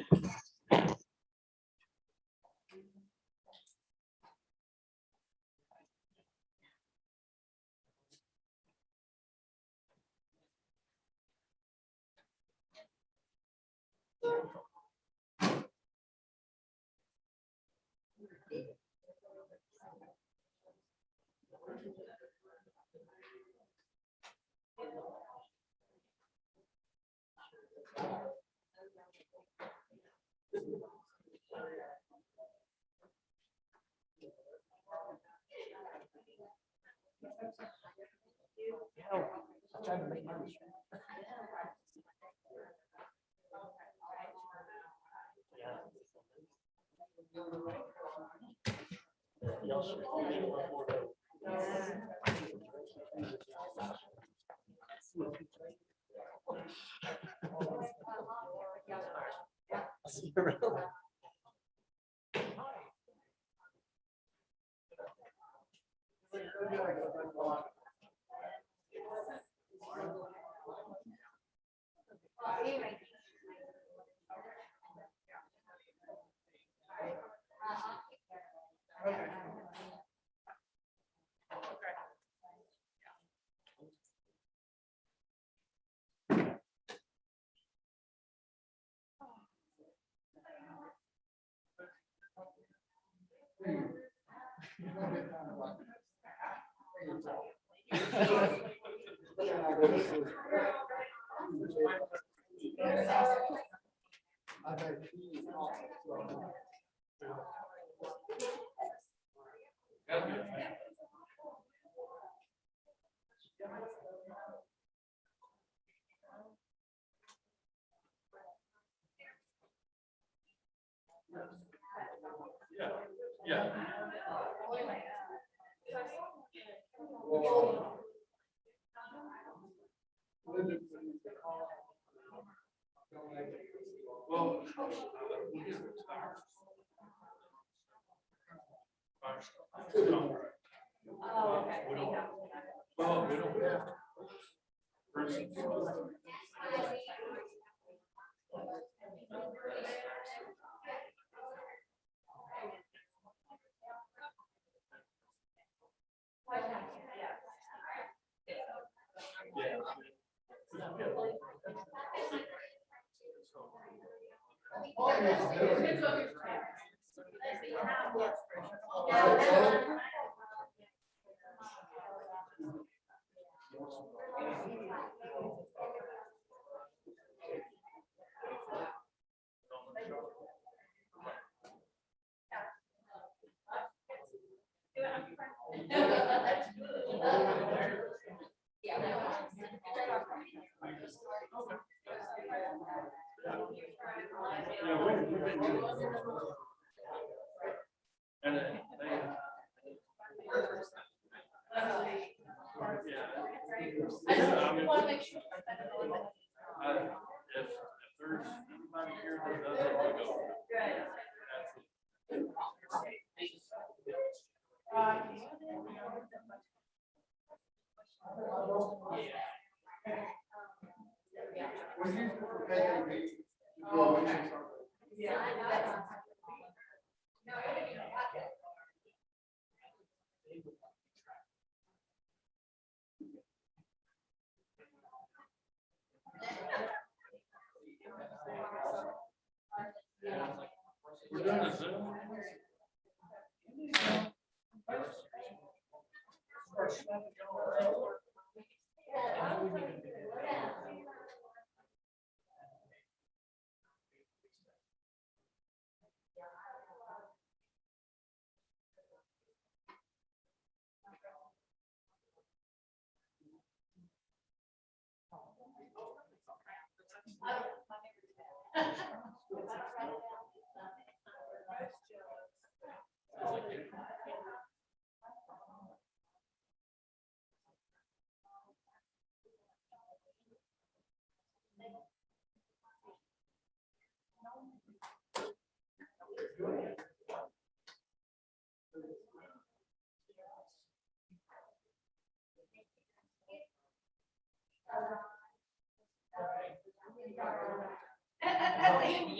You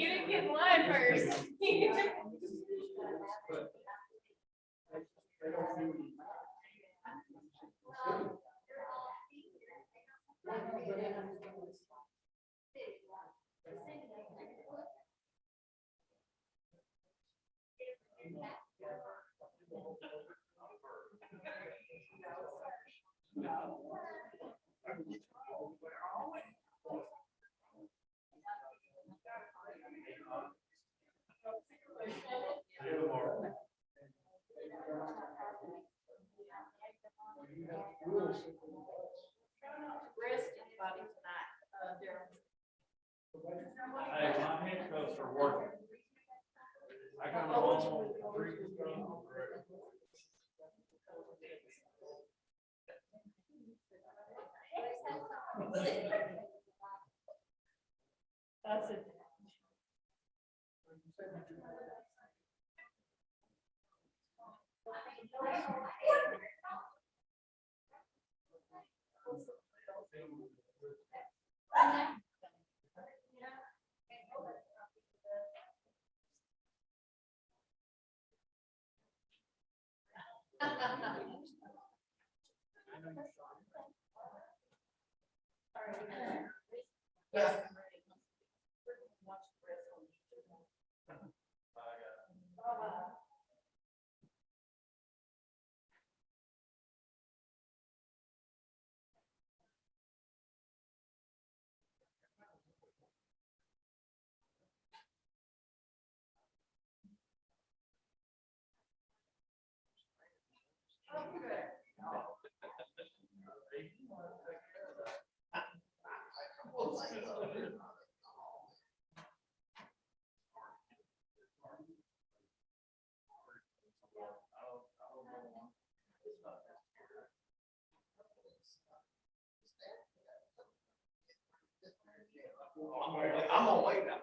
didn't get in line first. Hey, my handcuffs are working. I got them all. That's it. I'm gonna wait now.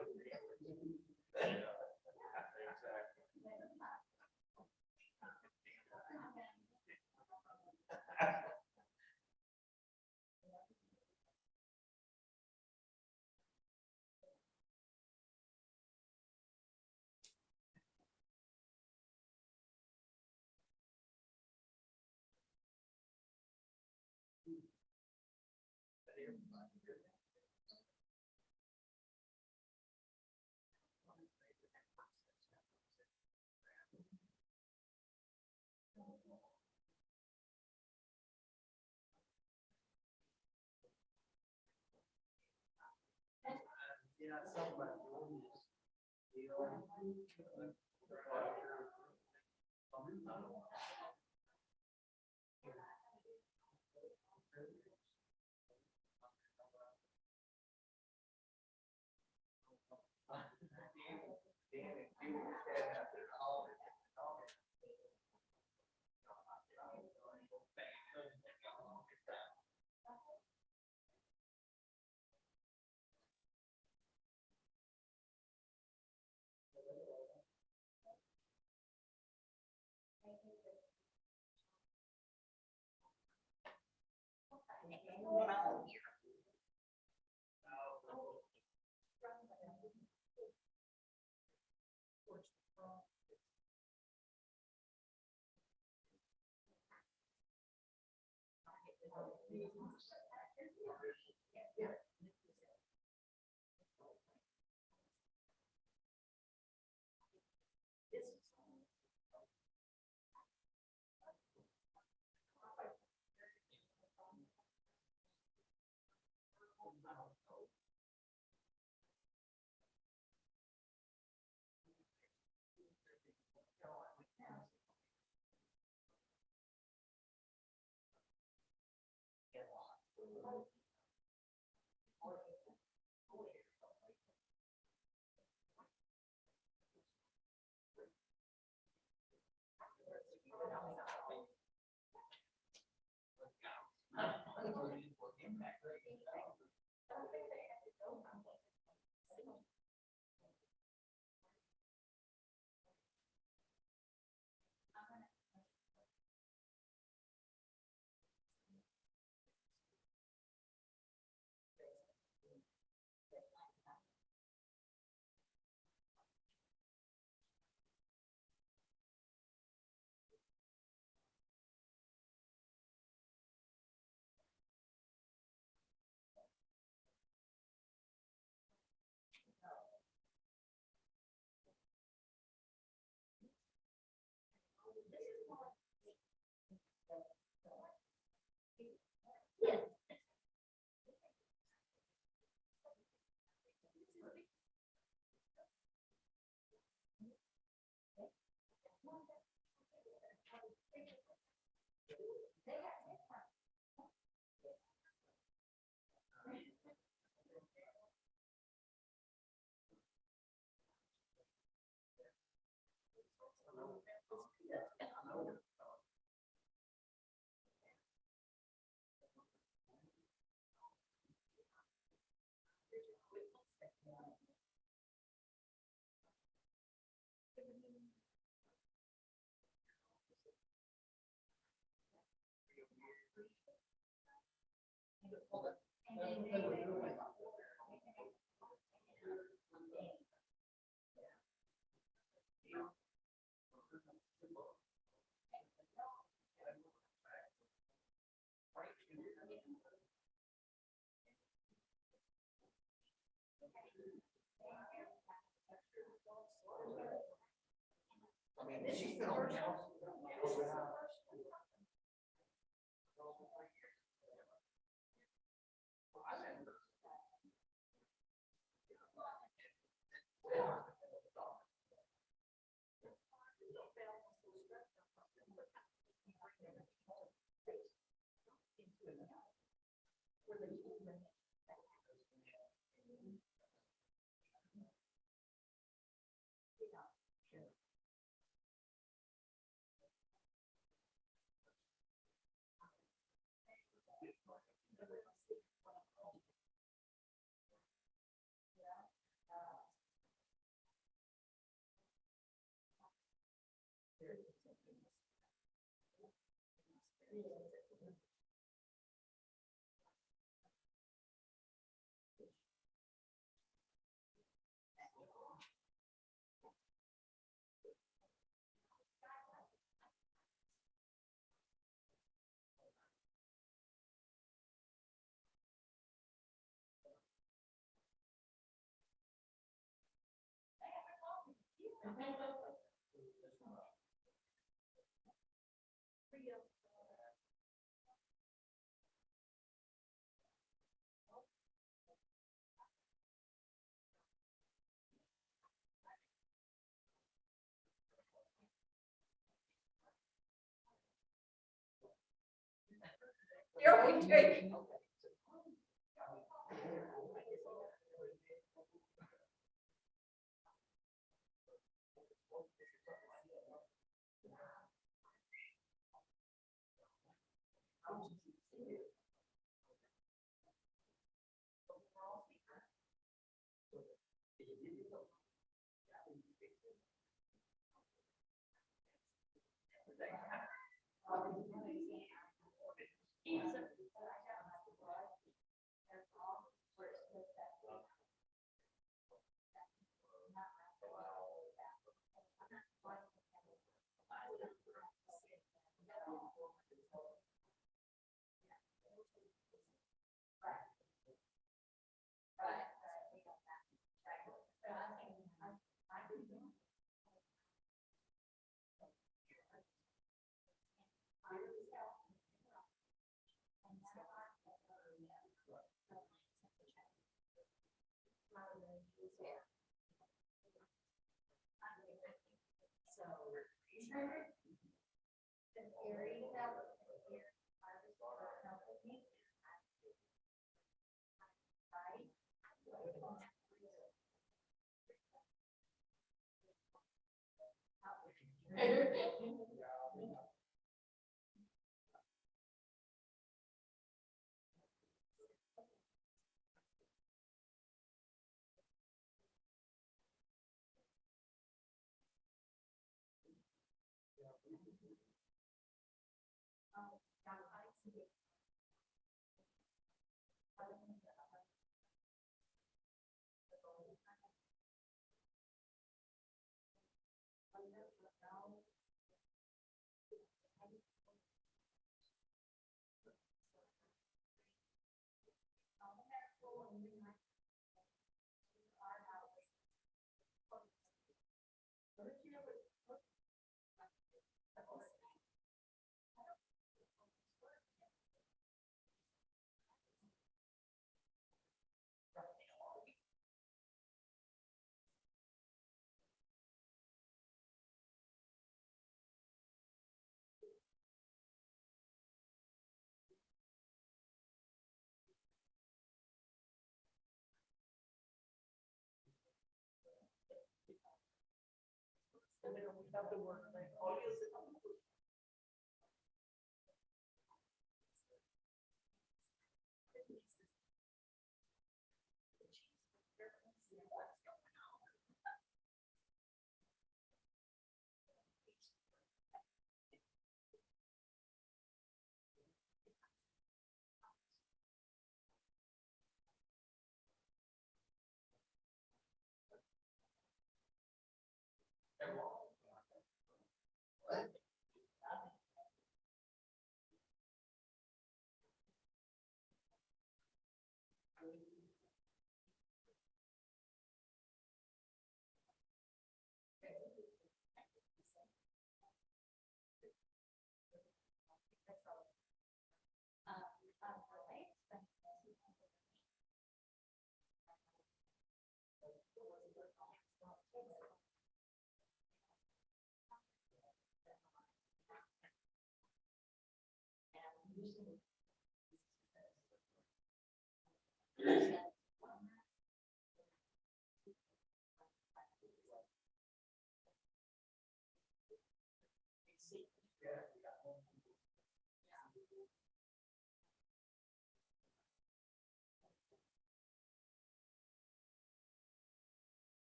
I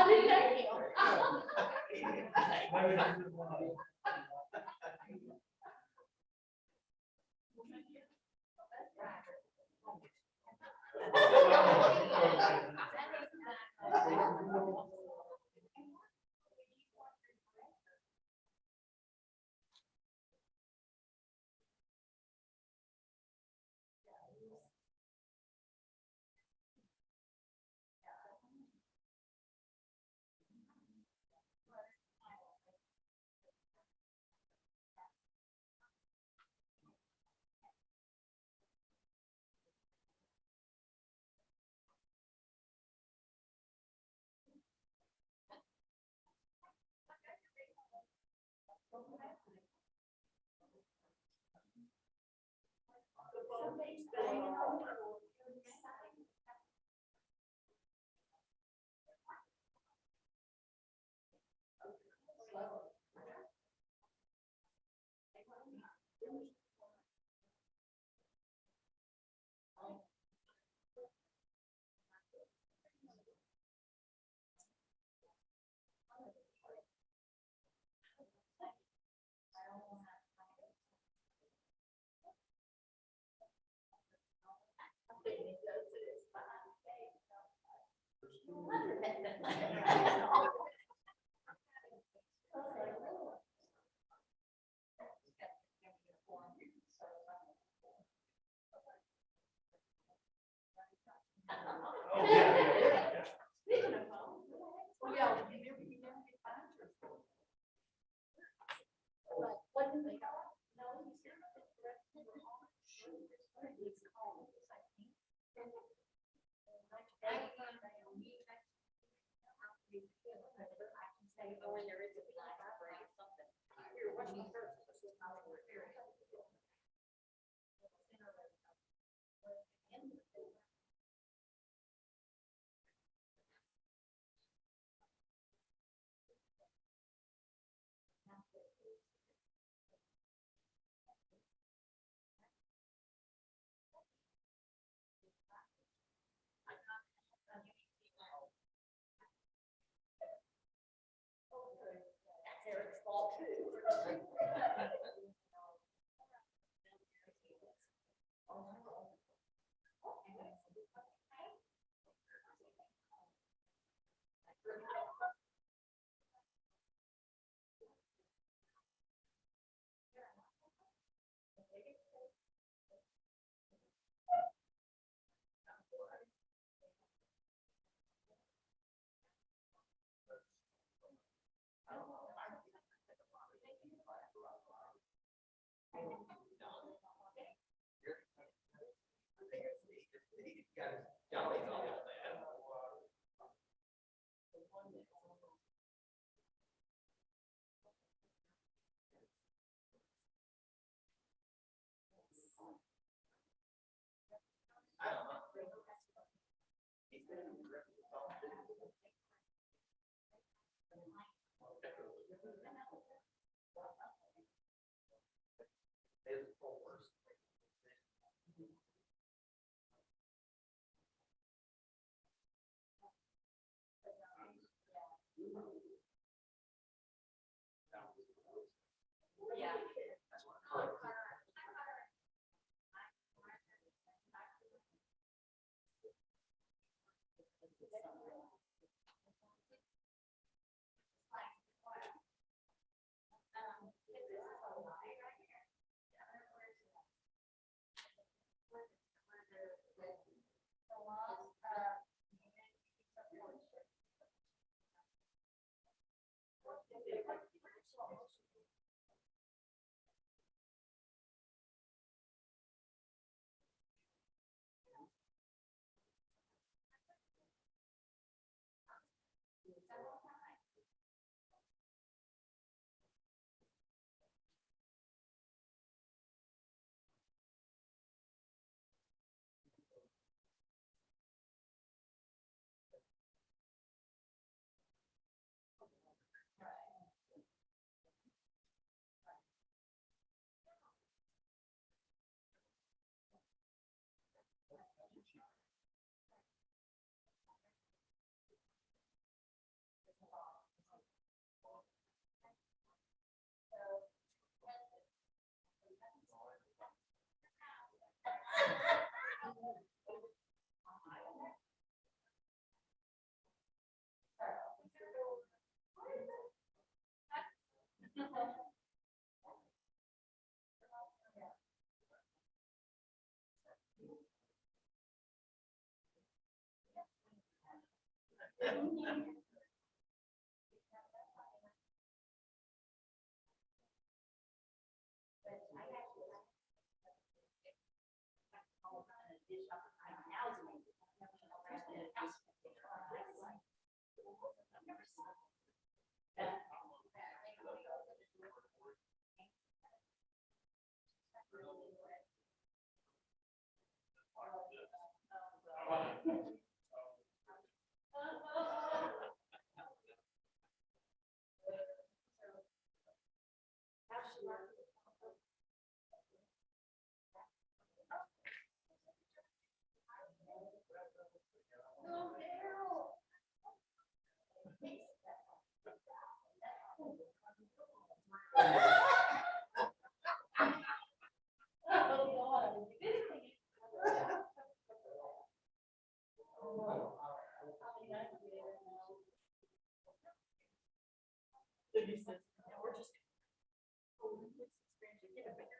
didn't thank you.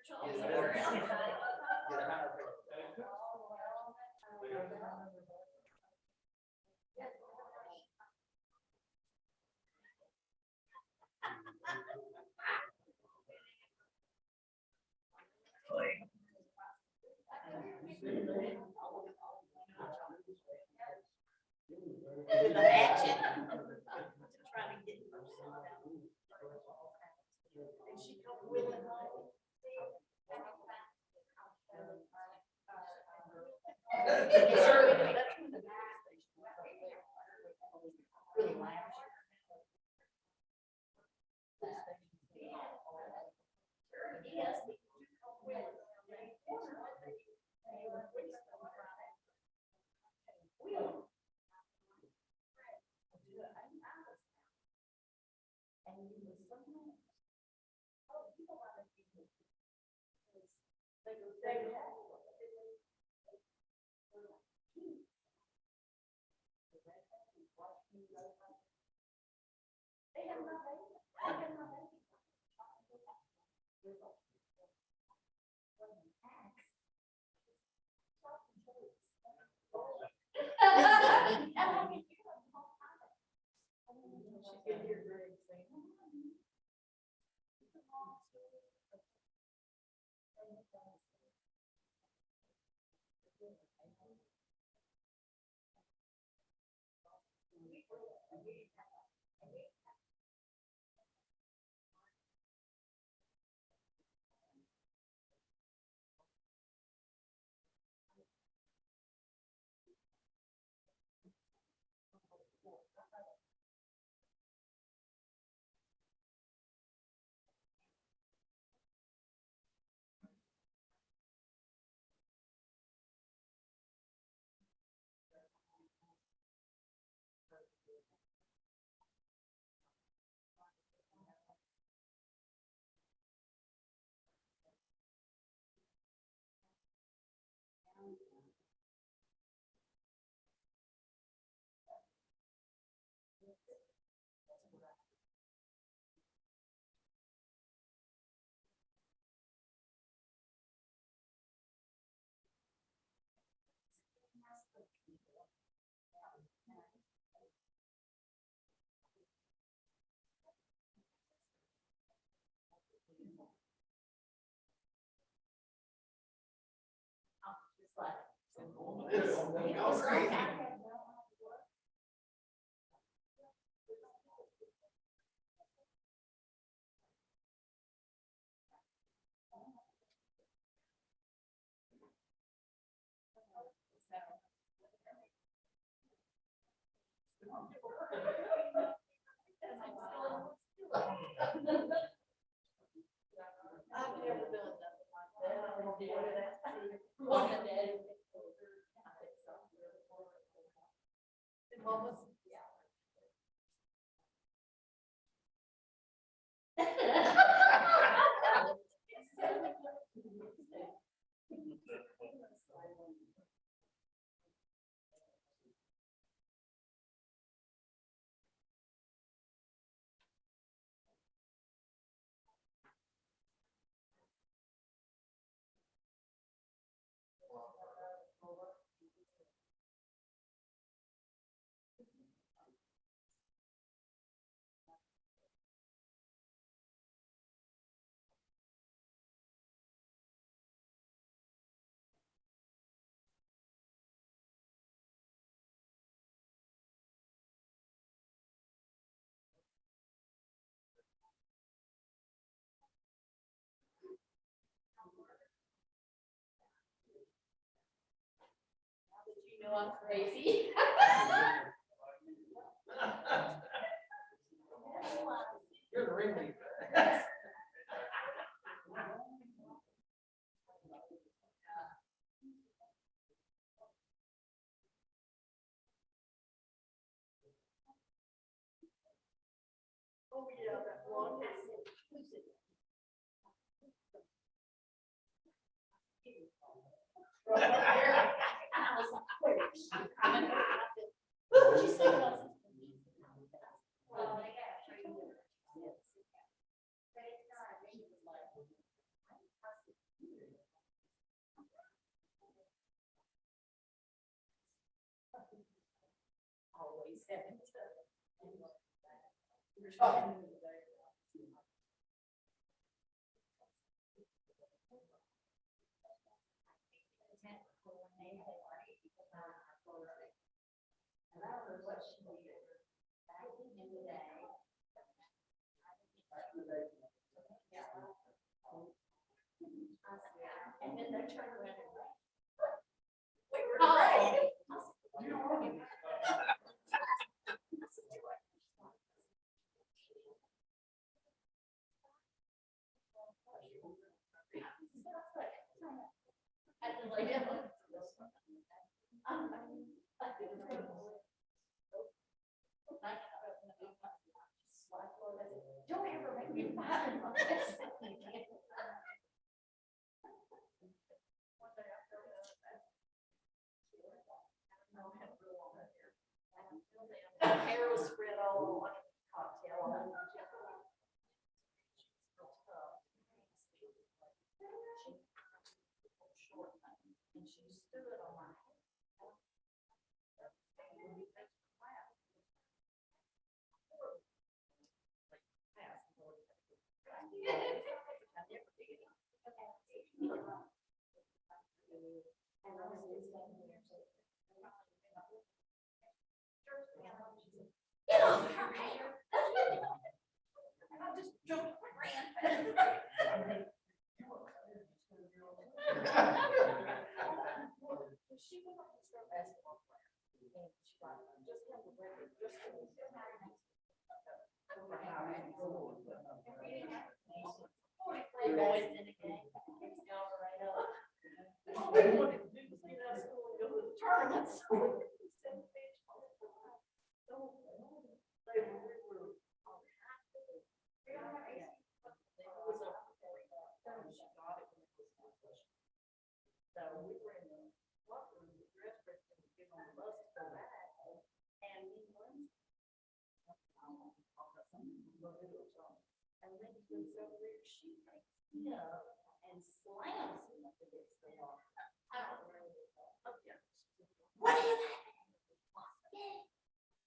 With the hatchet. And she come with it. I've never done nothing like that. I don't do that. One of that. What was? You know I'm crazy. You're the ringleader. Oh, yeah, that one. What would you say about? And then they turn around and we were right. Don't ever make me mad about this. Hair was spread all like a cocktail. And she stood on my head. Get off her hair. I just jumped and ran. She was like a strong basketball player. And she like just had the record just for the boys in the game. Tournaments. So we were in the locker room, the dress rehearsal, we get on the bus to go back, and we learned. And then he goes over there, she takes me up and slams me up against the wall. I don't really. What is that?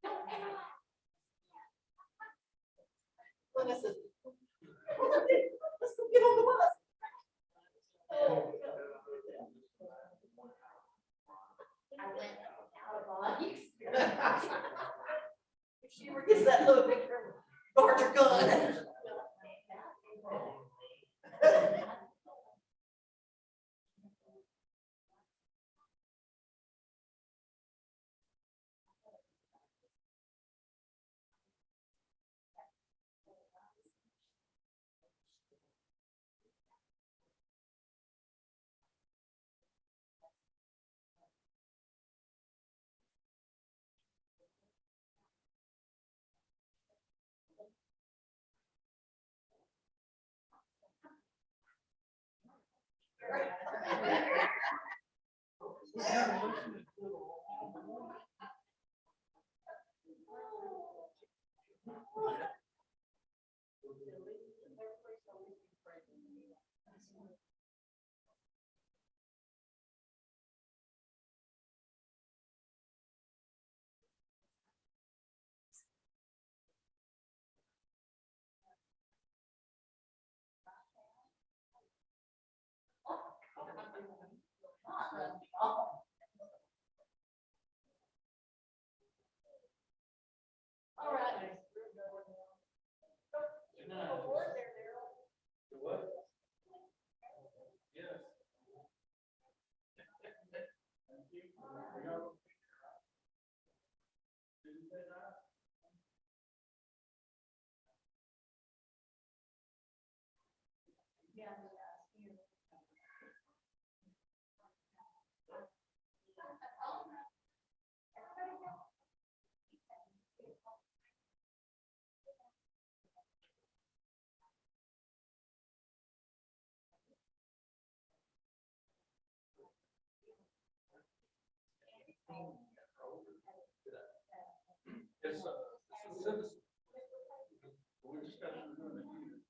Don't ever. Well, I said, let's go get on the bus. I went out of body experience. If she ever gets that look, make her guard your gun. All right. What? Yes. It's a citizen. We discussed it during the meeting.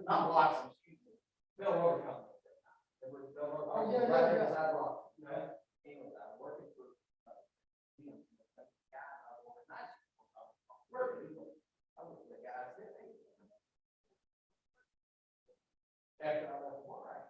Not blocks, excuse me. Bill Road Company. It was Bill Road. Oh, yeah, yeah, sidewalk. He was working for. I was the guy that. After I left water.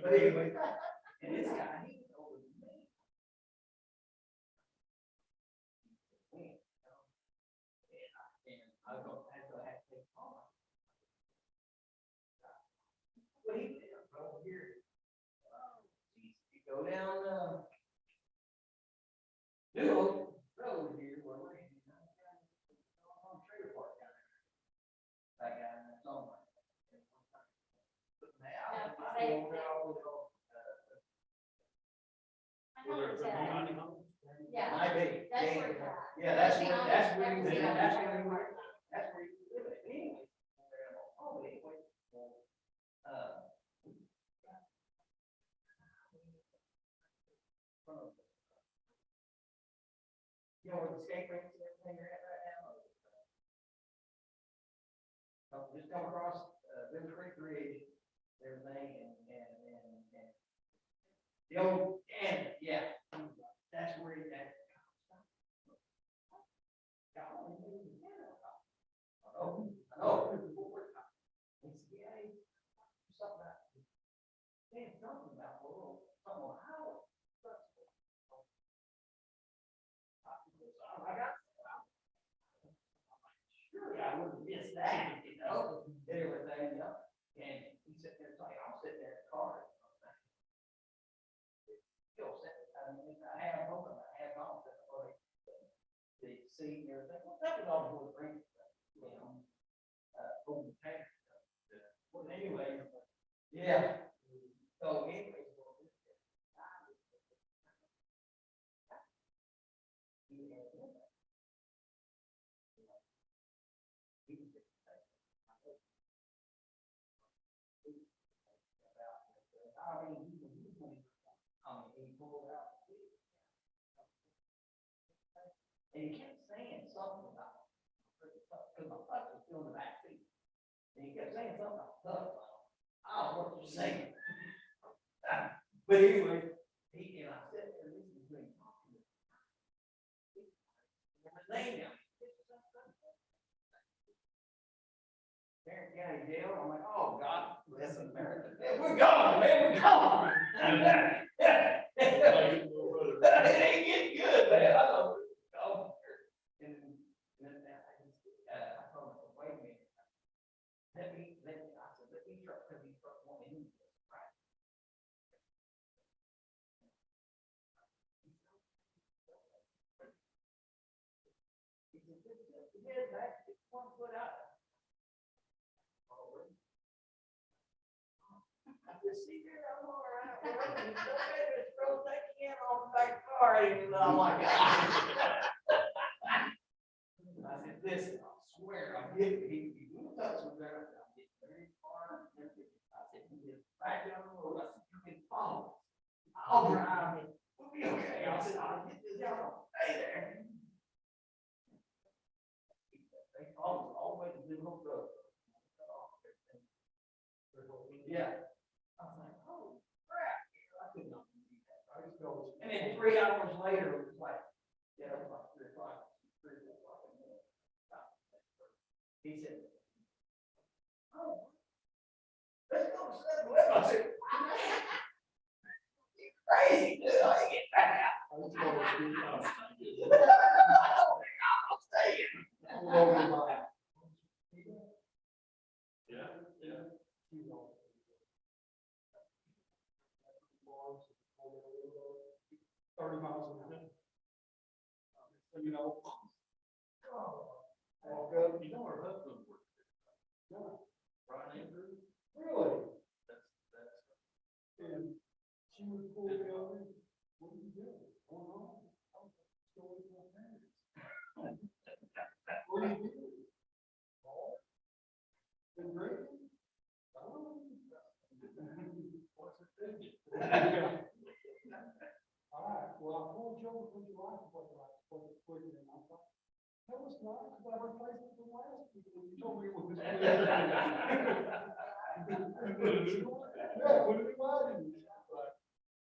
But anyway, and this guy, he was older than me. I was gonna have to take on. What he did over here. You go down, New Oak Road here where we're in. Trailer park down there. That guy, that's on. Yeah. Might be. Yeah, that's where you live. That's where you live. Anyway. Oh, anyway. You know where the skate rinks and everything are at right now? Just come across, Big Creek Bridge, everything, and the old, and, yeah, that's where it's at. Oh, I know. Something about, something on Howard. I got. Surely I wouldn't miss that, you know, and everything, you know, and he said, there's like, I'm sitting there in the car. Still sitting, I mean, I have open, I have on, the seat and everything, well, that was all for the drink, you know, over the tank. Well, anyway, yeah, so anyway. And he kept saying something about, because my butt was still in the back seat. And he kept saying something about butt. I don't know what you're saying. But anyway, he and I said, there, listening to him talking. His name now. Marion County Jail. I'm like, oh God, bless America. We're gone, man, we're gone. It ain't getting good, man. I know. I told him, wait a minute. I said, let me try, because he's one in this, right? He said, just head back, just 1 foot out. I said, see there, I'm all right. Bro, take the hand off the back car. I'm like, I said, listen, I swear, I'm getting, he won't touch me there. I'm getting very far. I said, you get back down the road. I said, you can follow. I'll drive. We'll be okay. I said, I'll get this out. Stay there. They followed all the way to the middle of the road. Yeah. I was like, oh, crap. I could not believe that. I just go, and then 3 hours later, it was like, yeah, it was like 3 o'clock. 3 o'clock. He said, oh, let's go to 7-Eleven. I said, you crazy, dude. I ain't get back out. I'm staying. Well, you know, her husband worked there. No. Brian Andrews? Really? That's. And she was pulled over. What are you doing? Going home? Still with my parents. What are you doing? Been drinking? What's it doing? All right, well, I pulled you over because your license wasn't right, wasn't quicker than I thought. No, it's not, because I replaced it from last week when you told me it was. Yeah, what did you mind?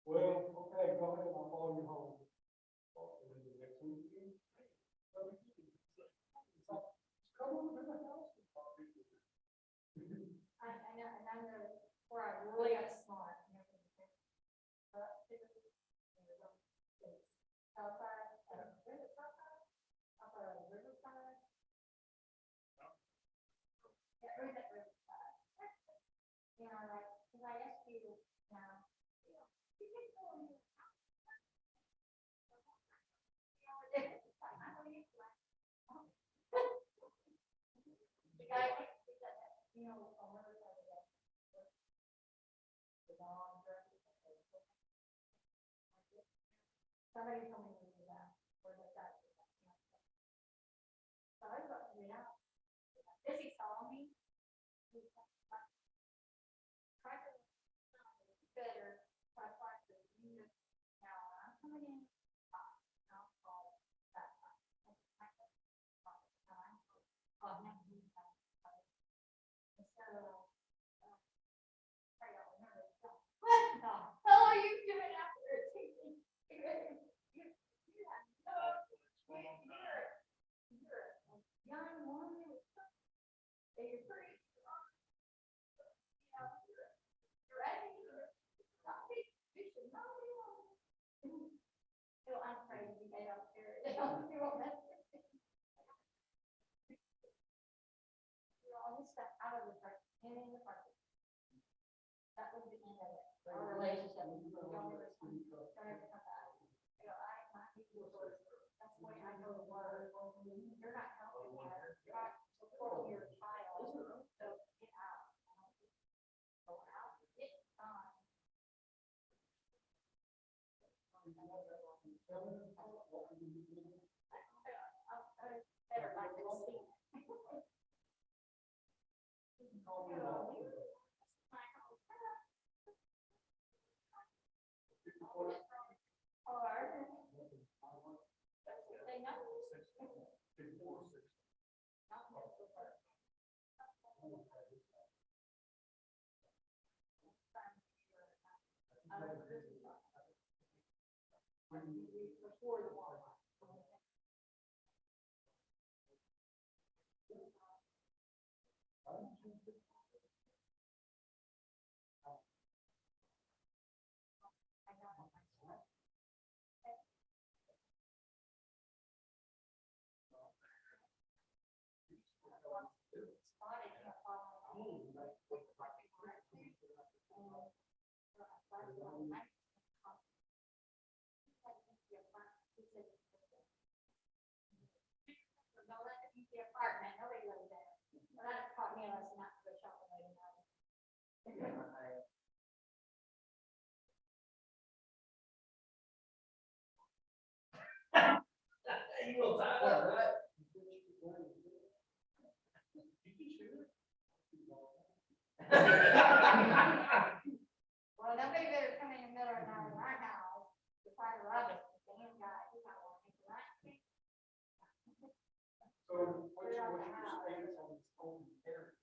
Well, okay, go ahead, I'll follow you home. Next weekend. Come over to the house. I know, and I know where I really got smart. Outside, Riverside. Yeah, where's that Riverside? You know, like, because I asked you now, you know, you can go in your house. You know, it's like, I don't need to like. The guy, you know, on Riverside. The dog. Somebody told me to do that, or that. So I got it out. This he saw me. Try to better. So I tried to use it. Now I'm coming in. I'll call that. What the hell are you doing out there? Young woman, you're pretty strong. You know, you're ready. You should know you. So I'm crazy. They don't care. They don't do all that. You all this stuff out of the park and in the park. That was the end of it. Our relationship. Don't ever come back. You know, my people were. That's the way I go to work. You're not helping her. You're not supporting your child. So get out. Go out. Get on. Better like this. Before the water. Apartment, nobody lives there. Well, that taught me a lesson not to go shopping late at night. You will die, right? Well, nobody better come in the middle of the night in our house to try to rob us. Damn guy, he's not wanting to right. So what's your stance on this open carry?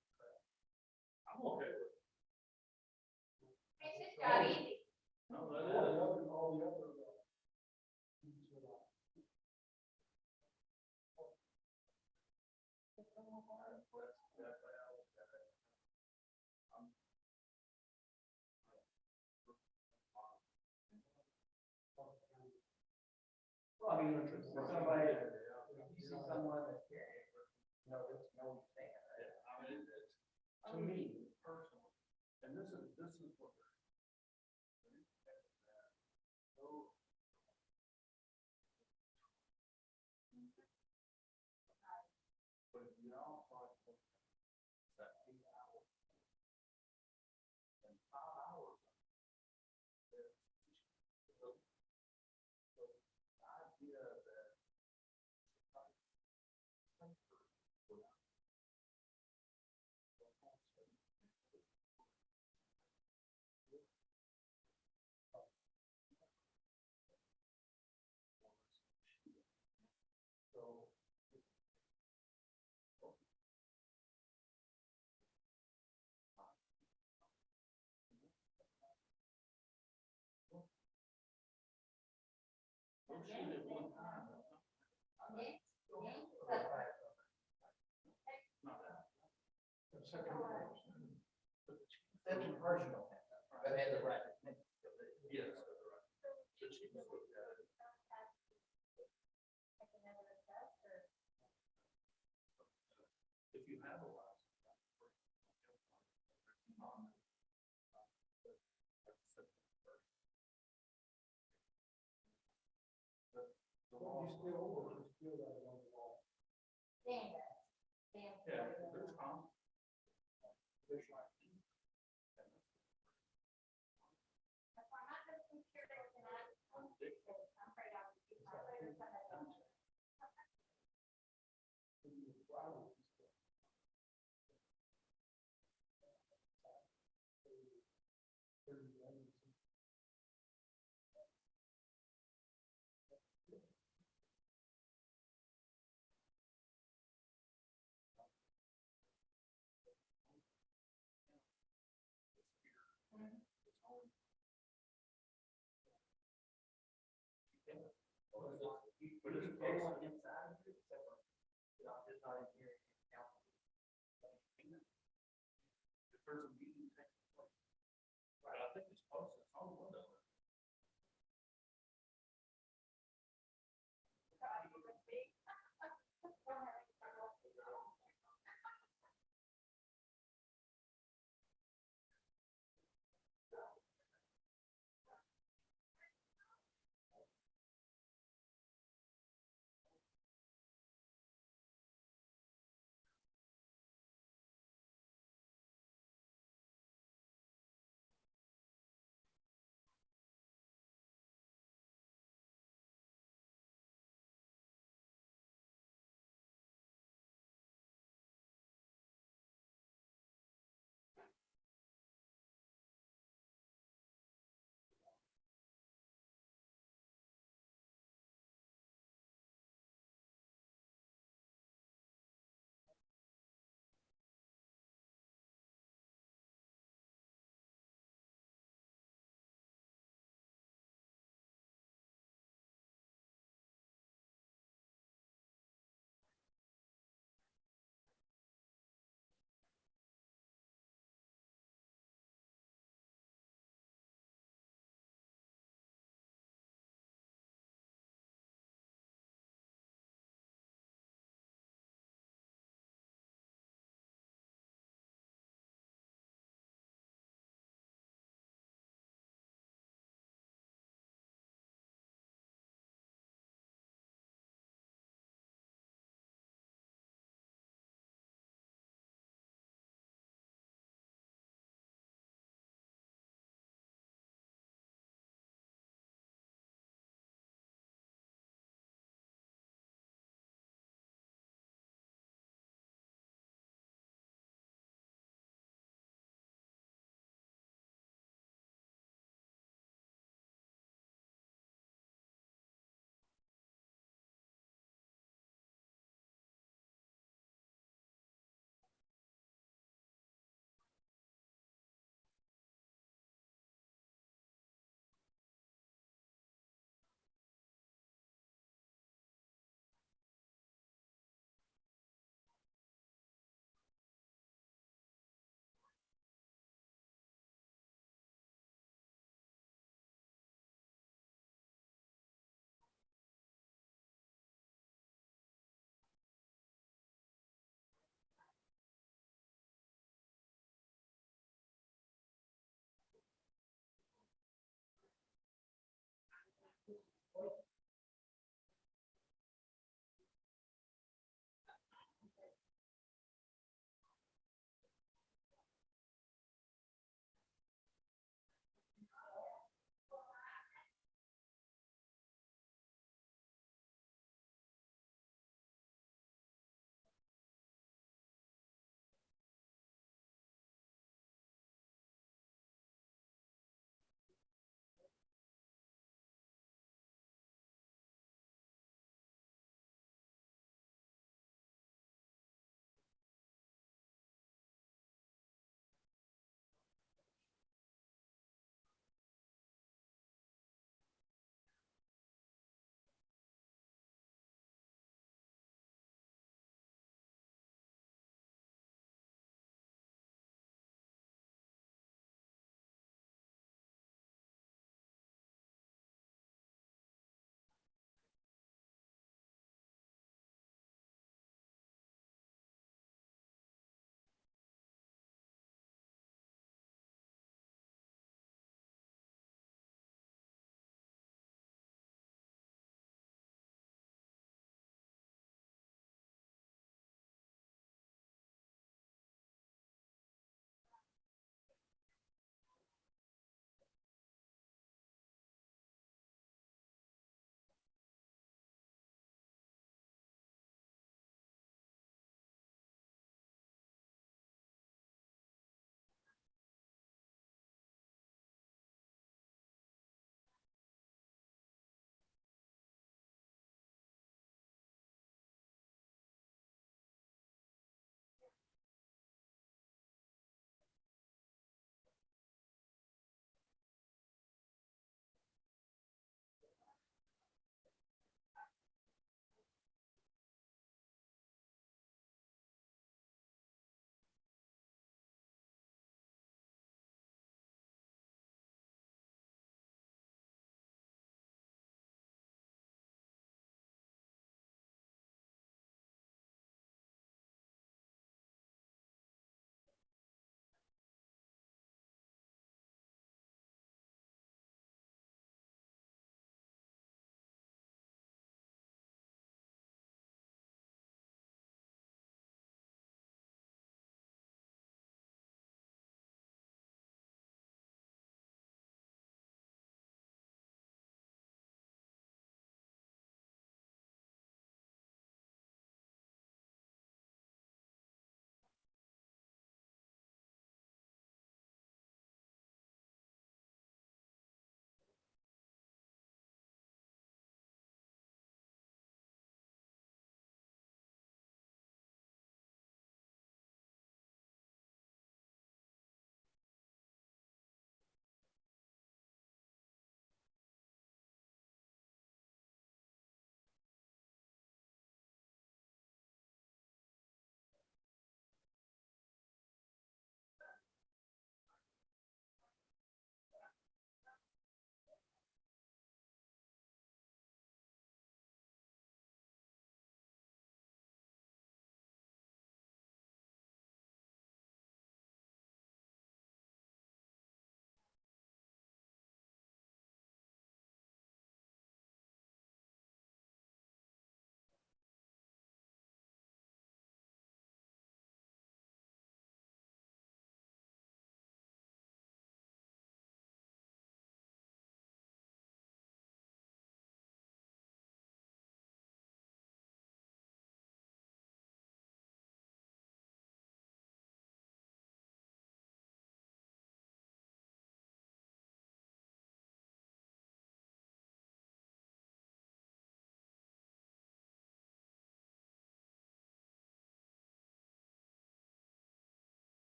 I'm okay with it. It's just got easy. No, that is. All the other. Well, I mean, for somebody, if you see someone that's carrying, no, it's no thing. I mean, to me personally, and this is what. But you know, That's original. That has a right. Yes. If you have a lot. Yeah, there's I think it's posted on one of them.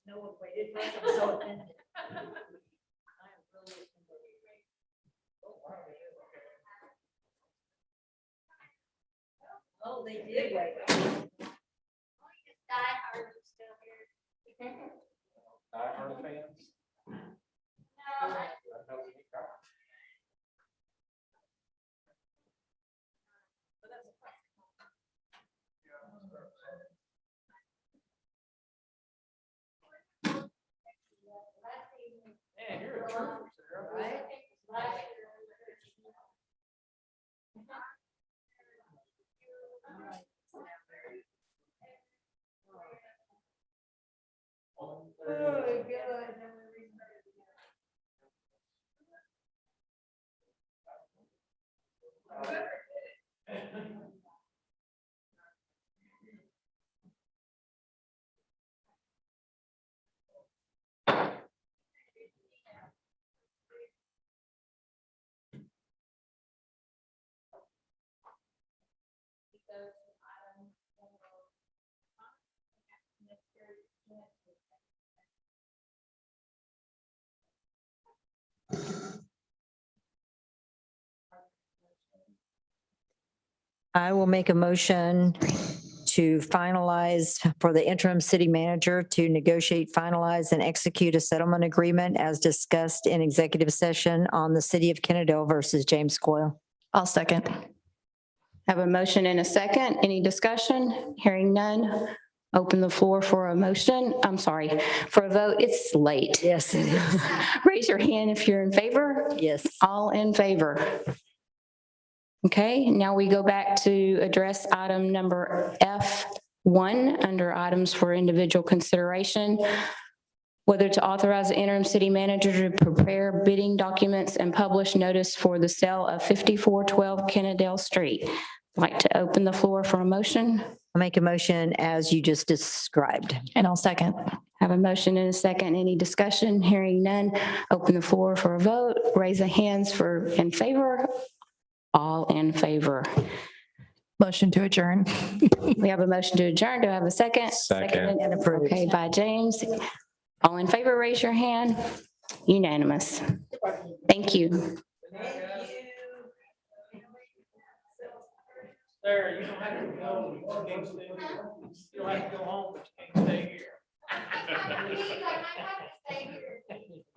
No one waited for us. I'm so offended. I am really offended. Oh, they did wait. Die-hard fans? Man, you're a trooper, Sarah. Right? Oh, good. I will make a motion to finalize for the interim city manager to negotiate, finalize, and execute a settlement agreement as discussed in executive session on the city of Kennedale versus James Coyle. I'll second. Have a motion and a second. Any discussion? Hearing none. Open the floor for a motion. I'm sorry, for a vote. It's late. Yes, it is. Raise your hand if you're in favor. Yes. All in favor. Okay, now we go back to address item number F1 under items for individual consideration. Whether to authorize the interim city manager to prepare bidding documents and publish notice for the sale of 5412 Kennedale Street. I'd like to open the floor for a motion. I'll make a motion as you just described. And I'll second. Have a motion and a second. Any discussion? Hearing none. Open the floor for a vote. Raise the hands for in favor. All in favor. Motion to adjourn. We have a motion to adjourn. Do I have a second? Second. And approved. Okay, by James. All in favor, raise your hand. Unanimous. Thank you. Sarah, you don't have to go. You can't stay here. You don't have to go home, but you can't stay here.